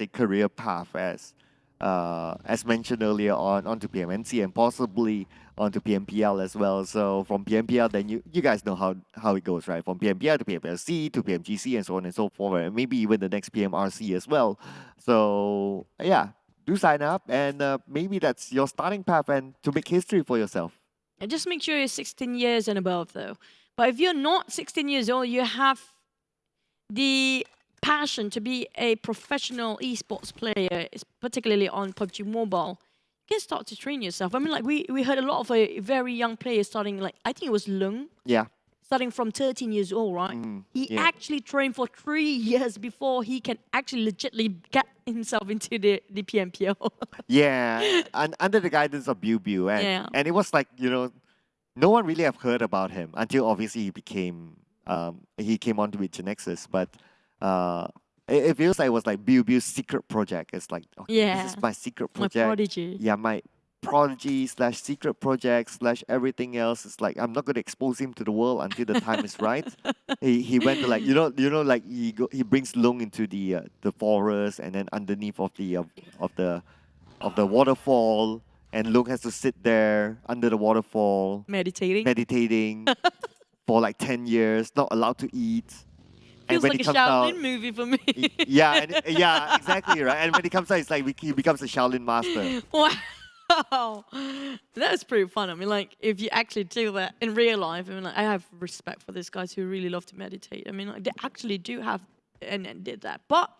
a career path as mentioned earlier onto PMNC and possibly onto PMPL as well. So from PMPL, then you guys know how it goes, right? From PMPL to PMRC to PMGC and so on and so forth, and maybe even the next PMRC as well. So yeah, do sign up, and maybe that's your starting path and to make history for yourself. And just make sure you're 16 years and above, though. But if you're not 16 years old, you have the passion to be a professional esports player, particularly on PUBG Mobile, you can start to train yourself. I mean, like, we heard a lot of very young players starting, like, I think it was Lung. Yeah. Starting from 13 years old, right? He actually trained for 3 years before he can actually legitly get himself into the PMPL. Yeah, and under the guidance of Biu, and it was like, you know, no one really have heard about him until obviously he came onto with Genexus, but it feels like it was like Biu's secret project. It's like, okay, this is my secret project. My prodigy. Yeah, my prodigy / secret project / everything else. It's like, I'm not going to expose him to the world until the time is right. He went to, like, you know like he brings Lung into the forest, and then underneath of the waterfall, and Lung has to sit there under the waterfall meditating for like 10 years, not allowed to eat. Feels like a Shaolin movie for me. Yeah, exactly, right. And when he comes out, it's like he becomes a Shaolin master. Wow, that's pretty fun. I mean, like, if you actually do that in real life, I mean, like, I have respect for these guys who really love to meditate. I mean, like, they actually do have and did that. But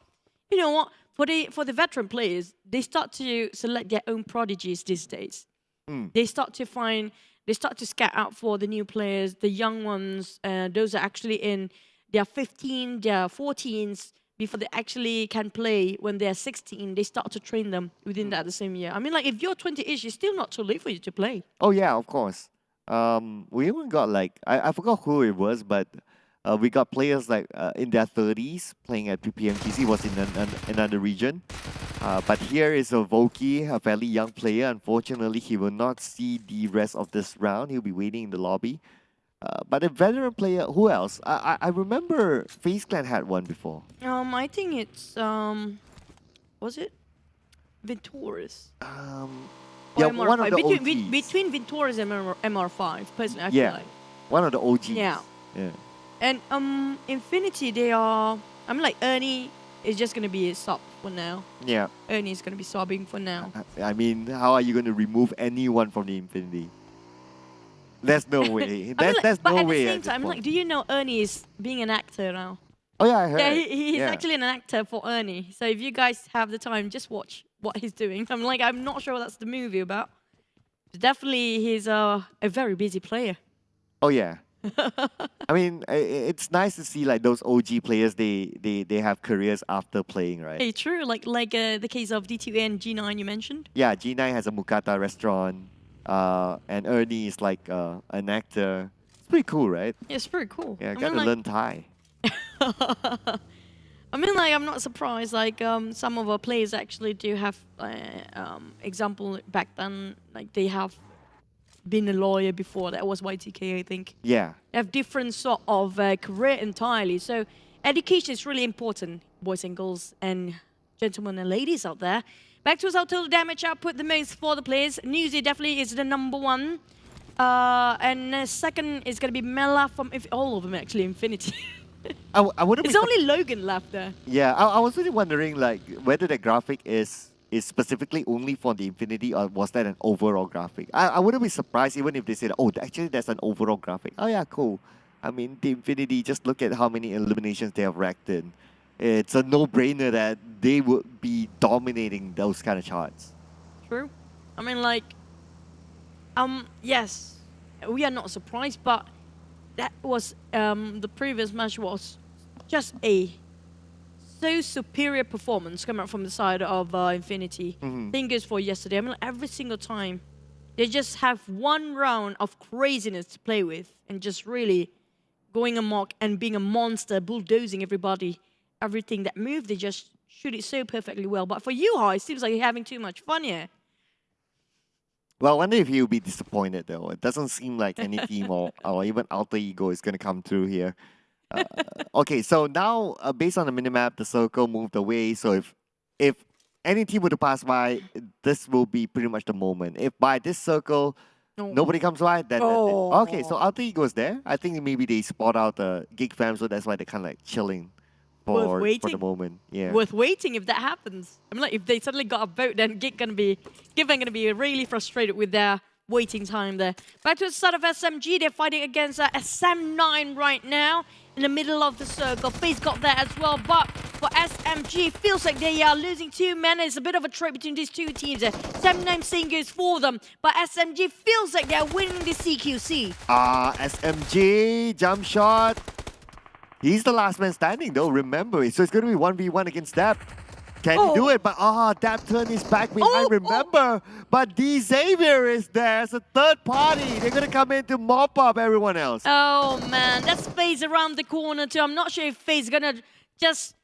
you know what? For the veteran players, they start to select their own prodigies these days. They start to scout out for the new players, the young ones. Those are actually in their 15, their 14s, before they actually can play when they're 16. They start to train them within that the same year. I mean, like, if you're 20-ish, it's still not too late for you to play. Oh yeah, of course. We even got like I forgot who it was, but we got players like in their 30s playing at PMPC. Was in another region. But here is a Voki, a fairly young player. Unfortunately, he will not see the rest of this round. He'll be waiting in the lobby. But a veteran player, who else? I remember FaZe Clan had one before. I think it's was it Venturis? Yeah, MR5. one of the between Venturis and MR5. Personally, I feel like one of the OGs. Yeah. And Infinity, they are. I mean, like Ernie is just gonna be a sub for now. Yeah. Ernie is gonna be subbing for now. I mean, how are you going to remove anyone from the Infinity? There's no way. There's no way. But at the same time, like, do you know Ernie is being an actor now? Oh yeah, I heard. Yeah, he's actually an actor for Ernie. So if you guys have the time, just watch what he's doing. I'm not sure what that's the movie about. But definitely, he's a very busy player. Oh yeah. I mean, it's nice to see like those OG players. They have careers after playing, right? Hey, true. Like the case of D2A and G9 you mentioned. Yeah, G9 has a Mukata restaurant, and Ernie is like an actor. It's pretty cool, right? Yeah, it's pretty cool. Yeah, gotta learn Thai. I mean, like, I'm not surprised. Like, some of our players actually do have example back then. Like, they have been a lawyer before. That was YTK, I think. Yeah. They have different sort of career entirely. So education is really important, boys and girls and gentlemen and ladies out there. Back to our total damage output, the most for the players. Nusa definitely is the #1. And second is going to be Mela from all of them, actually, Infinity. I wouldn't. It's only Logan left there. Yeah, I was really wondering like whether the graphic is specifically only for the Infinity or was that an overall graphic? I wouldn't be surprised even if they said, oh, actually there's an overall graphic. Oh yeah, cool. I mean, the Infinity, just look at how many eliminations they have racked in. It's a no-brainer that they would be dominating those kind of charts. True. I mean, like, yes, we are not surprised, but that was, the previous match was just a so superior performance coming out from the side of Infinity. Thing goes for yesterday. I mean, like, every single time, they just have one round of craziness to play with and just really going amok and being a monster, bulldozing everybody. Everything that moved, they just shoot it so perfectly well. But for Yuha, it seems like you're having too much fun here. Well, I wonder if he'll be disappointed, though. It doesn't seem like any team or even Alter Ego is going to come through here. Okay, so now, based on the minimap, the circle moved away. So if any team were to pass by, this will be pretty much the moment. If by this circle, nobody comes by, then... Okay, so Alter Ego is there. I think maybe they spot out the Geek fam, so that's why they're kind of like chilling for the moment. Yeah. Worth waiting if that happens. I mean, like, if they suddenly got a vote, then Geek are gonna be really frustrated with their waiting time there. Back to the start of SMG, they're fighting against SM9 right now in the middle of the circle. FaZe got there as well, but for SMG, feels like they are losing 2 men. It's a bit of a trade between these two teams. SM9 saying goes for them, but SMG feels like they're winning the CQC. SMG, jump shot. He's the last man standing though, remember. So it's going to be 1v1 against Dap. Can he do it? But Dap turned his back behind, remember. But D Xavier is there as a third party. They're going to come in to mop up everyone else. Oh man, that's FaZe around the corner too. I'm not sure if FaZe is going to just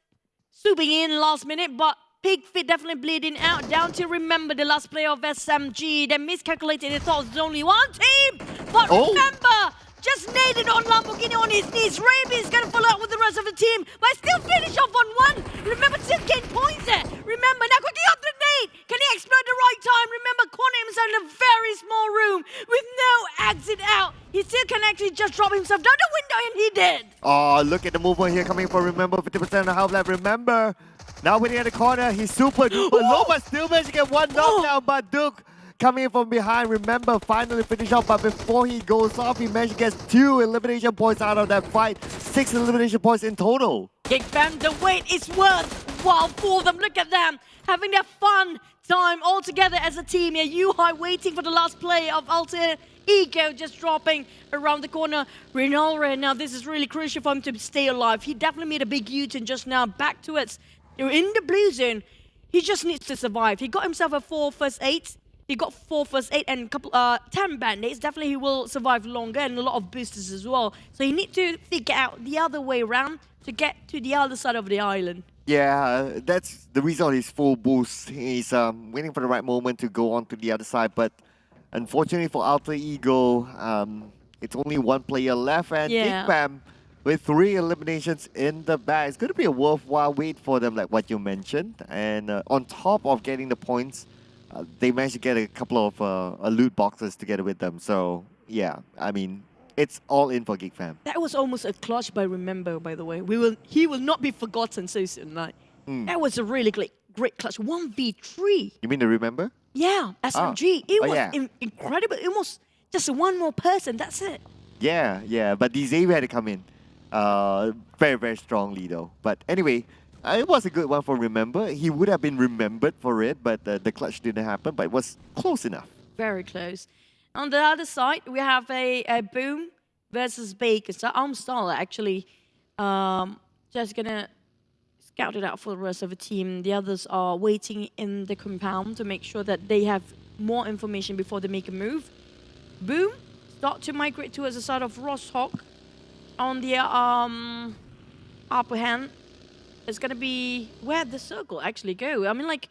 swooping in last minute, but Pigfit definitely bleeding out. Down to remember the last player of SMG. They miscalculated. They thought it was only one team. But remember, just naded on Lamborghini on his knees. Raby is going to follow up with the rest of the team, but still finish off on one. Remember, still gain points there. Remember, now quickly up the nade. Can he exploit the right time? Remember, corner himself in a very small room with no exit out. He still can actually just drop himself down the window, and he did. Oh, look at the movement here coming for Remember. 50% of the half left. Remember, now winning at the corner. He's super duper low, but still managed to get one knockdown. But Duke coming in from behind, Remember, finally finish off, but before he goes off, he managed to get 2 elimination points out of that fight. 6 elimination points in total. Geek fam, the wait is worthwhile for them. Look at them, having their fun, time all together as a team here. Yuhai waiting for the last play of Alter Ego just dropping around the corner. Rinalre, now this is really crucial for him to stay alive. He definitely made a big U-turn just now back towards, in the blue zone. He just needs to survive. He got himself a 4 first aid. He got 4 first aid and a couple 10 band-aids. Definitely he will survive longer and a lot of boosters as well. So he need to figure out the other way around to get to the other side of the island. Yeah, that's the reason his full boost. He's waiting for the right moment to go on to the other side, but unfortunately for Alter Ego, it's only one player left, and Big Bam with 3 eliminations in the bag. It's going to be a worthwhile wait for them, like what you mentioned. And on top of getting the points, they managed to get a couple of loot boxes together with them. So yeah, I mean, it's all in for Geek Fam. That was almost a clutch by Remember, by the way. He will not be forgotten so soon. Like, that was a really great clutch. 1v3. You mean the Remember? Yeah, SMG. It was incredible. It was just one more person. That's it. Yeah. But Xavier had to come in very, very strongly though. But anyway, it was a good one for Remember. He would have been remembered for it, but the clutch didn't happen. But it was close enough. Very close. On the other side, we have a Boom versus Bacon. So Armstall actually just gonna scout it out for the rest of the team. The others are waiting in the compound to make sure that they have more information before they make a move. Boom start to migrate towards the side of Rosshawk. On the upper hand, it's gonna be where the circle actually go. I mean, like,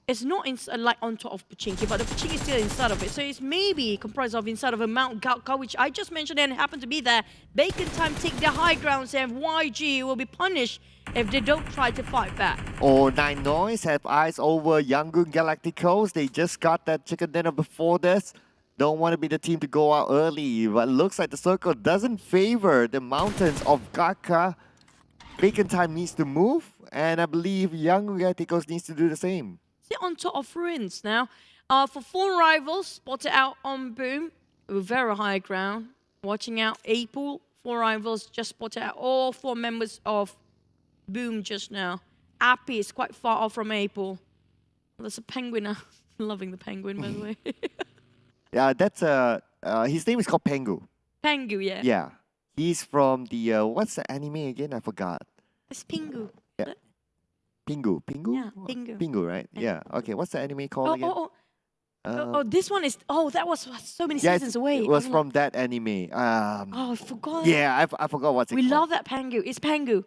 it's not like on top of Pachinki, but the Pachinki is still inside of it. So it's maybe comprised of inside of a Mount Galka, which I just mentioned and happened to be there. Bacon Time take the high grounds, and YG will be punished if they don't try to fight back. Oh, Nine Noise have eyes over Yangon Galacticos. They just got that chicken dinner before this. Don't want to be the team to go out early, but looks like the circle doesn't favor the mountains of Gaka. Bacon Time needs to move, and I believe Yangon Galacticos needs to do the same. On top of ruins now. For 4 rivals spotted out on Boom with very high ground. Watching out April. 4 rivals just spotted out all 4 members of Boom just now. Appy is quite far off from April. There's a penguin now. Loving the penguin, by the way. Yeah, that's his name is called Pengu. Pengu, yeah. Yeah. He's from the what's the anime again? I forgot. It's Pingu. Yeah. Pingu. Yeah, Pingu. Pingu, right? Yeah. Okay, what's the anime called again? This one is... Oh, that was so many seasons away. It was from that anime. I forgot. Yeah, I forgot what's it called. We love that Pengu. It's Pengu.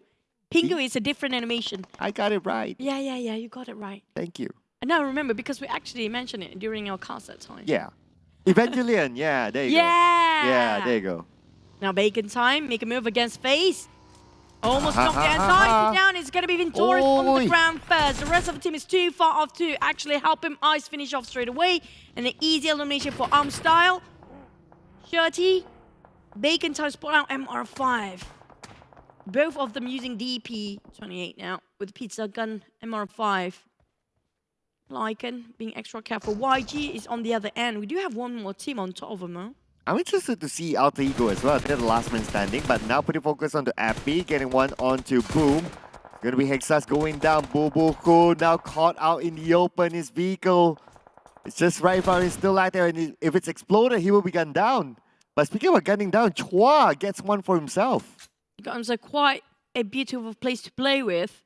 Pingu is a different animation. I got it right. Yeah, you got it right. Thank you. And now I remember because we actually mentioned it during our cast that time. Yeah. Evangelion, yeah, there you go. Yeah, there you go. Now Bacon Time, make a move against FaZe. Almost knocked the entire down. It's going to be Venturis on the ground first. The rest of the team is too far off to actually help him ice finish off straight away. And an easy elimination for Armstyle. Shirty. Bacon Time spot out MR5. Both of them using DP28 now with Pizza Gun MR5. Lycan being extra careful. YG is on the other end. We do have one more team on top of them, huh? I'm interested to see Alter Ego as well. They're the last man standing, but now putting focus on the Appy, getting one onto Boom. Gonna be Hexas going down. Boboku now caught out in the open. His vehicle, it's just right in front. He's still out there, and if it's exploded, he will be gunned down. But speaking of gunning down, Chua gets one for himself. He got himself quite a beautiful place to play with.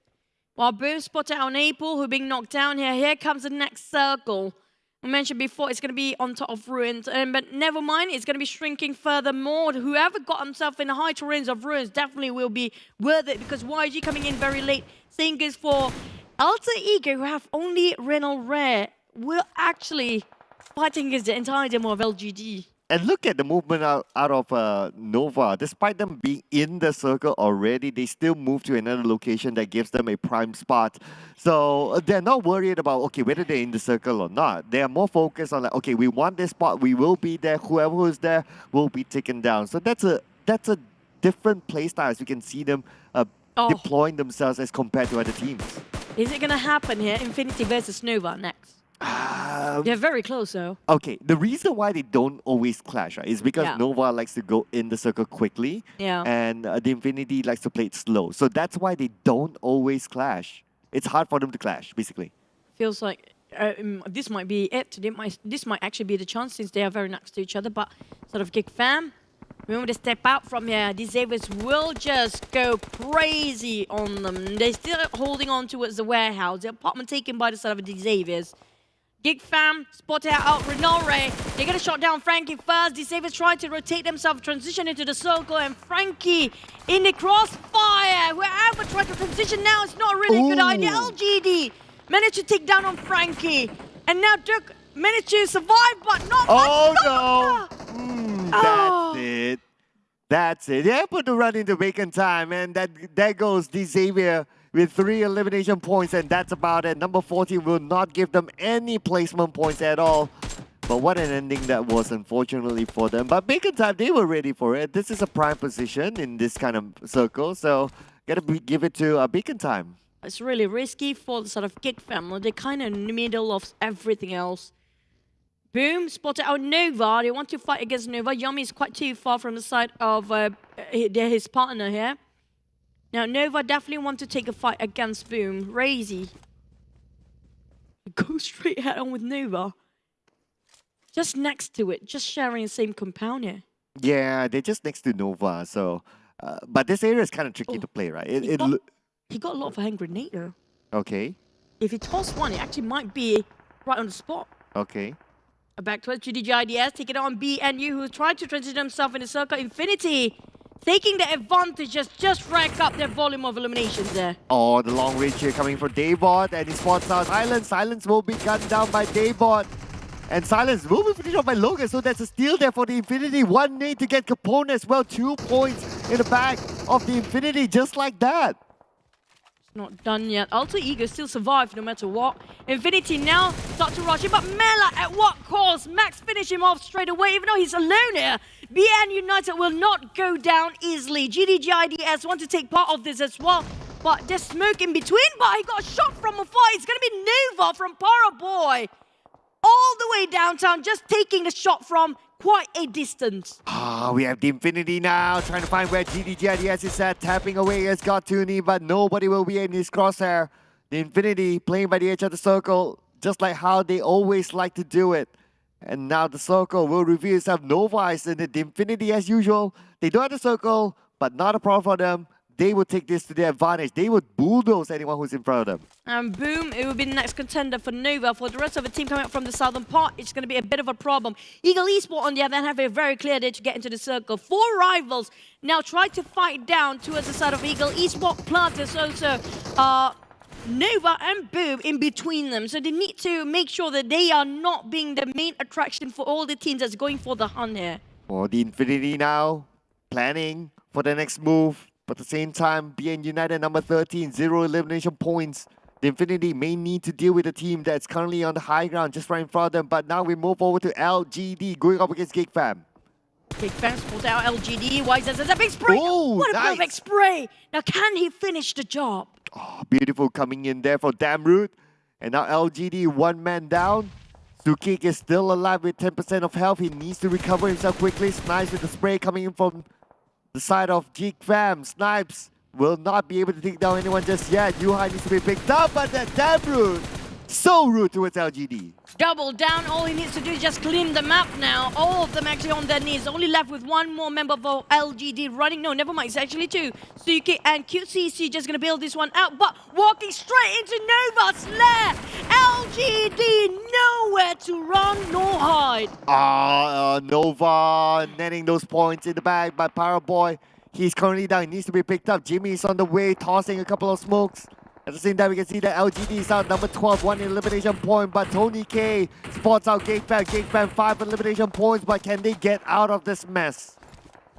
While Boom spotted out on April, who being knocked down here. Here comes the next circle. I mentioned before, it's going to be on top of ruins, but never mind, it's going to be shrinking furthermore. Whoever got himself in the high terrains of ruins definitely will be worth it, because YG coming in very late. Same goes for Alter Ego, who have only Renal Rare, will actually fighting against the entire demo of LGD. And look at the movement out of Nova. Despite them being in the circle already, they still move to another location that gives them a prime spot. So they're not worried about, okay, whether they're in the circle or not. They are more focused on, like, okay, we want this spot, we will be there, whoever is there will be taken down. So that's a different play style, as you can see them deploying themselves as compared to other teams. Is it going to happen here? Infinity versus Nova next. They're very close, though. Okay, the reason why they don't always clash, right, is because Nova likes to go in the circle quickly, and the Infinity likes to play it slow. So that's why they don't always clash. It's hard for them to clash, basically. Feels like this might be it. This might actually be the chance since they are very next to each other. But sort of Geek fam, remember to step out from here. These Xaviers will just go crazy on them. They're still holding on towards the warehouse. The apartment taken by the side of the Xaviers. Geek fam, spotted out Renore. They get a shot down Frankie first. The Xaviers try to rotate themselves, transition into the circle, and Frankie in the crossfire. Whoever tried to transition now, it's not a really good idea. LGD managed to take down on Frankie. And now Dirk managed to survive, but not much. That's it. That's it. They put the run into vacant time, and there goes the Xavier with 3 elimination points, and that's about it. Number 14 will not give them any placement points at all. But what an ending that was, unfortunately, for them. But vacant time, they were ready for it. This is a prime position in this kind of circle, so gotta give it to Beacon time. It's really risky for the sort of Geek family. They're kind of in the middle of everything else. Boom, spotted out Nova. They want to fight against Nova. Yummy is quite too far from the side of his partner here. Now, Nova definitely want to take a fight against Boom. Razy. Go straight head on with Nova. Just next to it. Just sharing the same compound here. Yeah, they're just next to Nova, so... but this area is kind of tricky to play, right? He got a lot of hand grenade there. Okay. If he tossed one, it actually might be right on the spot. Okay. Back towards GIDS, taking on BNU, who tried to transition himself in the circle. Infinity taking the advantage, just rack up their volume of eliminations there. Oh, the long range here coming from Daybot, and he spots out Silence. Silence will be gunned down by Daybot. And Silence will be finished off by Logan, so that's a steal there for the Infinity. 1 nade to get Capone as well. 2 points in the back of the Infinity, just like that. Not done yet. Alter Ego still survive no matter what. Infinity now start to rush him, but Mela at what cost? Max finish him off straight away, even though he's alone here. BN United will not go down easily. GIDS want to take part of this as well, but there's smoke in between, but he got a shot from afar. It's going to be Nova from Paraboy. All the way downtown, just taking the shot from quite a distance. We have the Infinity now, trying to find where GIDS is at, tapping away as Gatuni, but nobody will be in his crosshair. The Infinity playing by the edge of the circle, just like how they always like to do it. And now the circle will reveal itself. Nova is in it. The Infinity, as usual, they don't have the circle, but not a problem for them. They will take this to their advantage. They would bulldoze anyone who's in front of them. And boom, it will be the next contender for Nova. For the rest of the team coming up from the southern part, it's going to be a bit of a problem. Eagle Esports, on the other hand, have a very clear day to get into the circle. 4 rivals now try to fight down towards the side of Eagle Esports. Plus, there's also Nova and Boom in between them. So they need to make sure that they are not being the main attraction for all the teams that's going for the hunt here. For the Infinity now, planning for the next move. But at the same time, BN United number 13, 0 elimination points. The Infinity may need to deal with a team that's currently on the high ground just right in front of them. But now we move over to LGD going up against Geek Fam. Geek Fam pulled out LGD. Why is that a big spray? Oh, what a nice. perfect spray. Now can he finish the job? Oh, beautiful coming in there for Damroot. And now LGD 1 man down. Sukik is still alive with 10% of health. He needs to recover himself quickly. Snipes with the spray coming in from the side of Geek Fam. Snipes will not be able to take down anyone just yet. Yuhai needs to be picked up, but that Damroot, so rude towards LGD. Double down, all he needs to do is just clean the map now. All of them actually on their knees. Only left with 1 more member for LGD running. No, never mind, it's actually 2. Suki and QCC just gonna build this one out, but walking straight into Nova's lair. LGD nowhere to run nor hide. Nova netting those points in the bag by Paraboy. He's currently down, he needs to be picked up. Jimmy is on the way, tossing a couple of smokes. At the same time, we can see that LGD is out, number 12, 1 elimination point, but Tony K spots out Geek Fam. Geek Fam 5 elimination points, but can they get out of this mess?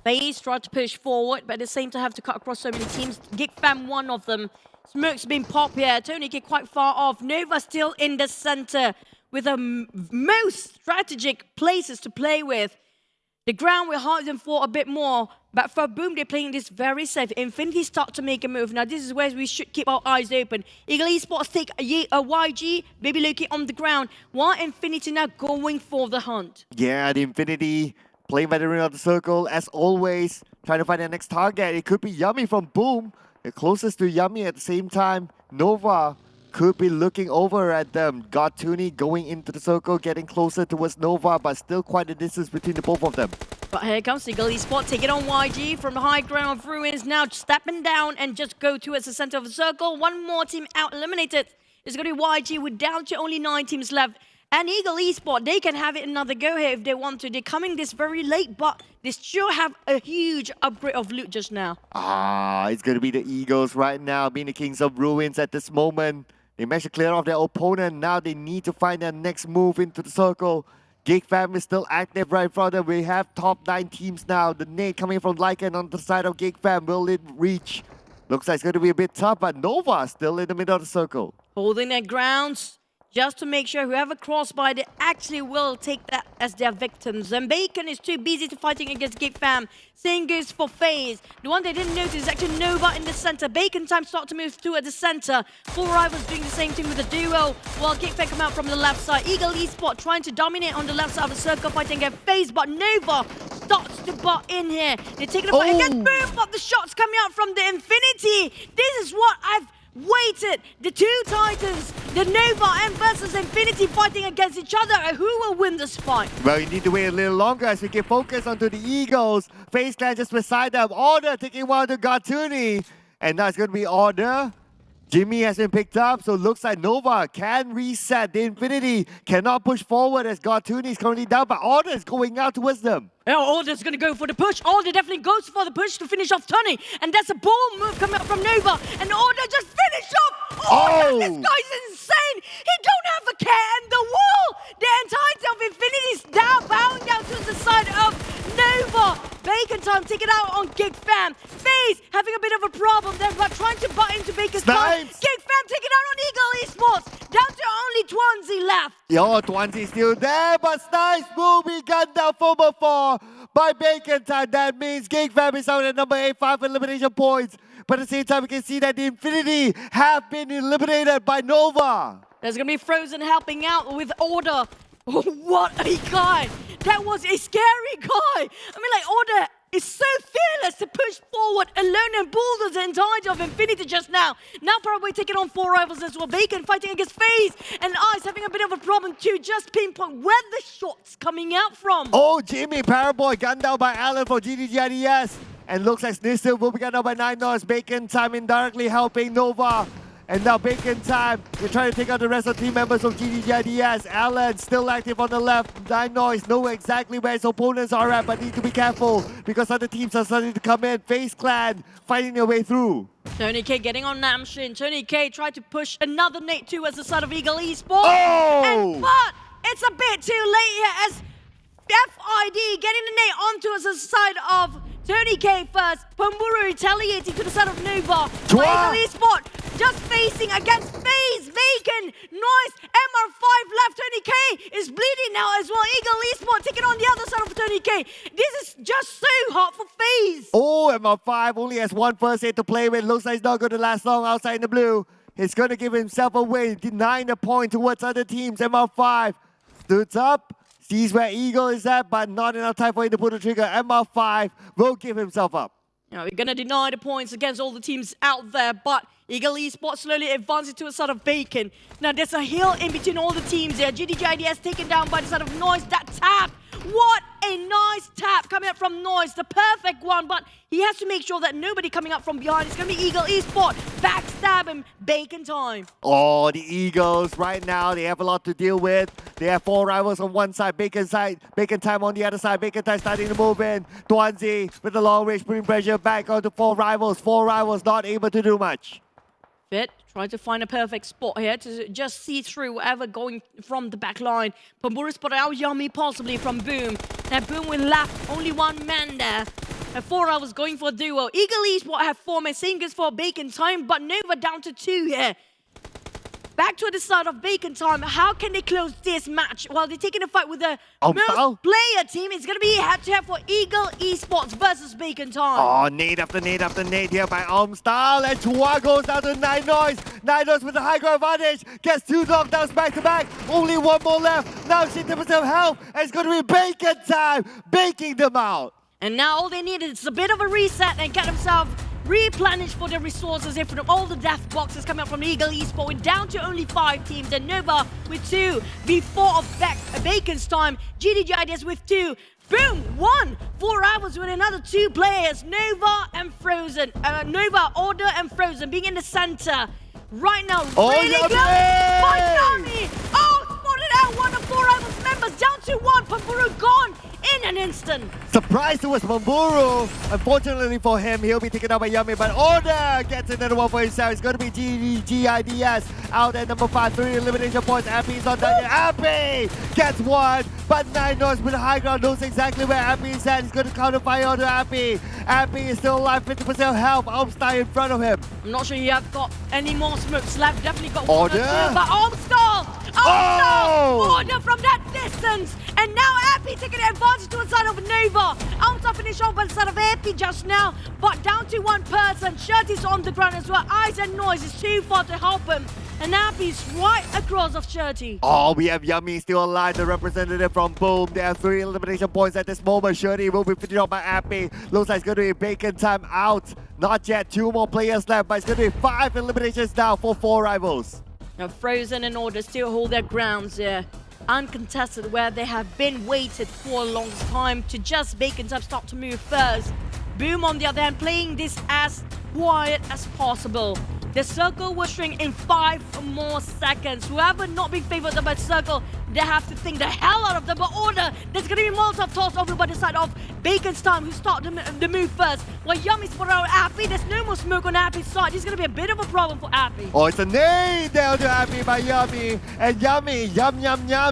FaZe tried to push forward, but at the same time have to cut across so many teams. Geek Fam, one of them. Smoke's been popped here. Tony K quite far off. Nova still in the center with the most strategic places to play with. The ground will hard them for a bit more, but for Boom, they're playing this very safe. Infinity start to make a move. Now, this is where we should keep our eyes open. Eagle Esports take a YG, Baby Loki on the ground, while Infinity now going for the hunt. Yeah, the Infinity playing by the ring of the circle, as always, trying to find the next target. It could be Yummy from Boom. The closest to Yummy at the same time. Nova could be looking over at them. Gartuni going into the circle, getting closer towards Nova, but still quite a distance between the both of them. But here comes Eagle Esports, take it on YG from the high ground of Ruins, now stepping down and just go towards the center of the circle. One more team out eliminated. It's going to be YG with down to only 9 teams left. And Eagle Esports, they can have it another go here if they want to. They're coming this very late, but they still have a huge upgrade of loot just now. It's going to be the Eagles right now, being the Kings of Ruins at this moment. They managed to clear off their opponent. Now they need to find their next move into the circle. Geek Fam is still active right in front of them. We have top 9 teams now. The nade coming from Lycan on the side of Geek Fam. Will it reach? Looks like it's going to be a bit tough, but Nova still in the middle of the circle. Holding their grounds just to make sure whoever cross by, they actually will take that as their victims. And Bacon is too busy to fighting against Geek Fam. Same goes for FaZe. The one they didn't notice is actually Nova in the center. Bacon time start to move to at the center. 4 rivals doing the same thing with the duo, while Geek Fam come out from the left side. Eagle Esports trying to dominate on the left side of the circle, fighting against FaZe, but Nova starts to butt in here. They're taking a fight against boom, but the shots coming out from the Infinity. This is what I've waited. The 2 Titans, the Nova and versus Infinity fighting against each other. Who will win this fight? Well, you need to wait a little longer as we get focused onto the Eagles. FaZe Clan just beside them. Order taking one to Gartuni. And now it's going to be Order. Jimmy has been picked up, so looks like Nova can reset. The Infinity cannot push forward as Gartuni is currently down, but Order is going out towards them. Order's going to go for the push. Order definitely goes for the push to finish off Tony. And that's a ball move coming up from Nova. And Order just finished off. Order, this guy's insane. He don't have a care in the world. The entirety of Infinity's down, bowing down to the side of Nova. Bacon time, take it out on Geek Fam. FaZe having a bit of a problem there, but trying to butt into Bacon's time. Geek Fam take it out on Eagle Esports. Down to only Twansy left. Yo, Twansy still there, but Snice will be gunned down for before by Bacon time. That means Geek Fam is out at number 8, 5 elimination points. But at the same time, we can see that the Infinity have been eliminated by Nova. There's going to be Frozen helping out with Order. What a guy. That was a scary guy. I mean, like, Order is so fearless to push forward alone and bulldoze the entirety of Infinity just now. Now probably taking on 4 rivals as well. Bacon fighting against FaZe, and Ice having a bit of a problem to just pinpoint where the shots coming out from. Oh, Jimmy Paraboy gunned down by Alan for GIDS. And looks like Snitzel will be gunned down by 9noise. Bacon time indirectly helping Nova. And now Bacon time. They're trying to take out the rest of the team members of GIDS. Alan still active on the left. 9noise know exactly where his opponents are at, but need to be careful because other teams are starting to come in. FaZe Clan fighting their way through. Tony K getting on Namshin. Tony K tried to push another nade too as the side of Eagle Esports. Oh! But it's a bit too late here as FID getting the nade onto us as the side of Tony K first. Pamburu retaliating to the side of Nova. Eagle Esports just facing against FaZe, Bacon, Noise, MR5 left. Tony K is bleeding now as well. Eagle Esports taking on the other side of Tony K. This is just so hot for FaZe. Oh, MR5 only has 1 first aid to play with. Looks like it's not going to last long outside in the blue. He's going to give himself away, denying the point towards other teams. MR5 stood up. Sees where Eagle is at, but not enough time for him to pull the trigger. MR5 will give himself up. We're going to deny the points against all the teams out there, but Eagle Esports slowly advancing to the side of Bacon. Now, there's a hill in between all the teams here. GIDS taken down by the side of Noise. That tap! What a nice tap coming up from Noise. The perfect one, but he has to make sure that nobody coming up from behind. It's going to be Eagle Esports. Backstab him. Bacon time. Oh, the Eagles right now, they have a lot to deal with. They have 4 rivals on one side, Bacon time on the other side. Bacon time starting to move in. Twansy with the long range, putting pressure back onto 4 rivals. 4 rivals not able to do much. Fit, trying to find a perfect spot here to just see through whatever going from the back line. Pamburu spotted out Yummy possibly from Boom. Now Boom with left, only 1 man there. And 4 hours going for a duo. Eagle Esports have 4 men, same goes for Bacon time, but Nova down to 2 here. Back to the side of Bacon time. How can they close this match? Well, they're taking a fight with the most player team. It's going to be head-to-head for Eagle Esports versus Bacon time. Oh, nade after nade after nade here by Omstyle. And Chua goes down to 9noise. 9noise with the high ground advantage. Gets 2 knockdowns back-to-back. Only 1 more left. Now she takes himself health. And it's going to be Bacon time. Baking them out. And now all they need is a bit of a reset and get themselves replenish for their resources here from all the death boxes coming up from Eagle Esports. We're down to only 5 teams, and Nova with 2. V4 of Bacon's time, GIDS with 2. Boom! 1! 4 hours with another 2 players, Nova and Frozen. Nova, Order and Frozen being in the center. Right now, really close. Yami! Oh, spotted out one of 4 hours members, down to 1. Pamburu gone in an instant. Surprise towards Mamburu. Unfortunately for him, he'll be taken out by Yami, but Order gets another one for himself. It's going to be GIDS out at number 5, 3 elimination points. Appy is not done yet. Appy gets 1, but 9 North with the high ground knows exactly where Appy is at. He's going to counter fire onto Appy. Appy is still alive, 50% health. Armstar in front of him. I'm not sure you have got any more smokes left. Definitely got Order. 1 or 2, but Armstar! Order from that distance! And now Appy taking advantage to the side of Nova. Armstar finished off by the side of Appy just now, but down to 1 person. Shirty's on the ground as well. Eyes and Noise is too far to help him. And Appy's right across of Shirty. Oh, we have Yummy still alive, the representative from Boom. There are 3 elimination points at this moment. Shirty will be finished off by Appy. Looks like it's going to be Bacon time out. Not yet, 2 more players left, but it's going to be 5 eliminations now for 4 rivals. Now Frozen and Order still hold their grounds here. Uncontested, where they have been waited for a long time to just Bacon time start to move first. Boom on the other hand, playing this as quiet as possible. The circle will shrink in 5 more seconds. Whoever not being favored by circle, they have to think the hell out of them. But Order, there's going to be Molotov tossed over by the side of Bacon's time, who started the move first. While Yummy's put out Appy, there's no more smoke on Appy's side. This is going to be a bit of a problem for Appy. Oh, it's a nade down to Appy by Yummy. And Yummy, yum,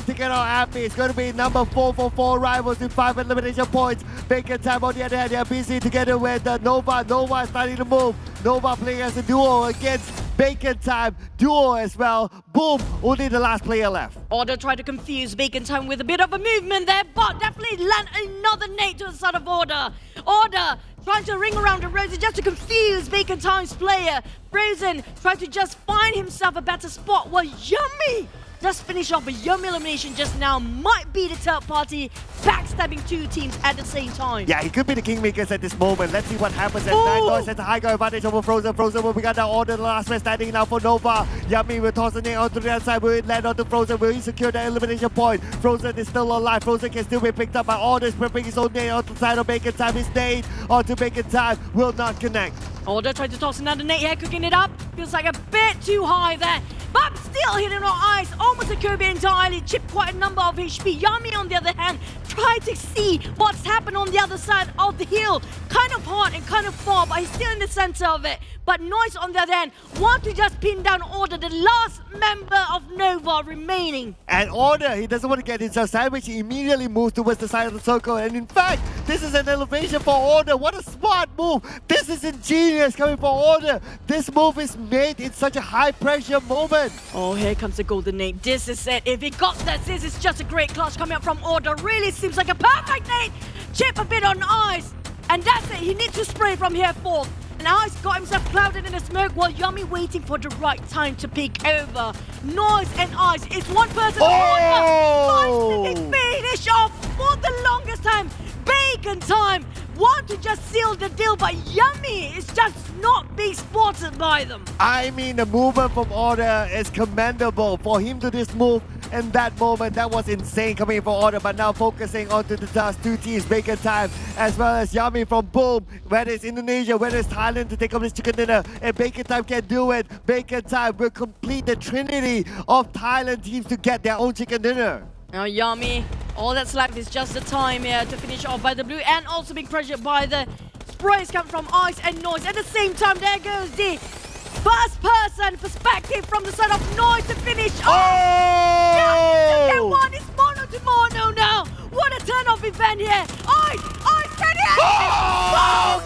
taking out Appy. It's going to be number 4 for 4 rivals with 5 elimination points. Bacon time on the other hand, they're busy together with Nova. Nova is starting to move. Nova playing as a duo against Bacon time. Duo as well. Boom, only the last player left. Order tried to confuse Bacon time with a bit of a movement there, but definitely land another nade to the side of Order. Order trying to ring around the roses just to confuse Bacon time's player. Frozen trying to just find himself a better spot, while Yummy just finished off a Yummy elimination just now. Might be the third party backstabbing 2 teams at the same time. Yeah, he could be the kingmakers at this moment. Let's see what happens as Yangon has a high ground advantage over Frozen. Frozen will become the Order, the last man standing now for Nova. Yummy will toss the nade onto the other side. Will it land onto Frozen? Will he secure the elimination point? Frozen is still alive. Frozen can still be picked up by Order. Prepping his own nade onto the side of Bacon time. His nade onto Bacon time will not connect. Order tried to toss another nade here, cooking it up. Feels like a bit too high there. But still hitting our eyes, almost a Kirby entirely, chipped quite a number of HP. Yummy on the other hand, try to see what's happened on the other side of the hill. Kind of hard and kind of far, but he's still in the center of it. But Noise on the other hand, want to just pin down Order, the last member of Nova remaining. And Order, he doesn't want to get himself sandwiched. He immediately moves towards the side of the circle. And in fact, this is an elevation for Order. What a smart move. This is ingenious coming for Order. This move is made in such a high pressure moment. Oh, here comes the golden nade. This is it. If he got this is just a great clutch coming up from Order. Really seems like a perfect nade. Chip a bit on Ice. And that's it. He needs to spray from here forth. And Ice got himself clouded in the smoke while Yummy waiting for the right time to peek over. Noise and Ice. It's 1 person. Oh! Nice to finish off for the longest time. Bacon time. Want to just seal the deal, but Yummy is just not being spotted by them. I mean, the movement from Order is commendable. For him to this move in that moment, that was insane coming for Order. But now focusing onto the last 2 teams, Bacon time, as well as Yummy from Boom. Whether it's Indonesia, whether it's Thailand to take up this chicken dinner, and Bacon time can do it. Bacon time will complete the trinity of Thailand teams to get their own chicken dinner. Now Yummy, all that's left is just the time here to finish off by the blue, and also being pressured by the sprays coming from Ice and Noise. At the same time, there goes the first person perspective from the side of Noise to finish off. Yeah, that one is mono to mono now. What a turn-off event here. Ice, can he? Oh,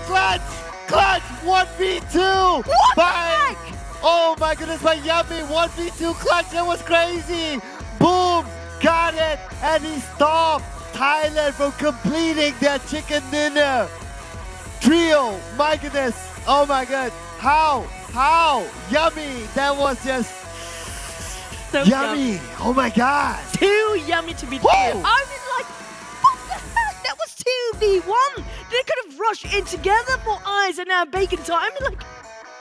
clutch, 1v2. What the heck? Oh my goodness, by Yummy, 1v2 clutch, that was crazy. Boom. Got it, and he stopped Thailand from completing their chicken dinner trio. My goodness, oh my god, how, Yummy, that was just so yummy. Oh my god, too yummy to be true. I was like, what the heck, that was 2v1. They could have rush in together for Eyes and now Bacon Time. I mean, like,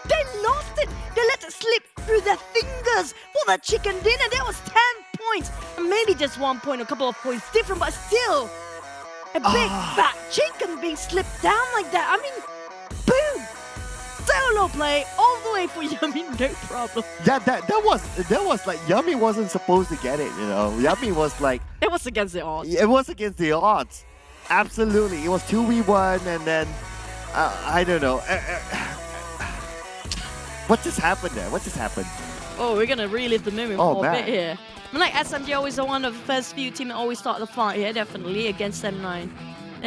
they lost it. They let it slip through their fingers for that chicken dinner. That was 10 points. And maybe just 1 point, a couple of points different, but still a big fat chicken being slipped down like that. I mean, boom. Solo play all the way for Yummy, no problem. Yeah, that was like Yummy wasn't supposed to get it, you know. Yummy was like... It was against the odds. It was against the odds. Absolutely. It was 2v1 and then... I don't know. What just happened there? What just happened? Oh, we're gonna relive the moment for a bit here. I mean, like SMG always the one of the first few teams that always start the fight here, definitely, against M9.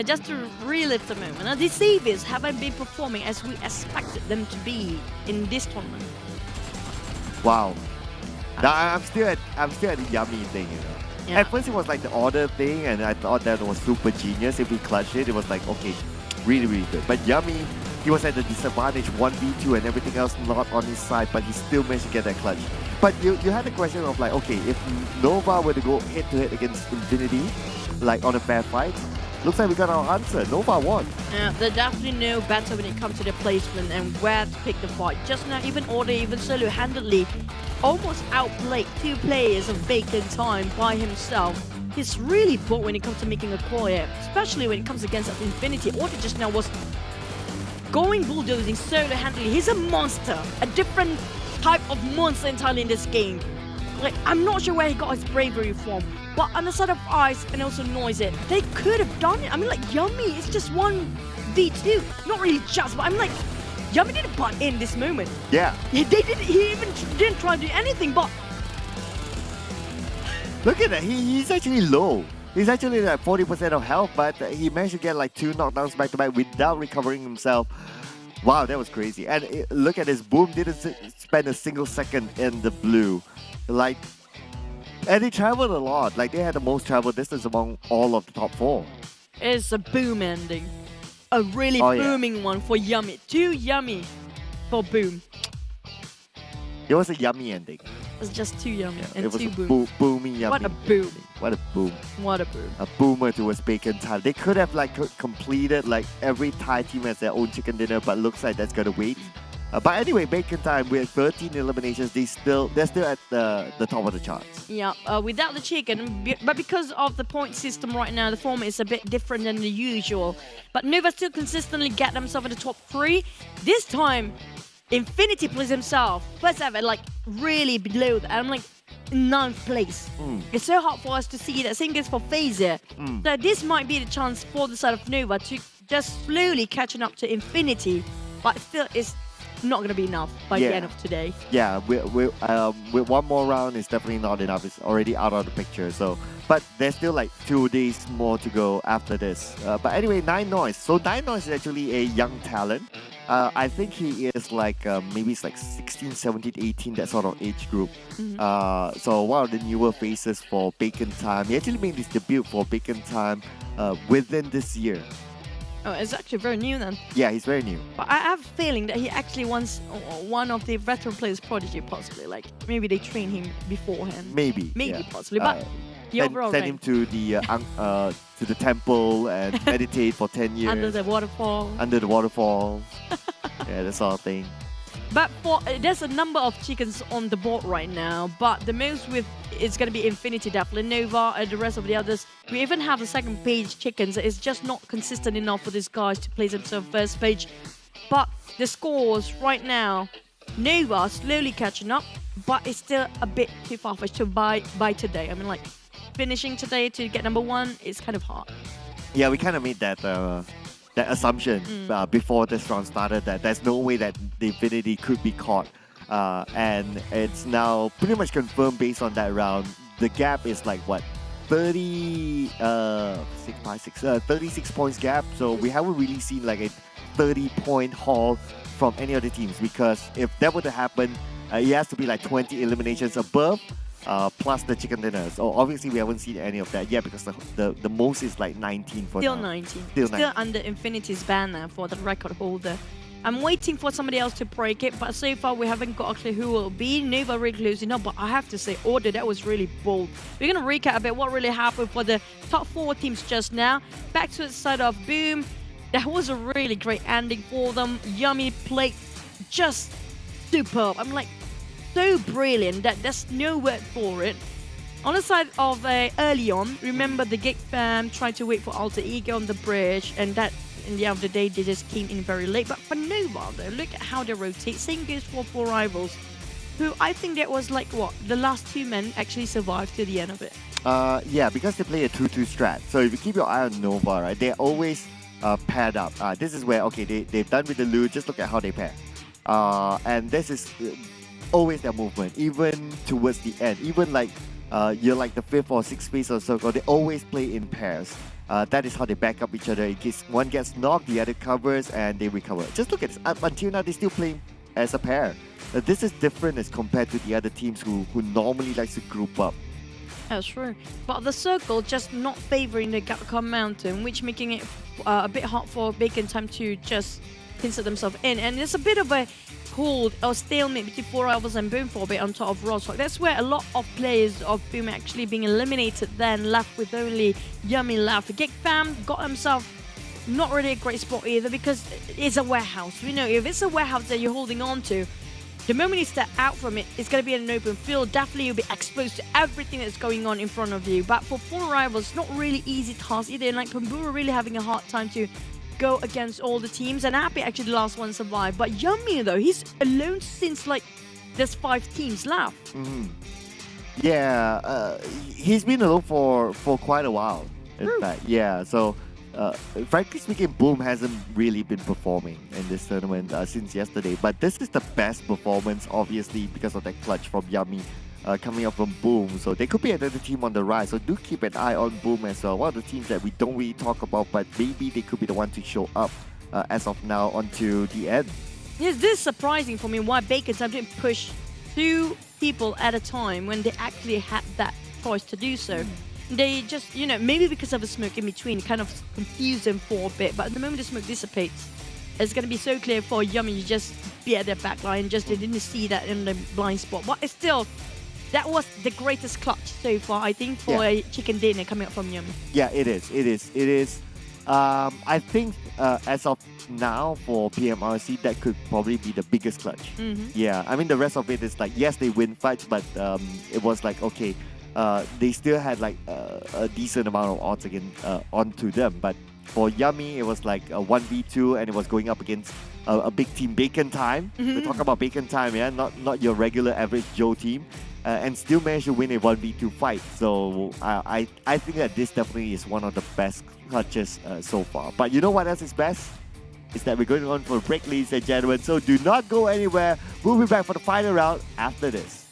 Just to relive the moment. Now, the Saviors haven't been performing as we expected them to be in this tournament. Wow. Now, I'm still at the Yummy thing, you know. Yeah. At first, it was like the order thing, and I thought that was super genius. If we clutched it, it was like, okay, really, really good. But Yummy, he was at the disadvantage 1v2 and everything else not on his side, but he still managed to get that clutch. But you had the question of like, okay, if Nova were to go head-to-head against Infinity, like on a fair fight, looks like we got our answer. Nova won. Yeah, they definitely know better when it comes to the placement and where to pick the fight. Just now, even Order, even Solo-handedly, almost outplayed 2 players of Bacon Time by himself. He's really poor when it comes to making a call here, especially when it comes against Infinity. Order just now was going bulldozing Solo-handedly. He's a monster, a different type of monster entirely in this game. Like, I'm not sure where he got his bravery from. But on the side of Ice and also Noise, they could have done it. I mean, like, Yummy, it's just 1v2. Not really just, but I'm like, Yummy didn't butt in this moment. Yeah. He even didn't try to do anything, but... Look at that. He's actually low. He's actually like 40% of health, but he managed to get like 2 knockdowns back-to-back without recovering himself. Wow, that was crazy. And look at this. Boom didn't spend a single second in the blue. Like... And they traveled a lot. Like, they had the most travel distance among all of the top 4. It's a boom ending. A really booming one for Yummy. Too yummy for Boom. It was a yummy ending. It's just too yummy and it was too a boom. Booming yummy. What a boom. What a boom. What a boom. A boomer towards Bacon Time. They could have like completed like every Thai team has their own chicken dinner, but looks like that's gonna wait. But anyway, Bacon Time with 13 eliminations, they're still at the top of the charts. Yeah, without the chicken, but because of the point system right now, the format is a bit different than the usual. But Nova still consistently get themselves in the top 3. This time, Infinity plays himself first ever, like really below that. I'm like 9th place. It's so hard for us to see that. Same goes for FaZe. So this might be the chance for the side of Nova to just slowly catching up to Infinity, but still it's not going to be enough by the end of today. Yeah, with one more round, it's definitely not enough. It's already out of the picture. So, but there's still like 2 days more to go after this. But anyway, 9 Noise. So 9 Noise is actually a young talent. I think he is like, maybe it's like 16, 17, 18, that sort of age group. So one of the newer faces for Bacon Time. He actually made his debut for Bacon Time within this year. Oh, it's actually very new then. Yeah, he's very new. But I have a feeling that he actually wants one of the veteran players' prodigy, possibly. Like, maybe they train him beforehand. Maybe, possibly. But the overall send him to the temple and meditate for 10 years. Under the waterfall. Under the waterfall. Yeah, that sort of thing. But there's a number of chickens on the board right now, but the most it's going to be Infinity, definitely Nova, and the rest of the others. We even have the second page chickens. It's just not consistent enough for these guys to place themselves first page. But the scores right now, Nova slowly catching up, but it's still a bit too far-fetched to by today. I mean, like, finishing today to get number 1 is kind of hard. Yeah, we kind of made that assumption before this round started, that there's no way that the Infinity could be caught. And it's now pretty much confirmed based on that round. The gap is like, what, 36 points gap. So we haven't really seen like a 30-point haul from any of the teams, because if that were to happen, it has to be like 20 eliminations above. Plus the chicken dinner. So obviously we haven't seen any of that yet, because the most is like 19 for Still now. 19. Still under Infinity's banner for the record holder. I'm waiting for somebody else to break it, but so far we haven't got a clue who will be. Nova really close enough, but I have to say, Order, that was really bold. We're going to recap a bit what really happened for the top 4 teams just now. Back to the side of Boom. that was a really great ending for them. Yummy played just superb. I'm like, so brilliant that there's no word for it. On the side of early on, remember the Geek fam tried to wait for Alter Ego on the bridge, and that in the end of the day they just came in very late. But for Nova though, look at how they rotate. Same goes for Four Rivals, who I think that was like what, the last two men actually survived to the end of it. Yeah, because they play a 2-2 strat. So if you keep your eye on Nova, right, they're always paired up. This is where, okay, they've done with the loot, just look at how they pair. And this is always their movement, even towards the end. Even like you're like the 5th or 6th phase of circle, they always play in pairs. That is how they back up each other. In case one gets knocked, the other covers and they recover. Just look at this. Up until now, they still play as a pair. This is different as compared to the other teams who normally likes to group up. That's true. But the circle just not favoring the Galacticos Mountain, which making it a bit hard for Bacon Time to just insert themselves in. And it's a bit of a hold or stalemate between Four Rivals and Boom for a bit on top of Rostock. That's where a lot of players of Boom actually being eliminated, then left with only Yummy left. Geek fam got himself not really a great spot either, because it's a warehouse. We know if it's a warehouse that you're holding on to, the moment you step out from it, it's going to be an open field. Definitely you'll be exposed to everything that's going on in front of you. But for Four Rivals, it's not really easy task either. And like Pambura really having a hard time to go against all the teams. And Happy actually the last one survived. But Yummy though, he's alone since like there's 5 teams left. Yeah, he's been alone for quite a while. In fact, yeah. So frankly speaking, Boom hasn't really been performing in this tournament since yesterday. But this is the best performance, obviously, because of that clutch from Yummy coming up from Boom. So there could be another team on the rise. So do keep an eye on Boom as well. One of the teams that we don't really talk about, but maybe they could be the one to show up as of now onto the end. Yes, this is surprising for me why Bacon Time didn't push 2 people at a time when they actually had that choice to do so. They just, you know, maybe because of the smoke in between, kind of confused them for a bit. But at the moment the smoke dissipates, it's going to be so clear for Yummy to just be at their back line. Just they didn't see that in the blind spot. But it's still, that was the greatest clutch so far, I think, for a chicken dinner coming up from Yummy. Yeah, it is. I think as of now for PMRC, that could probably be the biggest clutch. Yeah, I mean the rest of it is like, yes, they win fights, but it was like, okay, they still had like a decent amount of odds onto them. But for Yummy, it was like a 1v2, and it was going up against a big team, Bacon Time. We're talking about Bacon Time, yeah, not your regular average Joe team, and still managed to win a 1v2 fight. So I think that this definitely is one of the best clutches so far. But you know what else is best? Is that we're going on for a break, ladies and gentlemen. So do not go anywhere. We'll be back for the final round after this.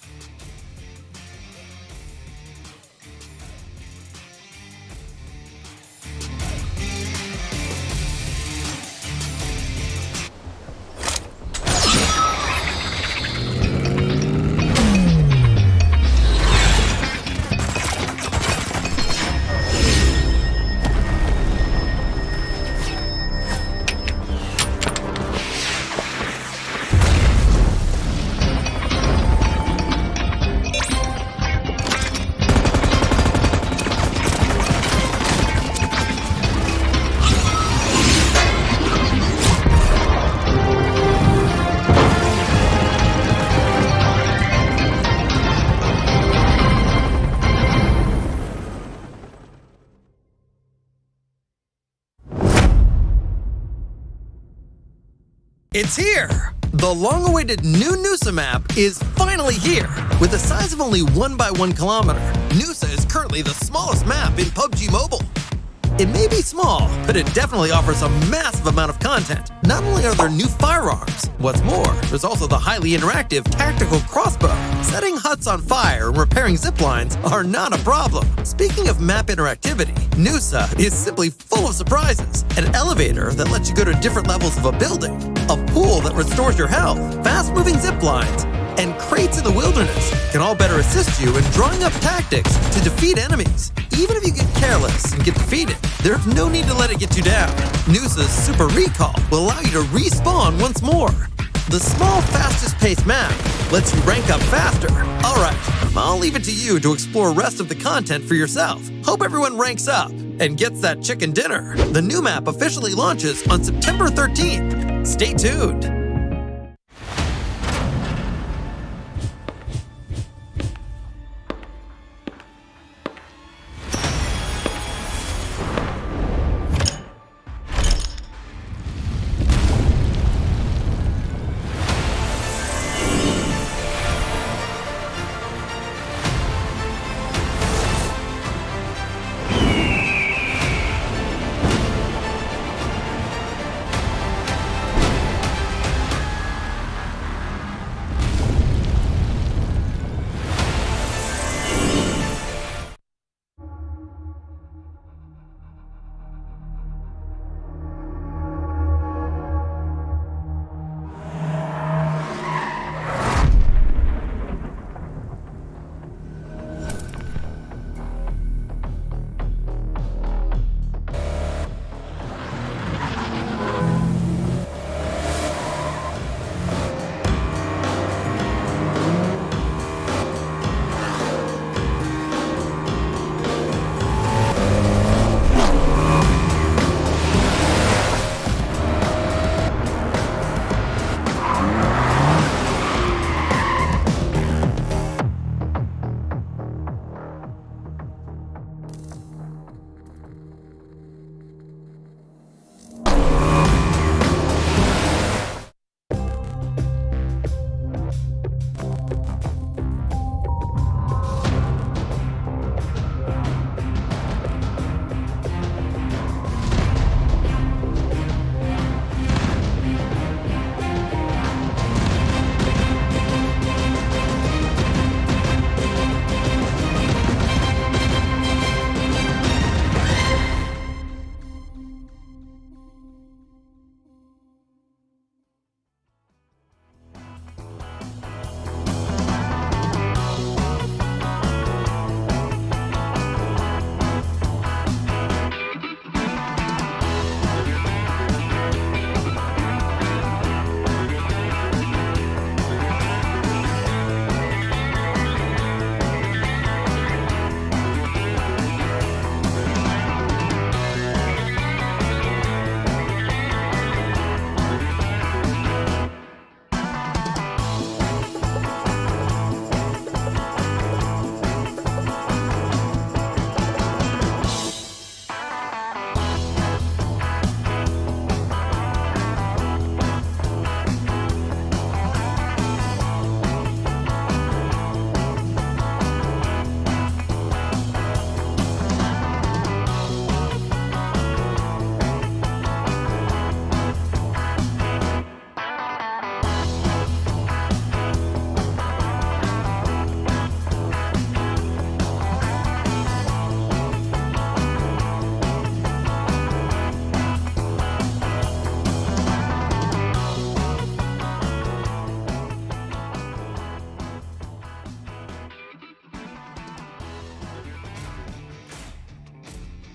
It's here! The long-awaited new Nusa map is finally here! With a size of only 1 by 1 kilometer, Nusa is currently the smallest map in PUBG Mobile. It may be small, but it definitely offers a massive amount of content. Not only are there new firearms, what's more, there's also the highly interactive tactical crossbow. Setting huts on fire and repairing zip lines are not a problem. Speaking of map interactivity, Nusa is simply full of surprises. An elevator that lets you go to different levels of a building, a pool that restores your health, fast-moving zip lines, and crates in the wilderness can all better assist you in drawing up tactics to defeat enemies. Even if you get careless and get defeated, there's no need to let it get you down. Nusa's Super Recall will allow you to respawn once more. The small, fastest-paced map lets you rank up faster. Alright, I'll leave it to you to explore the rest of the content for yourself. Hope everyone ranks up, and gets that chicken dinner. The new map officially launches on September 13th. Stay tuned.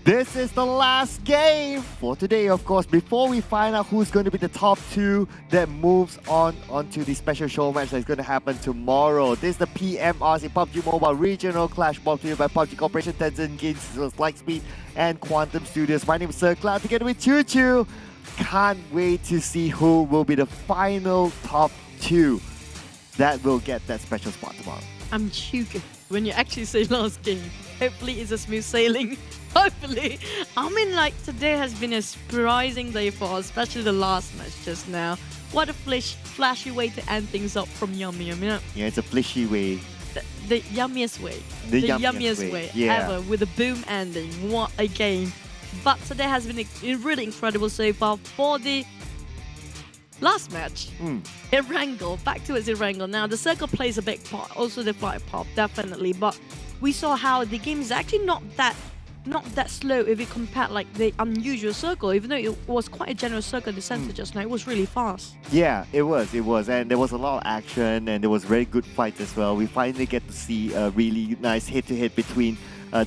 This is the last game for today, of course, before we find out who's going to be the top two that moves on onto the special show match that's going to happen tomorrow. This is the PMRC PUBG Mobile Regional Clash brought to you by PUBG Corporation, Tencent Games, Lightspeed, and Quantum Studios. My name is Sir Cloud, together with Choo Choo. Can't wait to see who will be the final top two that will get that special spot tomorrow. I'm choking when you actually say last game. Hopefully it's a smooth sailing. Hopefully. I mean, like, today has been a surprising day for us, especially the last match just now. What a flashy way to end things up from Yummy, you know? Yeah, it's a flashy way. The yummiest way. The yummiest way ever, with a boom ending. What a game. But today has been really incredible so far for the last match. Erangel, back towards Erangel. Now, the circle plays a big part, also the flight pop, definitely. But we saw how the game is actually not that slow if you compare like the unusual circle, even though it was quite a generous circle in the center just now. It was really fast. Yeah, it was, and there was a lot of action, and there was very good fights as well. We finally get to see a really nice hit-to-hit between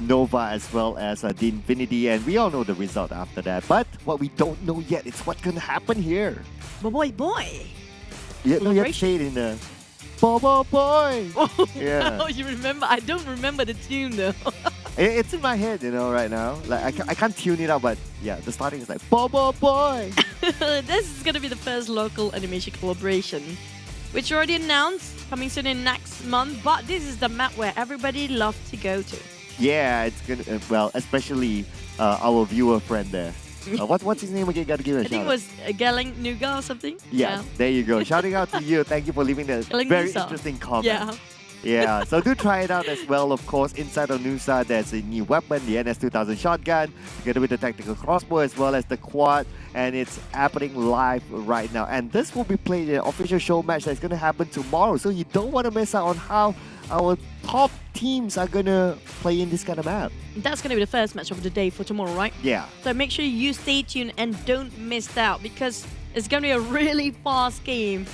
Nova as well as the Infinity, and we all know the result after that. But what we don't know yet is what's gonna happen here. Boy. Yeah, no, you have to say it in the boy. Oh, yeah. you remember? I don't remember the tune though. It's in my head, you know, right now. Like I can't tune it out, but yeah, the starting is like Bobo Boy. This is gonna be the first local animation collaboration, which already announced, coming soon in next month. But this is the map where everybody loves to go to. Yeah, it's gonna well, especially our viewer friend there. What's his name again? Gotta give it a shout. I think it was Galang Nuga or something. Yeah, there you go. Shouting out to you. Thank you for leaving that very Nusa. interesting comment. Yeah. Yeah, so do try it out as well. Of course, inside of Nusa, there's a new weapon, the NS2000 shotgun, together with the tactical crossbow as well as the quad, and it's happening live right now. And this will be played in an official show match that's going to happen tomorrow, so you don't want to miss out on how our top teams are going to play in this kind of map. That's going to be the first match of the day for tomorrow, right? Yeah. So make sure you stay tuned and don't miss out, because it's going to be a really fast game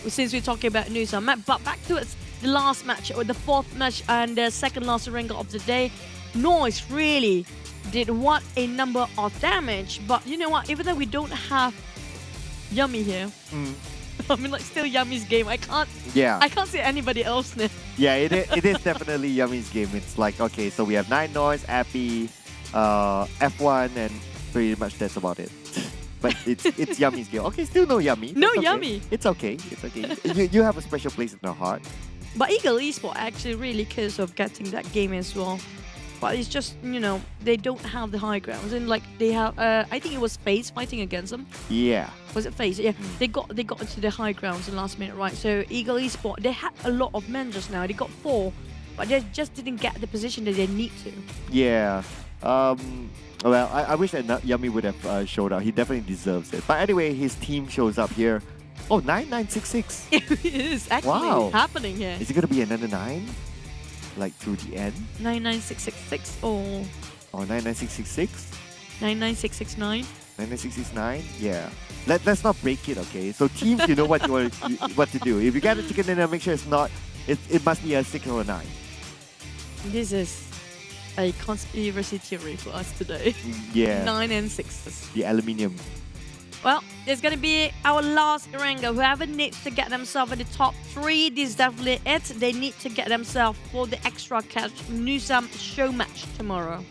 since we're talking about Nusa map. But back to it. The last match, or the fourth match and the second last Erangel of the day, Noise really did what a number of damage. But you know what? Even though we don't have Yummy here, I mean, like, still Yummy's game. I can't see anybody else now. Yeah, it is definitely Yummy's game. It's like, okay, so we have 9 Noise, Appy, F1, and pretty much that's about it. But it's Yummy's game. Okay, still no Yummy. No okay. Yummy. It's okay. It's okay. You have a special place in our heart. But Eagle Esports actually really cares of getting that game as well. But it's just, you know, they don't have the high grounds. And like they have, I think it was FaZe fighting against them. Yeah. Was it FaZe? Yeah. They got into the high grounds in the last minute, right? So Eagle Esports, they had a lot of men just now. They got 4, but they just didn't get the position that they need to. Yeah. Well, I wish that Yummy would have showed up. He definitely deserves it. But anyway, his team shows up here. Oh, 9966. It is actually happening here. Is it going to be another 9? Like to the end? 99666 or... Oh, 99666? 99669? 99669? Yeah. Let's not break it, okay? So teams, you know what what to do. If you get a chicken dinner, make sure it's not... It must be a 6 or a 9. This is a conspiracy theory for us today. Yeah. 9 and 6. The aluminium. Well, it's going to be our last Erangel. Whoever needs to get themselves in the top 3, this is definitely it. They need to get themselves for the extra cash Nusa show match tomorrow.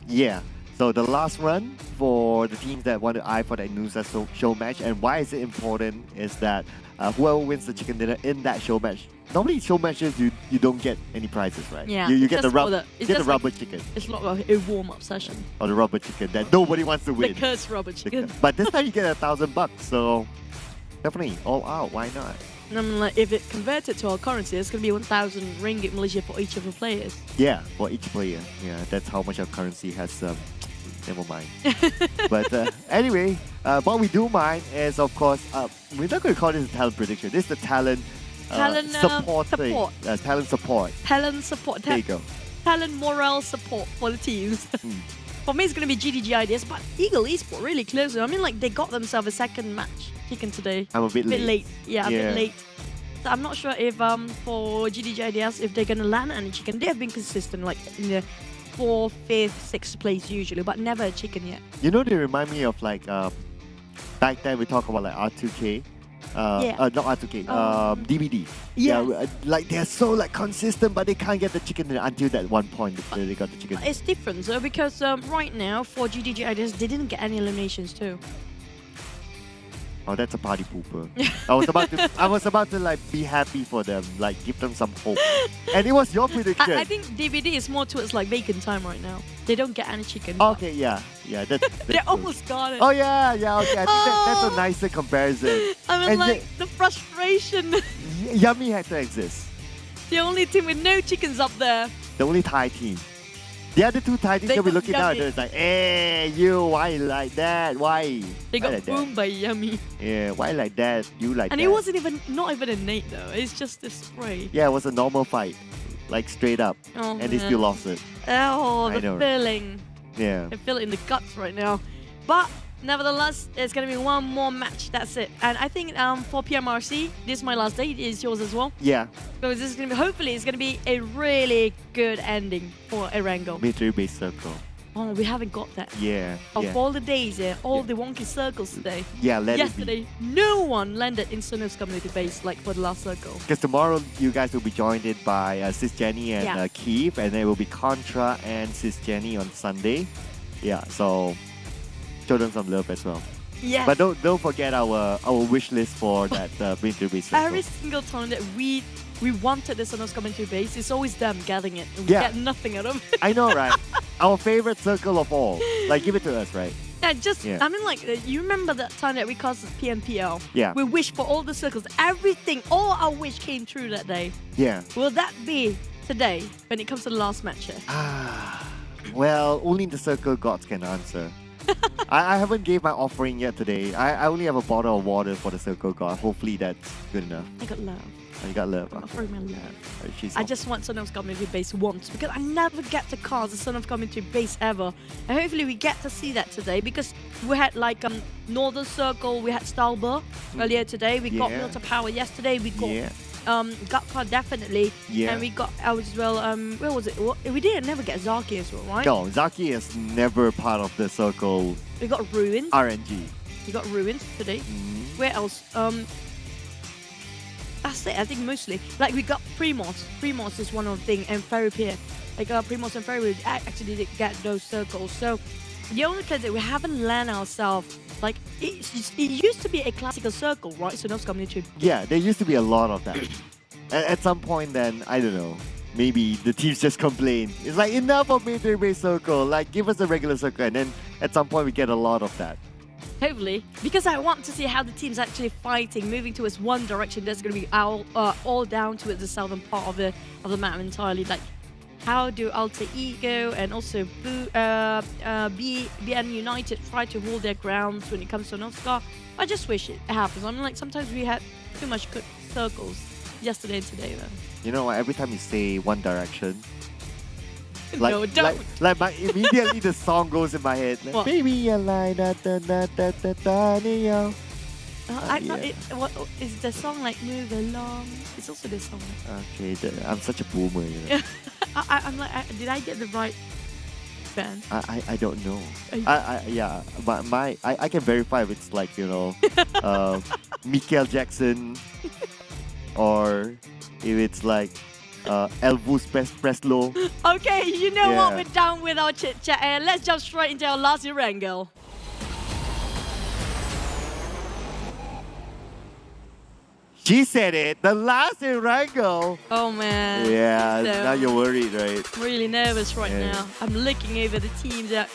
Yeah. So the last run for the teams that want to eye for that Nusa show match, and why is it important is that whoever wins the chicken dinner in that show match, normally show matches you don't get any prizes, right? Yeah. You get the rubber chicken. It's not like a warm-up session. Or the rubber chicken that nobody wants to win. The cursed rubber chicken. But this time you get $1,000, so definitely all out. Why not? I mean, like, if it converted to our currency, it's going to be 1,000 ringgit Malaysia for each of the players. Yeah, for each player. Yeah, that's how much our currency has. Never mind. But anyway, what we do mind is, of course, we're not going to call this a talent prediction. This is the talent support thing. Talent support. Talent support. There you go. Talent morale support for the teams. For me, it's going to be GIDS, but Eagle Esports really close. I mean, like, they got themselves a second match kicking today. I'm a bit late. Yeah, a bit late. So I'm not sure if for GIDS, if they're going to land any chicken. They have been consistent, like in the 4th, 5th, 6th place usually, but never a chicken yet. You know, they remind me of like back then we talk about like R2K. Not R2K. DVD. Yeah. Like they're so like consistent, but they can't get the chicken until that one point they got the chicken. It's different, so because right now for GIDS, they didn't get any eliminations too. Oh, that's a party pooper. I was about to like be happy for them, like give them some hope. And it was your prediction. I think DVD is more towards like bacon time right now. They don't get any chicken. Okay, yeah, that's they almost got it. Oh yeah, okay. I think that's a nicer comparison. I mean, and like the frustration. Yummy had to exist. The only team with no chickens up there. The only Thai team. The other 2 Thai teams that we're looking at, it's like, hey, you, why like that? Why? They got boomed by Yummy. Yeah, why like that? You like and that? And it wasn't not even a nade though. It's just a spray. Yeah, it was a normal fight. Like straight up. Oh, and they still lost it. Oh, the feeling. Yeah. I feel it in the guts right now. But nevertheless, it's going to be one more match. That's it. And I think for PMRC, this is my last day. It is yours as well. Yeah. So this is going to be, hopefully, it's going to be a really good ending for Erangel. Military base circle. Oh, we haven't got that. Yeah. Of all the days, all the wonky circles today. Yeah, let Yesterday, no one landed in Sonos community base like for the last circle. Because tomorrow you guys will be joined in by Sis Jenny and Keith, and then it will be Contra and Sis Jenny on Sunday. Yeah, so show them some love as well. Yeah. But don't forget our wish list for that winter base. Every single time that we wanted the Sonos commentary base, it's always them getting it. And we get nothing out of it. I know, right? Our favorite circle of all. Like, give it to us, right? Yeah, I mean, like, you remember that time that we caused PMPL? Yeah. We wished for all the circles. Everything, all our wish came true that day. Yeah. Will that be today when it comes to the last match here? Well, only the circle gods can answer. I haven't gave my offering yet today. I only have a bottle of water for the circle god. Hopefully that's good enough. I got love. You got love. I'm offering my love. She's I just want Son of Community Base once because I never get to cast a Son of Community Base ever. And hopefully we get to see that today because we had like Northern Circle, we had Stalber earlier today, we got Milta Power yesterday, we got Gutka definitely, and we got as well, where was it? We didn't never get Zaki as well, right? No, Zaki is never part of the circle. We got Ruins. RNG. We got Ruins today. Where else? That's it, I think mostly. Like we got Primos. Primos is one of the things, and Ferry Pier. Like Primos and Ferry actually did get those circles. So the only place that we haven't landed ourselves, like it used to be a classical circle, right? So those community. Yeah, there used to be a lot of that. At some point then, I don't know, maybe the teams just complain. It's like enough of military base circle, like give us a regular circle, and then at some point we get a lot of that. Hopefully, because I want to see how the team's actually fighting, moving towards one direction. That's going to be all down to the southern part of the map entirely. Like, how do Alter Ego and also BN United try to hold their grounds when it comes to Nusa? I just wish it happens. I mean, like sometimes we had too much good circles yesterday and today, though. You know what? Every time you say one direction. Like, no, don't. Immediately the song goes in my head. Like, baby, you lie, da da da da da da da. What is the song like? Move along. It's also this song. Okay, I'm such a boomer. You know? I'm like, did I get the right band? I don't know. But I can verify if it's like Michael Jackson, or if it's like Elvis Presley. Okay, you know what? We're done with our chit chat and let's jump straight into our last Erangel. She said it. The last Erangel. Oh man. Yeah. So, now you're worried, right? I'm really nervous right now. I'm looking over the teams that,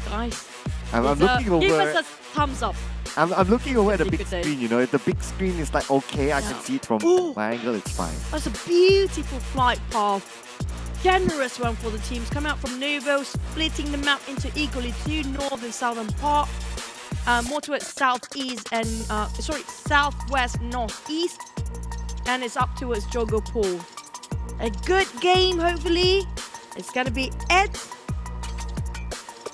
guys. I'm looking over. Give us a thumbs up. I'm looking over at the big screen, you know. If the big screen is like okay, I can see it from my angle, it's fine. That's a beautiful flight path. Generous one for the teams. Come out from Novo, splitting the map into equally two north and southern part. More towards southeast and southwest, northeast. And it's up towards Jogopur. A good game, hopefully. It's gonna be Ed.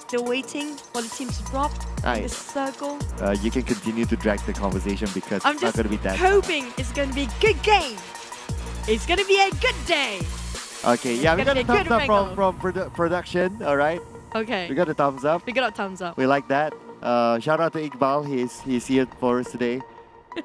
Still waiting for the team to drop in this circle. You can continue to drag the conversation because I'm it's not going to be that. Hoping it's going to be a good game. It's going to be a good day. Okay, yeah, we got a thumbs up from production. All right. Okay. We got a thumbs up. We got a thumbs up. We like that. Shout out to Iqbal. He's here for us today.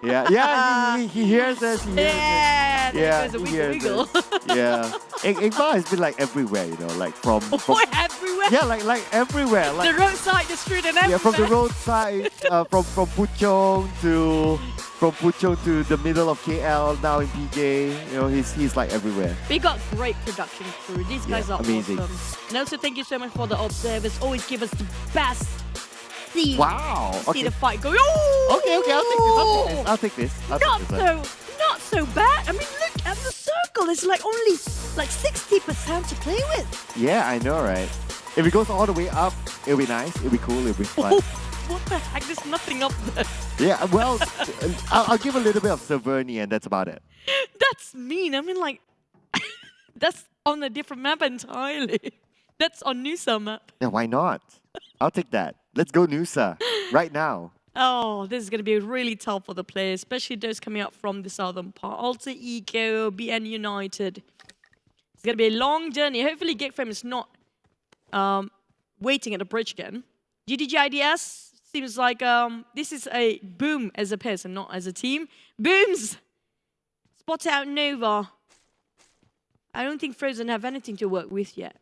Yeah, he hears us. He hears us. He hears us. Yeah. Iqbal has been like everywhere, you know, like from everywhere. Yeah, like everywhere. Like, the roadside, the street, and everywhere. Yeah, from the roadside, from Puchong to the middle of KL, now in PJ. You know, he's like everywhere. We got great production crew. These guys are amazing. Awesome. And also, thank you so much for the observers. Always give us the best. Wow. See the fight go. Oh! Okay, I'll take this. Not so bad. I mean, look at the circle. It's like only like 60% to play with. Yeah, I know, right? If it goes all the way up, it'll be nice. It'll be cool. It'll be fun. What the heck? There's nothing up there. Yeah, well, I'll give a little bit of Severny, and that's about it. That's mean. I mean, like, that's on a different map entirely. That's on Nusa map. Yeah, why not? I'll take that. Let's go Nusa right now. Oh, this is going to be really tough for the players, especially those coming up from the southern part. Alter Ego, BN United. It's going to be a long journey. Hopefully, Geek is not waiting at the bridge again. GIDS seems like this is a Boom as a person, not as a team. Booms! Spot out Nova. I don't think Frozen have anything to work with yet.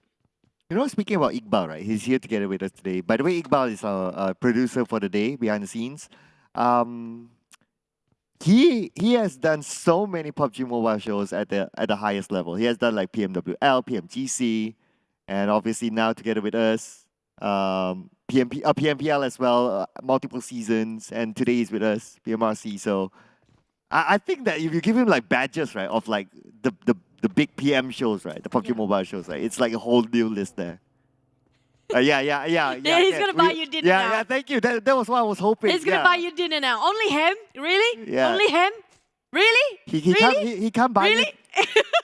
You know, speaking about Iqbal, right? He's here together with us today. By the way, Iqbal is our producer for the day, behind the scenes. He has done so many PUBG Mobile shows at the highest level. He has done like PMWL, PMGC, and obviously now together with us, PMPL as well, multiple seasons, and today he's with us, PMRC. So I think that if you give him like badges, right, of like the big PM shows, right, the PUBG Mobile shows, right, it's like a whole new list there. Yeah, he's gonna buy you dinner now. Yeah, thank you. That was what I was hoping. He's gonna buy you dinner now. Only him? Really? Yeah. Only him? Really? He can't buy really?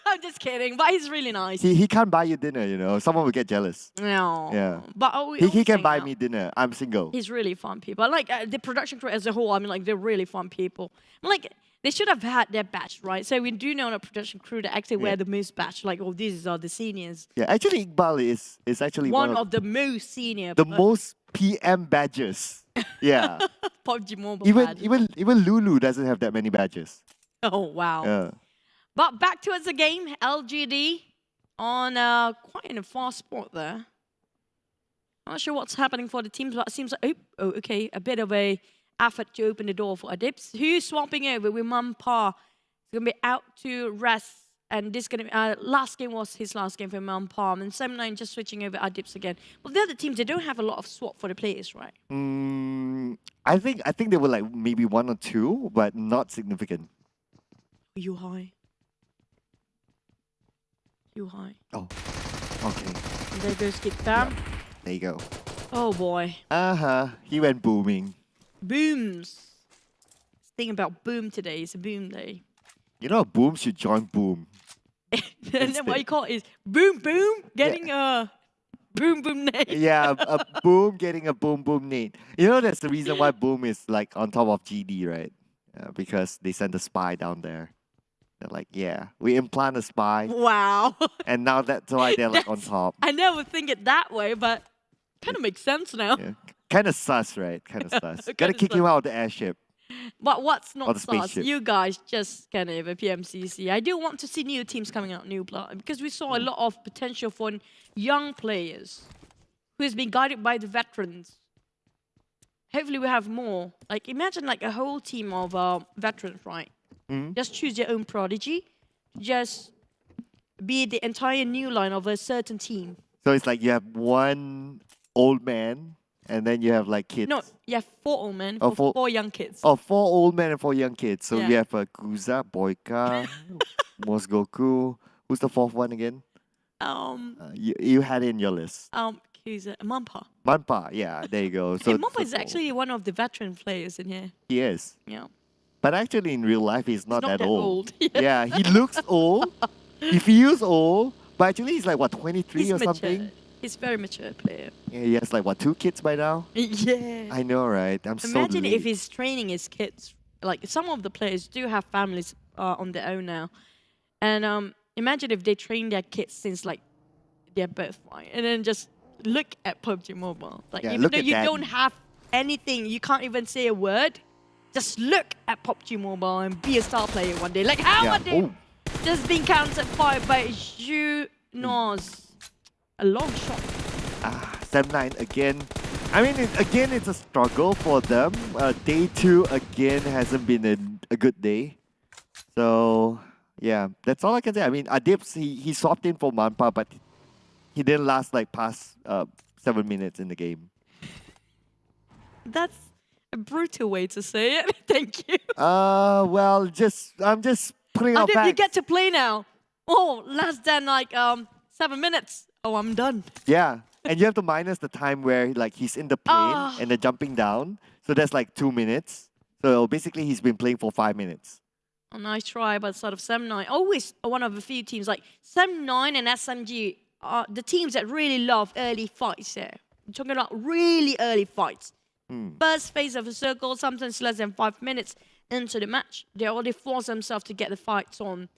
I'm just kidding, but he's really nice. He can't buy you dinner, you know. Someone will get jealous. No. Yeah. But he can buy me dinner. I'm single. He's really fun people. Like the production crew as a whole, I mean, like they're really fun people. Like they should have had their batch, right? So we do know a production crew that actually wear the most batch. Like, oh, these are the seniors. Yeah, actually Iqbal is actually one of the most senior. The most PM badges. Yeah. PUBG Mobile even Lulu doesn't have that many badges. Oh wow. Yeah. But back towards the game, LGD on quite in a fast spot there. I'm not sure what's happening for the teams, but it seems like, oh, okay, a bit of a effort to open the door for Adips. Who's swapping over with Myanmar? He's going to be out to rest. And this going to be, last game was his last game for Myanmar. And 7-9 just switching over Adips again. But the other teams, they don't have a lot of swap for the players, right? I think they were like maybe 1 or 2, but not significant. You high. You high. Oh, okay. And there goes Geek down. Yep. There you go. Oh boy. He went booming. Booms. Thing about Boom today is a Boom day. You know, Boom should join Boom. And then what you call it is Boom getting a Boom nade. Yeah, a Boom getting a Boom nade. You know, that's the reason why Boom is like on top of GD, right? Because they sent a spy down there. They're like, yeah, we implant a spy. Wow. And now that's why they're like on top. I never think it that way, but kind of makes sense now. Yeah. Kind of sus, right? Kind of sus. Gotta kick him out of the airship. But what's not sus? Spaceship. You guys just kind of a PMCC. I do want to see new teams coming out, new blood, because we saw a lot of potential for young players who has been guided by the veterans. Hopefully we have more. Like imagine like a whole team of veterans, right? Just choose your own prodigy. Just be the entire new line of a certain team. So it's like you have one old man, and then you have like kids. No, you have 4 old men, four young kids. Oh, 4 old men and 4 young kids. So Yeah. you have Kuza, Boyka, Mosgoku. Who's the 4th one again? You had it in your list. Kuza, Myanmar. Manpa, yeah, there you go. So Myanmar is actually one of the veteran players in here. He is. Yeah. But actually in real life, he's not, not that old. Yeah, he looks old. He feels old. But actually, he's like, what, 23 He's or mature. something? He's a very mature player. Yeah, he has like, what, 2 kids by now? Yeah. I know, right? I'm so Imagine relieved. if he's training his kids. Like, some of the players do have families on their own now. And imagine if they train their kids since, like, their birth, right? And then just look at PUBG Mobile. Like, Yeah, even look though at you Daddy. don't have anything, you can't even say a word, just look at PUBG Mobile and be a star player one day. Like, how are they just being counted by Zhu Nos? A long shot. 7-9 again. I mean, again, it's a struggle for them. Day 2 again hasn't been a good day. So, yeah, that's all I can say. I mean, Adips, he swapped in for Manpa, but he didn't last like past 7 minutes in the game. That's a brutal way to say it. Thank you. Well, I'm just putting out Adip, facts. you get to play now. Oh, less than like 7 minutes. Oh, I'm done. Yeah, and you have to minus the time where like he's in the plane and they're jumping down. So that's like 2 minutes. So basically he's been playing for 5 minutes. A nice try by the side of 7-9. Always one of a few teams like 7-9 and SMG are the teams that really love early fights there. I'm talking about really early fights. First phase of a circle, sometimes less than 5 minutes into the match. They already force themselves to get the fights on.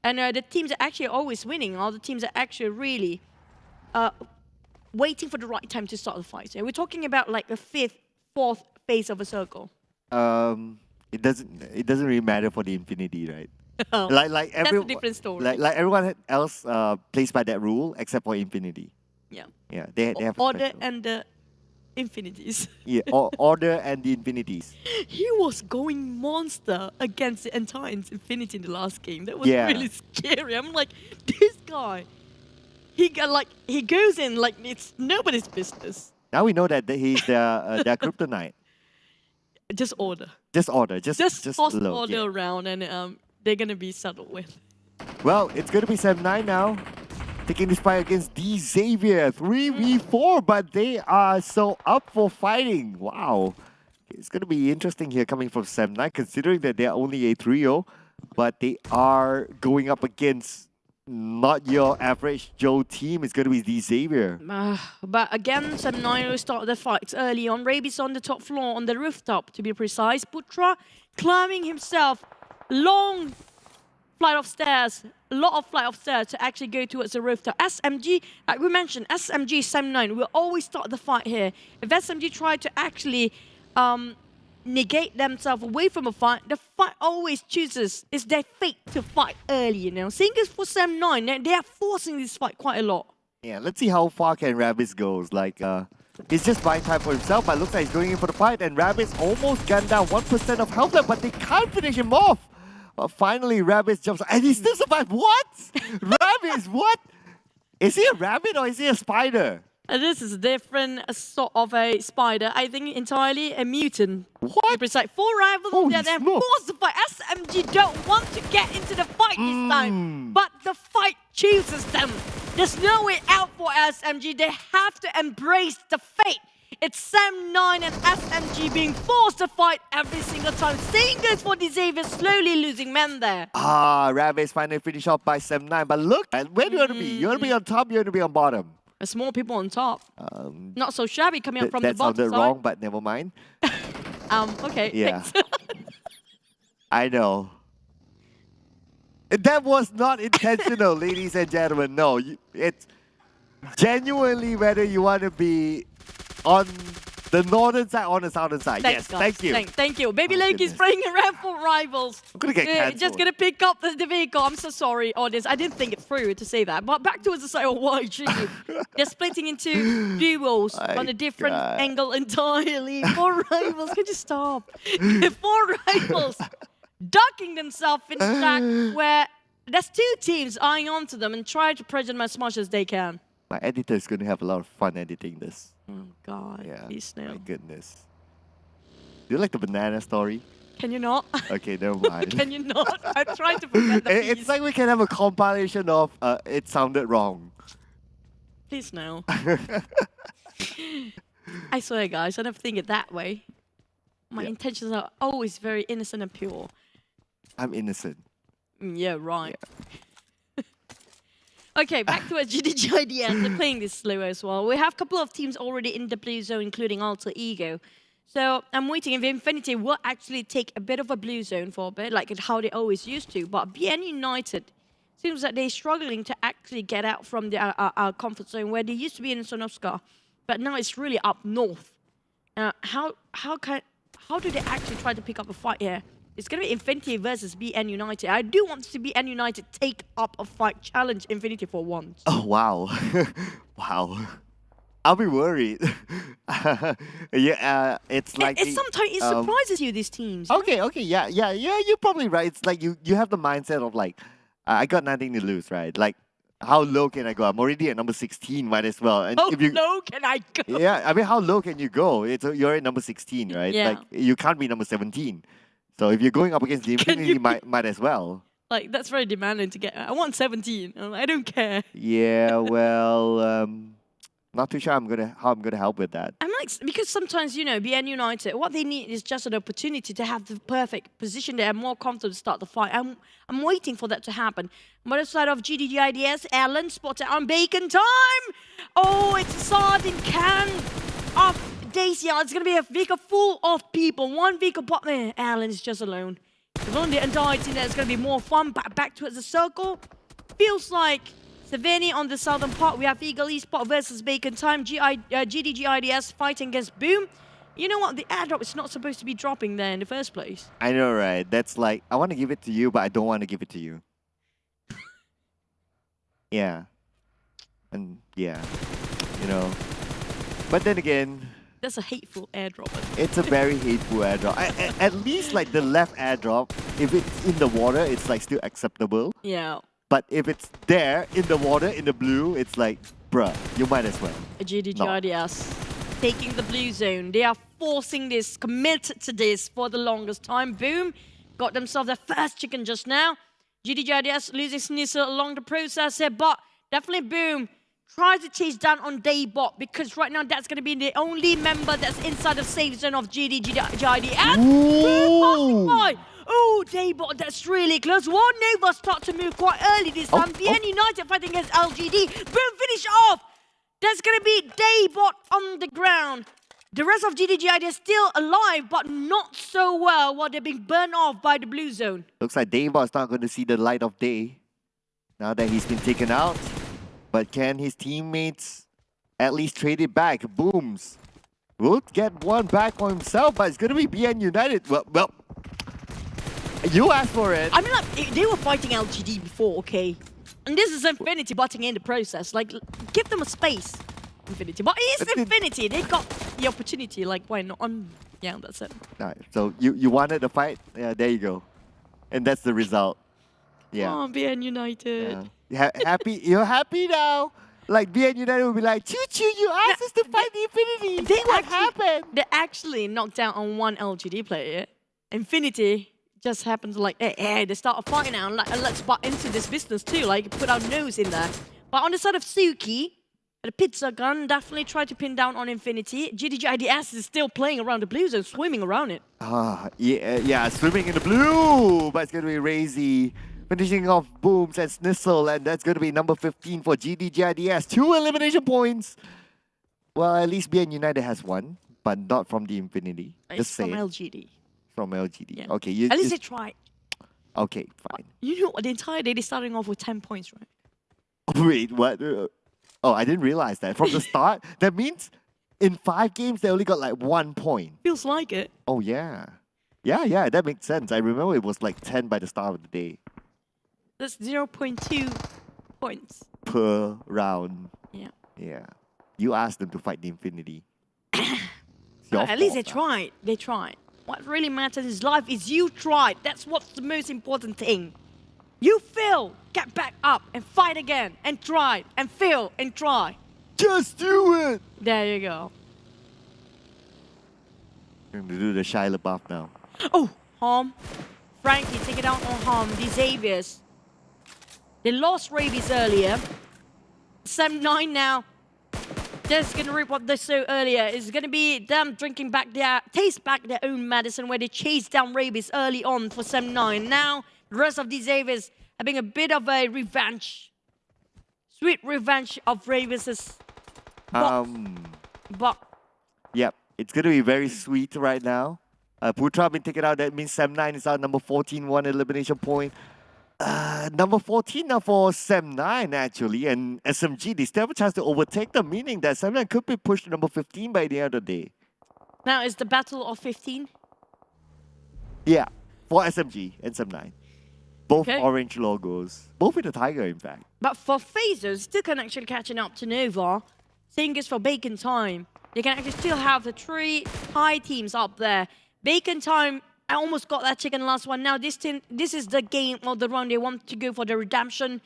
And the teams that actually are always winning are the teams that actually really waiting for the right time to start the fight. So we're talking about like the fourth phase of a circle. It doesn't really matter for the Infinity, right? Oh, like that's a different story. Like everyone else plays by that rule except for Infinity. Yeah. Yeah, they have a Order special. and the Infinities. Yeah, Order and the Infinities. He was going monster against the entire Infinity in the last game. That was Yeah. really scary. I'm like, this guy, he goes in like it's nobody's business. Now we know that he's their kryptonite. Just order. Just Order. Just toss low, order yeah. around and they're gonna be settled with. Well, it's going to be 7-9 now. Taking this fight against D Xavier. 3v4, but they are so up for fighting. Wow. It's going to be interesting here coming from 7-9, considering that they're only a 3-0. But they are going up against not your average Joe team. It's going to be D Xavier. But again, 7-9 will start the fights early on. Raby's on the top floor, on the rooftop to be precise. Putra climbing himself long flight of stairs, a lot of flight of stairs to actually go towards the rooftop. SMG, like we mentioned, SMG 7-9 will always start the fight here. If SMG try to actually negate themselves away from a fight, the fight always chooses. It's their fate to fight early, you know. Same as for 7-9, they are forcing this fight quite a lot. Yeah, let's see how far can Rabbids goes. Like, he's just buying time for himself, but looks like he's going in for the fight, and Rabbids almost gunned down 1% of health left, but they can't finish him off. Finally, Rabbids jumps, and he still survived. What? Rabbids, what? Is he a rabbit or is he a spider? This is a different sort of a spider. I think entirely a mutant. What? It's like 4 rivals there, they're forced to fight. SMG don't want to get into the fight this time, but the fight chooses them. There's no way out for SMG. They have to embrace the fate. It's 7-9 and SMG being forced to fight every single time. Same goes for D Xavier, slowly losing men there. Rabbids finally finished off by 7-9, but look, where do you want to be? You want to be on top, you want to be on bottom? There's more people on top. Not so shabby coming up from the that bottom sounded side. wrong, but never mind. Okay. Yeah. I know. That was not intentional, ladies and gentlemen. No, it's genuinely whether you want to be on the northern side or on the southern side. Thanks, yes, guys. thank you. Thank you. Baby Lake is spraying around for rivals. I'm gonna get cancelled. Just gonna pick up the vehicle. I'm so sorry, audience. I didn't think it through to say that. But back towards the side of why they're splitting into duos on a different angle entirely. 4 rivals. Could you stop? 4 rivals ducking themselves in the track where there's 2 teams eyeing onto them and try to pressure them as much as they can. My editor is going to have a lot of fun editing this. Oh, God. Yeah, Please no. my goodness. Do you like the banana story? Can you not? Okay, never mind. Can you not? I tried to prevent the piece. It's like we can have a compilation of it sounded wrong. Please no. I swear, guys, I never think it that way. My intentions are always very innocent and pure. I'm innocent. Yeah, right. Yeah. Okay, back to our GIDS. They're playing this slow as well. We have a couple of teams already in the blue zone, including Alter Ego. So I'm waiting if Infinity will actually take a bit of a blue zone for a bit, like how they always used to. But BN United seems like they're struggling to actually get out from the comfort zone where they used to be in Sonovska, but now it's really up north. How do they actually try to pick up a fight here? It's going to be Infinity versus BN United. I do want to see BN United take up a fight, challenge Infinity for once. Oh, wow. Wow. I'll be worried. Yeah, it's like... Sometimes it surprises you, these teams. Okay, yeah, you're probably right. It's like you have the mindset of like, I got nothing to lose, right? Like, how low can I go? I'm already at number 16, might as well. And how low can I go? Yeah, I mean, how low can you go? You're at number 16, right? Yeah. Like, you can't be number 17. So if you're going up against the Infinity, might as well. Like, that's very demanding to get. I want 17. I don't care. Yeah, well, not too sure how I'm gonna help with that. I'm like, because sometimes, you know, BN United, what they need is just an opportunity to have the perfect position. They are more comfortable to start the fight. I'm waiting for that to happen. On the other side of GIDS, Alan spotted on bacon time. Oh, it's a sardine can of Daisy. It's going to be a vehicle full of people. One vehicle, but Alan is just alone. If only the entire team, there's going to be more fun. Back towards the circle. Feels like Savannah on the southern part. We have Eagle Esports versus Bacon Time. GIDS fighting against Boom. You know what? The airdrop is not supposed to be dropping there in the first place. I know, right? That's like, I want to give it to you, but I don't want to give it to you. Yeah. And yeah, you know. But then again, that's a hateful airdrop. It's a very hateful airdrop. At least like the left airdrop, if it's in the water, it's like still acceptable. Yeah. But if it's there in the water, in the blue, it's like, bruh, you might as well. GIDS taking the blue zone. They are forcing this, committed to this for the longest time. Boom, got themselves their first chicken just now. GIDS losing Nusa along the process here, but definitely Boom tries to chase down on Daybot because right now that's going to be the only member that's inside the safe zone of GIDS. Passing by. Oh, Daybot, that's really close. One Nova start to move quite early this time. BN United fighting against LGD. Boom, finish off. That's going to be Daybot on the ground. The rest of GIDS still alive, but not so well while they're being burned off by the blue zone. Looks like Daybot's not going to see the light of day now that he's been taken out. But can his teammates at least trade it back? Booms will get one back for himself, but it's going to be BN United. Well, you asked for it. I mean, like, they were fighting LGD before, okay? And this is Infinity butting in the process. Like, give them a space, Infinity. But it's Infinity. They got the opportunity. Like, why not? Yeah, that's it. All right, so you wanted the fight? Yeah, there you go. And that's the result. Yeah. Oh, BN United. Yeah. Happy? You're happy now? Like, BN United will be like, choo-choo, you asked us to fight the Infinity. What happened? They actually knocked down on one LGD player. Infinity just happened to like, hey, they start a fight now, and like, let's butt into this business too, like put our nose in there. But on the side of Suki, the pizza gun definitely tried to pin down on Infinity. GIDS is still playing around the blue zone, swimming around it. Yeah, swimming in the blue, but it's going to be Razy finishing off Booms and Snissel, and that's going to be number 15 for GIDS. 2 elimination points. Well, at least BN United has one, but not from the Infinity. It's from LGD. From LGD. Yeah. Okay. At least they tried. Okay, fine. You know, the entire day they're starting off with 10 points, right? Oh, wait, what? Oh, I didn't realize that. From the start? That means in 5 games, they only got like 1 point. Feels like it. Oh, yeah. Yeah, that makes sense. I remember it was like 10 by the start of the day. That's 0.2 points. Per round. Yeah. Yeah. You asked them to fight the Infinity. At least they tried. They tried. What really matters in life is you tried. That's what's the most important thing. You fail, get back up and fight again and try and fail and try. Just do it. There you go. We're going to do the Shia LaBeouf now. Oh, Hom. Frankie, take it out on Hom. The Xaviers. They lost Rabies earlier. 7-9 now. Just gonna reap what they sowed earlier. It's gonna be them drinking back taste back their own medicine where they chased down Rabies early on for 7-9. Now, the rest of these Xaviers having a bit of a revenge. Sweet revenge of Rabies'. But. Yep, it's gonna be very sweet right now. Putra been taken out. That means 7-9 is out. Number 14, 1 elimination point. Number 14 now for Sem9 actually, and SMG, they still have a chance to overtake them, meaning that Sem9 could be pushed to number 15 by the end of the day. Now, is the battle of 15? Yeah, for SMG and Sem9. Both orange logos. Both with a tiger, in fact. But for FaZe, still can actually catching up to Nova. Same goes for Bacon Time. They can actually still have the 3 high teams up there. Bacon Time, I almost got that chicken last one. Now this is the game or the round they want to go for the redemption.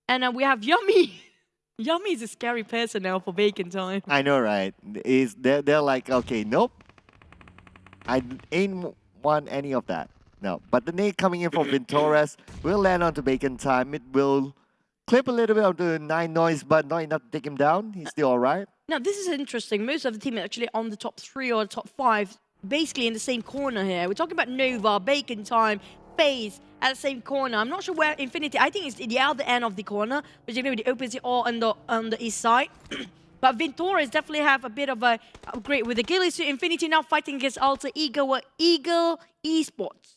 And we have Yummy. Yummy is a scary person now for Bacon Time. I know, right? They're like, okay, nope. I ain't want any of that. No. But the nade coming in from Ventores will land onto Bacon Time. It will clip a little bit of the 9 noise, but not enough to take him down. He's still all right. Now, this is interesting. Most of the team are actually on the top 3 or top 5. Basically in the same corner here. We're talking about Nova, Bacon Time, FaZe at the same corner. I'm not sure where Infinity, I think it's the other end of the corner, which is going to be the opposite or on the east side. But Ventores definitely have a bit of a upgrade with the Gillies to Infinity now fighting against Alter Eagle Esports.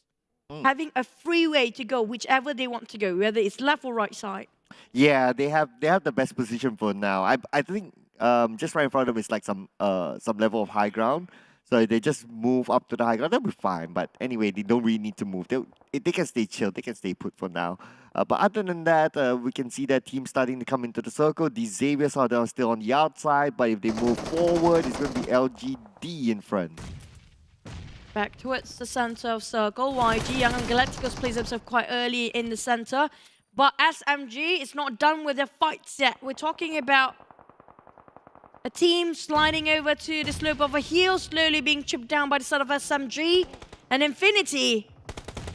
Having a free way to go whichever they want to go, whether it's left or right side. Yeah, they have the best position for now. I think just right in front of them is like some level of high ground. So if they just move up to the high ground, they'll be fine. But anyway, they don't really need to move. They can stay chill. They can stay put for now. But other than that, we can see that team starting to come into the circle. The Xaviers are still on the outside. But if they move forward, it's going to be LGD in front. Back towards the center of circle. YG, Yangon Galacticos plays himself quite early in the center. But SMG is not done with their fights yet. We're talking about a team sliding over to the slope of a hill, slowly being chipped down by the side of SMG. And Infinity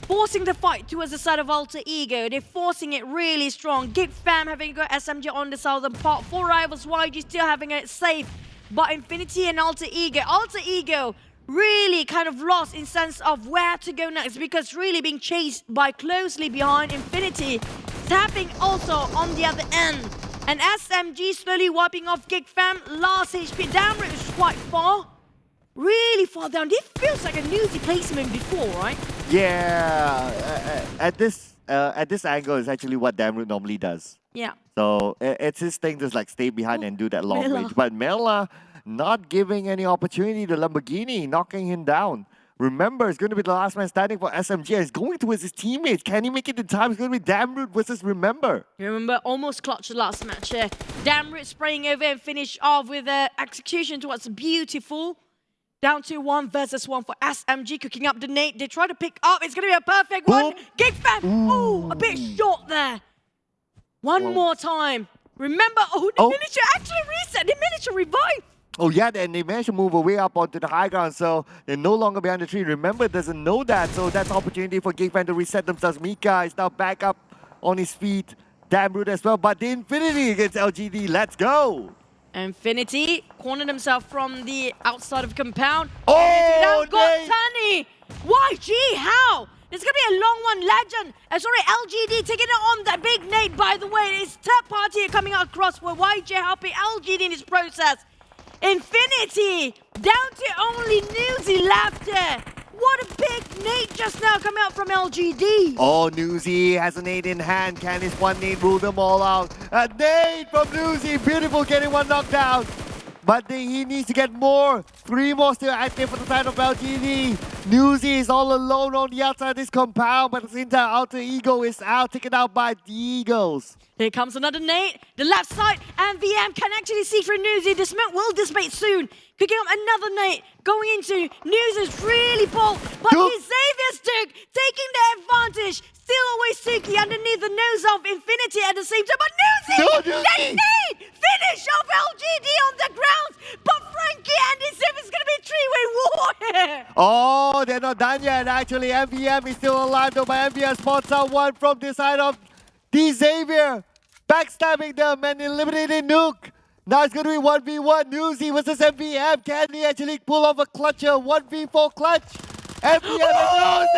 forcing the fight towards the side of Alter Ego. They're forcing it really strong. Geek Fam having got SMG on the southern part. 4 rivals, YG still having it safe. But Infinity and Alter Ego really kind of lost in sense of where to go next, because really being chased by closely behind Infinity. Tapping also on the other end. And SMG slowly wiping off Geek Fam. Last HP. Damroot is quite far. Really far down. This feels like a newsy placement before, right? Yeah. At this angle is actually what Damroot normally does. Yeah. So it's his thing to like stay behind and do that long range. But Mela not giving any opportunity to Lamborghini, knocking him down. Remember, it's going to be the last man standing for SMG. He's going towards his teammates. Can he make it in time? It's going to be Damroot versus Remember. Remember, almost clutched the last match here. Damroot spraying over and finish off with an execution towards beautiful. Down to 1 versus 1 for SMG, cooking up the nade. They try to pick up. It's going to be a perfect one. Geek Fam. Ooh, a bit short there. One more time. Remember, the miniature actually reset. The miniature revived. Oh yeah, and they managed to move away up onto the high ground, so they're no longer behind the tree. Remember doesn't know that, so that's opportunity for Geek Fan to reset themselves. Mika is now back up on his feet. Damroot as well, but the Infinity against LGD. Let's go! Infinity cornered himself from the outside of compound. Oh, got Tani! YG, how? It's going to be a long one, Legend. Sorry, LGD taking it on that big nade, by the way. It's third party coming across with YG helping LGD in this process. Infinity down to only Newsy left there. What a big nade just now coming out from LGD. Oh, Newsy has a nade in hand. Can his one nade rule them all out? A nade from Newsy. Beautiful, getting one knocked down. But he needs to get more. 3 more still active for the side of LGD. Newsy is all alone on the outside of this compound, but at the same time, Alter Ego is out, taken out by the Eagles. Here comes another nade. The left side, and VM can actually see through Newsy. The smoke will dissipate soon. Cooking up another nade. Going into Newsy's really bold. But Xavier's Duke taking the advantage. Still always Suki underneath the nose of Infinity at the same time. But Newsy! That nade! Finish off LGD on the ground. But Frankie and his is going to be three-way war here. Oh, they're not done yet. Actually, MVM is still alive though. But MVM spots out one from the side of the Xavier. Backstabbing them and eliminating Nuke. Now it's going to be 1v1. Newsy versus MVM. Can he actually pull off a clutcher? 1v4 clutch. MVM and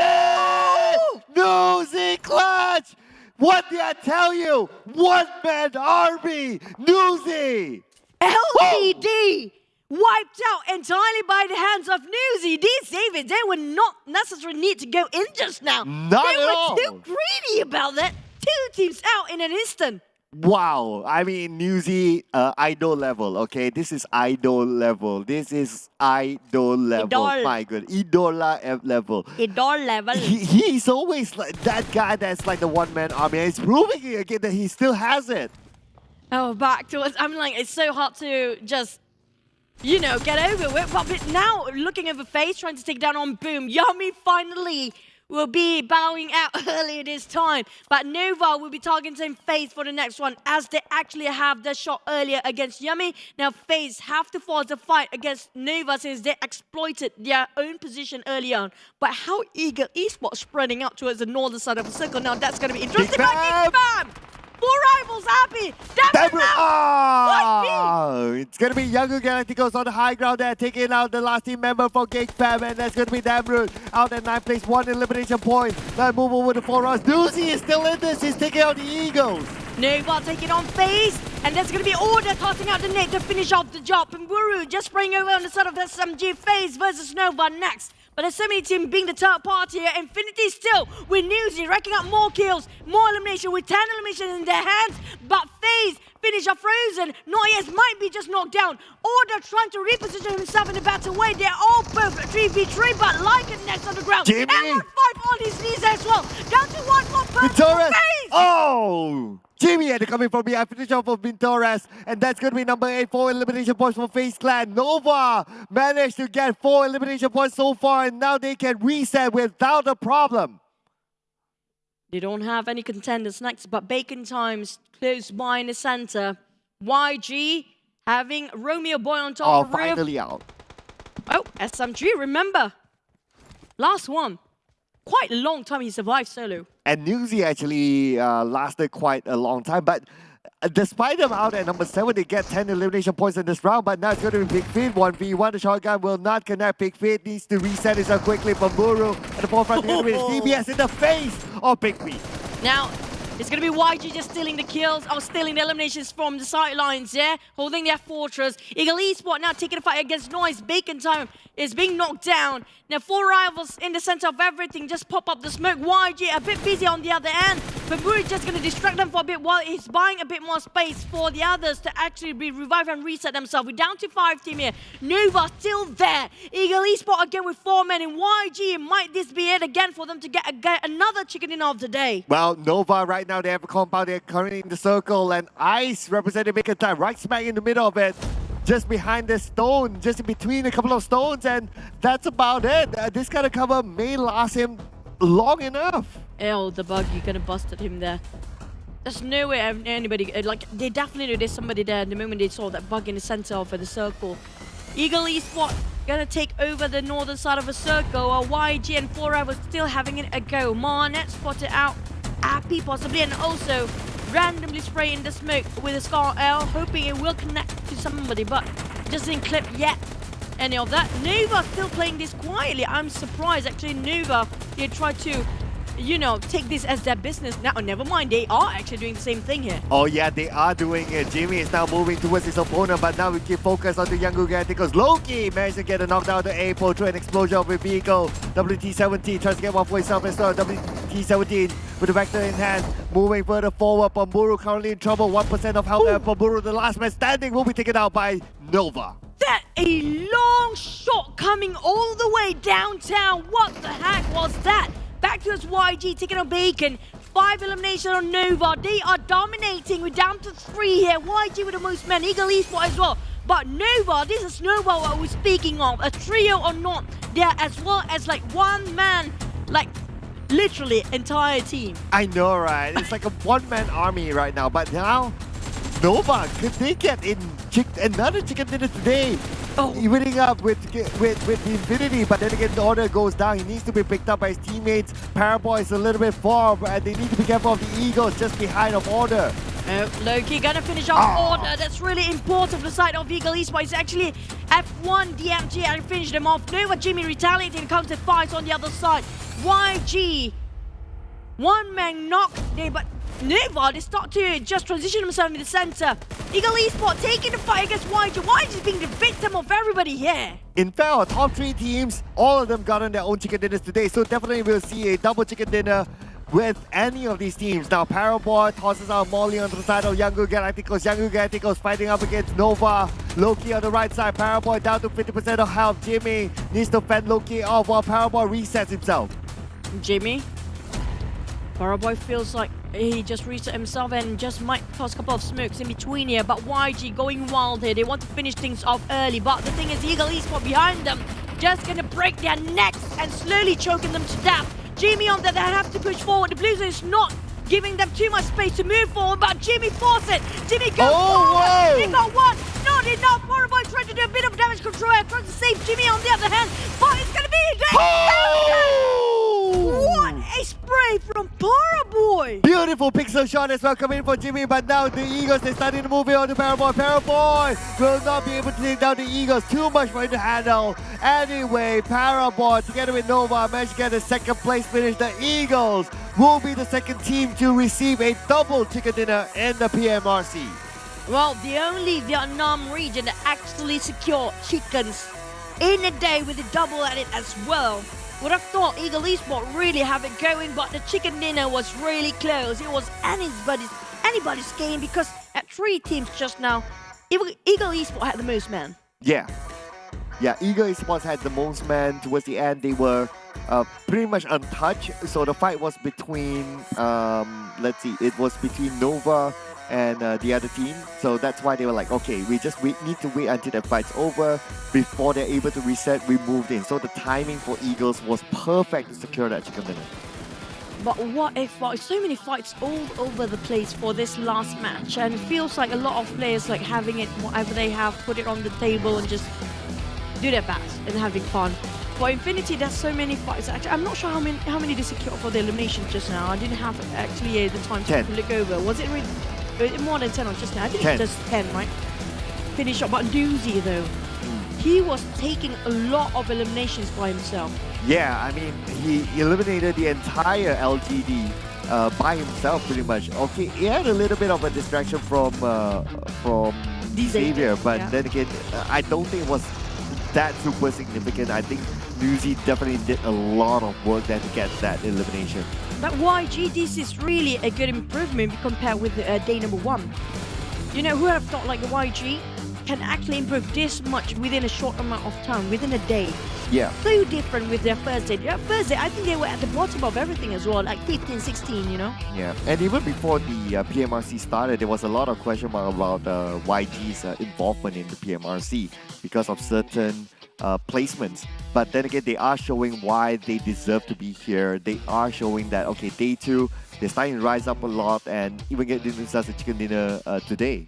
Newsy! Newsy clutch! What did I tell you? One-man army! Newsy! LGD wiped out entirely by the hands of Newsy. These Xaviers, they were not necessarily need to go in just now. Not at all. They were too greedy about that. 2 teams out in an instant. Wow, I mean, Newsy, idol level, okay? This is idol level. This is idol level. Idol. My God, idola level. Idol level. He's always like that guy that's like the one-man army. And he's proving again that he still has it. Oh, back to us. I'm like, it's so hard to just, you know, get over with. But now, looking over FaZe, trying to take down on Boom. Yummy finally will be bowing out earlier this time. But Nova will be targeting FaZe for the next one, as they actually have their shot earlier against Yummy. Now FaZe have to force the fight against Nova since they exploited their own position early on. But how eager Esports spreading out towards the northern side of the circle. Now that's going to be interesting. Big Bam! 4 rivals happy. It's going to be Yangon Galacticos on the high ground there, taking out the last team member for Geek Fam, and that's going to be Damroot out at 9th place, 1 elimination point. Now move over to 4 rounds. Newsy is still in this. He's taking out the Eagles. Nova taking on FaZe, and there's going to be Order tossing out the net to finish off the job. And Guru just spraying over on the side of SMG. FaZe versus Nova next. But there's so many teams being the third party here. Infinity still with Nusa racking up more kills, more elimination with 10 eliminations in their hands. But FaZe finish off Frozen. Noyes might be just knocked down. Order trying to reposition himself in a better way. They're all both 3v3, but like a next on the ground. Jimmy! And 5 on his knees as well. Down to 1 more person. Torres! FaZe! Oh! Jimmy had to come in from behind, finish off of Torres, and that's going to be number 8, 4 elimination points for FaZe Clan. Nova managed to get 4 elimination points so far, and now they can reset without a problem. They don't have any contenders next, but Bacon Times close by in the center. YG having Romeo Boy on top of the roof. Finally out. Oh, SMG, remember. Last one. Quite a long time he survived solo. And Nusa actually lasted quite a long time, but despite them out at number 7, they get 10 elimination points in this round, but now it's going to be Big Feet 1v1. The shotgun will not connect. Big Feet needs to reset himself quickly. Bamburu at the forefront together with DBS in the face of Big Feet. Now, it's going to be YG just stealing the kills, or stealing the eliminations from the sidelines, yeah? Holding their fortress. Eagle Esports now taking a fight against Noise. Bacon Time is being knocked down. Now, 4 rivals in the center of everything. Just pop up the smoke. YG a bit busy on the other end. Bamburi just going to distract them for a bit while he's buying a bit more space for the others to actually be revived and reset themselves. We're down to 5 team here. Nova still there. Eagle Esports again with 4 men. And YG, might this be it again for them to get another chicken dinner of the day? Well, Nova right now, they have a compound. They're currently in the circle, and Ice representing Bacon Time right smack in the middle of it. Just behind the stone, just in between a couple of stones, and that's about it. This kind of cover may last him long enough. Oh, the bug, you could have busted him there. There's no way anybody, like, they definitely knew there's somebody there the moment they saw that bug in the center of the circle. Eagle Esports gonna take over the northern side of the circle, while YG and 4 Rivals still having it a go. Marnet spotted out Appy possibly, and also randomly spraying the smoke with a Scar L, hoping it will connect to somebody, but just didn't clip yet any of that. Nova still playing this quietly. I'm surprised actually. Nova, they tried to, you know, take this as their business. Now, never mind, they are actually doing the same thing here. Oh yeah, they are doing it. Jimmy is now moving towards his opponent, but now we keep focus on the Yangon Galacticos. Loki managed to get a knockdown to Apo through an explosion of a vehicle. WT-17 tries to get one for himself as well. WT-17 with the vector in hand, moving further forward. Bamburu currently in trouble. 1% of health. Bamburu, the last man standing, will be taken out by Nova. That a long shot coming all the way downtown. What the heck was that? Back to us, YG taking on Bacon. 5 elimination on Nova. They are dominating. We're down to 3 here. YG with the most men. Eagle Esports as well. But Nova, this is Snowball what we're speaking of. A trio or not. There as well as like 1 man. Like literally entire team. I know, right? It's like a 1-man army right now. But now, Nova, could they get in another chicken dinner today? Oh. Winning up with the Infinity, but then again the order goes down. He needs to be picked up by his teammates. Paraboy is a little bit far, and they need to be careful of the Eagles just behind of order. Loki gonna finish off order. That's really important for the side of Eagle Esports. It's actually F1 DMG and finish them off. Nova Jimmy retaliating, comes to fights on the other side. YG, 1 man knock there, but Nova, they start to just transition themselves in the center. Eagle Esports taking the fight against YG. YG being the victim of everybody here. In fact, our top 3 teams, all of them got on their own chicken dinners today, so definitely we'll see a double chicken dinner with any of these teams. Now, Paraboy tosses out Molly on the side of Yangon Galacticos. Yangon Galacticos fighting up against Nova. Loki on the right side. Paraboy down to 50% of health. Jimmy needs to fend Loki off while Paraboy resets himself. Jimmy, Paraboy feels like he just reset himself and just might toss a couple of smokes in between here, but YG going wild here. They want to finish things off early, but the thing is Eagle Esports behind them, just gonna break their necks and slowly choking them to death. Jimmy on that, they have to push forward. The Blue Zone is not giving them too much space to move forward, but Jimmy forced it. Jimmy goes forward. Whoa. They got one. No, they're not. Paraboy trying to do a bit of damage control, trying to save Jimmy on the other hand, but it's gonna be what a spray from Paraboy! Beautiful pixel shot as well coming in for Jimmy, but now the Eagles, they're starting to move in on to Paraboy. Paraboy will not be able to take down the Eagles. Too much for him to handle. Anyway, Paraboy together with Nova managed to get a 2nd place finish. The Eagles will be the 2nd team to receive a double chicken dinner in the PMRC. Well, the only Vietnam region that actually secured chickens in a day with a double at it as well. Would have thought Eagle Esports really have it going, but the chicken dinner was really close. It was anybody's game because at 3 teams just now, Eagle Esports had the most man. Yeah, Eagle Esports had the most man. Towards the end, they were pretty much untouched. So the fight was between, it was between Nova and the other team. So that's why they were like, okay, we need to wait until the fight's over before they're able to reset. We moved in. So the timing for Eagles was perfect to secure that chicken dinner. But what if so many fights all over the place for this last match, and it feels like a lot of players like having it, whatever they have, put it on the table and just do their best and having fun. For Infinity, there's so many fights. Actually, I'm not sure how many they secured for the elimination just now. I didn't have actually the time to look over. Was it really more than 10 or just now? I think it's just 10, right? Finish up. But Nusa though, he was taking a lot of eliminations by himself. Yeah, I mean, he eliminated the entire LGD by himself pretty much. Okay, he had a little bit of a distraction from Xavier, but then again, I don't think it was that super significant. I think Nusa definitely did a lot of work there to get that elimination. But YG, this is really a good improvement compared with day number 1. You know, who would have thought like the YG can actually improve this much within a short amount of time, within a day. Yeah. So different with their first day. Their first day, I think they were at the bottom of everything as well, like 15, 16, you know? Yeah. And even before the PMRC started, there was a lot of question mark about YG's involvement in the PMRC because of certain placements. But then again, they are showing why they deserve to be here. They are showing that, okay, day 2, they're starting to rise up a lot and even get Nusa chicken dinner today.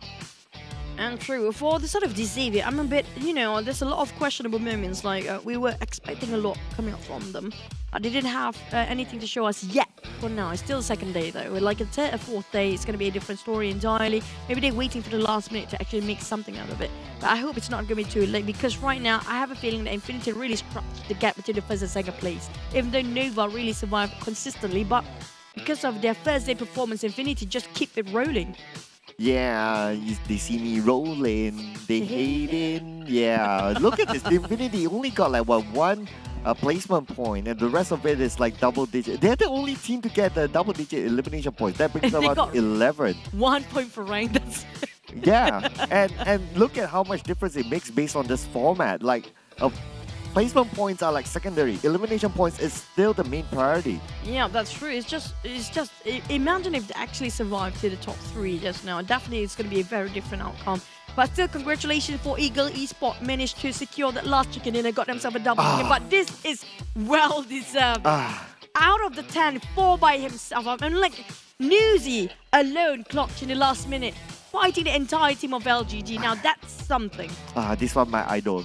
And true, for the sort of Xavier, I'm a bit, you know, there's a lot of questionable moments, like we were expecting a lot coming up from them. They didn't have anything to show us yet for now. It's still the second day though. Like a 4th day, it's going to be a different story entirely. Maybe they're waiting for the last minute to actually make something out of it. But I hope it's not going to be too late, because right now I have a feeling that Infinity really struck the gap between the first and second place. Even though Nova really survived consistently, but because of their first day performance, Infinity just keep it rolling. Yeah, they see me rolling, they hating. Yeah, look at this. Infinity only got like one placement point, and the rest of it is like double digit. They're the only team to get the double digit elimination points. That brings them out to 11. 1 point for rank. That's yeah, and look at how much difference it makes based on this format. Like placement points are like secondary. Elimination points is still the main priority. Yeah, that's true. It's just imagine if they actually survived to the top 3 just now. Definitely it's going to be a very different outcome. But still, congratulations for Eagle Esports, managed to secure that last chicken dinner, got themselves a double chicken. But this is well deserved. Out of the 10, 4 by himself. I mean, like Nusa alone clocked in the last minute, fighting the entire team of LGD. Now that's something. This one my idol.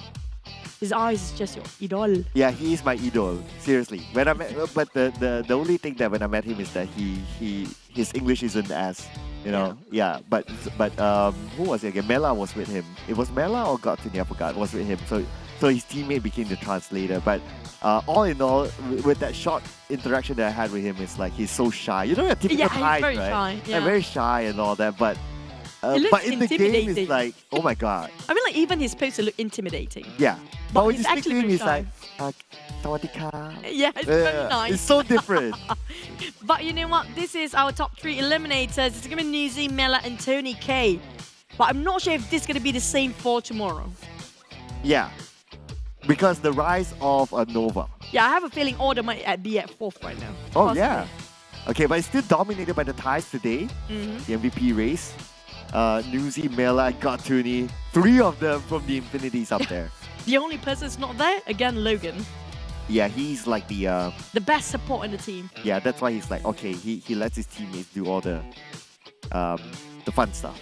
His eyes is just your idol. Yeah, he is my idol. Seriously. When I met, but the only thing that when I met him is that his English isn't as, you know. Yeah. But who was it again? Mela was with him. It was Mela or Godtini, I forgot. Was with him. So his teammate became the translator. But all in all, with that short interaction that I had with him, it's like he's so shy. You know, a typical type, right? Shy. Yeah, very shy and all that. But in the game, it's like, oh my god. I mean, like even his posts look intimidating. Yeah. But when you speak to him, he's like, Sawadika. Yeah, it's very nice. It's so different. But you know what? This is our top 3 eliminators. It's going to be Nusa, Mela, and Tony K. But I'm not sure if this is going to be the same for tomorrow. Yeah. Because the rise of Nova. Yeah, I have a feeling Order might be at 4th right now. Oh, possibly. Yeah. Okay, but it's still dominated by the Thais today. The MVP race. Nusa, Mela, Godtuni. 3 of them from the Infinities up there. The only person that's not there, again, Logan. Yeah, he's like the best support in the team. Yeah, that's why he's like, okay, he lets his teammates do all the fun stuff.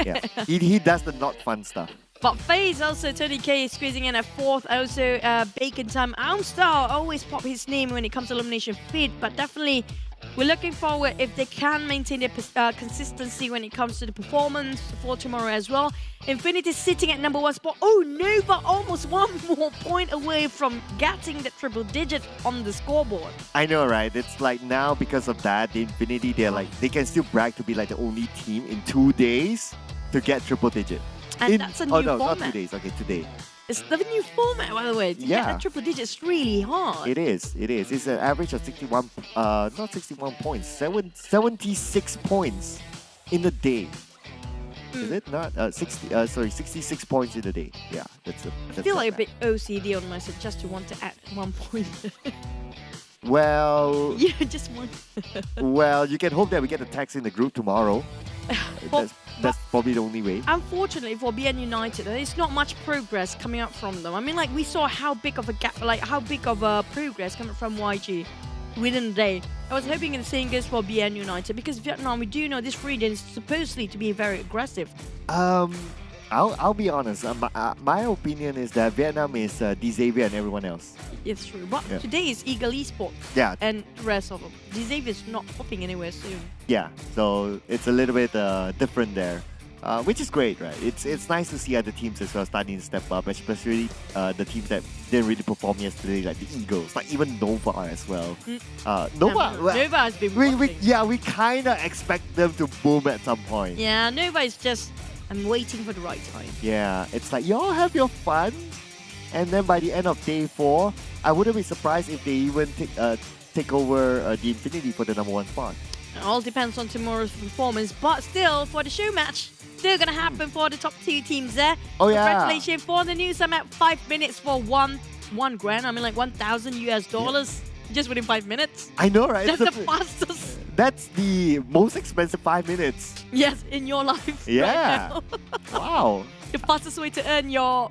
Yeah, he does the not fun stuff. But FaZe also, Tony K is squeezing in at 4th. Also, Bacon Time. Armstar always pop his name when it comes to elimination feed, but definitely we're looking forward if they can maintain their consistency when it comes to the performance for tomorrow as well. Infinity sitting at number 1 spot. Oh, Nova almost 1 more point away from getting the triple digit on the scoreboard. I know, right? It's like now because of that, the Infinity, they can still brag to be like the only team in 2 days to get triple digit. And that's a new format. Oh no, not 2 days. Okay, today. It's the new format, by the way. To Yeah. get a triple digit is really hard. It is. It's an average of 61, not 61 points, 76 points in a day. Is it not? 66 points in a day. Yeah, that's a. I feel like a bit OCD on myself just to want to add 1 point. Well, Yeah, just one. well, you can hope that we get a text in the group tomorrow. That's probably the only way. Unfortunately for BN United, there's not much progress coming out from them. I mean, like we saw how big of a gap, like how big of a progress coming from YG within a day. I was hoping the same goes for BN United because Vietnam, we do know this region is supposedly to be very aggressive. I'll be honest. My opinion is that Vietnam is Xavier and everyone else. It's true, but Yeah. today is Eagle Esports. Yeah. And the rest of them. Xavier is not popping anywhere soon. Yeah, so it's a little bit different there, which is great, right? It's nice to see other teams as well starting to step up, especially the teams that didn't really perform yesterday, like the Eagles, like even Nova as well. Nova, Nova has been we kind of expect them to boom at some point. Yeah, Nova is just, I'm waiting for the right time. Yeah, it's like y'all have your fun, and then by the end of day 4, I wouldn't be surprised if they even take over the Infinity for the #1 spot. It all depends on tomorrow's performance, but still, for the show match, still gonna happen for the top 2 teams there. Oh, yeah. Congratulations for the Nusa map, 5 minutes for one grand. I mean, like $1,000 US just within 5 minutes. I know, right? That's the fastest. That's the most expensive 5 minutes. Yes, in your life. Yeah. Right now. Wow. The fastest way to earn your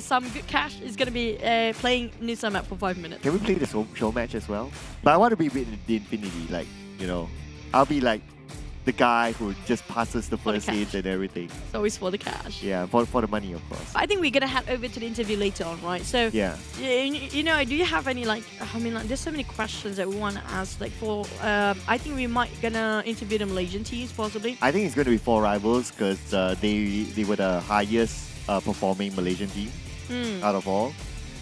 some good cash is gonna be playing Nusa map for 5 minutes. Can we play this show match as well? But I want to be with the Infinity, like, you know, I'll be like the guy who just passes the first hit and everything. It's always for the cash. Yeah, for the money, of course. I think we're gonna head over to the interview later on, right? So Yeah. you know, do you have any like? I mean, like, there's so many questions that we want to ask. Like for, I think we might gonna interview the Malaysian teams possibly. I think it's going to be 4 rivals because they were the highest performing Malaysian team out of all.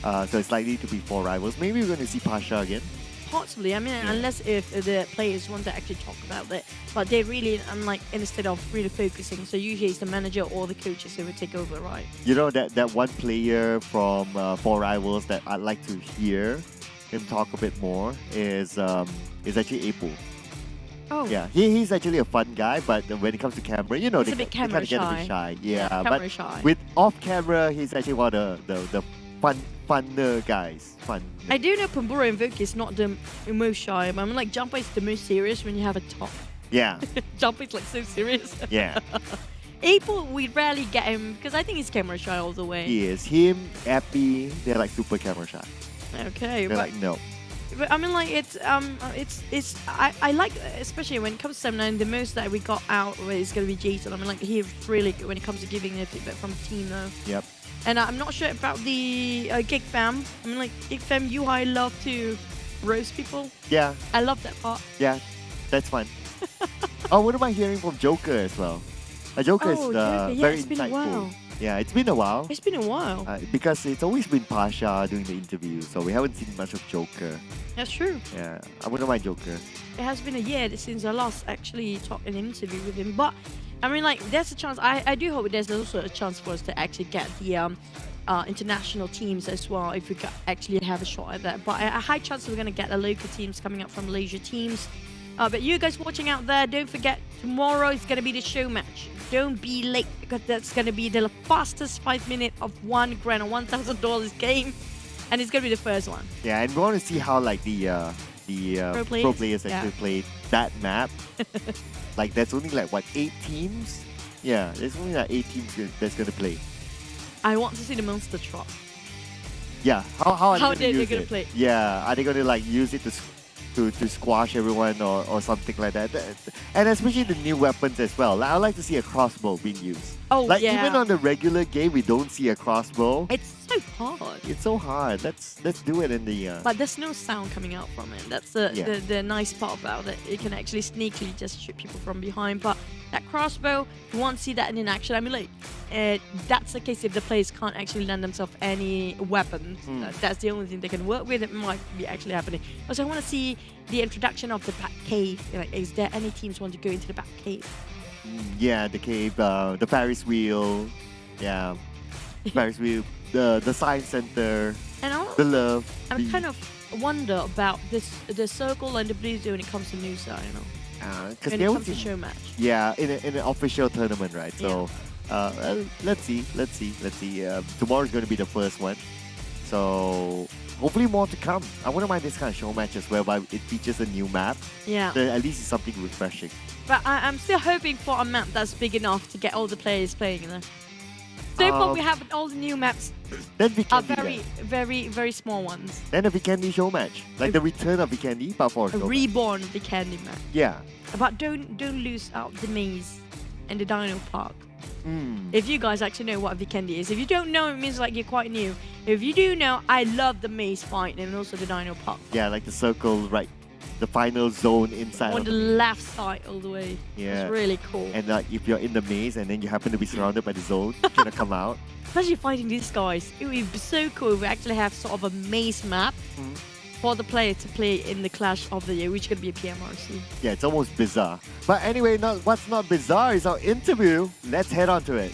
So it's likely to be 4 rivals. Maybe we're going to see Pasha again. Possibly. I mean, unless if the players want to actually talk about it, but they really, like, instead of really focusing, so usually it's the manager or the coaches who would take over, right? You know, that one player from 4 rivals that I'd like to hear him talk a bit more is actually April. Oh. Yeah, he's actually a fun guy, but when it comes to camera, you know, He's a bit camera they kind of get a bit shy. Yeah, camera but shy. with off camera, he's actually one of the funner guys. Fun. I do know Pambura and Voki is not the most shy. I mean, like, Jumper is the most serious when you have a top. Yeah. Jumper is like so serious. Yeah. April, we rarely get him because I think he's camera shy all the way. He is. Him, Epi, they're like super camera shy. Okay, They're but, like, no. but I mean, like, I like, especially when it comes to 7-9, the most that we got out of it is going to be Jason. I mean, like, he's really good when it comes to giving the feedback from the team, though. Yep. And I'm not sure about the Geek fam. I mean, like, Geek fam, I love to roast people. Yeah. I love that part. Yeah, that's fun. Oh, what am I hearing from Joker as well? Joker is Joker. Yeah, very it's been a insightful. while. Yeah, it's been a while. It's been a while. Because it's always been Pasha doing the interview, so we haven't seen much of Joker. That's true. Yeah, I wouldn't mind Joker. It has been a year since I last actually talked in an interview with him, but I mean, like, there's a chance. I do hope there's also a chance for us to actually get the international teams as well, if we could actually have a shot at that. But a high chance we're going to get the local teams coming up from Malaysia teams. But you guys watching out there, don't forget, tomorrow is going to be the show match. Don't be late, because that's going to be the fastest 5 minute of $1 grand or $1,000 game, and it's going to be the first one. Yeah, and we want to see how like the pro players actually played that map. Like, there's only like what, 8 teams? Yeah, there's only like 8 teams that's going to play. I want to see the monster truck. Yeah, how are they going to to play? Yeah, are they going to like use it to squash everyone or something like that? And especially the new weapons as well. Like, I like to see a crossbow being used. Oh, like, yeah. even on the regular game, we don't see a crossbow. It's so hard. It's so hard. Let's do it in the. But there's no sound coming out from it. That's the nice part about it. You can actually sneakily just shoot people from behind. But that crossbow, you won't see that in action. I mean, like, that's the case if the players can't actually lend themselves any weapons. That's the only thing they can work with. It might be actually happening. Also, I want to see the introduction of the back cave. Like, is there any teams want to go into the back cave? Yeah, the cave, the Ferris wheel. Yeah. Ferris wheel the science center, And the love. I kind of wonder about the circle and the blue zone when it comes to Nusa, you know. Because when they it always comes to show match. Yeah, in an official tournament, right? So let's see. Tomorrow's going to be the first one. So hopefully more to come. I wouldn't mind this kind of show matches whereby it features a new map. Yeah. So at least it's something refreshing. But I'm still hoping for a map that's big enough to get all the players playing, you know. So far we have all the new maps Then we are can very small ones. Then a Vikendi show match. Like the return of Vikendi, but for A reborn of the candy map. Yeah. But don't lose out the maze and the dino park. Mm. If you guys actually know what Vikendi is. If you don't know, it means like you're quite new. If you do know, I love the maze fight and also the dino park. Yeah, like the circle, right? The final zone inside. On the left side all the way. Yeah. It's really cool. And like if you're in the maze and then you happen to be surrounded by the zone, you're gonna come out. Especially fighting these guys. It would be so cool if we actually have sort of a maze map for the player to play in the Clash of the Year, which could be a PMRC. Yeah, it's almost bizarre. But anyway, what's not bizarre is our interview. Let's head on to it.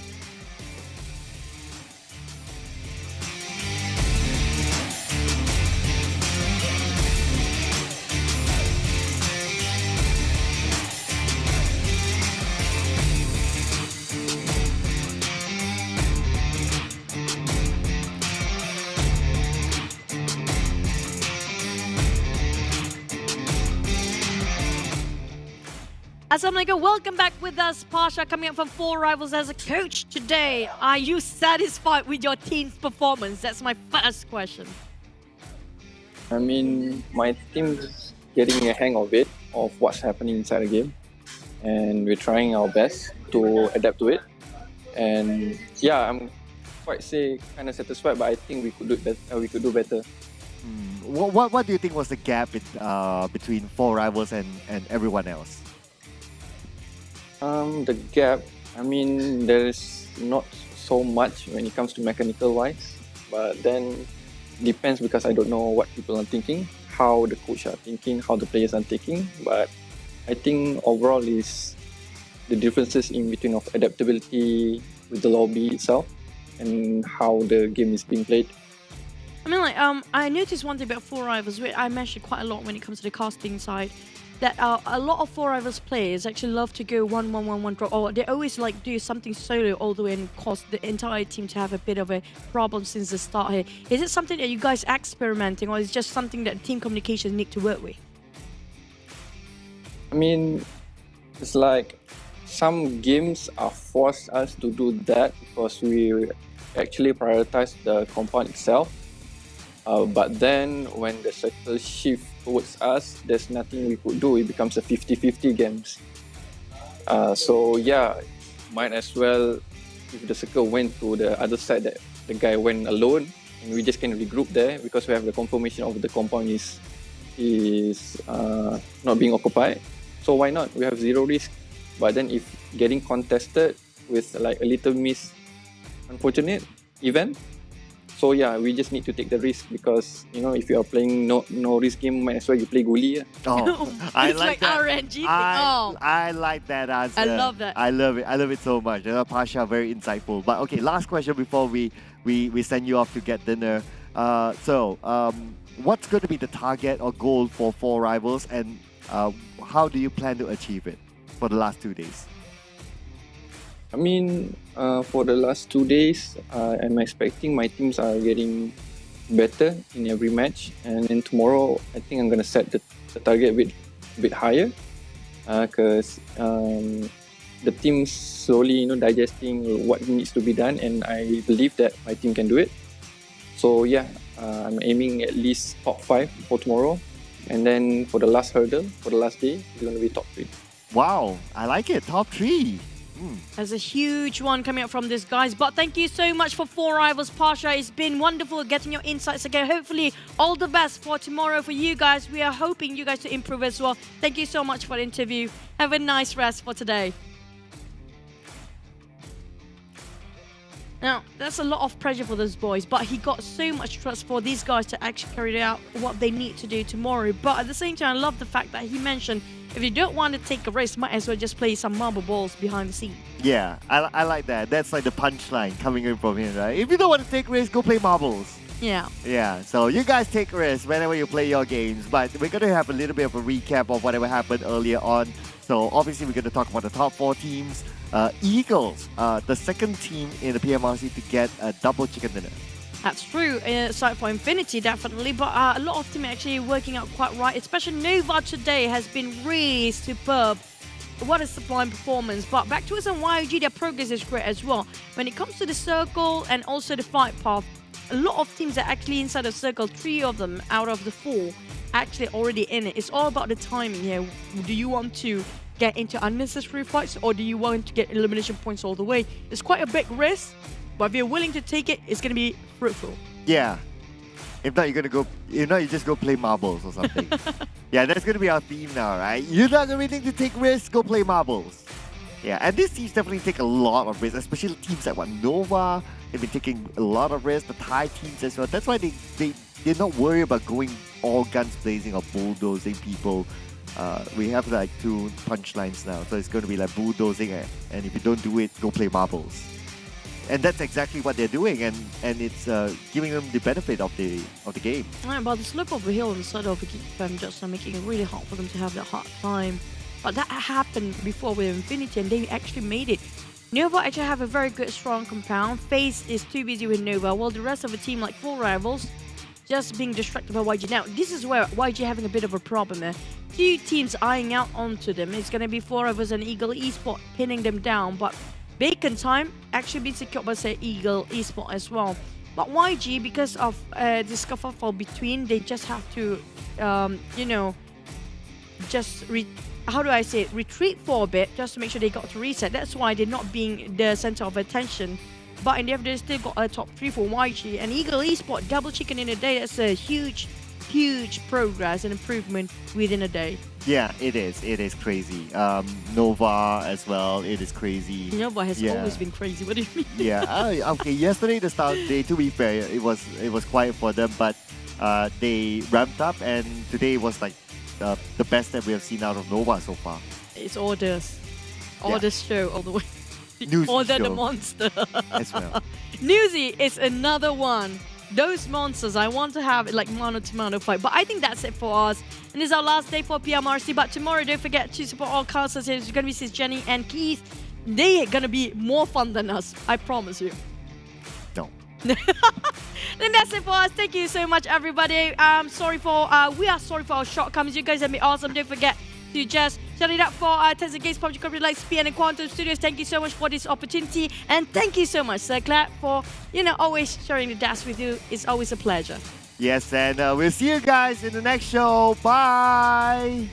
Assalamualaikum, welcome back with us. Pasha coming up from 4 Rivals as a coach today. Are you satisfied with your team's performance? That's my first question. I mean, my team's getting a hang of it, of what's happening inside the game. And we're trying our best to adapt to it. And yeah, I'm quite kind of satisfied, but I think we could do better. What do you think was the gap between 4 Rivals and everyone else? The gap, I mean, there is not so much when it comes to mechanical wise, but then depends because I don't know what people are thinking, how the coach are thinking, how the players are thinking, but I think overall is the differences in between of adaptability with the lobby itself and how the game is being played. I mean, like, I noticed one thing about 4 Rivals, which I mentioned quite a lot when it comes to the casting side, that a lot of 4 Rivals players actually love to go 1-1-1-1 drop, or they always like do something solo all the way and cause the entire team to have a bit of a problem since the start here. Is it something that you guys are experimenting, or is it just something that team communications need to work with? I mean, it's like some games are forced us to do that because we actually prioritize the compound itself. But then when the circle shift towards us, there's nothing we could do. It becomes a 50-50 games. So yeah, might as well, if the circle went to the other side, that the guy went alone, and we just can regroup there because we have the confirmation of the compound is not being occupied. So why not? We have 0 risk. But then if getting contested with like a little miss, unfortunate event, so yeah, we just need to take the risk because, you know, if you are playing no risk game, might as well you play Guli. Oh, it's like that. RNG. I like that answer. I love that. I love it so much. Pasha, very insightful. But okay, last question before we send you off to get dinner. What's going to be the target or goal for 4 Rivals, and how do you plan to achieve it for the last 2 days? I mean, for the last 2 days, I'm expecting my teams are getting better in every match. And then tomorrow, I think I'm going to set the target a bit higher because the team's slowly, digesting what needs to be done. And I believe that my team can do it. So yeah, I'm aiming at least top 5 for tomorrow. And then for the last hurdle, for the last day, it's going to be top 3. Wow, I like it. Top 3. There's a huge one coming up from this, guys. But thank you so much for 4 Rivals, Pasha. It's been wonderful getting your insights again. Hopefully, all the best for tomorrow for you guys. We are hoping you guys to improve as well. Thank you so much for the interview. Have a nice rest for today. Now, that's a lot of pressure for those boys, but he got so much trust for these guys to actually carry out what they need to do tomorrow. But at the same time, I love the fact that he mentioned if you don't want to take a risk, might as well just play some marble balls behind the scene. Yeah, I like that. That's like the punchline coming in from him, right? If you don't want to take risks, go play marbles. Yeah. Yeah, so you guys take risks whenever you play your games, but we're going to have a little bit of a recap of whatever happened earlier on. So obviously we're going to talk about the top 4 teams. Eagles, the second team in the PMRC to get a double chicken dinner. That's true, aside for Infinity, definitely, but a lot of teams actually working out quite right, especially Nova today has been really superb. What a sublime performance. But back to us on YG, their progress is great as well. When it comes to the circle and also the fight path, a lot of teams are actually inside the circle. 3 of them out of the 4 actually already in it. It's all about the timing here. Do you want to get into unnecessary fights or do you want to get elimination points all the way? It's quite a big risk, but if you're willing to take it, it's going to be fruitful. Yeah. If not, you're going to go, if not, you just go play marbles or something. Yeah, that's going to be our theme now, right? You're not going to to take risks, go play marbles. Yeah, and these teams definitely take a lot of risks, especially teams like Nova. They've been taking a lot of risks, the Thai teams as well. That's why they're not worried about going all guns blazing or bulldozing people. We have like 2 punchlines now, so it's going to be like bulldozing, and if you don't do it, go play marbles. And that's exactly what they're doing, and it's giving them the benefit of the game. Right, but the slope of the hill on the side of the Geek fam just making it really hard for them to have that hard time. But that happened before with Infinity, and they actually made it. Nova actually have a very good, strong compound. FaZe is too busy with Nova, while the rest of the team, like 4 rivals, just being distracted by YG. Now, this is where YG having a bit of a problem there. 2 teams eyeing out onto them. It's going to be 4 of us and Eagle Esports pinning them down, but Bacon time actually been secured by, say, Eagle Esports as well. But YG, because of the scuffle between, they just have to, you know, just retreat for a bit just to make sure they got to reset. That's why they're not being the center of attention. But in the end, they still got a top 3 for YG. And Eagle Esports, double chicken in a day, that's a huge progress and improvement within a day. Yeah, it is. It is crazy. Nova as well, it is crazy. Nova has always been crazy. What do you mean? Yeah, okay. Yesterday, the start day, to be fair, it was quiet for them, but they ramped up, and today was like the best that we have seen out of Nova so far. It's orders. Orders show all the way. Order the monster. As well. Newsy is another one. Those monsters, I want to have like mano-to-mano fight. But I think that's it for us. And this is our last day for PMRC. But tomorrow, don't forget to support all casters. It's going to be Sis Jenny and Keith. They're going to be more fun than us. I promise you. No. Then that's it for us. Thank you so much, everybody. We are sorry for our shortcomings. You guys have been awesome. Don't forget to just shout it up for Tenzin Games, PUBG Corporate like SPN and Quantum Studios. Thank you so much for this opportunity, and thank you so much, Sir Clap, for always sharing the dash with you. It's always a pleasure. Yes, and we'll see you guys in the next show. Bye.